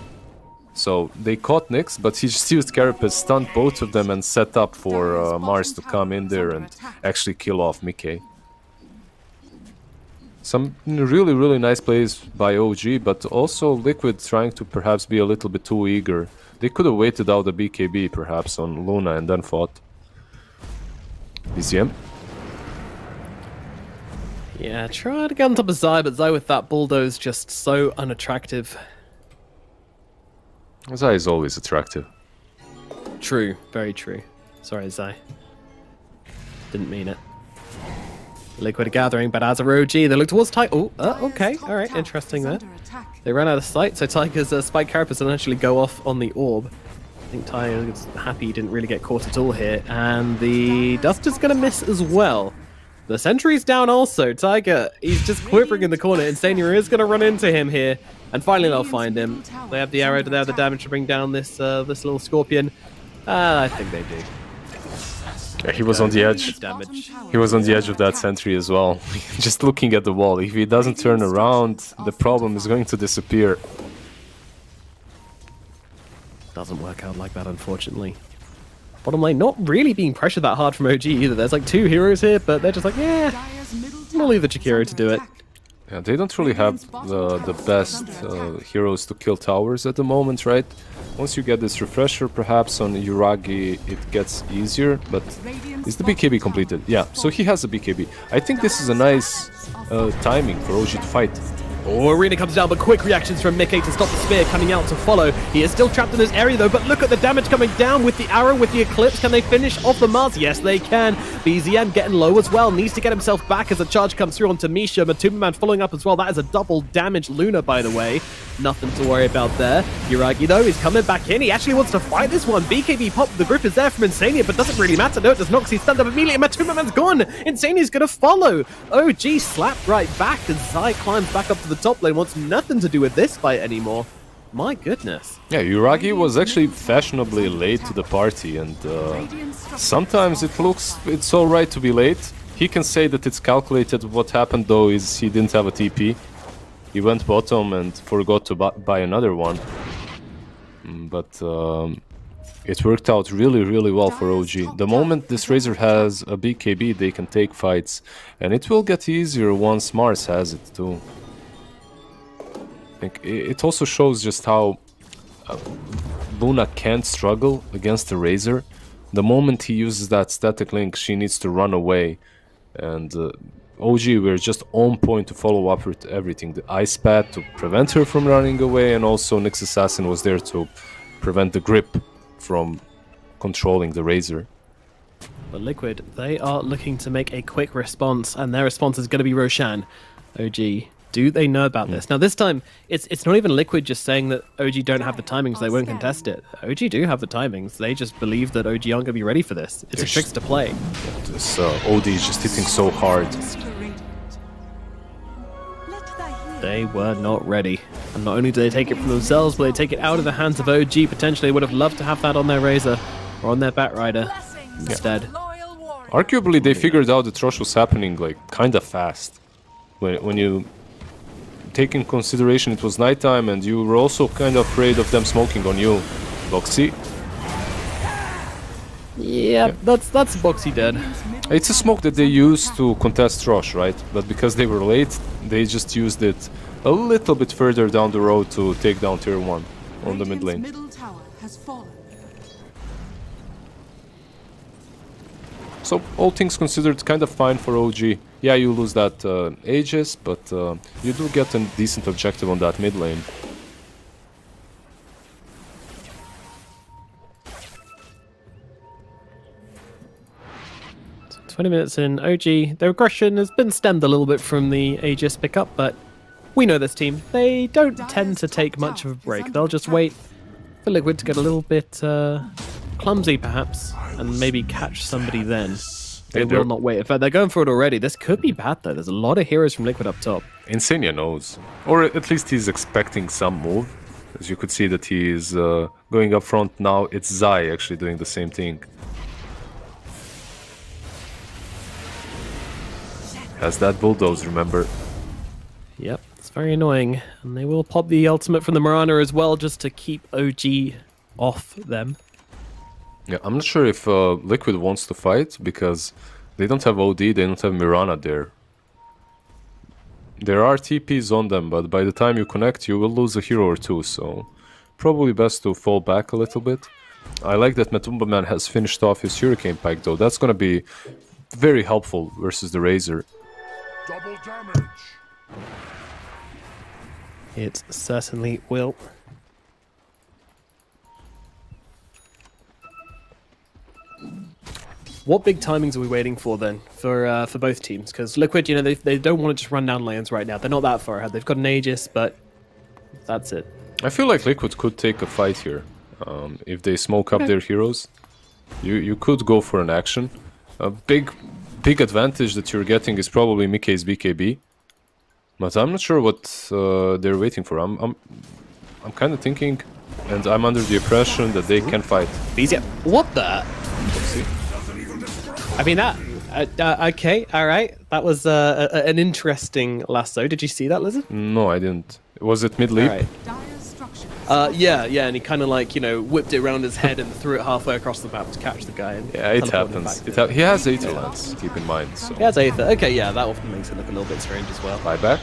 So they caught Nyx, but he just used Carapace, stunned both of them and set up for Mars to come in there and actually kill off Mickey. Some really, really nice plays by OG, but also Liquid trying to perhaps be a little bit too eager. They could have waited out the BKB perhaps on Luna and then fought. BZM. Yeah, try to get on top of Zai, but Zai with that bulldoze just so unattractive. Zai is always attractive. True, very true. Sorry, Zai. Didn't mean it. Liquid gathering, but as a OG, they look towards Tiger. Oh, okay, alright, interesting there. They ran out of sight, so Tiger's Spike Carapace will actually go off on the orb. I think Tiger's happy he didn't really get caught at all here, and the Duster's gonna miss as well. The sentry's down also. Tiger, he's just quivering in the corner. Insania is gonna run into him here, and finally they'll find him. They have the arrow, they have the damage to bring down this this little scorpion. I think they do. Yeah, he was on the edge. He was on the edge of that sentry as well. Just looking at the wall. If he doesn't turn around, the problem is going to disappear. Doesn't work out like that, unfortunately. Bottom lane, not really being pressured that hard from OG either. There's like 2 heroes here, but they're just like, yeah, we'll leave the Chikiro to do it. Yeah, they don't really have the best heroes to kill towers at the moment, right? Once you get this refresher, perhaps on Yuragi it gets easier, but is the BKB completed? Yeah, so he has a BKB. I think this is a nice timing for OG to fight. Oh, Arena comes down, but quick reactions from Mickey to stop the spear coming out to follow. He is still trapped in this area though, but look at the damage coming down with the arrow, with the Eclipse. Can they finish off the Mars? Yes, they can. BZM getting low as well. Needs to get himself back as a charge comes through onto Misha. Matuma following up as well. That is a double damage Luna, by the way. Nothing to worry about there. Yuragi though is coming back in. He actually wants to fight this one. BKB pop. The grip is there from Insania, but doesn't really matter. No, it does not, because he's stunned up immediately. Matuma gone. Insania's going to follow. OG slapped right back as Zai climbs back up to the top lane. Wants nothing to do with this fight anymore. My goodness. Yeah, Yuragi was actually fashionably late to the party, and sometimes it's alright to be late. He can say that it's calculated. What happened though is he didn't have a TP. He went bottom and forgot to buy another one. But it worked out really, really well for OG. The moment this Razor has a BKB, they can take fights. And it will get easier once Mars has it too. I think it also shows just how Luna can't struggle against the Razor. The moment he uses that static link, she needs to run away. And OG were just on point to follow up with everything. The Ice Pad to prevent her from running away, and also Nyx Assassin was there to prevent the grip from controlling the Razor. But Liquid, they are looking to make a quick response, and their response is going to be Roshan. OG, do they know about this? Now this time, it's not even Liquid just saying that OG don't have the timings, they won't contest it. OG do have the timings, they just believe that OG aren't going to be ready for this. It's a trickster play. This OD is just hitting so hard. They were not ready. And not only do they take it from themselves, but they take it out of the hands of OG. Potentially would have loved to have that on their Razor or on their Batrider instead. Arguably, they figured out the Trosh was happening like kinda fast. When you take in consideration it was nighttime and you were also kind of afraid of them smoking on you, Boxy. Yeah, that's Boxy dead. It's a smoke that they used to contest Trosh, right? But because they were late, they just used it a little bit further down the road to take down tier 1 on the mid lane. Middle tower has fallen. So all things considered, kind of fine for OG. Yeah, you lose that Aegis, but you do get a decent objective on that mid lane. So 20 minutes in, OG, their aggression has been stemmed a little bit from the Aegis pickup, but we know this team. They don't tend to take much of a break. They'll just wait for Liquid to get a little bit clumsy, perhaps, and maybe catch somebody then. They will not wait. In fact, they're going for it already. This could be bad, though. There's a lot of heroes from Liquid up top. Insania knows. Or at least he's expecting some move. As you could see that he is going up front now. It's Zai actually doing the same thing. Has that bulldoze, remember? Yep, it's very annoying. And they will pop the ultimate from the Mirana as well, just to keep OG off them. Yeah, I'm not sure if Liquid wants to fight, because they don't have OD, they don't have Mirana there. There are TPs on them, but by the time you connect, you will lose a hero or two, so probably best to fall back a little bit. I like that Matumba Man has finished off his Hurricane Pike, though. That's gonna be very helpful versus the Razor. Double damage. It certainly will. What big timings are we waiting for then for both teams? Because Liquid, you know, they don't want to just run down lanes right now. They're not that far ahead. They've got an Aegis, but that's it. I feel like Liquid could take a fight here. If they smoke up their heroes, you could go for an action. A big advantage that you're getting is probably Mickey's BKB, but I'm not sure what they're waiting for. I'm kind of thinking, and I'm under the impression that they can fight. BZM, what the? I mean that. Okay, all right. That was an interesting lasso. Did you see that, Lizzard? No, I didn't. Was it mid leap? Right. Yeah, and he kind of like, you know, whipped it around his head and threw it halfway across the map to catch the guy. And yeah, it happens. He has Aether Lance, keep in mind. So. He has Aether. Okay, yeah, that often makes it look a little bit strange as well. Buyback.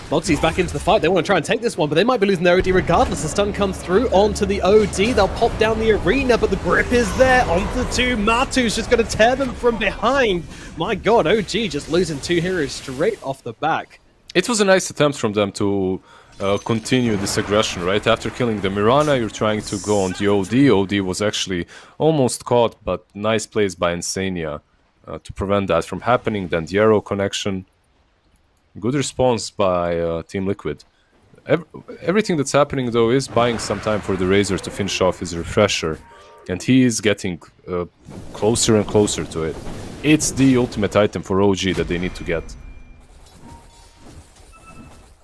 Boxy's back into the fight. They want to try and take this one, but they might be losing their OD regardless. The stun comes through onto the OD. They'll pop down the arena, but the grip is there onto the two. Matu's just going to tear them from behind. My god, OG just losing two heroes straight off the back. It was a nice attempt from them to continue this aggression, right? After killing the Mirana, you're trying to go on the OD. OD was actually almost caught, but nice plays by Insania to prevent that from happening. Then the arrow connection. Good response by Team Liquid. Everything that's happening, though, is buying some time for the Razor to finish off his refresher. And he is getting closer and closer to it. It's the ultimate item for OG that they need to get.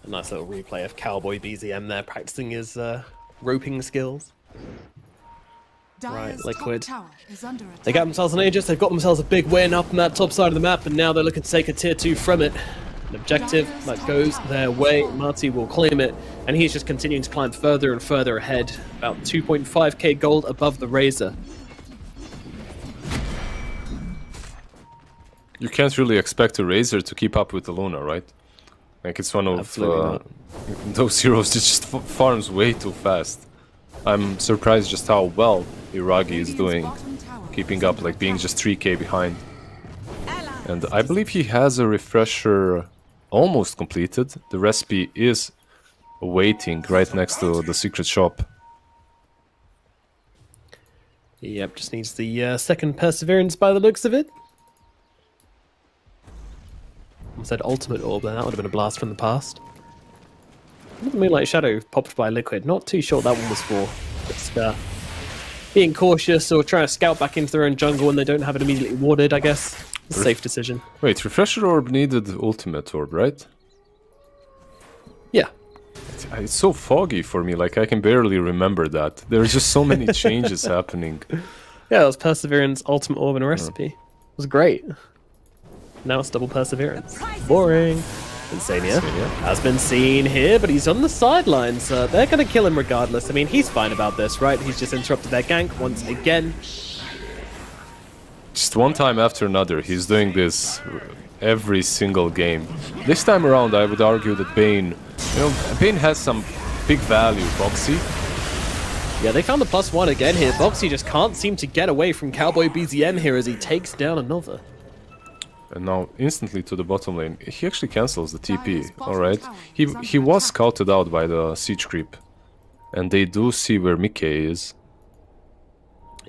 A nice little replay of Cowboy BZM there, practicing his roping skills. Right, Liquid. They got themselves an Aegis, they've got themselves a big win up on that top side of the map, and now they're looking to take a tier 2 from it. An objective that goes their way. Marty will claim it, and he's just continuing to climb further and further ahead, about 2.5k gold above the Razor. You can't really expect a Razor to keep up with the Luna, right? Like, it's one of those heroes that just farms way too fast. I'm surprised just how well Iragi is doing, keeping up, like being just 3k behind. And I believe he has a refresher almost completed. The recipe is waiting right next to the secret shop. Yep, just needs the second Perseverance by the looks of it. I said Ultimate Orb, then that would have been a blast from the past. Moonlight Shadow popped by Liquid. Not too sure what that one was for. Just being cautious or trying to scout back into their own jungle when they don't have it immediately warded, I guess. A safe decision. Wait, Refresher Orb needed Ultimate Orb, right? Yeah. It's so foggy for me, like I can barely remember that. There's just so many changes happening. Yeah, it was Perseverance, Ultimate Orb, and a recipe. It was great. Now it's double Perseverance. Boring. Insania has been seen here, but he's on the sidelines. They're going to kill him regardless. I mean, he's fine about this, right? He's just interrupted their gank once again. Just one time after another, he's doing this every single game. This time around, I would argue that Bane, you know, Bane has some big value. Boxy. Yeah, they found the +1 again here. Boxy just can't seem to get away from Cowboy BZM here as he takes down another. And now instantly to the bottom lane. He actually cancels the TP, alright. He was scouted out by the siege creep. And they do see where Mickey is.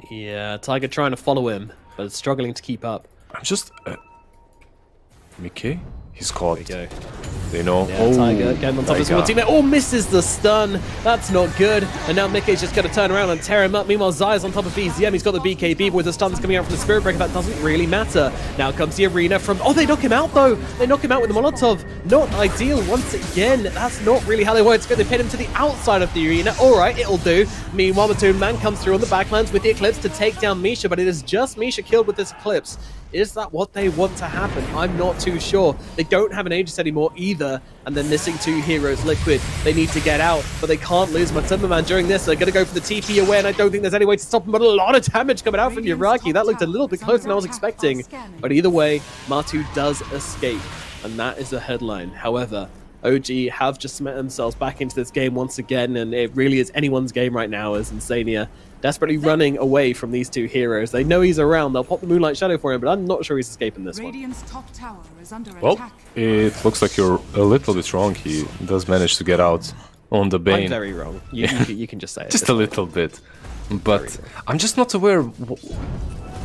Yeah, Tiger trying to follow him, but struggling to keep up. I'm just... Mickey? He's caught. There we go. They know. Yeah, oh, Tiger getting on top of his one teammate. Oh, misses the stun. That's not good. And now Mickey's just going to turn around and tear him up. Meanwhile, Zaya's on top of BZM. He's got the BKB, but with the stuns coming out from the Spirit Breaker, that doesn't really matter. Now comes the arena from... Oh, they knock him out, though. They knock him out with the Molotov. Not ideal once again. That's not really how they wanted to go. They pin him to the outside of the arena. All right, it'll do. Meanwhile, Matoon Man comes through on the backlands with the Eclipse to take down Misha, but it is just Misha killed with this Eclipse. Is that what they want to happen? I'm not too sure. They don't have an Aegis anymore either, and they're missing 2 heroes. Liquid, they need to get out, but they can't lose Matumbaman during this. They're going to go for the TP away, and I don't think there's any way to stop them, but a lot of damage coming out from Yuragi. That looked a little bit closer than I was expecting. But either way, Matu does escape, and that is the headline. However, OG have just met themselves back into this game once again, and it really is anyone's game right now as Insania desperately running away from these 2 heroes. They know he's around. They'll pop the Moonlight Shadow for him, but I'm not sure he's escaping this one. Radiant's top tower is under Well, attack. it looks like you're a little bit wrong. He does manage to get out on the Bane. I'm very wrong. You can just say it. Just a little bit. But I'm just not aware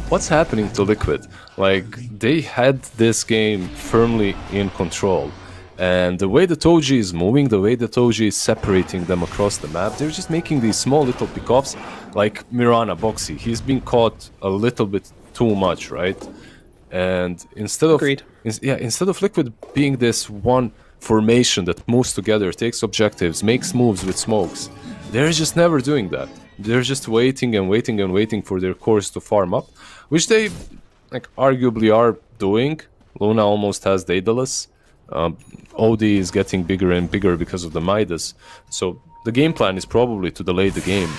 what's happening to Liquid. Like, they had this game firmly in control. And the way that OG is moving, the way that OG is separating them across the map, they're just making these small little pickoffs. Like Mirana, Boxy, he's been caught a little bit too much, right? And instead of instead of Liquid being this one formation that moves together, takes objectives, makes moves with smokes, they're just never doing that. They're just waiting and waiting and waiting for their cores to farm up, which they like arguably are doing. Luna almost has Daedalus. OD is getting bigger and bigger because of the Midas, so the game plan is probably to delay the game.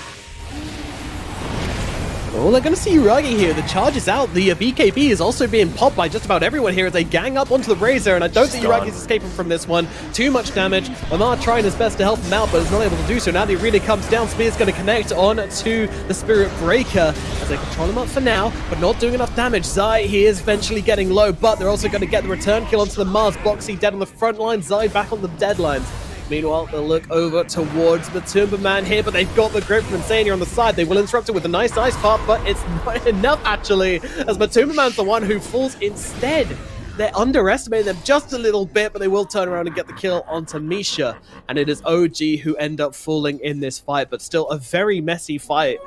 Oh, they're going to see Yuragi here. The charge is out. The BKB is also being popped by just about everyone here as they gang up onto the Razor, and I don't think Yuragi's escaping from this one. Too much damage. Lamar trying his best to help him out, but is not able to do so. Now the arena comes down. Spear's going to connect on to the Spirit Breaker as they control him up for now, but not doing enough damage. Zai, he is eventually getting low, but they're also going to get the return kill onto the Mars. Boxy dead on the front line. Zai back on the deadlines. Meanwhile, they'll look over towards the Matumbaman here, but they've got the grip from Insania on the side. They will interrupt it with a nice ice path, but it's not enough, actually, as Matumbaman's the one who falls instead. They're underestimating them just a little bit, but they will turn around and get the kill onto Misha. And it is OG who end up falling in this fight, but still a very messy fight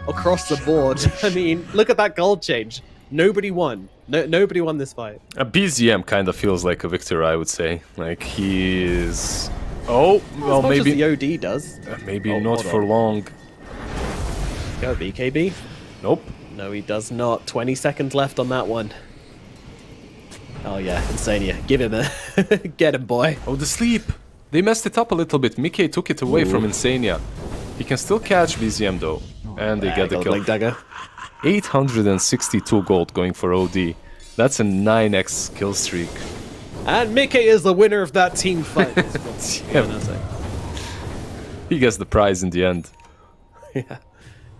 across the board. I mean, look at that gold change. Nobody won. Nobody won this fight. A BZM kind of feels like a victor, I would say. Like, he is... Oh, well, maybe the OD does. Maybe not for long. Go BKB. Nope. No, he does not. 20 seconds left on that one. Oh yeah, Insania. Give him a... Get him, boy. Oh, the sleep. They messed it up a little bit. Mickey took it away from Insania. He can still catch BZM though. And they get the kill. Dagger. 862 gold going for OD. That's a 9x kill streak. And Mickey is the winner of that team fight. He gets the prize in the end. Yeah.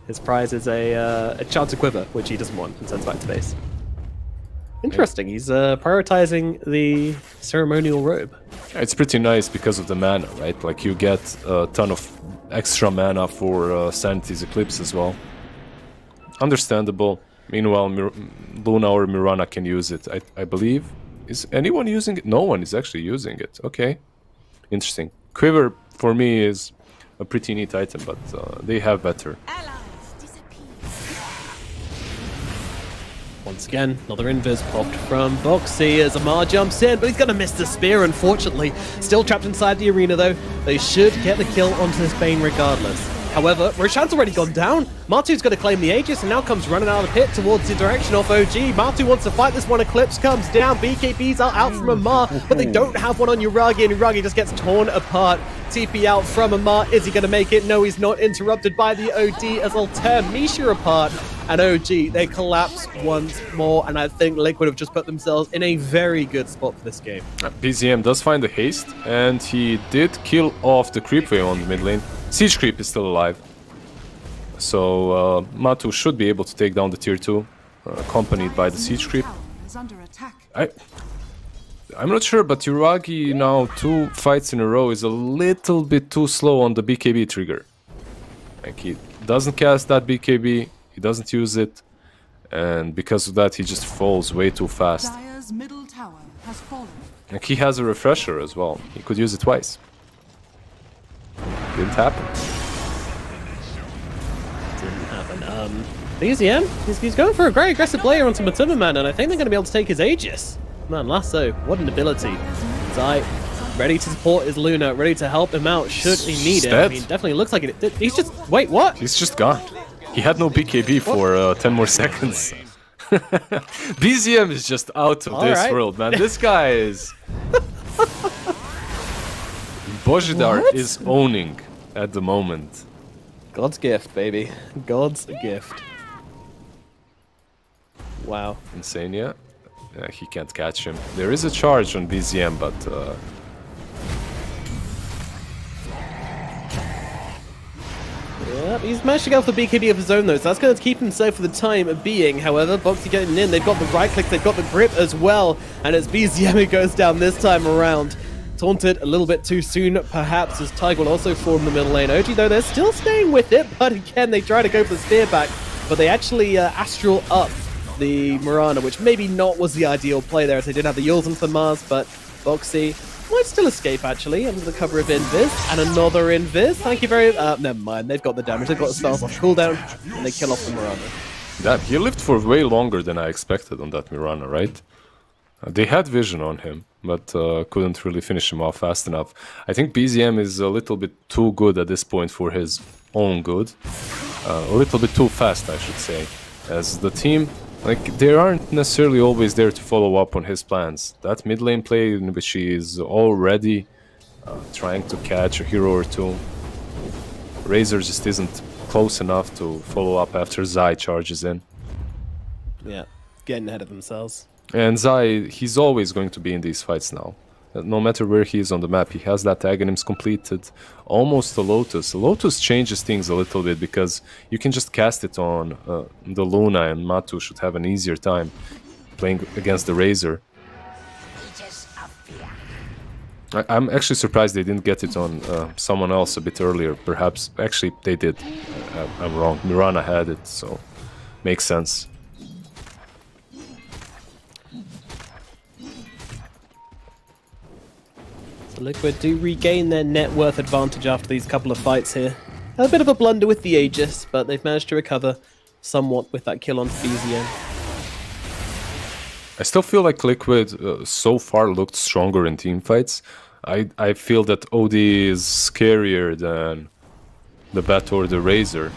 His prize is a chance to quiver, which he doesn't want and sends back to base. Interesting. He's prioritizing the ceremonial robe. It's pretty nice because of the mana, right? Like, you get a ton of extra mana for Sanity's Eclipse as well. Understandable. Meanwhile, Luna or Mirana can use it, I believe. Is anyone using it? No one is actually using it. Okay. Interesting. Quiver, for me, is a pretty neat item, but they have better. Once again, another invis popped from Boxy as Amar jumps in, but he's going to miss the spear, unfortunately. Still trapped inside the arena, though. They should get the kill onto this Bane regardless. However, Roshan's already gone down. Matu's going to claim the Aegis and now comes running out of the pit towards the direction of OG. Matu wants to fight this one. Eclipse comes down. BKBs are out from Amar, but they don't have one on Yuragi, and Yuragi just gets torn apart. TP out from Amar. Is he going to make it? No, he's not. Interrupted by the OD as they'll tear Misha apart. And OG, they collapse once more, and I think Liquid have just put themselves in a very good spot for this game. BZM does find the haste, and he did kill off the creep wave on the mid lane. Siege creep is still alive. So Matu should be able to take down the tier 2, accompanied by the siege creep. I'm not sure, but Yuragi now 2 fights in a row is a little bit too slow on the BKB trigger. Like, he doesn't cast that BKB, he doesn't use it, and because of that he just falls way too fast. Dire's middle tower has fallen. Like, he has a refresher as well. He could use it twice. Didn't happen. Didn't happen. BZM, he's going for a very aggressive player onto Matumbaman, and I think they're going to be able to take his Aegis. Man, Lasso, what an ability. Zai, ready to support his Luna, ready to help him out should he need it. I mean, definitely looks like it. He's just... Wait, what? He's just gone. He had no BKB for 10 more seconds. BZM is just out of this world, man. This guy is... Bojidar is owning at the moment. God's gift, baby. God's gift. Wow. Insania. He can't catch him. There is a charge on BZM, but... Yep, he's managed to get off the BKB of his own though, so that's going to keep him safe for the time being. However, Boxy getting in, they've got the right click, they've got the grip as well, and it's BZM who goes down this time around. Taunted a little bit too soon, perhaps, as Tiger will also form the middle lane. OG, though, they're still staying with it, but again, they try to go for the spear back, but they actually Astral up the Mirana, which maybe not was the ideal play there, as they did have the Yules into the Mars, but Boxy might still escape, actually, under the cover of Invis, and another Invis. Thank you very never mind, they've got the damage, they've got the spells off cooldown, and they kill off the Mirana. Damn, he lived for way longer than I expected on that Mirana, right? They had vision on him, but couldn't really finish him off fast enough. I think BZM is a little bit too good at this point for his own good. A little bit too fast, I should say. As the team, like, they aren't necessarily always there to follow up on his plans. That mid lane play in which he is already trying to catch a hero or two. Razor just isn't close enough to follow up after Zai charges in. Yeah, getting ahead of themselves. And Zai, he's always going to be in these fights now. No matter where he is on the map, he has that Aghanims completed. Almost a Lotus. A Lotus changes things a little bit because you can just cast it on the Luna, and Matu should have an easier time playing against the Razor. I'm actually surprised they didn't get it on someone else a bit earlier. Perhaps, actually, they did. I'm wrong. Mirana had it, so makes sense. Liquid do regain their net worth advantage after these couple of fights here. A bit of a blunder with the Aegis, but they've managed to recover somewhat with that kill on BZM. I still feel like Liquid so far looked stronger in team fights. I feel that OD is scarier than the Bat or the Razor.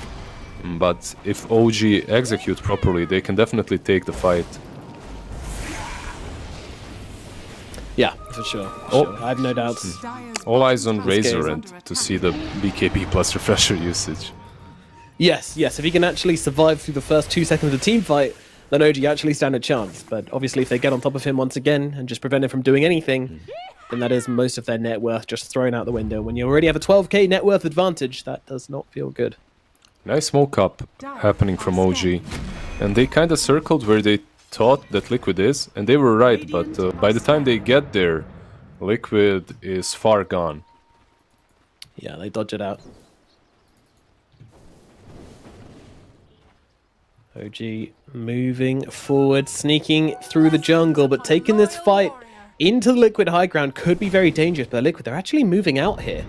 But if OG execute properly, they can definitely take the fight. Yeah, for sure. Sure. I have no doubts. All eyes on Razor and to see the BKB plus refresher usage. Yes, yes. If he can actually survive through the first 2 seconds of the team fight, then OG actually stand a chance. But obviously, if they get on top of him once again and just prevent him from doing anything, then that is most of their net worth just thrown out the window. When you already have a 12k net worth advantage, that does not feel good. Nice smoke up happening from OG. And they kind of circled where they thought that Liquid is, and they were right, but by the time they get there, Liquid is far gone. Yeah, they dodge it out. OG moving forward, sneaking through the jungle, but taking this fight into the Liquid high ground could be very dangerous, but Liquid, they're actually moving out here.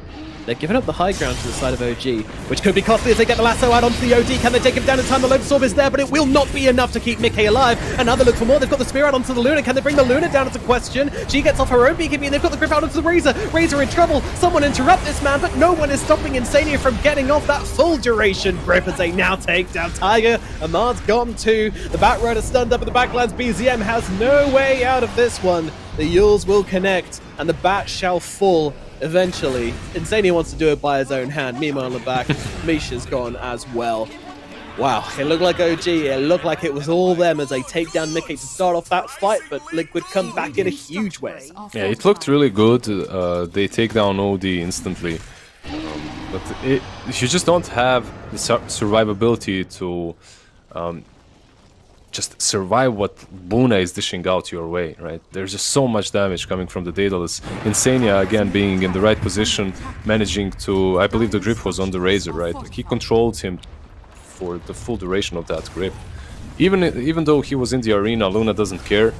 They're giving up the high ground to the side of OG, which could be costly as they get the lasso out onto the OD. Can they take him down in time? The Lotus Orb is there, but it will not be enough to keep Mickey alive. Another look for more. They've got the spear out onto the Luna. Can they bring the Luna down? It's a question. She gets off her own BKB, and they've got the grip out onto the Razor. Razor in trouble. Someone interrupt this man, but no one is stopping Insania from getting off that full duration grip as they now take down Tiger. Ahmad's gone too. The Bat Rider stunned up in the backlands. BZM has no way out of this one. The Yules will connect, and the Bat shall fall. Eventually, Insania wants to do it by his own hand. Meanwhile, on the back, Misha's gone as well. Wow, it looked like OG. It looked like it was all them as they take down Mickey to start off that fight, but Liquid come back in a huge way. Yeah, it looked really good. They take down OD instantly. But you just don't have the survivability to just survive what Luna is dishing out your way, right? There's just so much damage coming from the Daedalus. Insania, again, being in the right position, managing to... I believe the grip was on the Razor, right? Like, he controlled him for the full duration of that grip. Even though he was in the arena, Luna doesn't care.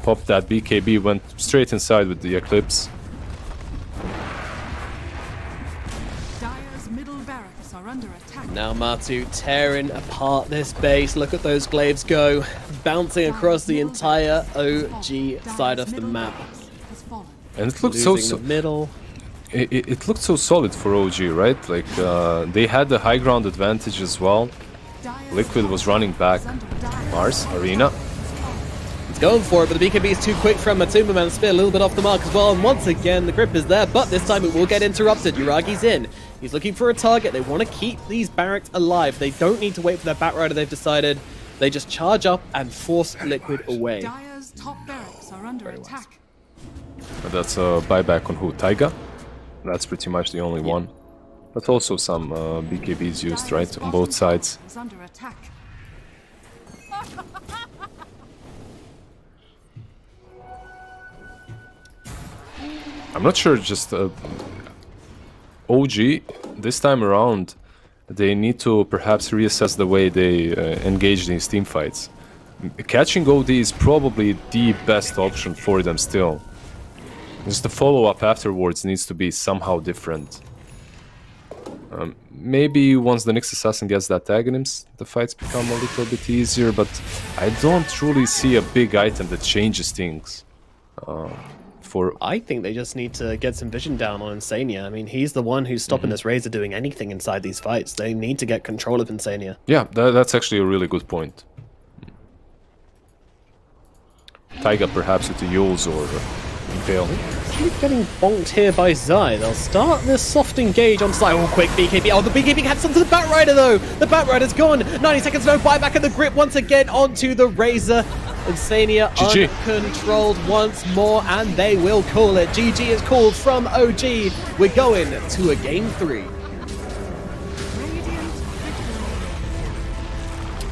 Popped that BKB, went straight inside with the Eclipse. Now Matu tearing apart this base. Look at those glaives go, bouncing across the entire OG side of the map. And it looked so middle. It looked so solid for OG, right? Like they had the high ground advantage as well. Liquid was running back. Mars, Arena. He's going for it, but the BKB is too quick from Matuma. Man, Spear a little bit off the mark as well. And once again, the grip is there, but this time it will get interrupted. Yuragi's in. He's looking for a target. They want to keep these barracks alive. They don't need to wait for their Batrider, they've decided. They just charge up and force Liquid away. Dire's top barracks are under attack. That's a buyback on who? Taiga? That's pretty much the only one. But also some BKBs used, right? On both sides. Is under attack. I'm not sure, just OG, this time around, they need to perhaps reassess the way they engage these team fights. Catching OD is probably the best option for them still. Just the follow-up afterwards needs to be somehow different. Maybe once the Nyx Assassin gets that tag in him, the fights become a little bit easier, but I don't truly see a big item that changes things. I think they just need to get some vision down on Insania. I mean, he's the one who's stopping this Razor doing anything inside these fights. They need to get control of Insania. Yeah, that's actually a really good point. Taiga perhaps with the Yules or Impale. Keep getting bonked here by Zai. They'll start this soft engage on Zai. Oh, quick BKB. Oh, the BKB had some to the Batrider though. The Batrider's gone. 90 seconds, no buyback, and the grip once again onto the Razor. Insania GG. Uncontrolled once more, and they will call it. GG is called from OG. We're going to a game 3.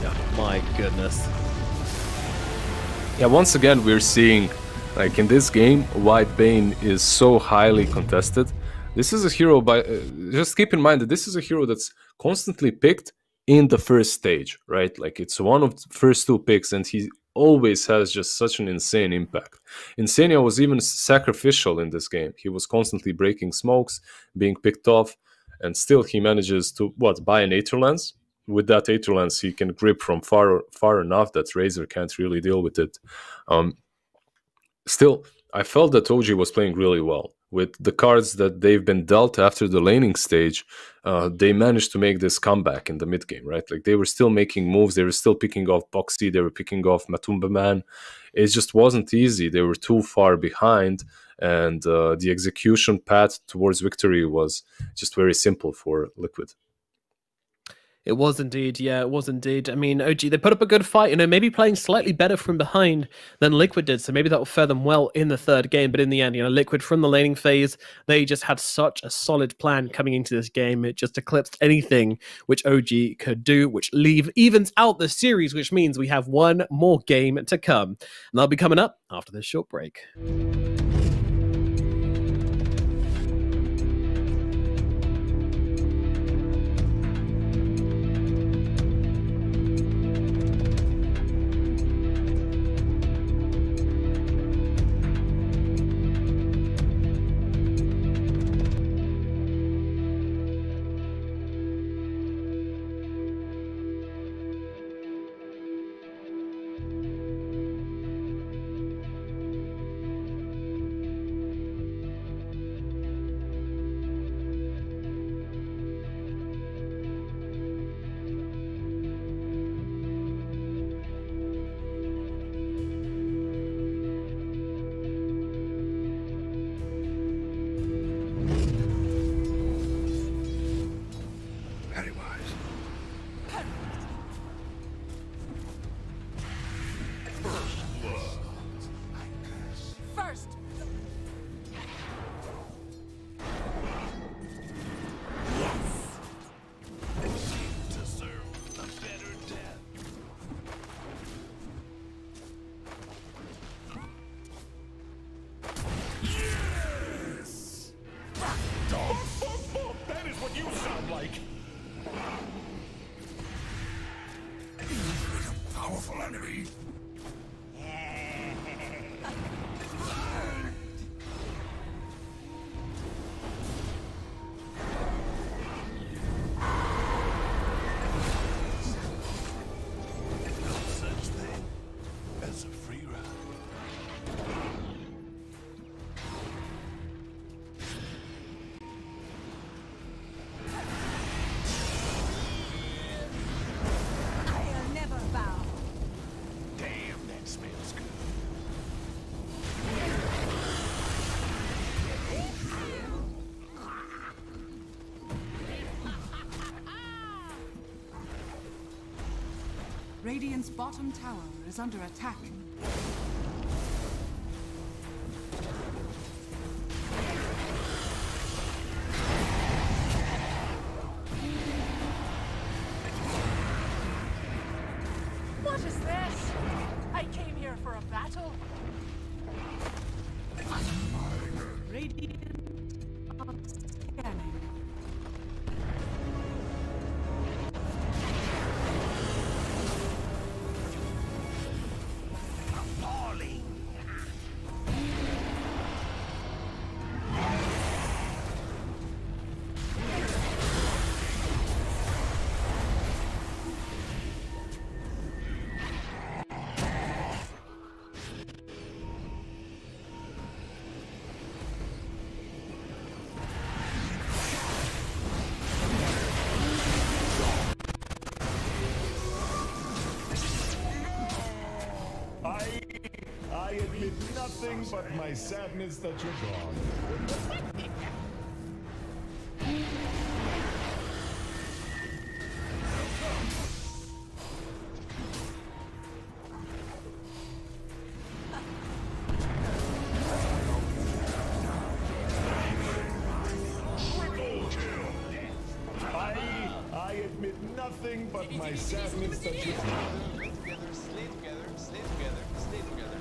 Oh, my goodness. Yeah, once again we're seeing, like in this game, White Bane is so highly contested. This is a hero just keep in mind that this is a hero that's constantly picked in the first stage, right? Like it's one of the first 2 picks, and he always has just such an insane impact. Insania was even sacrificial in this game. He was constantly breaking smokes, being picked off, and still he manages to, buy an Aether Lance? With that Aether Lance, he can grip from far enough that Razor can't really deal with it. Still, I felt that OG was playing really well. With the cards that they've been dealt after the laning stage, they managed to make this comeback in the mid game, right? Like they were still making moves, they were still picking off Boxy, they were picking off Matumba Man. It just wasn't easy. They were too far behind, and the execution path towards victory was just very simple for Liquid. It was indeed, yeah, it was indeed. I mean, OG, they put up a good fight, maybe playing slightly better from behind than Liquid did, so maybe that will fare them well in the 3rd game, but in the end, Liquid from the laning phase, they just had such a solid plan coming into this game. It just eclipsed anything which OG could do, which evens out the series, which means we have one more game to come. And that'll be coming up after this short break. Radiant's bottom tower is under attack. What is this? I came here for a battle. Radiant are scanning. Appalling. I admit nothing but my sadness that you're gone. I admit nothing but my sadness that you're gone. Stay together, stay together, stay together.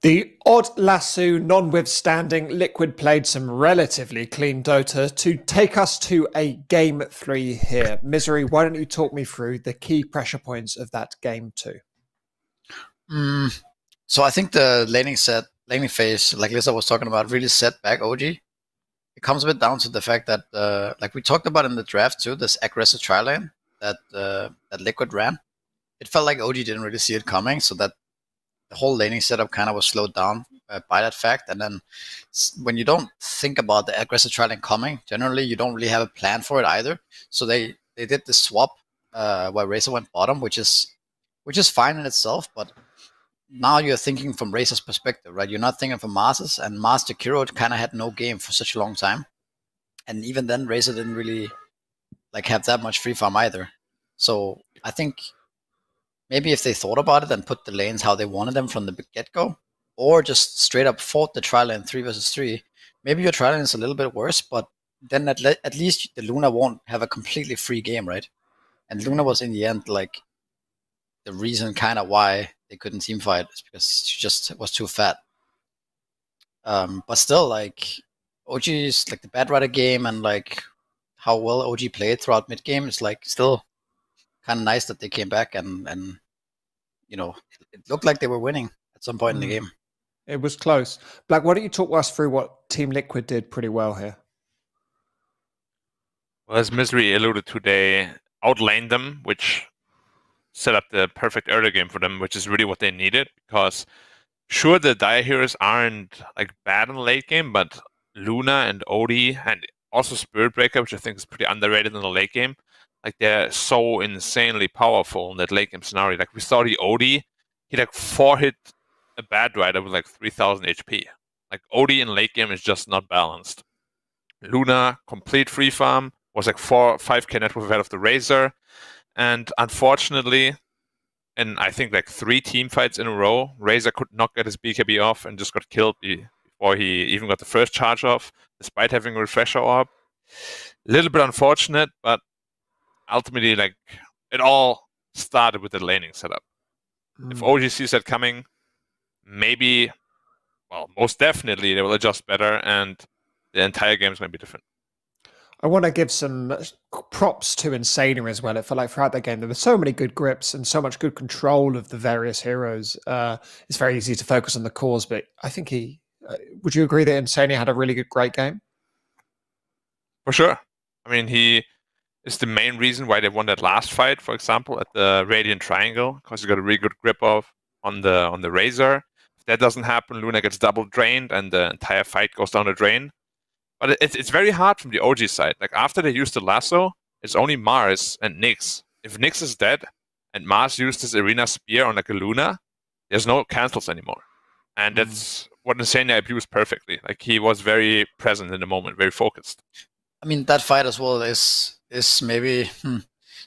The odd lasso non-withstanding, Liquid played some relatively clean Dota to take us to a game 3 here. Misery, why don't you talk me through the key pressure points of that game 2? So I think the laning phase, like Lizzard was talking about, really set back OG. It comes a bit down to the fact that, like we talked about in the draft too, this aggressive tri lane that Liquid ran. It felt like OG didn't really see it coming, so that the whole laning setup kind of was slowed down by that fact. And then when you don't think about the aggressive tri lane coming, generally you don't really have a plan for it either. So they did this swap where Razor went bottom, which is fine in itself, but now you're thinking from Razor's perspective, right? You're not thinking from Mars's, and Master Kiro kind of had no game for such a long time. And even then, Razor didn't really like have that much free farm either. So I think maybe if they thought about it and put the lanes how they wanted them from the get-go, or just straight up fought the tri lane 3 versus 3, maybe your tri lane is a little bit worse, but then at least the Luna won't have a completely free game, right? And Luna was in the end like the reason kind of why they couldn't team fight is because she just was too fat. But still, like OG's like the bad rider game and like how well OG played throughout mid game is like still kind of nice that they came back and you know, it looked like they were winning at some point in the game. It was close. Black, why don't you talk us through what Team Liquid did pretty well here? Well, as Misery alluded to, they outlaned them, which set up the perfect early game for them, which is really what they needed. Because sure, the Dire Heroes aren't like bad in the late game, but Luna and Odie and also Spirit Breaker, which I think is pretty underrated in the late game, like they're so insanely powerful in that late game scenario. Like we saw the Odie, he like 4-hit a Bad Rider with like 3000 HP. Like Odie in late game is just not balanced. Luna, complete free farm, was like 5k net worth ahead of the Razor. And unfortunately, in I think like 3 team fights in a row, Razor could not get his BKB off and just got killed before he even got the first charge off, despite having a refresher orb. A little bit unfortunate, but ultimately, like, it all started with the laning setup. If OG sees that coming, maybe, well, most definitely they will adjust better and the entire game is going to be different. I want to give some props to Insania as well. It felt like throughout that game there were so many good grips and so much good control of the various heroes. It's very easy to focus on the cores, but I think he... would you agree that Insania had a really great game? For sure. I mean, he is the main reason why they won that last fight, for example, at the Radiant Triangle, because he got a really good grip on the Razor. If that doesn't happen, Luna gets double drained and the entire fight goes down the drain. But it's very hard from the OG side. Like, after they used the lasso, it's only Mars and Nyx. If Nyx is dead and Mars used his Arena Spear on like a Luna, there's no cancels anymore. And that's what Insania abused perfectly. Like, he was very present in the moment, very focused. I mean, that fight as well is maybe...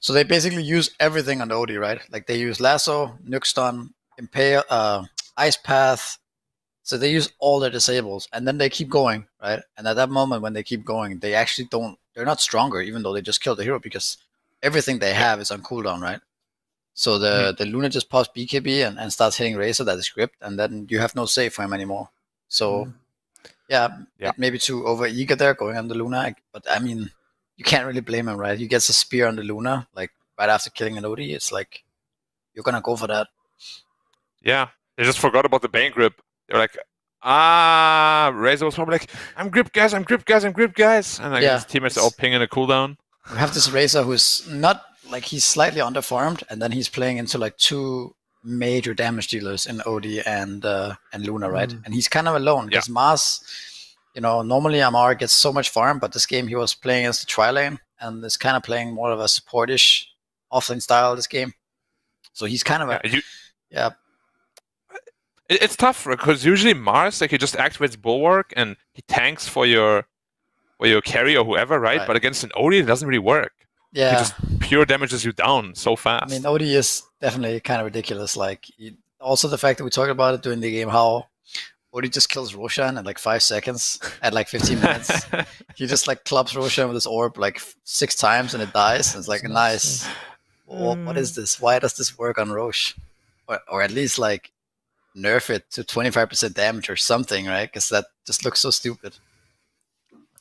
So they basically use everything on the OD, right? Like, they use lasso, nuke stun, impale, ice path. So they use all their disables, and then they keep going, right? And at that moment, when they keep going, they actually they're not stronger, even though they just killed the hero, because everything they have is on cooldown, right? So the Luna just pops BKB and starts hitting Razor that is gripped, and then you have no save for him anymore. So, yeah. Maybe too over-eager there going on the Luna, but I mean, you can't really blame him, right? He gets a spear on the Luna, like, right after killing an OD. It's like, you're gonna go for that. Yeah, they just forgot about the Bane grip. They're like, Razor was probably like, I'm grip guys, I'm grip guys, I'm grip guys. And like his teammates are all pinging a cooldown. We have this Razor who's not, like, he's slightly underfarmed, and then he's playing into like 2 major damage dealers in OD and Luna, right? And he's kind of alone, because Mars, you know, normally Amar gets so much farm, but this game he was playing as the tri-lane, and is kind of playing more of a support-ish offlane style this game. So he's kind of a... It's tough because usually Mars, like, he just activates Bulwark and he tanks for your carry or whoever, right? But against an OD, it doesn't really work. Yeah, he just pure damages you down so fast. I mean, OD is definitely kind of ridiculous. Like, also the fact that we talked about it during the game, how OD just kills Roshan in like 5 seconds at like 15 minutes. He just like clubs Roshan with his orb like 6 times and it dies. And it's like, nice. What is this? Why does this work on Rosh? Or at least like nerf it to 25% damage or something, right? Because that just looks so stupid.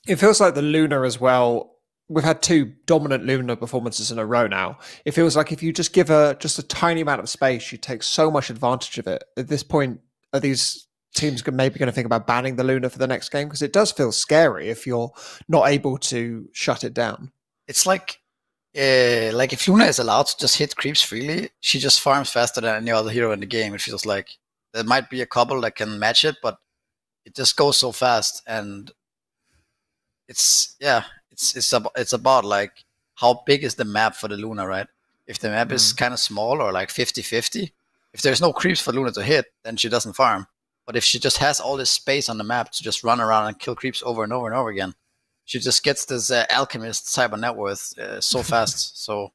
It feels like the Luna as well. We've had 2 dominant Luna performances in a row now. It feels like if you just give her just a tiny amount of space, you take so much advantage of it. At this point, are these teams maybe going to think about banning the Luna for the next game? Because it does feel scary if you're not able to shut it down. It's like if Luna is allowed to just hit creeps freely, she just farms faster than any other hero in the game. It feels like there might be a couple that can match it, but it just goes so fast, and it's about like how big is the map for the Luna, right? If the map is kind of small or like 50-50, if there's no creeps for Luna to hit, then she doesn't farm. But if she just has all this space on the map to just run around and kill creeps over and over and over again, she just gets this alchemist cyber net worth so fast. So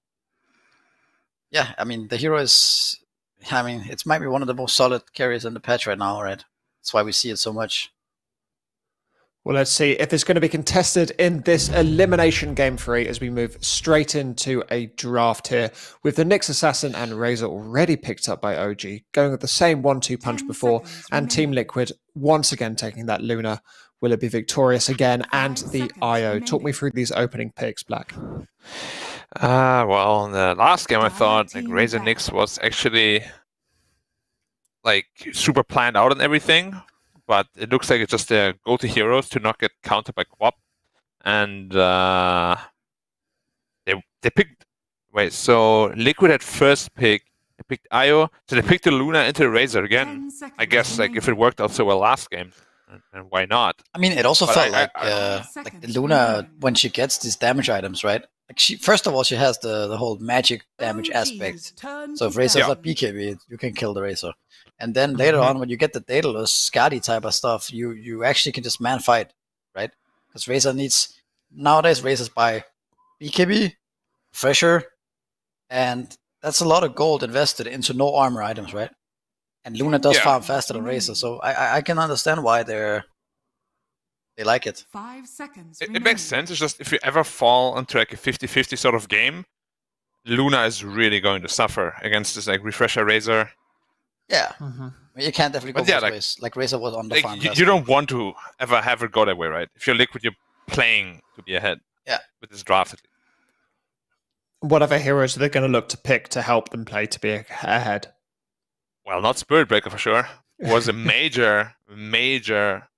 yeah, I mean, the hero is, I mean, it might be one of the most solid carries in the patch right now, right? That's why we see it so much. Well, let's see if it's going to be contested in this elimination game 3 as we move straight into a draft here with the Nyx Assassin and Razor already picked up by OG, going with the same 1-2 punch before, and Team Liquid once again taking that Luna. Will it be victorious again? And the IO. Talk me through these opening picks, Black. Well, in the last game I thought like Razor Nyx was actually like super planned out and everything, but it looks like it's just their go-to heroes to not get countered by Quap. And they picked. Wait, so Liquid had first pick. They picked Io, so they picked the Luna into the Razor again. I guess like if it worked out so well last game, and why not? I mean, it also But felt like like the Luna when she gets these damage items, right? Like she first of all she has the whole magic damage aspect. So if Razor's at BKB, you can kill the Razor. And then later on, when you get the Daedalus, Skadi type of stuff, you actually can just man fight, right? Because Razor needs nowadays Razors buy BKB, Fresher, and that's a lot of gold invested into no armor items, right? And Luna does farm faster than Razor, so I can understand why they like it. 5 seconds. It makes sense. It's just if you ever fall into like a 50-50 sort of game, Luna is really going to suffer against this like Refresher Razor. Yeah, you can't definitely go both ways. Like Razor was on the farm. You don't want to ever have it go that way, right? If you're Liquid, you're playing to be ahead. Yeah, with this draft. Whatever heroes they're going to look to pick to help them play to be ahead. Well, not Spirit Breaker for sure. It was a major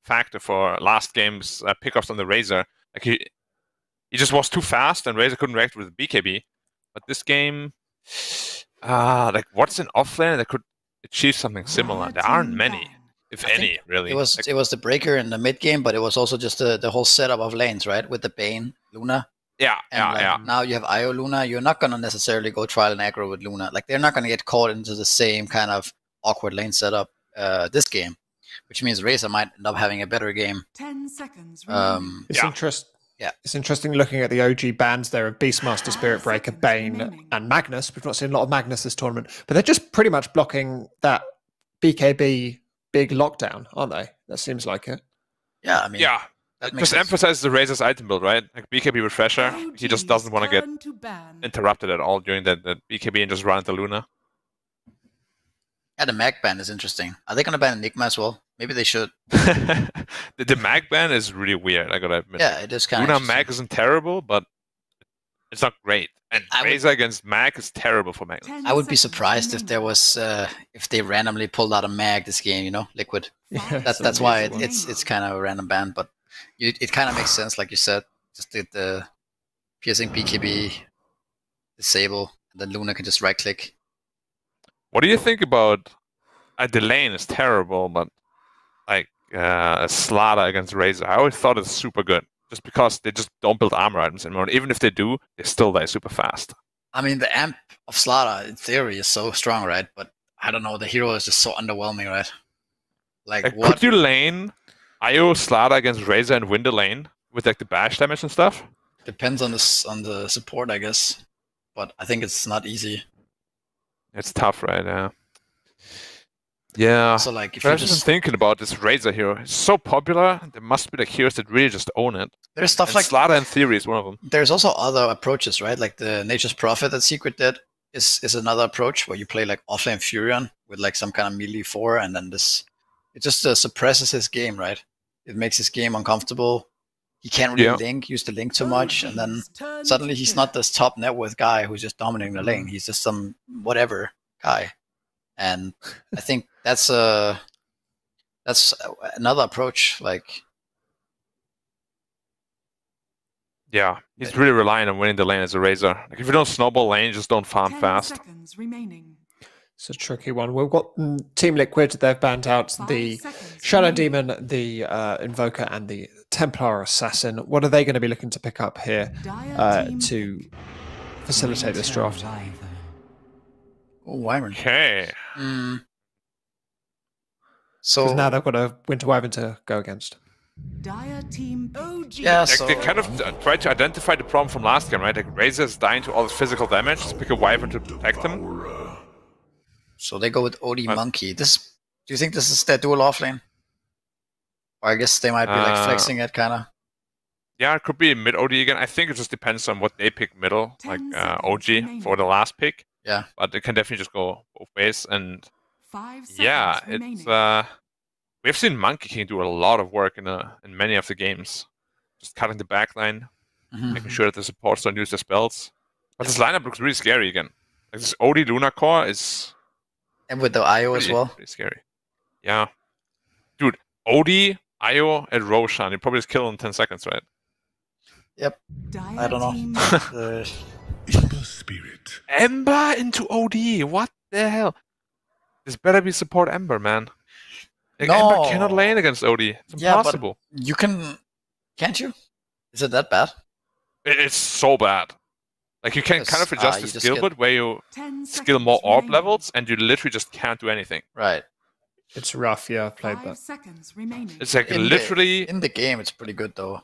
factor for last game's pickups on the Razor. Like he just was too fast, and Razor couldn't react with BKB. But this game, like what's an offlane that could achieve something similar? There aren't many, if any, really. It was the Breaker in the mid game, but it was also just the whole setup of lanes, right? With the Bane, Luna. Yeah, Now you have Io Luna. You're not gonna necessarily go trial and aggro with Luna. Like they're not gonna get caught into the same kind of awkward lane setup this game, which means Razor might end up having a better game. 10 seconds. It's interesting looking at the OG bans there of Beastmaster, Spirit Breaker, Bane, and Magnus. We've not seen a lot of Magnus this tournament, but they're just pretty much blocking that BKB big lockdown, aren't they? That seems like it. Yeah, I mean, it just emphasizes the Razor's item build, right? Like BKB Refresher, he just doesn't want to get interrupted at all during that BKB and just run into Luna. Yeah, the mag ban is interesting. Are they going to ban Enigma as well? Maybe they should. the mag ban is really weird, I gotta admit. Yeah, it is kind of Luna mag isn't terrible, but it's not great. And Razor against mag is terrible for Magnus. I would be surprised if there was if they randomly pulled out a mag this game, you know, Liquid. Yeah, that's why it's kind of a random ban, but it kind of makes sense, like you said. Just the piercing BKB, disable, and then Luna can just right click. What do you think about the lane is terrible, but like Slaughter against Razor? I always thought it's super good, just because they just don't build armor items anymore. Even if they do, they still die super fast. I mean, the amp of Slaughter in theory is so strong, right? But I don't know, the hero is just so underwhelming, right? Like what? Could you lane Io Slaughter against Razor and win the lane with like the bash damage and stuff? Depends on the support, I guess. But I think it's not easy. It's tough, right? Yeah. So like, if I'm you're just thinking about this Razor hero. It's so popular. There must be like heroes that really just own it. There's stuff like Slaughter in theory is one of them. There's also other approaches, right? Like the Nature's Prophet that Secret did is another approach where you play like offlane Furion with like some kind of melee 4, and then it just suppresses his game, right? It makes his game uncomfortable. He can't really use the link too much, and then suddenly he's not this top net worth guy who's just dominating the lane. He's just some whatever guy, and I think that's another approach. Like, yeah, he's really relying on winning the lane as a Razor. Like, if you don't snowball lane, just don't farm fast. It's a tricky one. We've got Team Liquid. They've banned out the Shadow Demon, the Invoker, and the Templar Assassin. What are they going to be looking to pick up here to facilitate this draft? Oh, Wyvern. Okay. So now they've got a Winter Wyvern to go against. Yeah, so they kind of tried to identify the problem from last game, right? Like Razor is dying to all this physical damage. Just pick a Wyvern to protect him. So they go with OD Monkey. Do you think this is their dual offlane? Or I guess they might be like flexing it, kind of. Yeah, it could be mid OD again. I think it just depends on what they pick middle, like OG for the last pick. Yeah, but it can definitely just go both ways. And yeah, it's we've seen Monkey King do a lot of work in many of the games, just cutting the backline, making sure that the supports don't use their spells. But this lineup looks really scary again. Like this OD Luna core is. And with the IO as well. Pretty scary. Yeah. Dude, OD, IO, and Roshan. You probably just kill in 10 seconds, right? Yep. I don't know. Spirit. Ember into OD. What the hell? This better be support Ember, man. Like, No. Ember cannot lane against OD. It's impossible. Yeah, but you can... Can't you? Is it that bad? It's so bad. Like, you can kind of adjust the skill bit where you 10 skill more seconds orb remaining. levels, and you literally just can't do anything. Right. It's rough, yeah, I've played 5 that. seconds remaining. It's like literally... In the game, it's pretty good, though.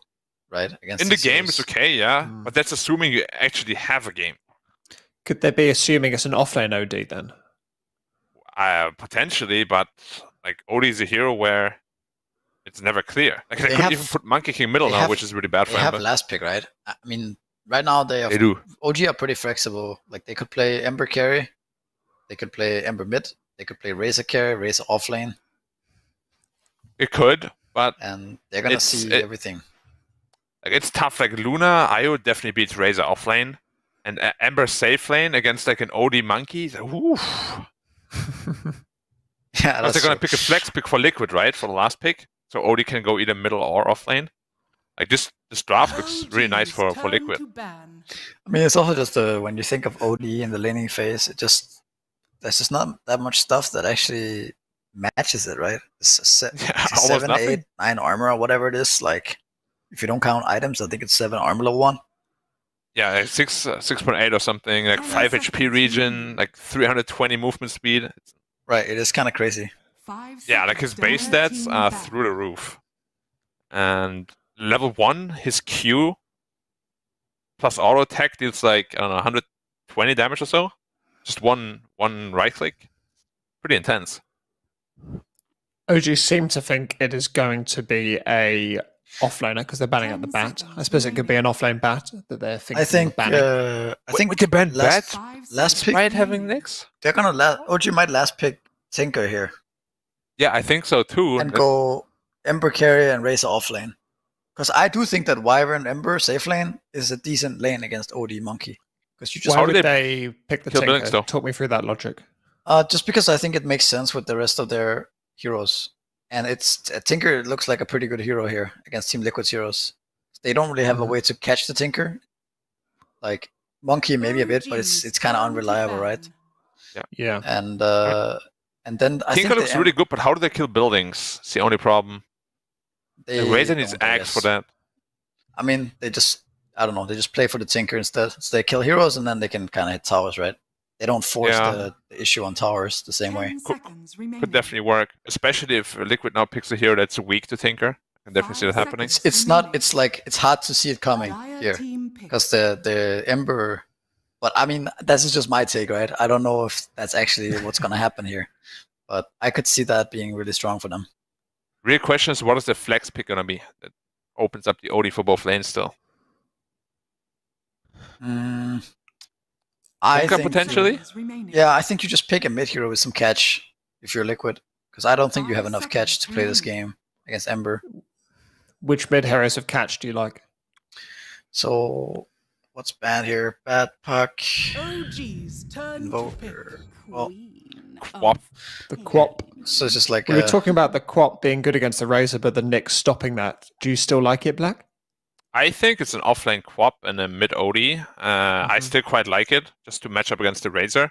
Right? Against In the game, CIS. it's okay, yeah. But that's assuming you actually have a game. Could they be assuming it's an offlane OD then? Potentially, but like OD is a hero where it's never clear. Like they could even put Monkey King middle now, which is really bad for They have Ember. last pick, right? I mean, right now they do. OG are pretty flexible. Like they could play Ember carry, they could play Ember mid, they could play Razor carry, Razor offlane. It could, but and they're gonna see everything. Like it's tough. Like Luna, IO definitely beats Razor offlane, and Ember safe lane against like an OD monkey. Oof. Yeah, they're gonna pick a flex pick for Liquid, right, for the last pick. So OD can go either middle or offlane. Like this draft looks really nice for Liquid. I mean, it's also just when you think of OD in the laning phase, there's just not that much stuff that actually matches it, right? It's a 7, 8, 9 armor or whatever it is. Like, if you don't count items, I think it's 7 armor level 1. Yeah, like 6.8 or something, like 5 HP region, like 320 movement speed. Right, it is kind of crazy. Yeah, like his base stats are through the roof. And level 1, his Q plus auto attack deals like, I don't know, 120 damage or so. Just one right click. Pretty intense. OG seem to think it is going to be a offlaner because they're banning out the bat. I suppose it could be an offlane bat that they're thinking. I think we can ban bat. Last pick. Despite having Nyx? They're gonna OG might last pick Tinker here. Yeah, I think so too. And go Ember carry and Razor offlane. Because I do think that Wyvern Ember safe lane is a decent lane against OD Monkey. Because you just why would they pick the Tinker? Talk me through that logic. Just because I think it makes sense with the rest of their heroes. And Tinker looks like a pretty good hero here against Team Liquid's heroes. They don't really have a way to catch the Tinker. Like Monkey maybe a bit, but it's kind of unreliable, right? Yeah. And then I Tinker think looks really good, but how do they kill buildings? It's the only problem. Razor needs Axe for that. I mean, they just play for the Tinker instead. So they kill heroes and then they can kind of hit towers, right? They don't force the issue on towers the same way. Could definitely work, especially if Liquid now picks a hero that's weak to Tinker. I can definitely see that happening. It's hard to see it coming here because the Ember. But I mean, that's just my take, right? I don't know if that's actually what's gonna happen here, but I could see that being really strong for them. Real question is, what is the flex pick gonna be that opens up the OD for both lanes still? I think potentially. I think you just pick a mid hero with some catch if you're Liquid, because I don't think you have enough catch to play this game against Ember. Which mid heroes of catch do you like? So, what's bad here? Bad Puck. OG's turn Invoker. Well, Quap. The Quap. So it's just like we were talking about the Quap being good against the Razor, but the Nyx stopping that. Do you still like it, Black? I think it's an offlane Quap and a mid OD. I still quite like it, just to match up against the Razor.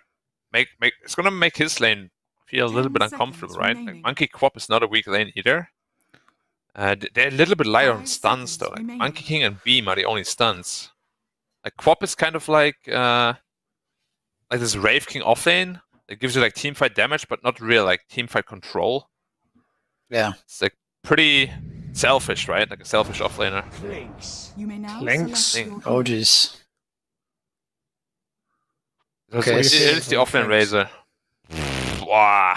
It's gonna make his lane feel a little bit uncomfortable, right? Like Monkey Quap is not a weak lane either. They're a little bit lighter on stuns though. Like Monkey King and Beam are the only stuns. Like Quap is kind of like this Rave King offlane. It gives you like teamfight damage, but not real like teamfight control. Yeah, it's like pretty selfish, right? Like a selfish offlaner. You may now Links. Oh jeez. Okay, it's the offlane Razor. Wow.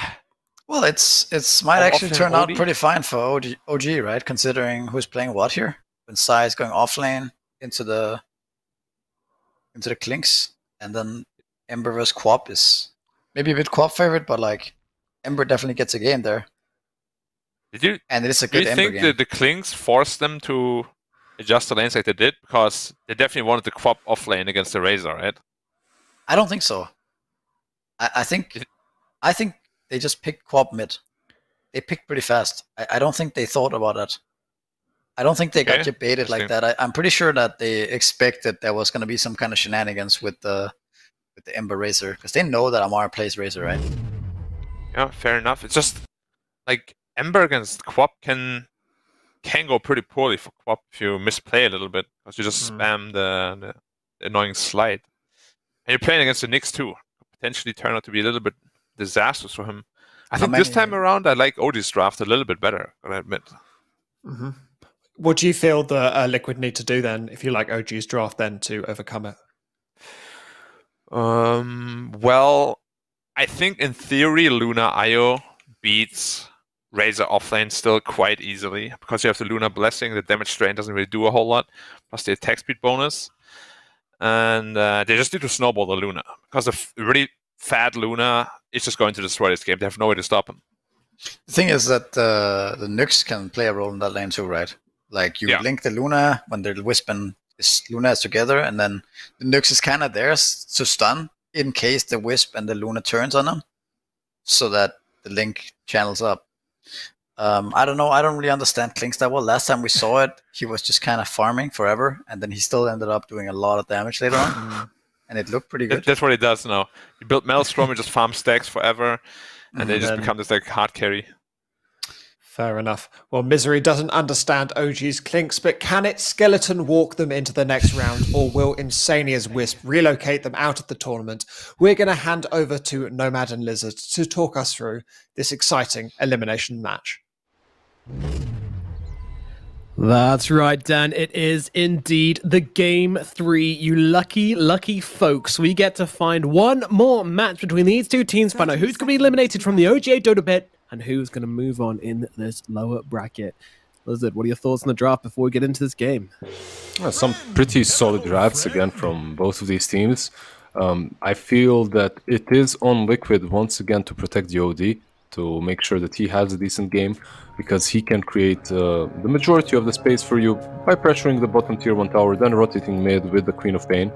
Well, it's might actually turn out pretty fine for OG, right? Considering who's playing what here. When Sai is going offlane into the Clinks, and then Ember vs Quap is maybe a bit Quap favorite, but like Ember definitely gets a game there. And it is a good Ember game. Do you think the Clinks forced them to adjust the lanes like they did? Because they definitely wanted the Quap offlane against the Razor, right? I don't think so. I think they just picked Quap mid. They picked pretty fast. I don't think they thought about that. I don't think they got baited like that. I'm pretty sure that they expected there was going to be some kind of shenanigans with the Ember Razor, because they know that Amara plays Razor, right? Yeah, fair enough. It's just like Ember against Quap can go pretty poorly for Quap if you misplay a little bit, because you just spam the annoying slide. And you're playing against the Nyx too. Potentially turn out to be a little bit disastrous for him. I think this time around I like OG's draft a little bit better, I admit. What do you feel the Liquid need to do then, if you like OG's draft, then to overcome it? Well, I think in theory Luna IO beats Razor offlane still quite easily, because you have the Luna Blessing. The damage strain doesn't really do a whole lot, plus the attack speed bonus. And they just need to snowball the Luna, because a really fat Luna is just going to destroy this game. They have no way to stop him. The thing is that the Nyx can play a role in that lane too, right? Like you link the Luna when the Wisp and Luna is together, and then the Nyx is kind of there to stun in case the Wisp and the Luna turns on them, so that the link channels up. I don't know. I don't really understand Kling's that well. Last time we saw it, he was just kind of farming forever, and then he still ended up doing a lot of damage later on, and it looked pretty good. That's what he does now. He built Maelstrom and just farm stacks forever, and they just become this like hard carry. Fair enough. Well, Misery doesn't understand OG's Clinks, but can it skeleton walk them into the next round, or will Insania's Wisp relocate them out of the tournament? We're going to hand over to Nomad and Lizzard to talk us through this exciting elimination match. That's right, Dan. It is indeed the Game 3. You lucky, lucky folks. We get to find one more match between these two teams, find out who's going to be eliminated from the OGA Dota bet and who's going to move on in this lower bracket. Lizzard, what are your thoughts on the draft before we get into this game? Some pretty solid drafts again from both of these teams. I feel that it is on Liquid once again to protect the OD, to make sure that he has a decent game, because he can create the majority of the space for you by pressuring the bottom tier 1 tower, then rotating mid with the Queen of Pain.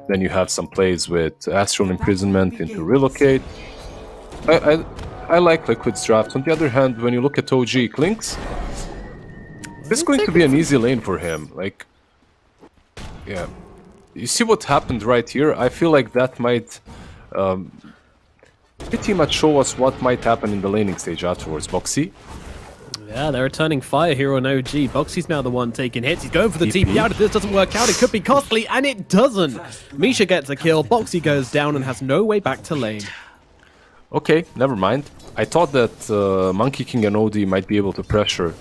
Then you have some plays with Astral Imprisonment into Relocate. I like Liquid's draft. On the other hand, when you look at OG Clinks, this is going to be an easy lane for him. Like, yeah, you see what happened right here? I feel like that might pretty much show us what might happen in the laning stage afterwards. Boxy. Yeah, they're returning Fire here on OG. Boxy's now the one taking hits. He's going for the TP out. If this doesn't work out, it could be costly, and it doesn't. Misha gets a kill. Boxy goes down and has no way back to lane. Okay, never mind. I thought that Monkey King and OD might be able to pressure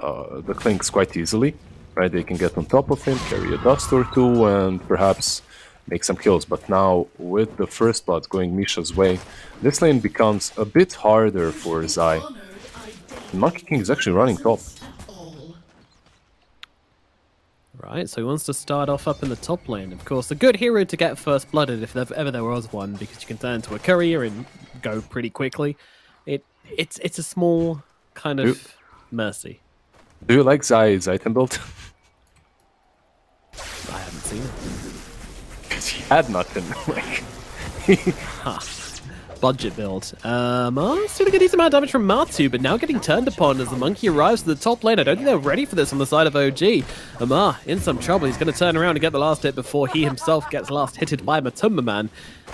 the Clinks quite easily. Right, they can get on top of him, carry a dust or two, and perhaps make some kills. But now, with the first blood going Misha's way, this lane becomes a bit harder for Zai. Monkey King is actually running top. Right, so he wants to start off up in the top lane. Of course, a good hero to get first blooded if ever there was one, because you can turn into a courier and go pretty quickly. It's a small kind of mercy. Do you like Zai's item build? I haven't seen it. Because he had nothing. Budget build. Still getting a decent amount of damage from Matsu, but now getting turned upon as the monkey arrives to the top lane. I don't think they're ready for this on the side of OG. Amar in some trouble. He's going to turn around and get the last hit before he himself gets last hitted by Matumba Man.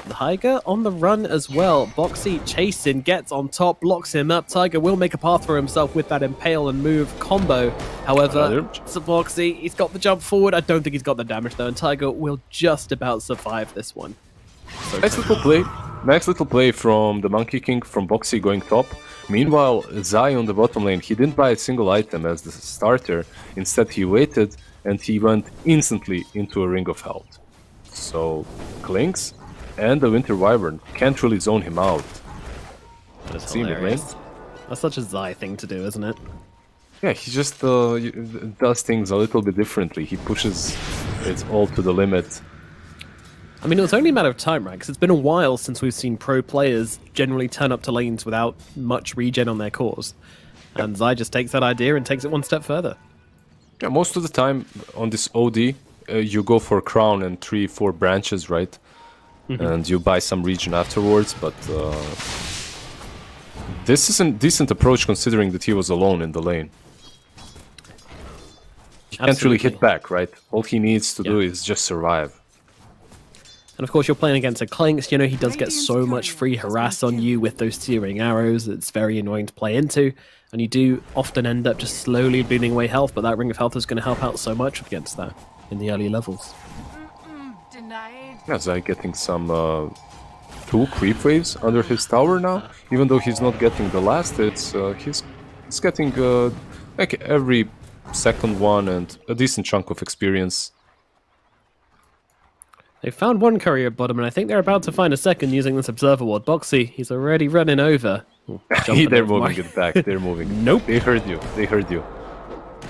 The Tiger on the run as well. Boxy chasing, gets on top, blocks him up. Tiger will make a path for himself with that impale and move combo. However, it's Boxy. He's got the jump forward. I don't think he's got the damage though, and Tiger will just about survive this one. So nice little play. Nice little play from the Monkey King from Boxy going top. Meanwhile, Zai on the bottom lane, he didn't buy a single item as the starter. Instead, he waited and he went instantly into a Ring of Health. So, Clinks and the Winter Wyvern can't really zone him out. That's hilarious. That's such a Zai thing to do, isn't it? Yeah, he just does things a little bit differently. He pushes it all to the limit. I mean, it was only a matter of time, right? Because it's been a while since we've seen pro players generally turn up to lanes without much regen on their cores. Yep. And Zai just takes that idea and takes it one step further. Yeah, most of the time on this OD, you go for crown and 3-4 branches, right? And you buy some regen afterwards, but This is a decent approach considering that he was alone in the lane. He can't really hit back, right? All he needs to do is just survive. And of course, you're playing against a Clinks. You know, he does get so much free harass on you with those searing arrows. It's very annoying to play into. And you do often end up just slowly bleeding away health, but that Ring of Health is going to help out so much against that in the early levels. Denied. Yeah, Zai getting some 2 creep waves under his tower now. Even though he's not getting the last, he's getting like every second one and a decent chunk of experience. They found one courier bottom, and I think they're about to find a second using this observer ward. Boxy, he's already running over. They're moving it back. They're moving. Nope. They heard you. They heard you.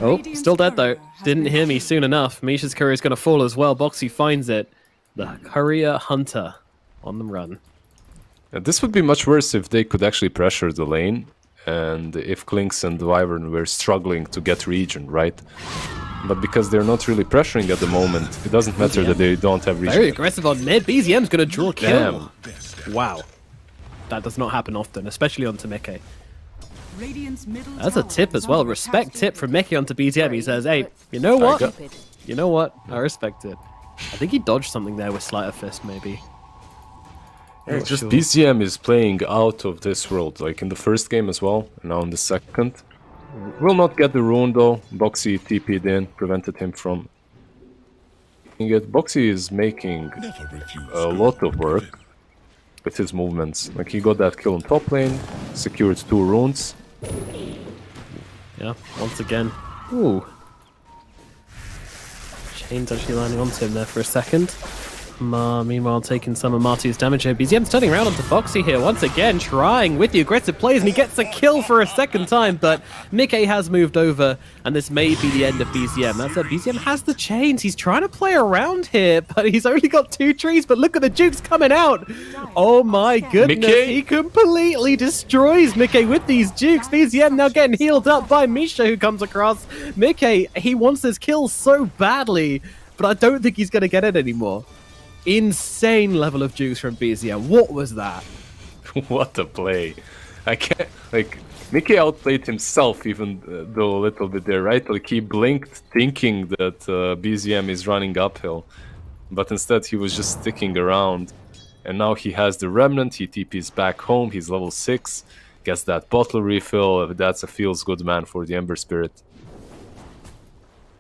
Oh, still dead though. Didn't hear me soon enough. Misha's courier is going to fall as well. Boxy finds it. The courier hunter on the run. This would be much worse if they could actually pressure the lane, and if Clinks and Wyvern were struggling to get region, right? But because they're not really pressuring at the moment, it doesn't matter that they don't have region. Very aggressive on mid. BZM's going to draw a kill. Damn. Wow. That does not happen often, especially onto Mickey. That's a tip as well. Respect tip from Mickey onto BZM. He says, hey, you know what? You know what? I respect it. I think he dodged something there with Sleight of Fist, maybe. It's just BZM is playing out of this world, like in the first game as well, and now in the second. Will not get the rune though. Boxy TP'd in, prevented him from getting it. Boxy is making a lot of work with his movements. Like he got that kill on top lane, secured 2 runes. Yeah, once again. Ooh. Chain's actually landing onto him there for a second. Meanwhile, taking some of Martu's damage here. BZM's turning around onto Boxy here once again, trying with the aggressive plays, and he gets a kill for a second time, but Mickey has moved over, and this may be the end of BZM. That said, BZM has the chains. He's trying to play around here, but he's only got 2 trees, but look at the jukes coming out. Oh my goodness, Mickey? He completely destroys Mickey with these jukes. BZM now getting healed up by Misha, who comes across. Mickey, he wants this kill so badly, but I don't think he's going to get it anymore. Insane level of jukes from BZM. What was that? What a play. I can't, like, Mickey outplayed himself even though a little bit there, right? Like he blinked thinking that BZM is running uphill, but instead he was just sticking around. And now he has the Remnant, he TP's back home, he's level 6, gets that bottle refill. That's a feels good man for the Ember Spirit.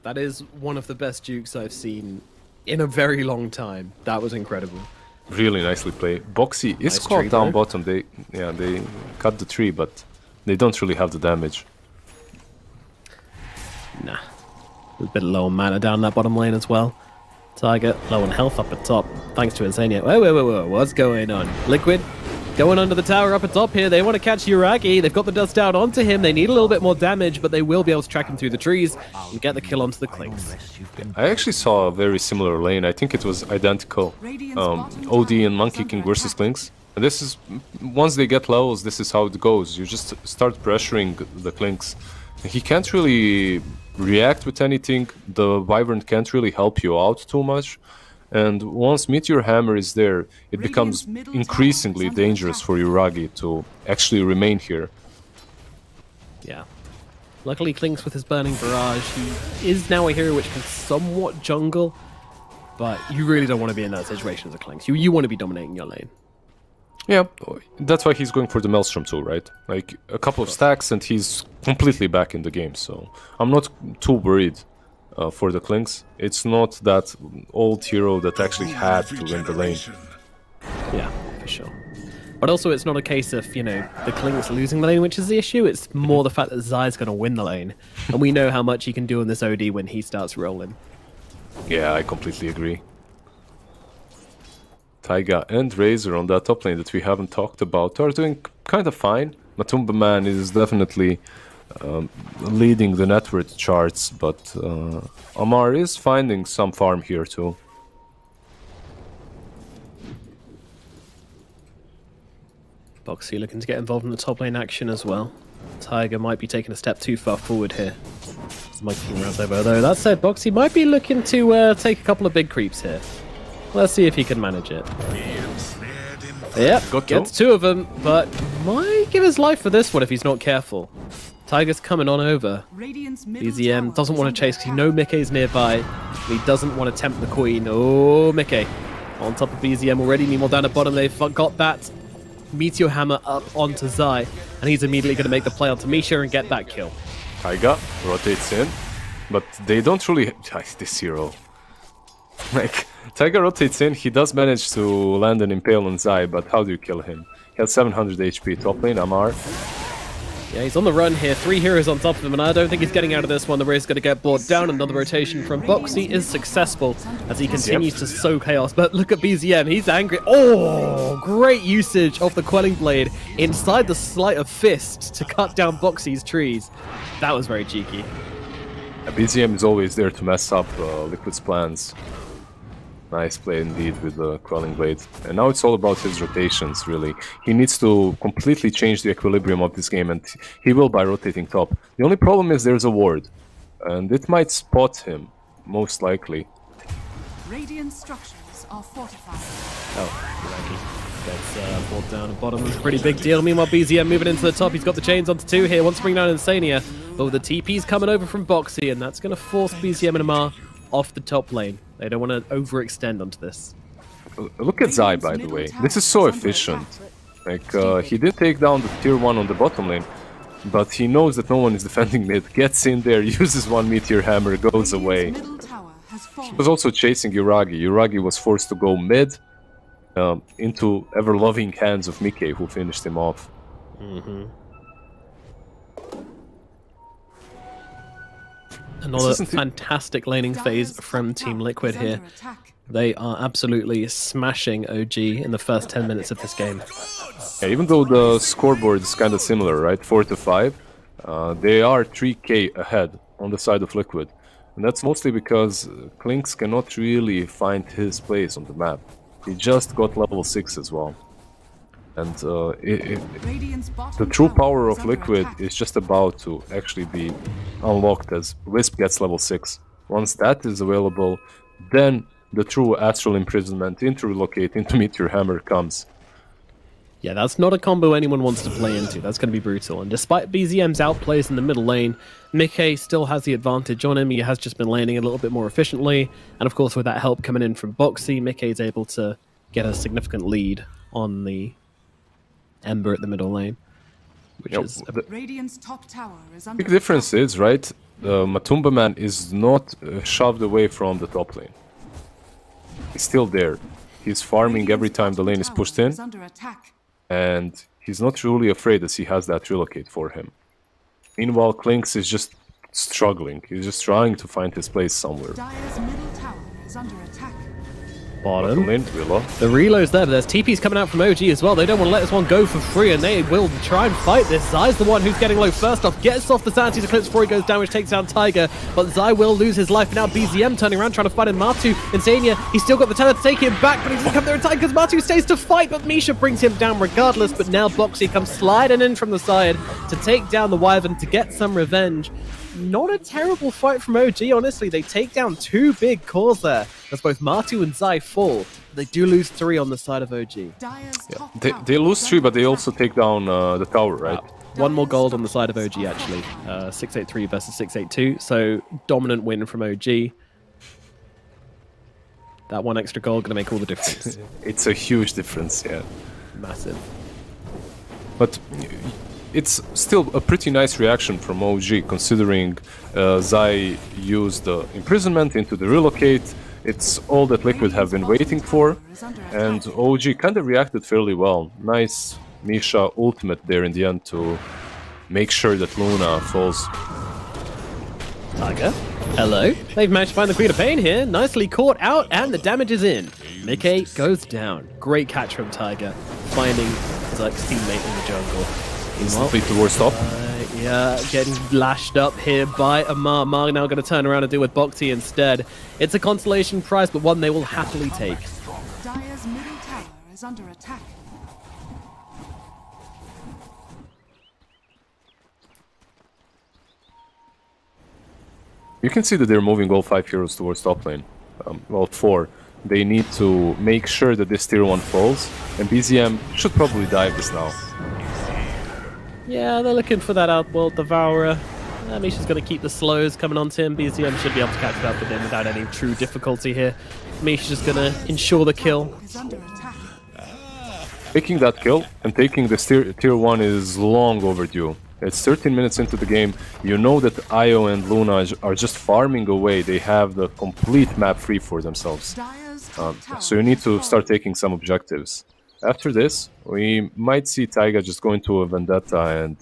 That is one of the best jukes I've seen in a very long time. That was incredible. Really nicely played. Boxy is caught down bottom. They cut the tree, but they don't really have the damage. Nah. A bit low on mana down that bottom lane as well. Target low on health up at top, thanks to Insania. Whoa, what's going on? Liquid going under the tower up at top here. They want to catch Yuragi. They've got the dust down onto him. They need a little bit more damage, but they will be able to track him through the trees and get the kill onto the Clinks. I actually saw a very similar lane. I think it was identical. OD and Monkey King versus Clinks. And this is, once they get levels, this is how it goes. You just start pressuring the Clinks. He can't really react with anything. The Wyvern can't really help you out too much. And once Meteor Hammer is there, it becomes increasingly dangerous for Yuragi to actually remain here. Yeah. Luckily, Clinks with his Burning Barrage, he is now a hero which can somewhat jungle, but you really don't want to be in that situation as a Clinks. You want to be dominating your lane. Yeah, that's why he's going for the Maelstrom too, right? Like, a couple of stacks and he's completely back in the game, so I'm not too worried. For the Clinks, it's not that old hero that actually had to win the lane. Yeah, for sure. But also, it's not a case of, you know, the Clinks losing the lane, which is the issue. It's more the fact that Zai's going to win the lane. And we know how much he can do on this OD when he starts rolling. Yeah, I completely agree. Taiga and Razor on that top lane that we haven't talked about are doing kind of fine. Matumba Man is definitely leading the net worth charts, but Amar is finding some farm here too. Boxy looking to get involved in the top lane action as well. Tiger might be taking a step too far forward here. Monkey rounds over though. That said, Boxy might be looking to take a couple of big creeps here. Let's see if he can manage it. Yep, gets 2 of them, but my give his life for this one if he's not careful. Tiger's coming on over. Radiant's middle BZM tower doesn't is want to under chase because he attack. knows Mickey's nearby. He doesn't want to tempt the queen. Oh, Mickey. On top of BZM already. Meanwhile, down at bottom, they've got that Meteor Hammer up onto Zai. And he's immediately going to make the play onto Misha and get that kill. Taiga rotates in, but they don't really... This hero. Like, Taiga rotates in, he does manage to land an Impale on Zai, but how do you kill him? He has 700 HP. Top lane, Amar. Yeah, he's on the run here. 3 heroes on top of him, and I don't think he's getting out of this one. The Raze is going to get brought down. Another rotation from Boxy is successful as he continues to sow chaos. But look at BZM. He's angry. Oh, great usage of the Quelling Blade inside the Sleight of Fist to cut down Boxy's trees. That was very cheeky. BZM is always there to mess up Liquid's plans. Nice play indeed with the Quelling Blade. And now it's all about his rotations, really. He needs to completely change the equilibrium of this game, and he will by rotating top. The only problem is there's a ward, and it might spot him, most likely. Radiant structures are fortified. Oh, gets pulled down at bottom. It's a pretty big deal. Meanwhile, BZM moving into the top. He's got the chains onto 2 here. Wants to bring down Insania. But with the TP's coming over from Boxy, and that's going to force BZM and Amar off the top lane. They don't want to overextend onto this. Look at Zai, by the way. This is so efficient. Like, he did take down the tier 1 on the bottom lane, but he knows that no one is defending mid. Gets in there, uses 1 Meteor Hammer, goes away. He was also chasing Yuragi. Yuragi was forced to go mid into ever-loving hands of Mickey, who finished him off. Another fantastic laning phase from Team Liquid here. They are absolutely smashing OG in the first 10 minutes of this game. Yeah, even though the scoreboard is kind of similar, right? 4-5, they are 3k ahead on the side of Liquid. And that's mostly because Klinks cannot really find his place on the map. He just got level 6 as well. And the true power of Liquid is just about to actually be unlocked as Wisp gets level 6. Once that is available, then the true Astral Imprisonment into Relocate into Meteor Hammer comes. Yeah, that's not a combo anyone wants to play into. That's going to be brutal. And despite BZM's outplays in the middle lane, Mickey still has the advantage on him. He has just been laning a little bit more efficiently. And of course, with that help coming in from Boxy, Mickey's able to get a significant lead on the Ember at the middle lane, which is a bit... Radiant's top tower is under Big difference is, right, Matumba Man is not shoved away from the top lane. He's still there. He's farming every time the lane is pushed in, and he's not really afraid as he has that relocate for him. Meanwhile, Klinks is just struggling. He's just trying to find his place somewhere. Dire's middle tower is under attack. Bottom. Lane, the reload's there, but there's TP's coming out from OG as well. They don't want to let this one go for free, and they will try and fight this. Zai's the one who's getting low first off, gets off the Sanity's Eclipse before he goes down, which takes down Tiger, but Zai will lose his life. Now BZM turning around, trying to fight in Matu. Insania, he's still got the tether to take him back, but he doesn't come there in time because Matu stays to fight, but Misha brings him down regardless, but now Boxy comes sliding in from the side to take down the Wyvern to get some revenge. Not a terrible fight from OG, honestly. They take down 2 big cores there, as both Matu and Zai fall. They do lose 3 on the side of OG. Yeah. They lose 3, but they also take down the tower, right? 1 more gold on the side of OG, actually. 683 versus 682, so dominant win from OG. That 1 extra gold going to make all the difference. It's a huge difference, yeah. Massive. But it's still a pretty nice reaction from OG, considering Zai used the imprisonment into the relocate. It's all that Liquid have been waiting for, and OG kind of reacted fairly well. Nice Misha ultimate there in the end to make sure that Luna falls. Tiger, hello. They've managed to find the Queen of Pain here. Nicely caught out, and the damage is in. Mickey goes down. Great catch from Tiger, finding his teammate in the jungle. Instantly towards top. Yeah, getting lashed up here by Amar. Amar now going to turn around and deal with Boxy instead. It's a consolation prize, but one they will happily take. Dire's middle tower is under attack. You can see that they're moving all 5 heroes towards top lane. Well, 4. They need to make sure that this tier 1 falls, and BZM should probably dive this now. Yeah, they're looking for that Outworld Devourer. Misha's going to keep the slows coming on to him. BZM should be able to catch up with him without any true difficulty here. Misha's just going to ensure the kill. Taking that kill and taking the tier 1 is long overdue. It's 13 minutes into the game. You know that Io and Luna are just farming away. They have the complete map free for themselves. So you need to start taking some objectives. After this, we might see Taiga just go into a Vendetta and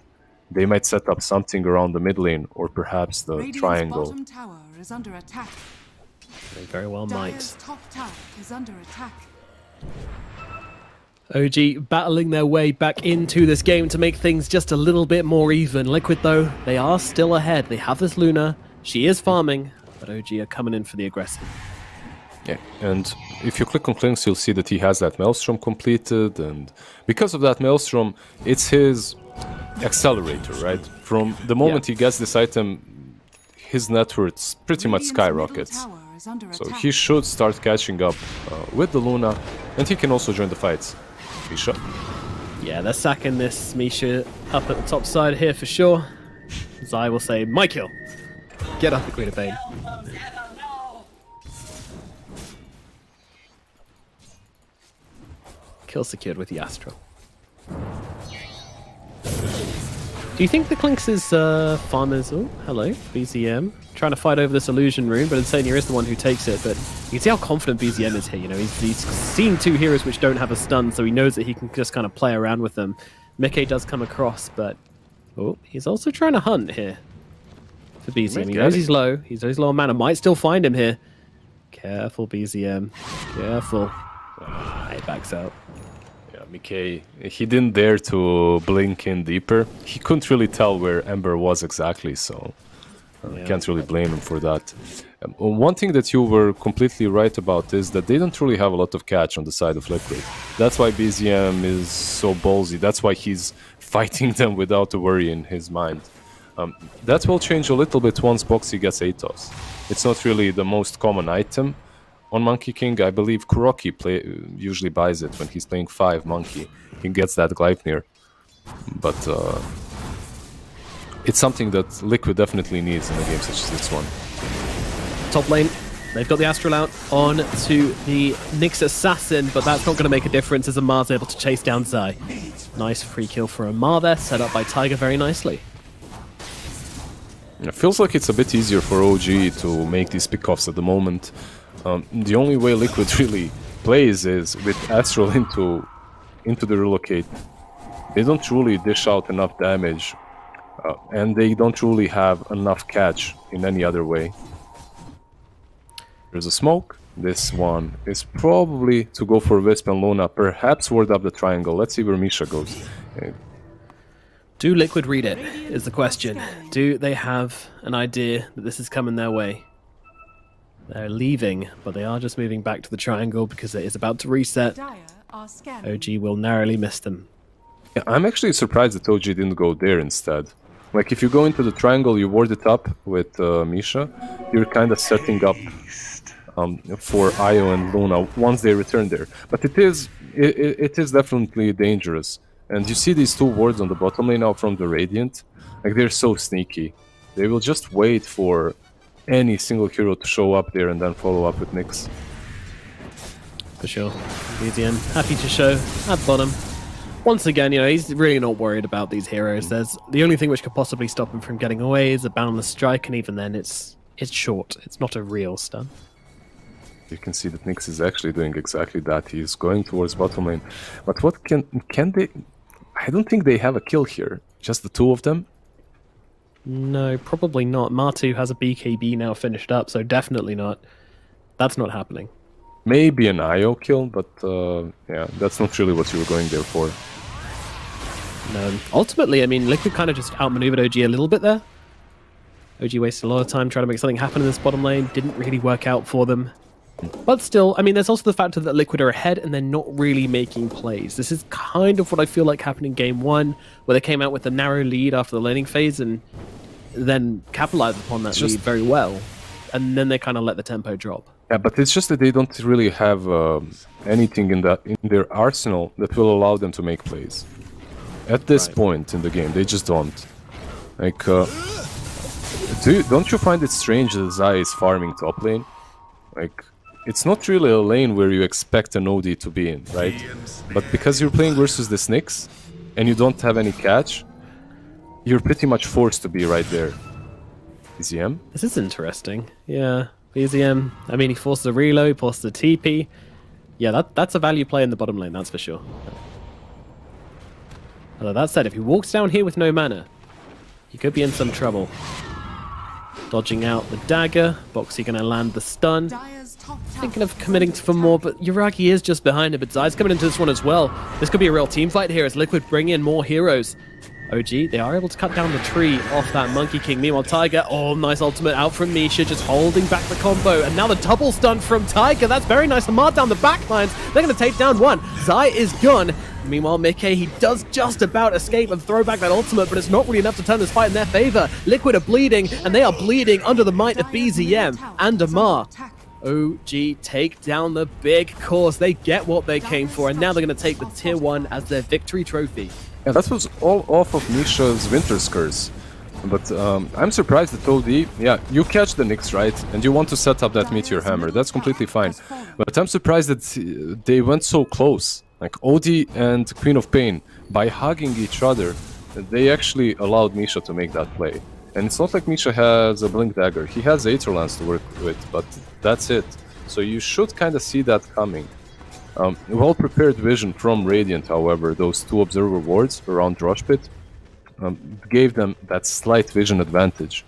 they might set up something around the mid lane or perhaps the triangle. Bottom tower is under attack. They very well might. Dire's top tower is under attack. OG battling their way back into this game to make things just a little bit more even. Liquid, though, they are still ahead. They have this Luna. She is farming, but OG are coming in for the aggressive. Yeah, and if you click on Klinks, you'll see that he has that Maelstrom completed, and because of that Maelstrom, it's his accelerator, right? From the moment he gets this item, his net worth pretty much skyrockets. So he should start catching up with the Luna, and he can also join the fights. Misha. Yeah, they're sacking this Misha up at the top side here for sure. Zai will say, my kill. Get up the Queen of Pain. Kill secured with the Astral. Do you think the Klinks is farmers? Oh, hello, BZM. Trying to fight over this illusion rune, but Insania is the one who takes it. But you can see how confident BZM is here. You know, he's seen two heroes which don't have a stun, so he knows that he can just kind of play around with them. Mickey does come across, but oh, he's also trying to hunt here for BZM. He knows he's low. He's low on mana. Might still find him here. Careful, BZM. Careful. He backs out. Mickey, he didn't dare to blink in deeper. He couldn't really tell where Ember was exactly, so can't really blame him for that. One thing that you were completely right about is that they don't really have a lot of catch on the side of Liquid. That's why BZM is so ballsy. That's why he's fighting them without a worry in his mind. That will change a little bit once Boxy gets Atos. It's not really the most common item on Monkey King. I believe Kuroki usually buys it when he's playing 5 Monkey. He gets that Gleipnir. But it's something that Liquid definitely needs in a game such as this one. Top lane, they've got the Astral out on to the Nyx Assassin, but that's not going to make a difference as Amar's able to chase down Zai. Nice free kill for Amar there, set up by Tiger very nicely. It feels like it's a bit easier for OG to make these pickoffs at the moment. The only way Liquid really plays is with Astral into the relocate. They don't truly dish out enough damage, and they don't really have enough catch in any other way. There's a smoke. This one is probably to go for Wisp and Luna, perhaps ward up the triangle. Let's see where Misha goes. Do Liquid read it, is the question. Do they have an idea that this is coming their way? They're leaving, but they are just moving back to the triangle because it is about to reset. OG will narrowly miss them. Yeah, I'm actually surprised that OG didn't go there instead. Like, if you go into the triangle, you ward it up with Misha, you're kind of setting up for Io and Luna once they return there. But it is definitely dangerous. And you see these two wards on the bottom lane now from the Radiant, like, they're so sneaky. They will just wait for any single hero to show up there and then follow up with Nyx. For sure. BZM happy to show at bottom. Once again, you know, he's really not worried about these heroes. There's the only thing which could possibly stop him from getting away is a boundless strike, and even then it's short. It's not a real stun. You can see that Nyx is actually doing exactly that. He's going towards bottom lane. But what can they... I don't think they have a kill here. Just the two of them. No, probably not. Martu has a BKB now finished up, so definitely not. That's not happening. Maybe an IO kill, but yeah, that's not really what you were going there for. No. Ultimately, I mean, Liquid kind of just outmaneuvered OG a little bit there. OG wasted a lot of time trying to make something happen in this bottom lane. Didn't really work out for them. But still, I mean, there's also the factor that Liquid are ahead and they're not really making plays. This is kind of what I feel like happened in Game 1, where they came out with a narrow lead after the laning phase and then capitalized upon that lead very well. And then they kind of let the tempo drop. Yeah, but it's just that they don't really have anything in their arsenal that will allow them to make plays. At this point in the game, they just don't. Like, don't you find it strange that Zai is farming top lane? Like, it's not really a lane where you expect an OD to be in, right? But because you're playing versus the Nyx, and you don't have any catch, you're pretty much forced to be right there. BZM? This is interesting. Yeah, BZM. I mean, he forced the reload, he forced the TP. Yeah, that's a value play in the bottom lane, that's for sure. Although that said, if he walks down here with no mana, he could be in some trouble. Dodging out the dagger. Boxy gonna land the stun. Thinking of committing for more, but Yuragi is just behind him, but Zai's coming into this one as well. This could be a real team fight here as Liquid bring in more heroes. OG, they are able to cut down the tree off that Monkey King. Meanwhile, Tiger, oh, nice ultimate out from Misha, just holding back the combo. And now the double stun from Tiger. That's very nice. Nomad down the backlines. They're going to take down one. Zai is gone. Meanwhile, Mickey, he does just about escape and throw back that ultimate, but it's not really enough to turn this fight in their favor. Liquid are bleeding, and they are bleeding under the might of BZM and Amar. OG take down the big course. They get what they came for, and now they're going to take the tier 1 as their victory trophy. Yeah, that was all off of Misha's Winter's Curse. But I'm surprised that OD, yeah, you catch the Nyx, right? And you want to set up that Meteor Hammer. That's completely fine. But I'm surprised that they went so close. Like OD and Queen of Pain, by hugging each other, they actually allowed Misha to make that play. And it's not like Misha has a Blink Dagger. He has Aetherlance to work with, but that's it. So you should kind of see that coming. Well-prepared vision from Radiant, however, those 2 Observer wards around Drosh Pit, gave them that slight vision advantage.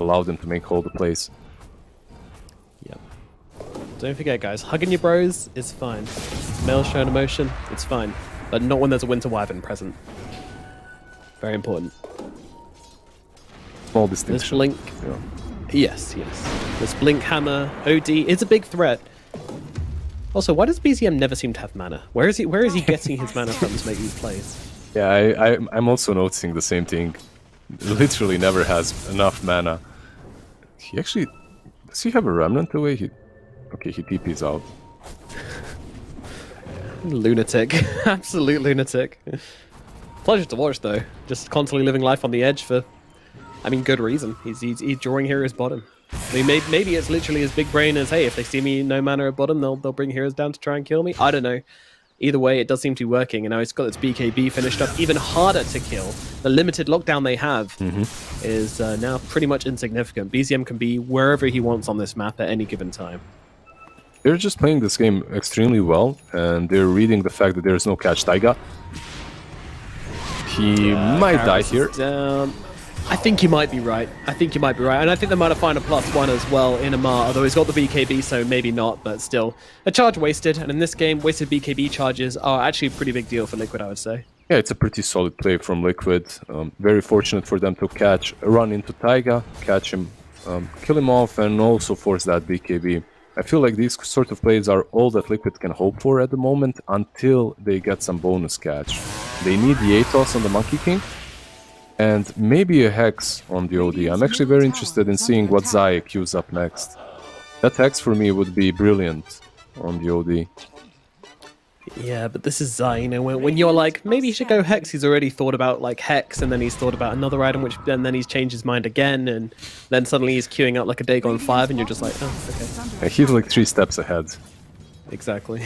Allowed them to make all the plays. Yep. Don't forget, guys, hugging your bros is fine. Male showing emotion, it's fine. But not when there's a Winter Wyvern present. Very important. Small distinction. This Blink... Yeah. Yes. This Blink Hammer, OD, is a big threat. Also, why does BZM never seem to have mana? Where is he getting his mana from to make these plays? Yeah, I'm also noticing the same thing. Literally never has enough mana. He actually... Does he have a Remnant away? Okay, he TP's out. Lunatic. Absolute lunatic. Pleasure to watch, though. Just constantly living life on the edge for... I mean, good reason. He's drawing heroes bottom. I mean, maybe it's literally as big brain as, hey, if they see me no mana at bottom, they'll bring heroes down to try and kill me. I don't know. Either way, it does seem to be working, and now he's got its BKB finished up, even harder to kill. The limited lockdown they have is now pretty much insignificant. BZM can be wherever he wants on this map at any given time. They're just playing this game extremely well, and they're reading the fact that there's no catch. Taiga. He might die here. Down. I think you might be right. And I think they might have found a +1 as well in Amar, although he's got the BKB, so maybe not, but still. A charge wasted, and in this game, wasted BKB charges are actually a pretty big deal for Liquid, I would say. Yeah, it's a pretty solid play from Liquid. Very fortunate for them to run into Taiga, catch him, kill him off, and also force that BKB. I feel like these sort of plays are all that Liquid can hope for at the moment until they get some bonus catch. They need the Atos on the Monkey King, and maybe a Hex on the OD. I'm actually very interested in seeing what Zai queues up next. That Hex for me would be brilliant on the OD. Yeah, but this is Zai, you know, when you're like, maybe you should go Hex, he's already thought about like Hex, and then he's thought about another item, and then he's changed his mind again, and then suddenly he's queuing up like a Dagon 5, and you're just like, oh, okay. Yeah, he's like 3 steps ahead. Exactly.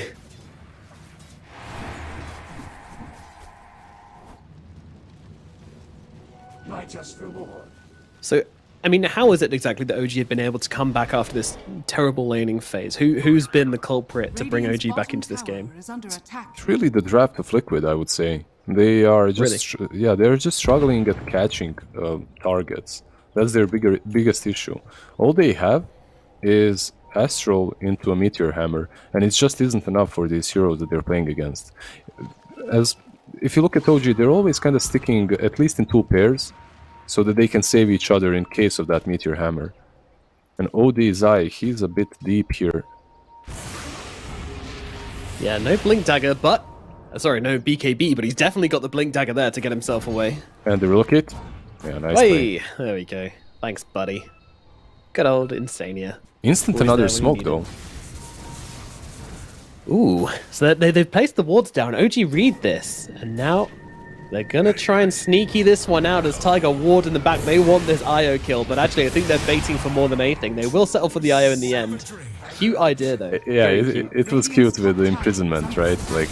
So, I mean, how is it exactly that OG have been able to come back after this terrible laning phase? Who's been the culprit to bring OG back into this game? It's really the draft of Liquid, I would say. They are just they're just struggling at catching targets. That's their biggest issue. All they have is Astral into a Meteor Hammer, and it just isn't enough for these heroes that they're playing against. If you look at OG, they're always kind of sticking at least in 2 pairs, so that they can save each other in case of that Meteor Hammer. And OD Zai, he's a bit deep here. Yeah, no Blink Dagger, but... sorry, no BKB, but he's definitely got the Blink Dagger there to get himself away. And the relocate. Yeah, nice play. There we go. Thanks, buddy. Good old Insania. Instant another smoke, though. Ooh, so they've placed the wards down. OG read this, and now They're gonna try and sneaky this one out as Tiger ward in the back. They want this IO kill, but actually I think they're baiting for more than anything. They will settle for the IO in the end. Cute idea though. Yeah, it was cute with the imprisonment, right? Like,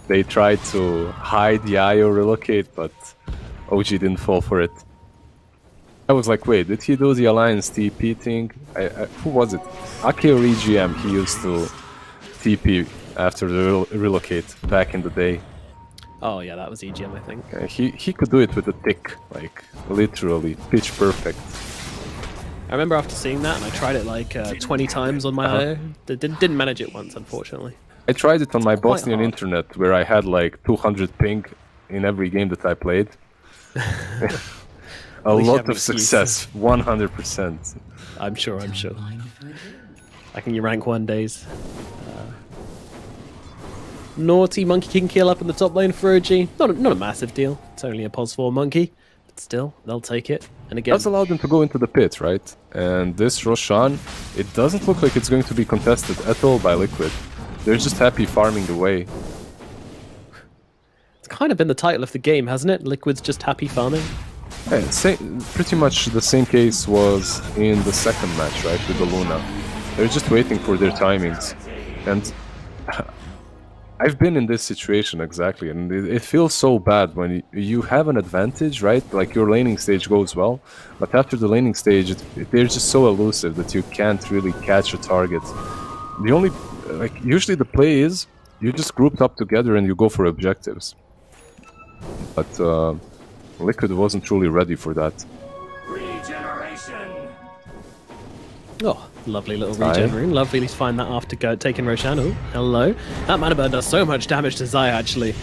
they tried to hide the IO relocate, but OG didn't fall for it. I was like, wait, did he do the Alliance TP thing? Who was it? Ake or EGM he used to TP after the relocate back in the day. Oh yeah, that was EGM, I think. He could do it with a tick, like literally pitch perfect. I remember after seeing that, and I tried it like 20 times on my IO. Didn't manage it once, unfortunately. I tried it on my Bosnian internet, where I had like 200 ping in every game that I played. A lot of success, 100%. I'm sure. Like in your rank 1 days. Naughty Monkey King kill up in the top lane for OG. Not a massive deal. It's only a pos 4 monkey. But still, they'll take it. And again, that's allowed them to go into the pit, right? And this Roshan, it doesn't look like it's going to be contested at all by Liquid. They're just happy farming away. It's kind of been the title of the game, hasn't it? Liquid's just happy farming. Yeah, pretty much the same case was in the second match, right, with the Luna. They're just waiting for their timings. And I've been in this situation exactly, and it feels so bad when you have an advantage, right? Like your laning stage goes well, but after the laning stage, they're just so elusive that you can't really catch a target. The only, like, usually the play is you just grouped up together and you go for objectives. But Liquid wasn't truly ready for that. Regeneration. Oh, lovely little regen rune. Lovely to find that after taking Roshan. Oh, hello. That mana burn does so much damage to Zaya, actually.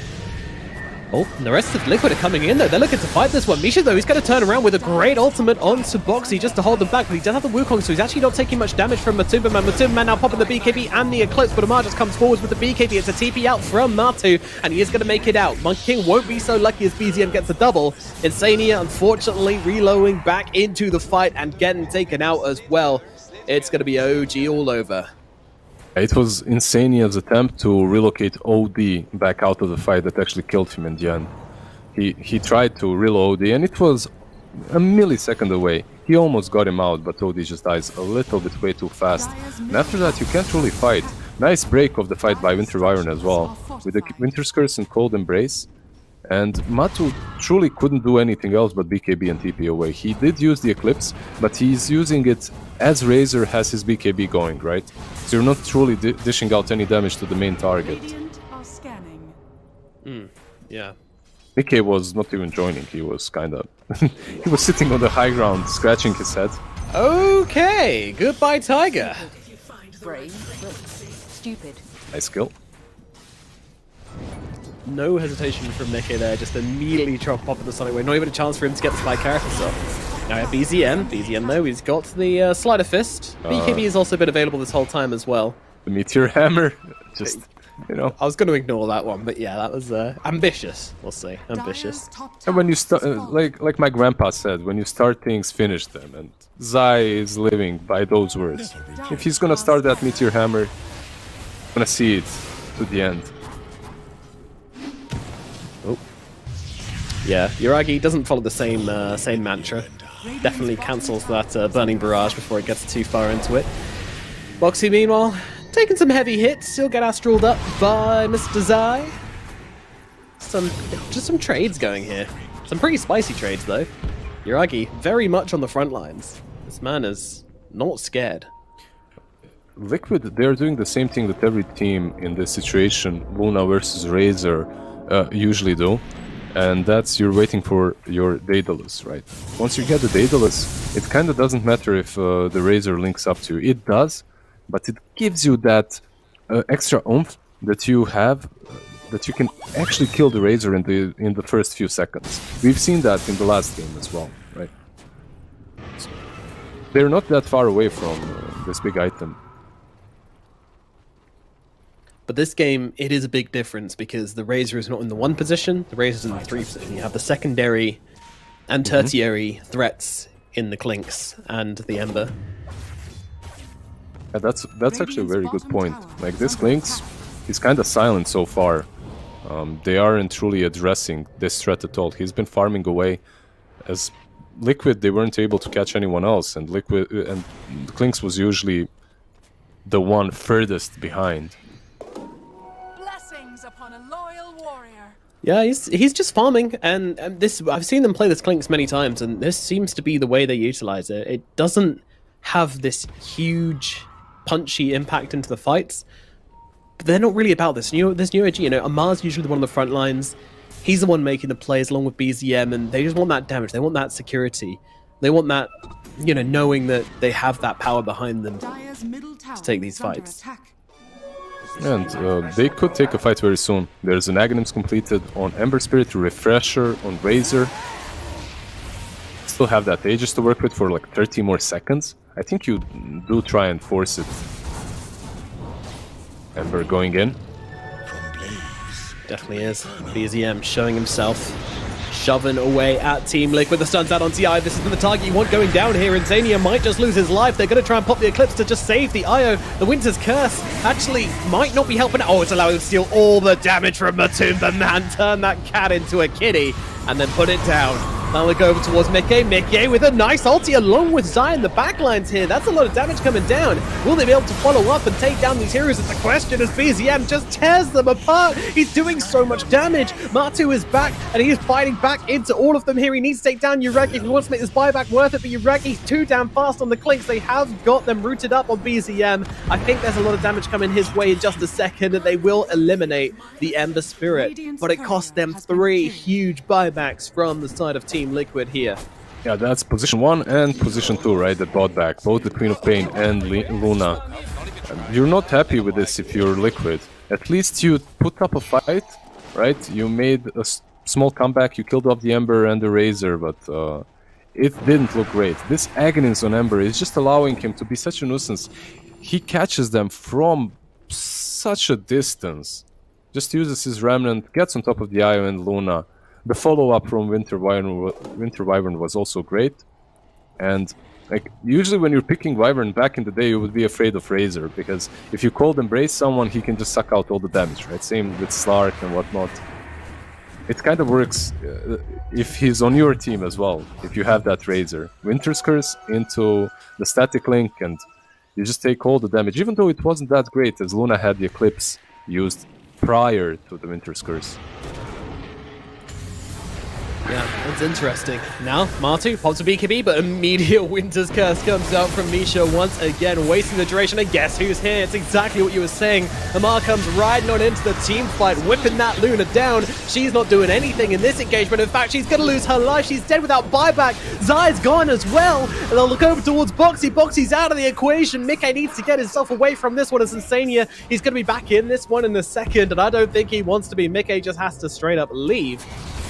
Oh, and the rest of Liquid are coming in, though. They're looking to fight this one. Misha, though, he's going to turn around with a great ultimate onto Boxy just to hold them back, but he does have the Wukong, so he's actually not taking much damage from Matumba Man. Matumba Man now popping the BKB and the Eclipse, but Amar just comes forwards with the BKB. It's a TP out from Matu, and he is going to make it out. Monkey King won't be so lucky as BZM gets a double. Insania, unfortunately, reloading back into the fight and getting taken out as well. It's going to be OG all over. It was Insania's attempt to relocate OD back out of the fight that actually killed him in the end. He tried to reload OD, and it was a millisecond away. He almost got him out, but OD just dies a little bit way too fast. And after that, you can't really fight. Nice break of the fight by Winter Byron as well, with the Winter's Curse and Cold Embrace. And Matu truly couldn't do anything else but BKB and TP away. He did use the Eclipse, but he's using it as Razor has his BKB going, right? So you're not truly dishing out any damage to the main target. Yeah. Mickey was not even joining, he was kinda... he was sitting on the high ground, scratching his head. Okay, goodbye Tiger. Brave, but stupid. Nice skill. No hesitation from Mickey there, just immediately pop at the Sonic Wave. Not even a chance for him to get the spike characters up. Now we have BZM. BZM though, he's got the Slider Fist. BKB has also been available this whole time as well. The Meteor Hammer, just, you know. I was going to ignore that one, but yeah, that was ambitious, we'll say. Ambitious. And when you start, like my grandpa said, when you start things, finish them. And Zai is living by those words. If he's gonna start that Meteor Hammer, I'm gonna see it to the end. Oh. Yeah, Yuragi doesn't follow the same mantra. Definitely cancels that Burning Barrage before it gets too far into it. Boxy, meanwhile, taking some heavy hits. He'll get astraled up by Mr. Zai. Just some trades going here. Some pretty spicy trades, though. Yuragi very much on the front lines. This man is not scared. Liquid, they're doing the same thing that every team in this situation, Luna versus Razor, usually do. And that's you're waiting for your Daedalus, right? Once you get the Daedalus, it kind of doesn't matter if the Razor links up to you. It does, but it gives you that extra oomph that you have, that you can actually kill the Razor in the first few seconds. We've seen that in the last game as well, right? So they're not that far away from this big item. But this game, it is a big difference because the Razor is not in the 1 position, the Razor is in the 3 position. You have the secondary and tertiary threats in the Clinks and the Ember. Yeah, that's actually a very good point. Like, this Clinks, he's kind of silent so far. They aren't truly addressing this threat at all. He's been farming away. As Liquid, they weren't able to catch anyone else, and Klinks was usually the one furthest behind. Blessings upon a loyal warrior. Yeah, he's just farming, and this I've seen them play this Klinks many times, and this seems to be the way they utilize it. It doesn't have this huge, punchy impact into the fights, but they're not really about this. This new OG, Amar's usually the one on the front lines. He's the one making the plays along with BZM, and they just want that damage. They want that security. They want that, knowing that they have that power behind them to take these fights. And they could take a fight very soon. There's an Aghanims completed on Ember Spirit, Refresher on Razor. Still have that Aegis to work with for like 30 more seconds. I think you do try and force it. Ember going in. Definitely is. BZM showing himself, shoving away at Team Liquid. The stun's out on CI. This is the target you want going down here. Insania might just lose his life. They're going to try and pop the Eclipse to just save the IO. The Winter's Curse actually might not be helping. Oh, it's allowing him to steal all the damage from Matum. The man turned that cat into a kitty and then put it down. Now we go over towards Mickey. Mickey with a nice ulti along with Zion. The backlines here. That's a lot of damage coming down. Will they be able to follow up and take down these heroes? It's a question as BZM just tears them apart. He's doing so much damage. Matu is back and he is fighting back into all of them here. He needs to take down Ureki if he wants to make this buyback worth it, but Ureki's too damn fast on the Klinks. They have got them rooted up on BZM. I think there's a lot of damage coming his way in just a second, and they will eliminate the Ember Spirit. But it cost them 3 huge buybacks from the side of Team Liquid here. Yeah, that's position 1 and position 2, right? That bought back, both the Queen of Pain and Luna. You're not happy with this if you're Liquid. At least you put up a fight, right? You made a small comeback, you killed off the Ember and the Razor, but it didn't look great. This Aghanims on Ember is just allowing him to be such a nuisance. He catches them from such a distance. Just uses his Remnant, gets on top of the IO and Luna. The follow-up from Winter Wyvern was also great. And like usually when you're picking Wyvern back in the day, you would be afraid of Razor, because if you cold Embrace someone, he can just suck out all the damage, right? Same with Slark and whatnot. It kind of works if he's on your team as well, if you have that Razor. Winter's Curse into the Static Link, and you just take all the damage, even though it wasn't that great, as Luna had the Eclipse used prior to the Winter's Curse. Yeah, that's interesting. Now, Matu pops a BKB, but immediate Winter's Curse comes out from Misha once again, wasting the duration. And guess who's here? It's exactly what you were saying. Amar comes riding on into the team fight, whipping that Luna down. She's not doing anything in this engagement. In fact, she's going to lose her life. She's dead without buyback. Zai's gone as well. And they'll look over towards Boxy. Boxy's out of the equation. Mickey needs to get himself away from this one as Insania. He's going to be back in this one in a second, and I don't think he wants to be. Mickey just has to straight up leave.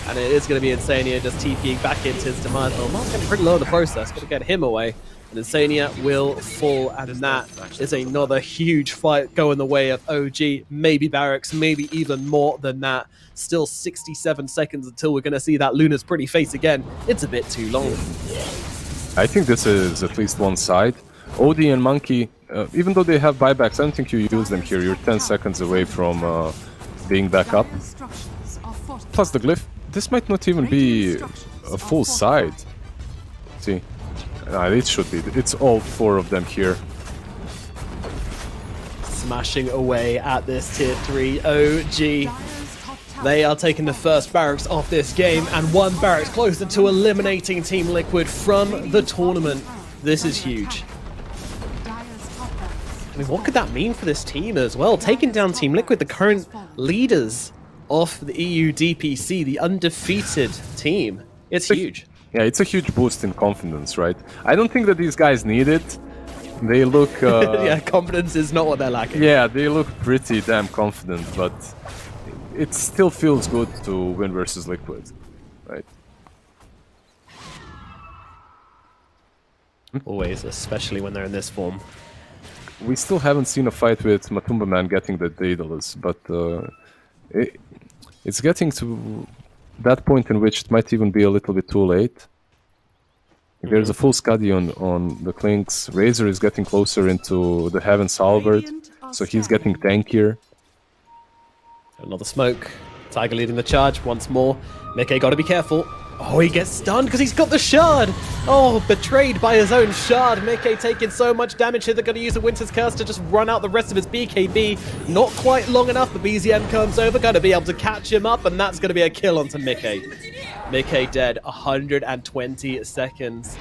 And it is going to be Insania just TPing back into his demise. Well, Mark's getting pretty low in the process. Got to get him away. And Insania will fall. And that is another huge fight going the way of OG. Maybe Barracks, maybe even more than that. Still 67 seconds until we're going to see that Luna's pretty face again. It's a bit too long. I think this is at least one side. OD and Monkey, even though they have buybacks, I don't think you use them here. You're 10 seconds away from being back up. Plus the Glyph. This might not even be a full side. See, it should be. It's all 4 of them here. Smashing away at this tier 3 OG. They are taking the first barracks off this game, and 1 barracks closer to eliminating Team Liquid from the tournament. This is huge. I mean, what could that mean for this team as well? Taking down Team Liquid, the current leaders of the EU DPC, the undefeated team. It's huge. Yeah, it's a huge boost in confidence, right? I don't think that these guys need it. They look... yeah, confidence is not what they're lacking. Yeah, they look pretty damn confident, but it still feels good to win versus Liquid, right? Always, especially when they're in this form. We still haven't seen a fight with Matumba Man getting the Daedalus, but it's getting to that point in which it might even be a little bit too late. There's a full Scuddy on the Klinks. Razor is getting closer into the Heaven's Halberd, so he's getting tankier. Another smoke Tiger leading the charge once more. Mickey got to be careful. Oh, he gets stunned because he's got the shard. Oh, betrayed by his own shard. Mickey taking so much damage here. They're going to use the Winter's Curse to just run out the rest of his BKB. Not quite long enough, but BZM comes over. Going to be able to catch him up, and that's going to be a kill onto Mickey. Mickey dead. 120 seconds.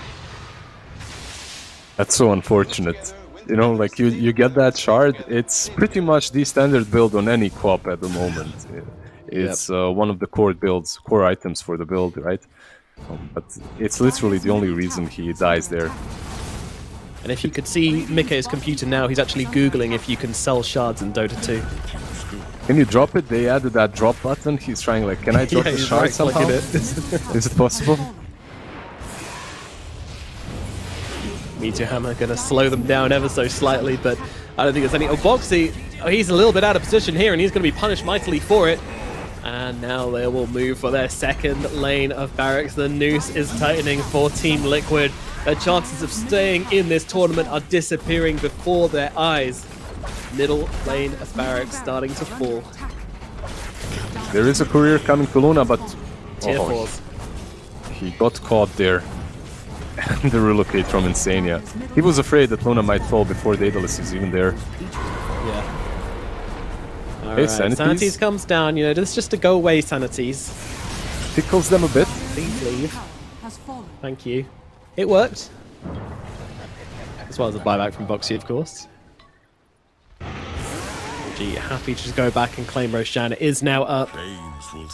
That's so unfortunate. You know, like you get that shard. It's pretty much the standard build on any co-op at the moment. It's one of the core items for the build, right? But it's literally the only reason he dies there. And if you could see Mickey's computer now, he's actually Googling if you can sell shards in Dota 2. Can you drop it? They added that drop button. He's trying like, can I drop the shard somehow? Is it possible? Meteor Hammer going to slow them down ever so slightly, but I don't think there's any... Oh, Boxy, he's a little bit out of position here, and he's going to be punished mightily for it. And now they will move for their second lane of barracks. The noose is tightening for Team Liquid. Their chances of staying in this tournament are disappearing before their eyes. Middle lane of barracks starting to fall. There is a courier coming to Luna, but... Tier 4s. He got caught there. And the relocate from Insania. He was afraid that Luna might fall before Daedalus is even there. Yeah. Hey, Alright, Sanities comes down, you know, this is just to go away, Sanities. Tickles them a bit. Please leave. Thank you. It worked. As well as a buyback from Boxy, of course. Gee, happy to just go back and claim Roshan. It is now up.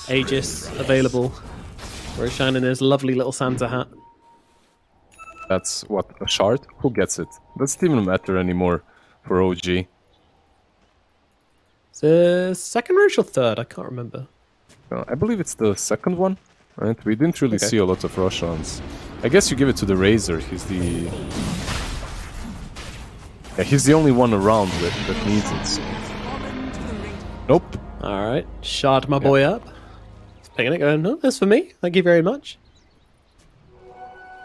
Aegis available. Roshan in his lovely little Santa hat. That's what, a shard? Who gets it? Doesn't even matter anymore for OG. The second Rosh or third? I can't remember. I believe it's the second one, right? We didn't really see a lot of Roshans. I guess you give it to the Razor. He's the... Yeah, he's the only one around that needs it. So. Nope. Alright, shard my boy up. He's picking it, going, no, that's for me. Thank you very much.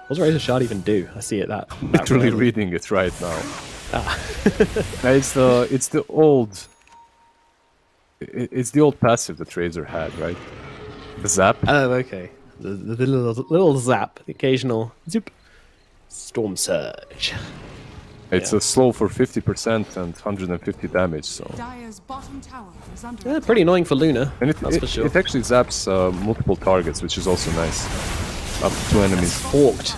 What does Razor Shard even do? I see it that literally reading it right now. Ah. It's the old... It's the old passive that Razor had, right? The zap. Oh, okay. The little zap, the occasional zoop. Storm Surge. It's a slow for 50% and 150 damage, so... Yeah, pretty annoying for Luna, and that's for sure. It actually zaps multiple targets, which is also nice. Up to 2 enemies. Forked.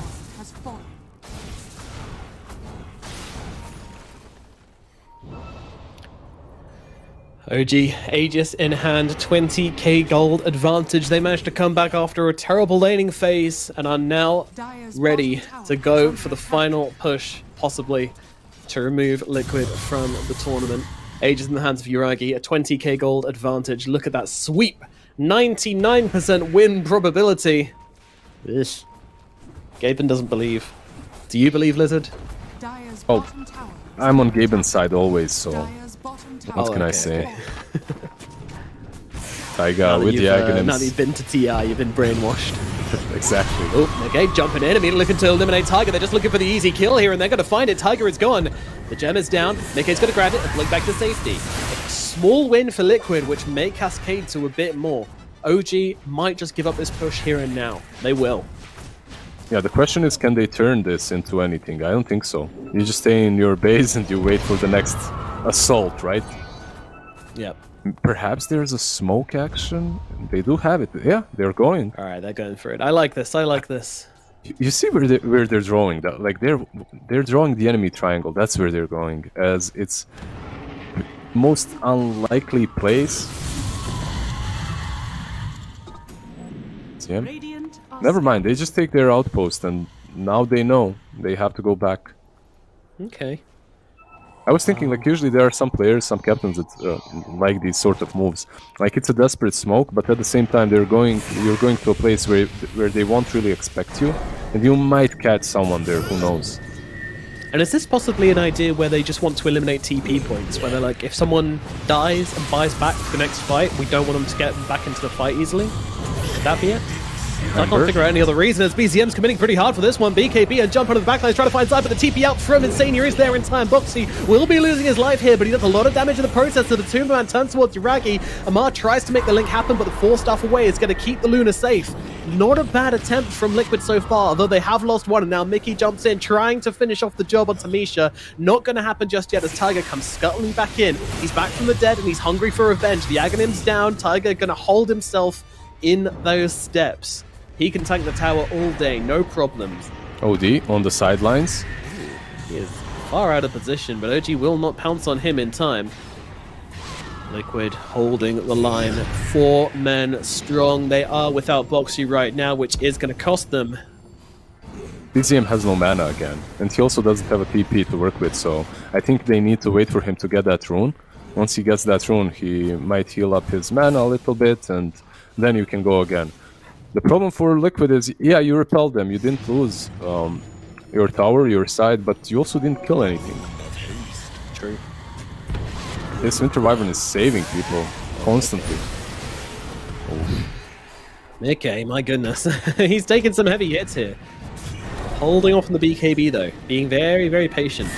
OG, Aegis in hand, 20k gold advantage. They managed to come back after a terrible laning phase and are now ready to go for the final push, possibly, to remove Liquid from the tournament. Aegis in the hands of Yuragi, a 20k gold advantage. Look at that sweep. 99% win probability. Ish. Gaben doesn't believe. Do you believe, Lizzard? Oh, I'm on Gaben's side always, so... What can I say? Taiga with the Aghanim's. Now that you've been to TI, you've been brainwashed. Exactly. Oh, okay, jumping in, immediately looking to eliminate Tiger. They're just looking for the easy kill here, and they're going to find it. Tiger is gone. The gem is down. Mickey's going to grab it and blink back to safety. A small win for Liquid, which may cascade to a bit more. OG might just give up this push here and now. They will. Yeah, the question is, can they turn this into anything? I don't think so. You just stay in your base and you wait for the next assault, right? Yep. Perhaps there's a smoke action. They do have it. Yeah, they're going. All right, they're going for it. I like this. I like this. You see where they're drawing that? Like they're drawing the enemy triangle. That's where they're going, as it's most unlikely place. See? Never mind. They just take their outpost, and now they know they have to go back. Okay. I was thinking, like, usually there are some players, some captains that like these sort of moves. Like, it's a desperate smoke, but at the same time, you're going to a place where they won't really expect you, and you might catch someone there, who knows. And is this possibly an idea where they just want to eliminate TP points, where they're like, if someone dies and buys back for the next fight, we don't want them to get back into the fight easily? Could that be it? I can't figure out any other reason as BZM's committing pretty hard for this one. BKB and jump onto the backline trying to find side, but the TP out from Insania is there in time. Boxy will be losing his life here, but he does a lot of damage in the process, so the Tombman turns towards Yuragi. Amar tries to make the link happen, but the force stuff away is going to keep the Luna safe. Not a bad attempt from Liquid so far, although they have lost one, and now Mickey jumps in, trying to finish off the job on Tamisha. Not going to happen just yet as Tiger comes scuttling back in. He's back from the dead, and he's hungry for revenge. The Aghanim's down. Tiger going to hold himself in those steps. He can tank the tower all day, no problems. OD on the sidelines. He is far out of position, but OG will not pounce on him in time. Liquid holding the line. 4 men strong. They are without Boxy right now, which is going to cost them. BZM has no mana again, and he also doesn't have a TP to work with, so I think they need to wait for him to get that rune. Once he gets that rune, he might heal up his mana a little bit, and then you can go again. The problem for Liquid is, yeah, you repelled them, you didn't lose your tower, your side, but you also didn't kill anything. True. This Winter Wyvern is saving people constantly. Oh. Okay, my goodness. He's taking some heavy hits here. Holding off on the BKB though, being very, very patient.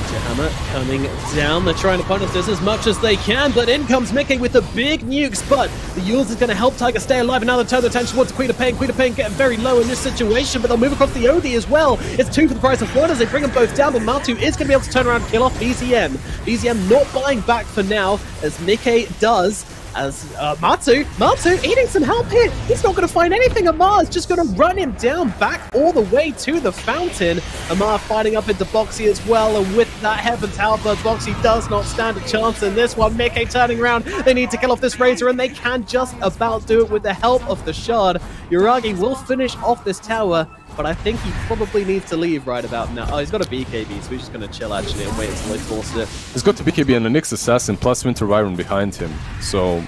Hammer coming down. They're trying to punish this as much as they can, but in comes Mickey with the big nukes, but the Yules is going to help Tiger stay alive, and now they turn their attention towards Queen of Pain. Queen of Pain getting very low in this situation, but they'll move across the OD as well. It's 2 for the price of 1 as they bring them both down, but Matu is going to be able to turn around and kill off BZM. BZM not buying back for now, as Mickey does. As Matu eating some help here. He's not going to find anything. Amar is just going to run him down back all the way to the fountain. Amar fighting up into Boxy as well, and with that Heaven's Halberd, Boxy does not stand a chance in this one. Mickey turning around. They need to kill off this Razor, and they can just about do it with the help of the Shard. Yuragi will finish off this tower, but I think he probably needs to leave right about now. Oh, he's got a BKB, so he's just going to chill actually and wait until he forces it. He's got the BKB and the Nyx Assassin plus Winter Wyvern behind him, so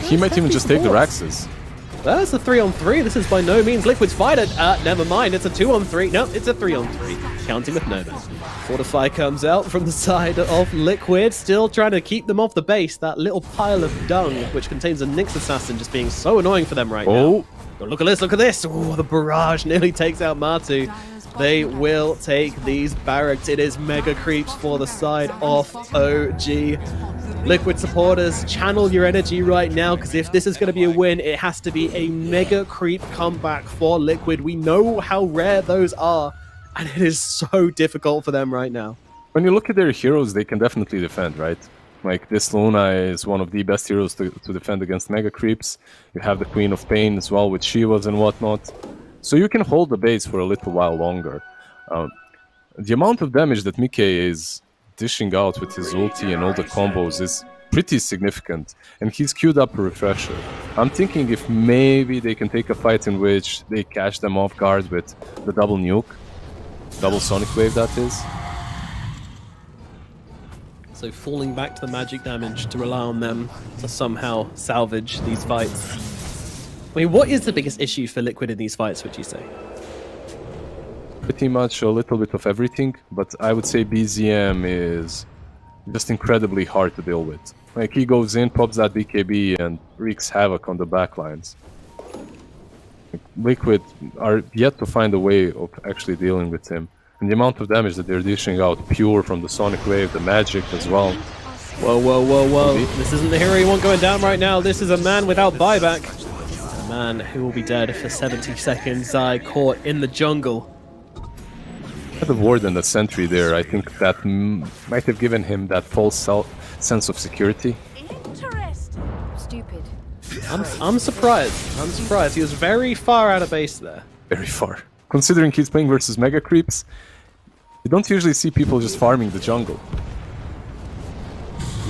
he might even just take the Raxes. That's a 3-on-3. This is by no means Liquid's fight. Never mind, it's a 2-on-3. No, it's a 3-on-3. Counting with Nomad. Fortify comes out from the side of Liquid, still trying to keep them off the base. That little pile of dung, which contains a Nyx Assassin, just being so annoying for them right now. Oh, look at this, look at this. Oh, the barrage nearly takes out Matu. They will take these barracks. It is mega creeps for the side of OG. Liquid supporters, channel your energy right now, because if this is going to be a win, it has to be a mega creep comeback for Liquid. We know how rare those are, and it is so difficult for them right now. When you look at their heroes, they can definitely defend, right? Like, this Luna is one of the best heroes to defend against mega creeps. You have the Queen of Pain as well with Shivas and whatnot. So you can hold the base for a little while longer. The amount of damage that Mickey is dishing out with his ulti and all the combos is pretty significant. And he's queued up a refresher. I'm thinking if maybe they can take a fight in which they catch them off guard with the double nuke. Double Sonic Wave, that is. So falling back to the magic damage to rely on them to somehow salvage these fights. I mean, what is the biggest issue for Liquid in these fights, would you say? Pretty much a little bit of everything, but I would say BZM is just incredibly hard to deal with. Like, he goes in, pops that BKB, and wreaks havoc on the backlines. Liquid are yet to find a way of actually dealing with him. And the amount of damage that they're dishing out, pure from the Sonic Wave, the magic as well. Whoa, whoa, whoa, whoa. This isn't the hero you want going down right now. This is a man without buyback. A man who will be dead for 70 seconds, caught in the jungle. The Ward and the Sentry there, I think that might have given him that false sense of security. Interesting. Stupid. I'm surprised. I'm surprised. He was very far out of base there. Very far. Considering he's playing versus mega creeps, you don't usually see people just farming the jungle.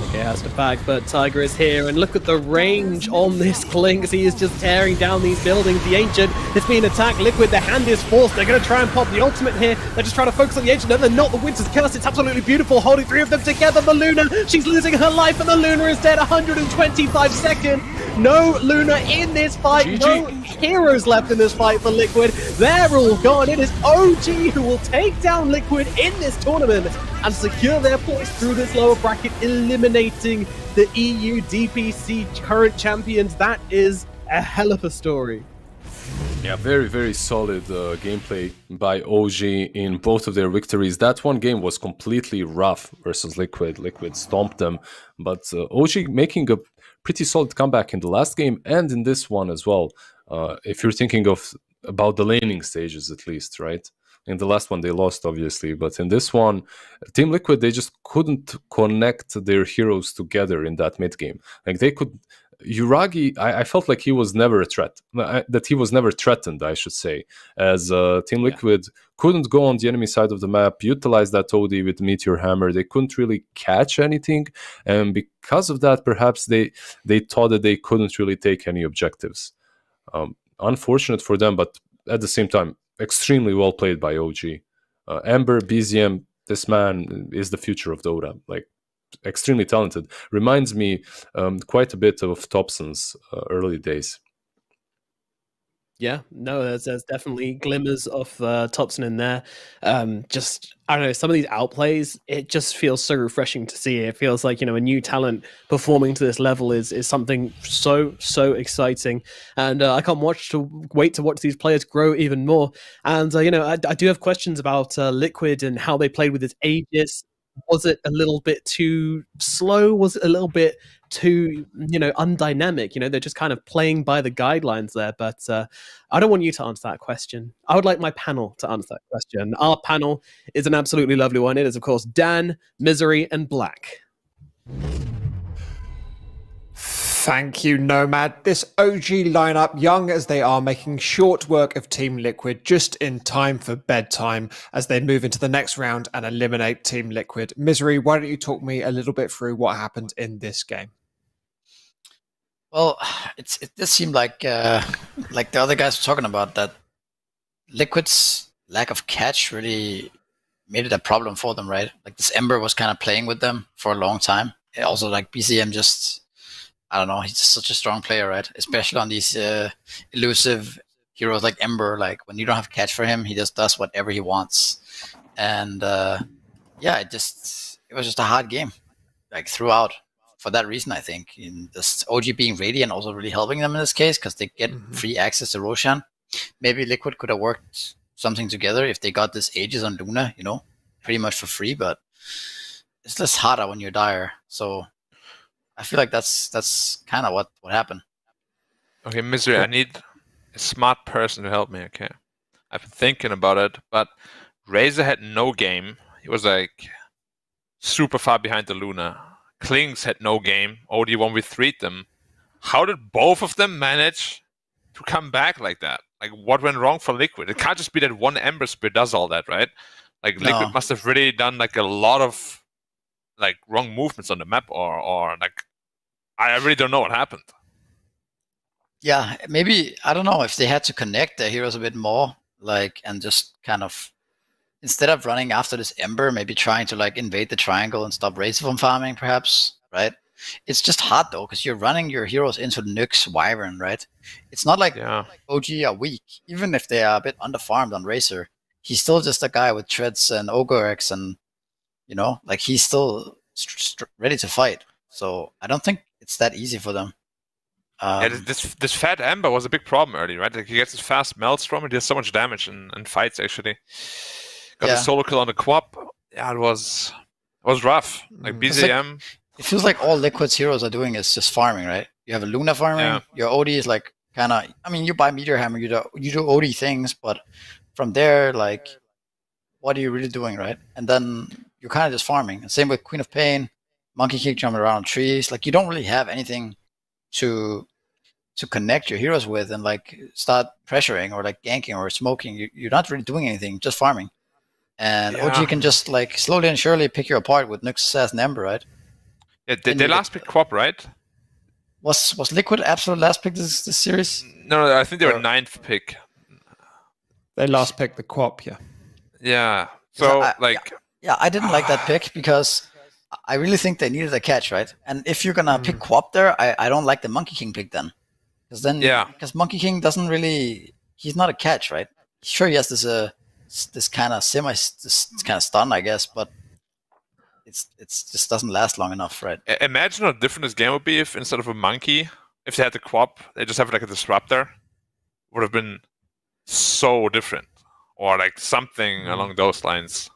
Okay, has to back, but Tiger is here, and look at the range on this Klinks. He is just tearing down these buildings. The Ancient is being attacked. Liquid, the hand is forced. They're going to try and pop the ultimate here. They're just trying to focus on the Ancient. No, they're not. The Winter's Curse. It's absolutely beautiful. Holding 3 of them together. The Luna, she's losing her life, and the Luna is dead. 125 seconds. No Luna in this fight. GG. No heroes left in this fight for Liquid. They're all gone. It is OG who will take down Liquid in this tournament and secure their place through this lower bracket, eliminating the EU DPC current champions. That is a hell of a story. Yeah, very, very solid gameplay by OG in both of their victories. That one game was completely rough versus Liquid. Liquid stomped them, but OG making a pretty solid comeback in the last game and in this one as well. If you're thinking about the laning stages, at least, right? In the last one, they lost, obviously, but in this one, Team Liquid, they just couldn't connect their heroes together in that mid game. Like they could. Yuragi, I felt like he was never a threat. That he was never threatened, I should say, as Team Liquid couldn't go on the enemy side of the map, utilize that OD with Meteor Hammer. They couldn't really catch anything, and because of that, perhaps they thought that they couldn't really take any objectives. Unfortunate for them, but at the same time, extremely well played by OG. Ember, BZM, this man is the future of Dota. Like, extremely talented. Reminds me quite a bit of Thompson's early days. Yeah, no, there's definitely glimmers of Thompson in there. Just, I don't know, some of these outplays, it just feels so refreshing to see. It feels like, a new talent performing to this level is something so exciting. And I can't wait to watch these players grow even more. And, I do have questions about Liquid and how they played with his Aegis. Was it a little bit too slow? Was it a little bit too, undynamic? They're just kind of playing by the guidelines there. But I don't want you to answer that question. I would like my panel to answer that question. Our panel is an absolutely lovely one. It is, of course, Dan, Misery, and Black. Thank you, Nomad. This OG lineup, young as they are, making short work of Team Liquid just in time for bedtime as they move into the next round and eliminate Team Liquid. Misery, why don't you talk me a little bit through what happened in this game? Well, it does seem like the other guys were talking about, that Liquid's lack of catch really made it a problem for them, right? Like this Ember was kind of playing with them for a long time. Also, like BCM just, I don't know, he's just such a strong player, right? Especially on these elusive heroes like Ember. Like when you don't have catch for him, he just does whatever he wants. And yeah, it was just a hard game, like throughout. For that reason, I think in this OG being Radiant also really helping them in this case, because they get free access to Roshan. Maybe Liquid could have worked something together if they got this Aegis on Luna, pretty much for free. But it's less harder when you're Dire. So I feel like that's kind of what happened. Okay, Misery, I need a smart person to help me, okay? I've been thinking about it, but Razor had no game. He was like super far behind the Luna. Klings had no game. OD 1v3'd them. How did both of them manage to come back like that? Like, what went wrong for Liquid? It can't just be that one Ember Spear does all that, right? Like, Liquid must have really done like a lot of like wrong movements on the map, or like, I really don't know what happened. Yeah, maybe, I don't know, if they had to connect their heroes a bit more, like, and just kind of, instead of running after this Ember, maybe trying to like invade the triangle and stop Razor from farming, perhaps, right? It's just hard though, because you're running your heroes into Nyx, Wyvern, right? It's not like OG are weak. Even if they are a bit underfarmed on Razor, he's still just a guy with treads and Ogrex, and like he's still ready to fight. So I don't think it's that easy for them. Yeah, this fat Ember was a big problem early, right? Like he gets this fast Maelstrom and he does so much damage in fights, actually. Got a solo kill on the Quap. Yeah, it was rough. Like BZM. It feels like all Liquid's heroes are doing is just farming, right? You have a Luna farming. Yeah. Your OD is like kind of, I mean, you buy Meteor Hammer, you do OD things, but from there, like, what are you really doing, right? And then you're kind of just farming. And same with Queen of Pain, Monkey Kick jumping around trees. Like, you don't really have anything to connect your heroes with and like start pressuring or like ganking or smoking. You're not really doing anything, just farming. And OG can just like slowly and surely pick you apart with Nyx, Assassin, Ember, right? Yeah, they last pick Quap, right? Was Liquid absolute last pick this series? No, I think they were 9th pick. They last picked the Quap, yeah. Yeah. So I didn't like that pick because I really think they needed a catch, right? And if you're gonna pick Quap there, I don't like the Monkey King pick then. Because Monkey King doesn't really, he's not a catch, right? Sure, he has this kind of stun, I guess, but it's just doesn't last long enough, right? Imagine how different this game would be if instead of a monkey, if they had the Quap, they just have like a disruptor. Would have been so different, or like something along those lines.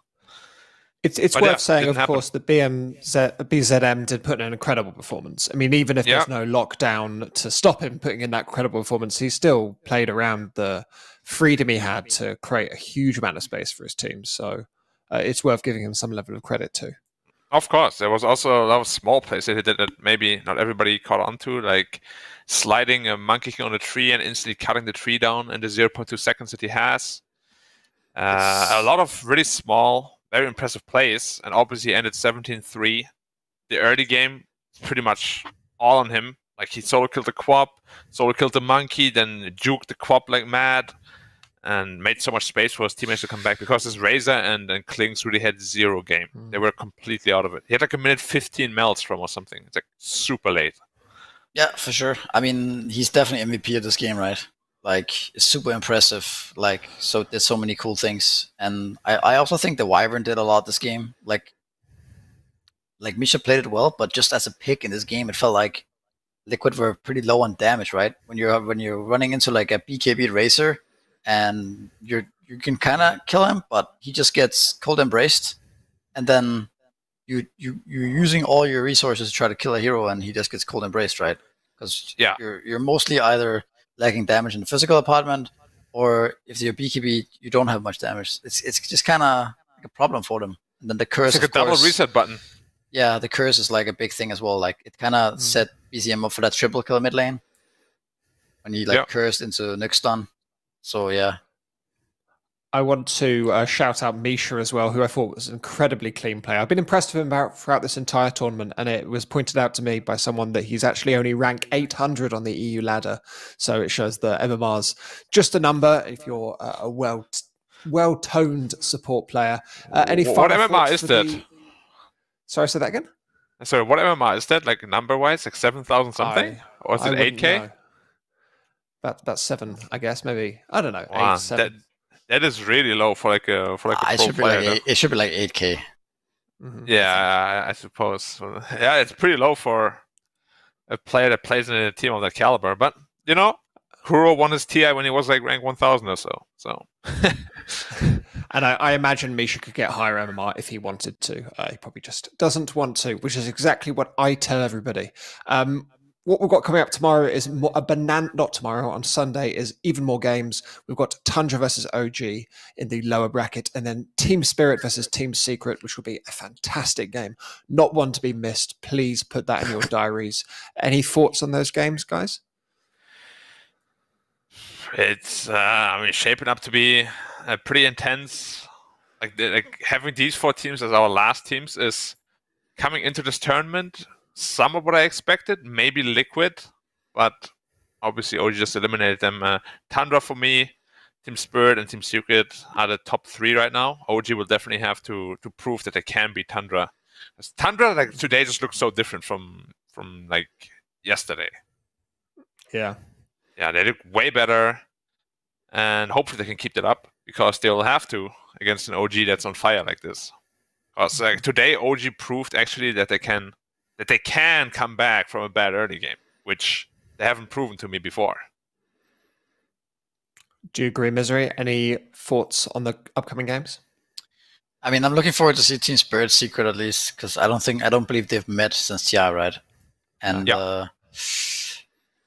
It's But worth saying, didn't of course, the BZM did put in an incredible performance. I mean, even if there's no lockdown to stop him putting in that incredible performance, he still played around the freedom he had to create a huge amount of space for his team. So it's worth giving him some level of credit too. Of course, there was also a lot of small plays that he did that maybe not everybody caught on to, like sliding a monkey king on a tree and instantly cutting the tree down in the 0.2 seconds that he has. A lot of really small, very impressive plays, and obviously ended 17-3. The early game is pretty much all on him. Like he solo killed the Quap, solo killed the monkey, then juked the Quap like mad, and made so much space for his teammates to come back because his Razor and Klings really had zero game. They were completely out of it. He had like a minute 15 melts from or something. It's like super late. Yeah, for sure. I mean, he's definitely MVP of this game, right? Like, it's super impressive. Like, so did so many cool things. And I also think the Wyvern did a lot this game. Like Misha played it well, but just as a pick in this game, it felt like Liquid were pretty low on damage, right? When you're running into like a BKB Razor, and you can kind of kill him, but he just gets cold embraced, and then you're using all your resources to try to kill a hero, and he just gets cold embraced, right? Because you're mostly either lacking damage in the physical apartment, or if you're BKB, you don't have much damage. It's just kind of like a problem for them. And then the curse, it's like a double reset button. Yeah, the curse is like a big thing as well. Like it kind of set BZM up for that triple kill mid lane when he like cursed into Nuke stun. So yeah, I want to shout out Misha as well, who I thought was an incredibly clean player. I've been impressed with him throughout this entire tournament, and it was pointed out to me by someone that he's actually only rank 800 on the EU ladder. So it shows the MMR's just a number if you're a well-toned support player. Any what MMR is that? Sorry, say that again? Sorry, what MMR is that? Like number-wise, like 7,000 something? Or is it 8K? That's 7, I guess, maybe. I don't know. Wow, 8, 7. That is really low for like a pro player. It should be like 8K. Mm-hmm. Yeah, I suppose. Yeah, it's pretty low for a player that plays in a team of that caliber. But you know, Kuro won his TI when he was like rank 1,000 or so. So. And I imagine Misha could get higher MMR if he wanted to. He probably just doesn't want to, which is exactly what I tell everybody. What we've got coming up tomorrow is not tomorrow, on Sunday is even more games. We've got Tundra versus OG in the lower bracket, and then Team Spirit versus Team Secret, which will be a fantastic game. Not one to be missed. Please put that in your diaries. Any thoughts on those games, guys? It's shaping up to be pretty intense. Like having these 4 teams as our last teams is coming into this tournament. Some of what I expected, maybe Liquid, but obviously OG just eliminated them. Tundra for me, Team Spirit and Team Secret are the top 3 right now. OG will definitely have to prove that they can beat Tundra. Tundra like today just looks so different from like yesterday. Yeah, they look way better, and hopefully they can keep that up because they'll have to against an OG that's on fire like this. Because like today OG proved actually that they can come back from a bad early game, which they haven't proven to me before. Do you agree, Misery? Any thoughts on the upcoming games? I mean, I'm looking forward to see Team Spirit Secret at least, because I don't believe they've met since TI, right? And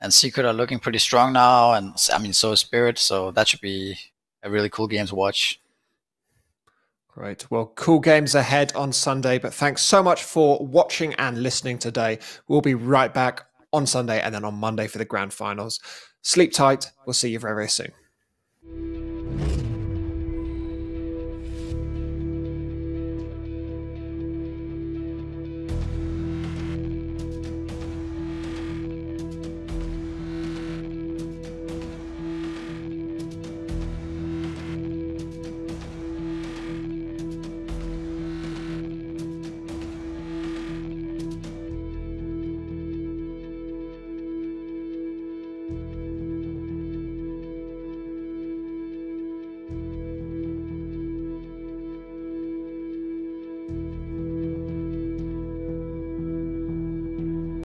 and Secret are looking pretty strong now, and I mean, so is Spirit, so that should be a really cool game to watch. Great. Well, cool games ahead on Sunday, but thanks so much for watching and listening today. We'll be right back on Sunday and then on Monday for the grand finals. Sleep tight. We'll see you very, very soon.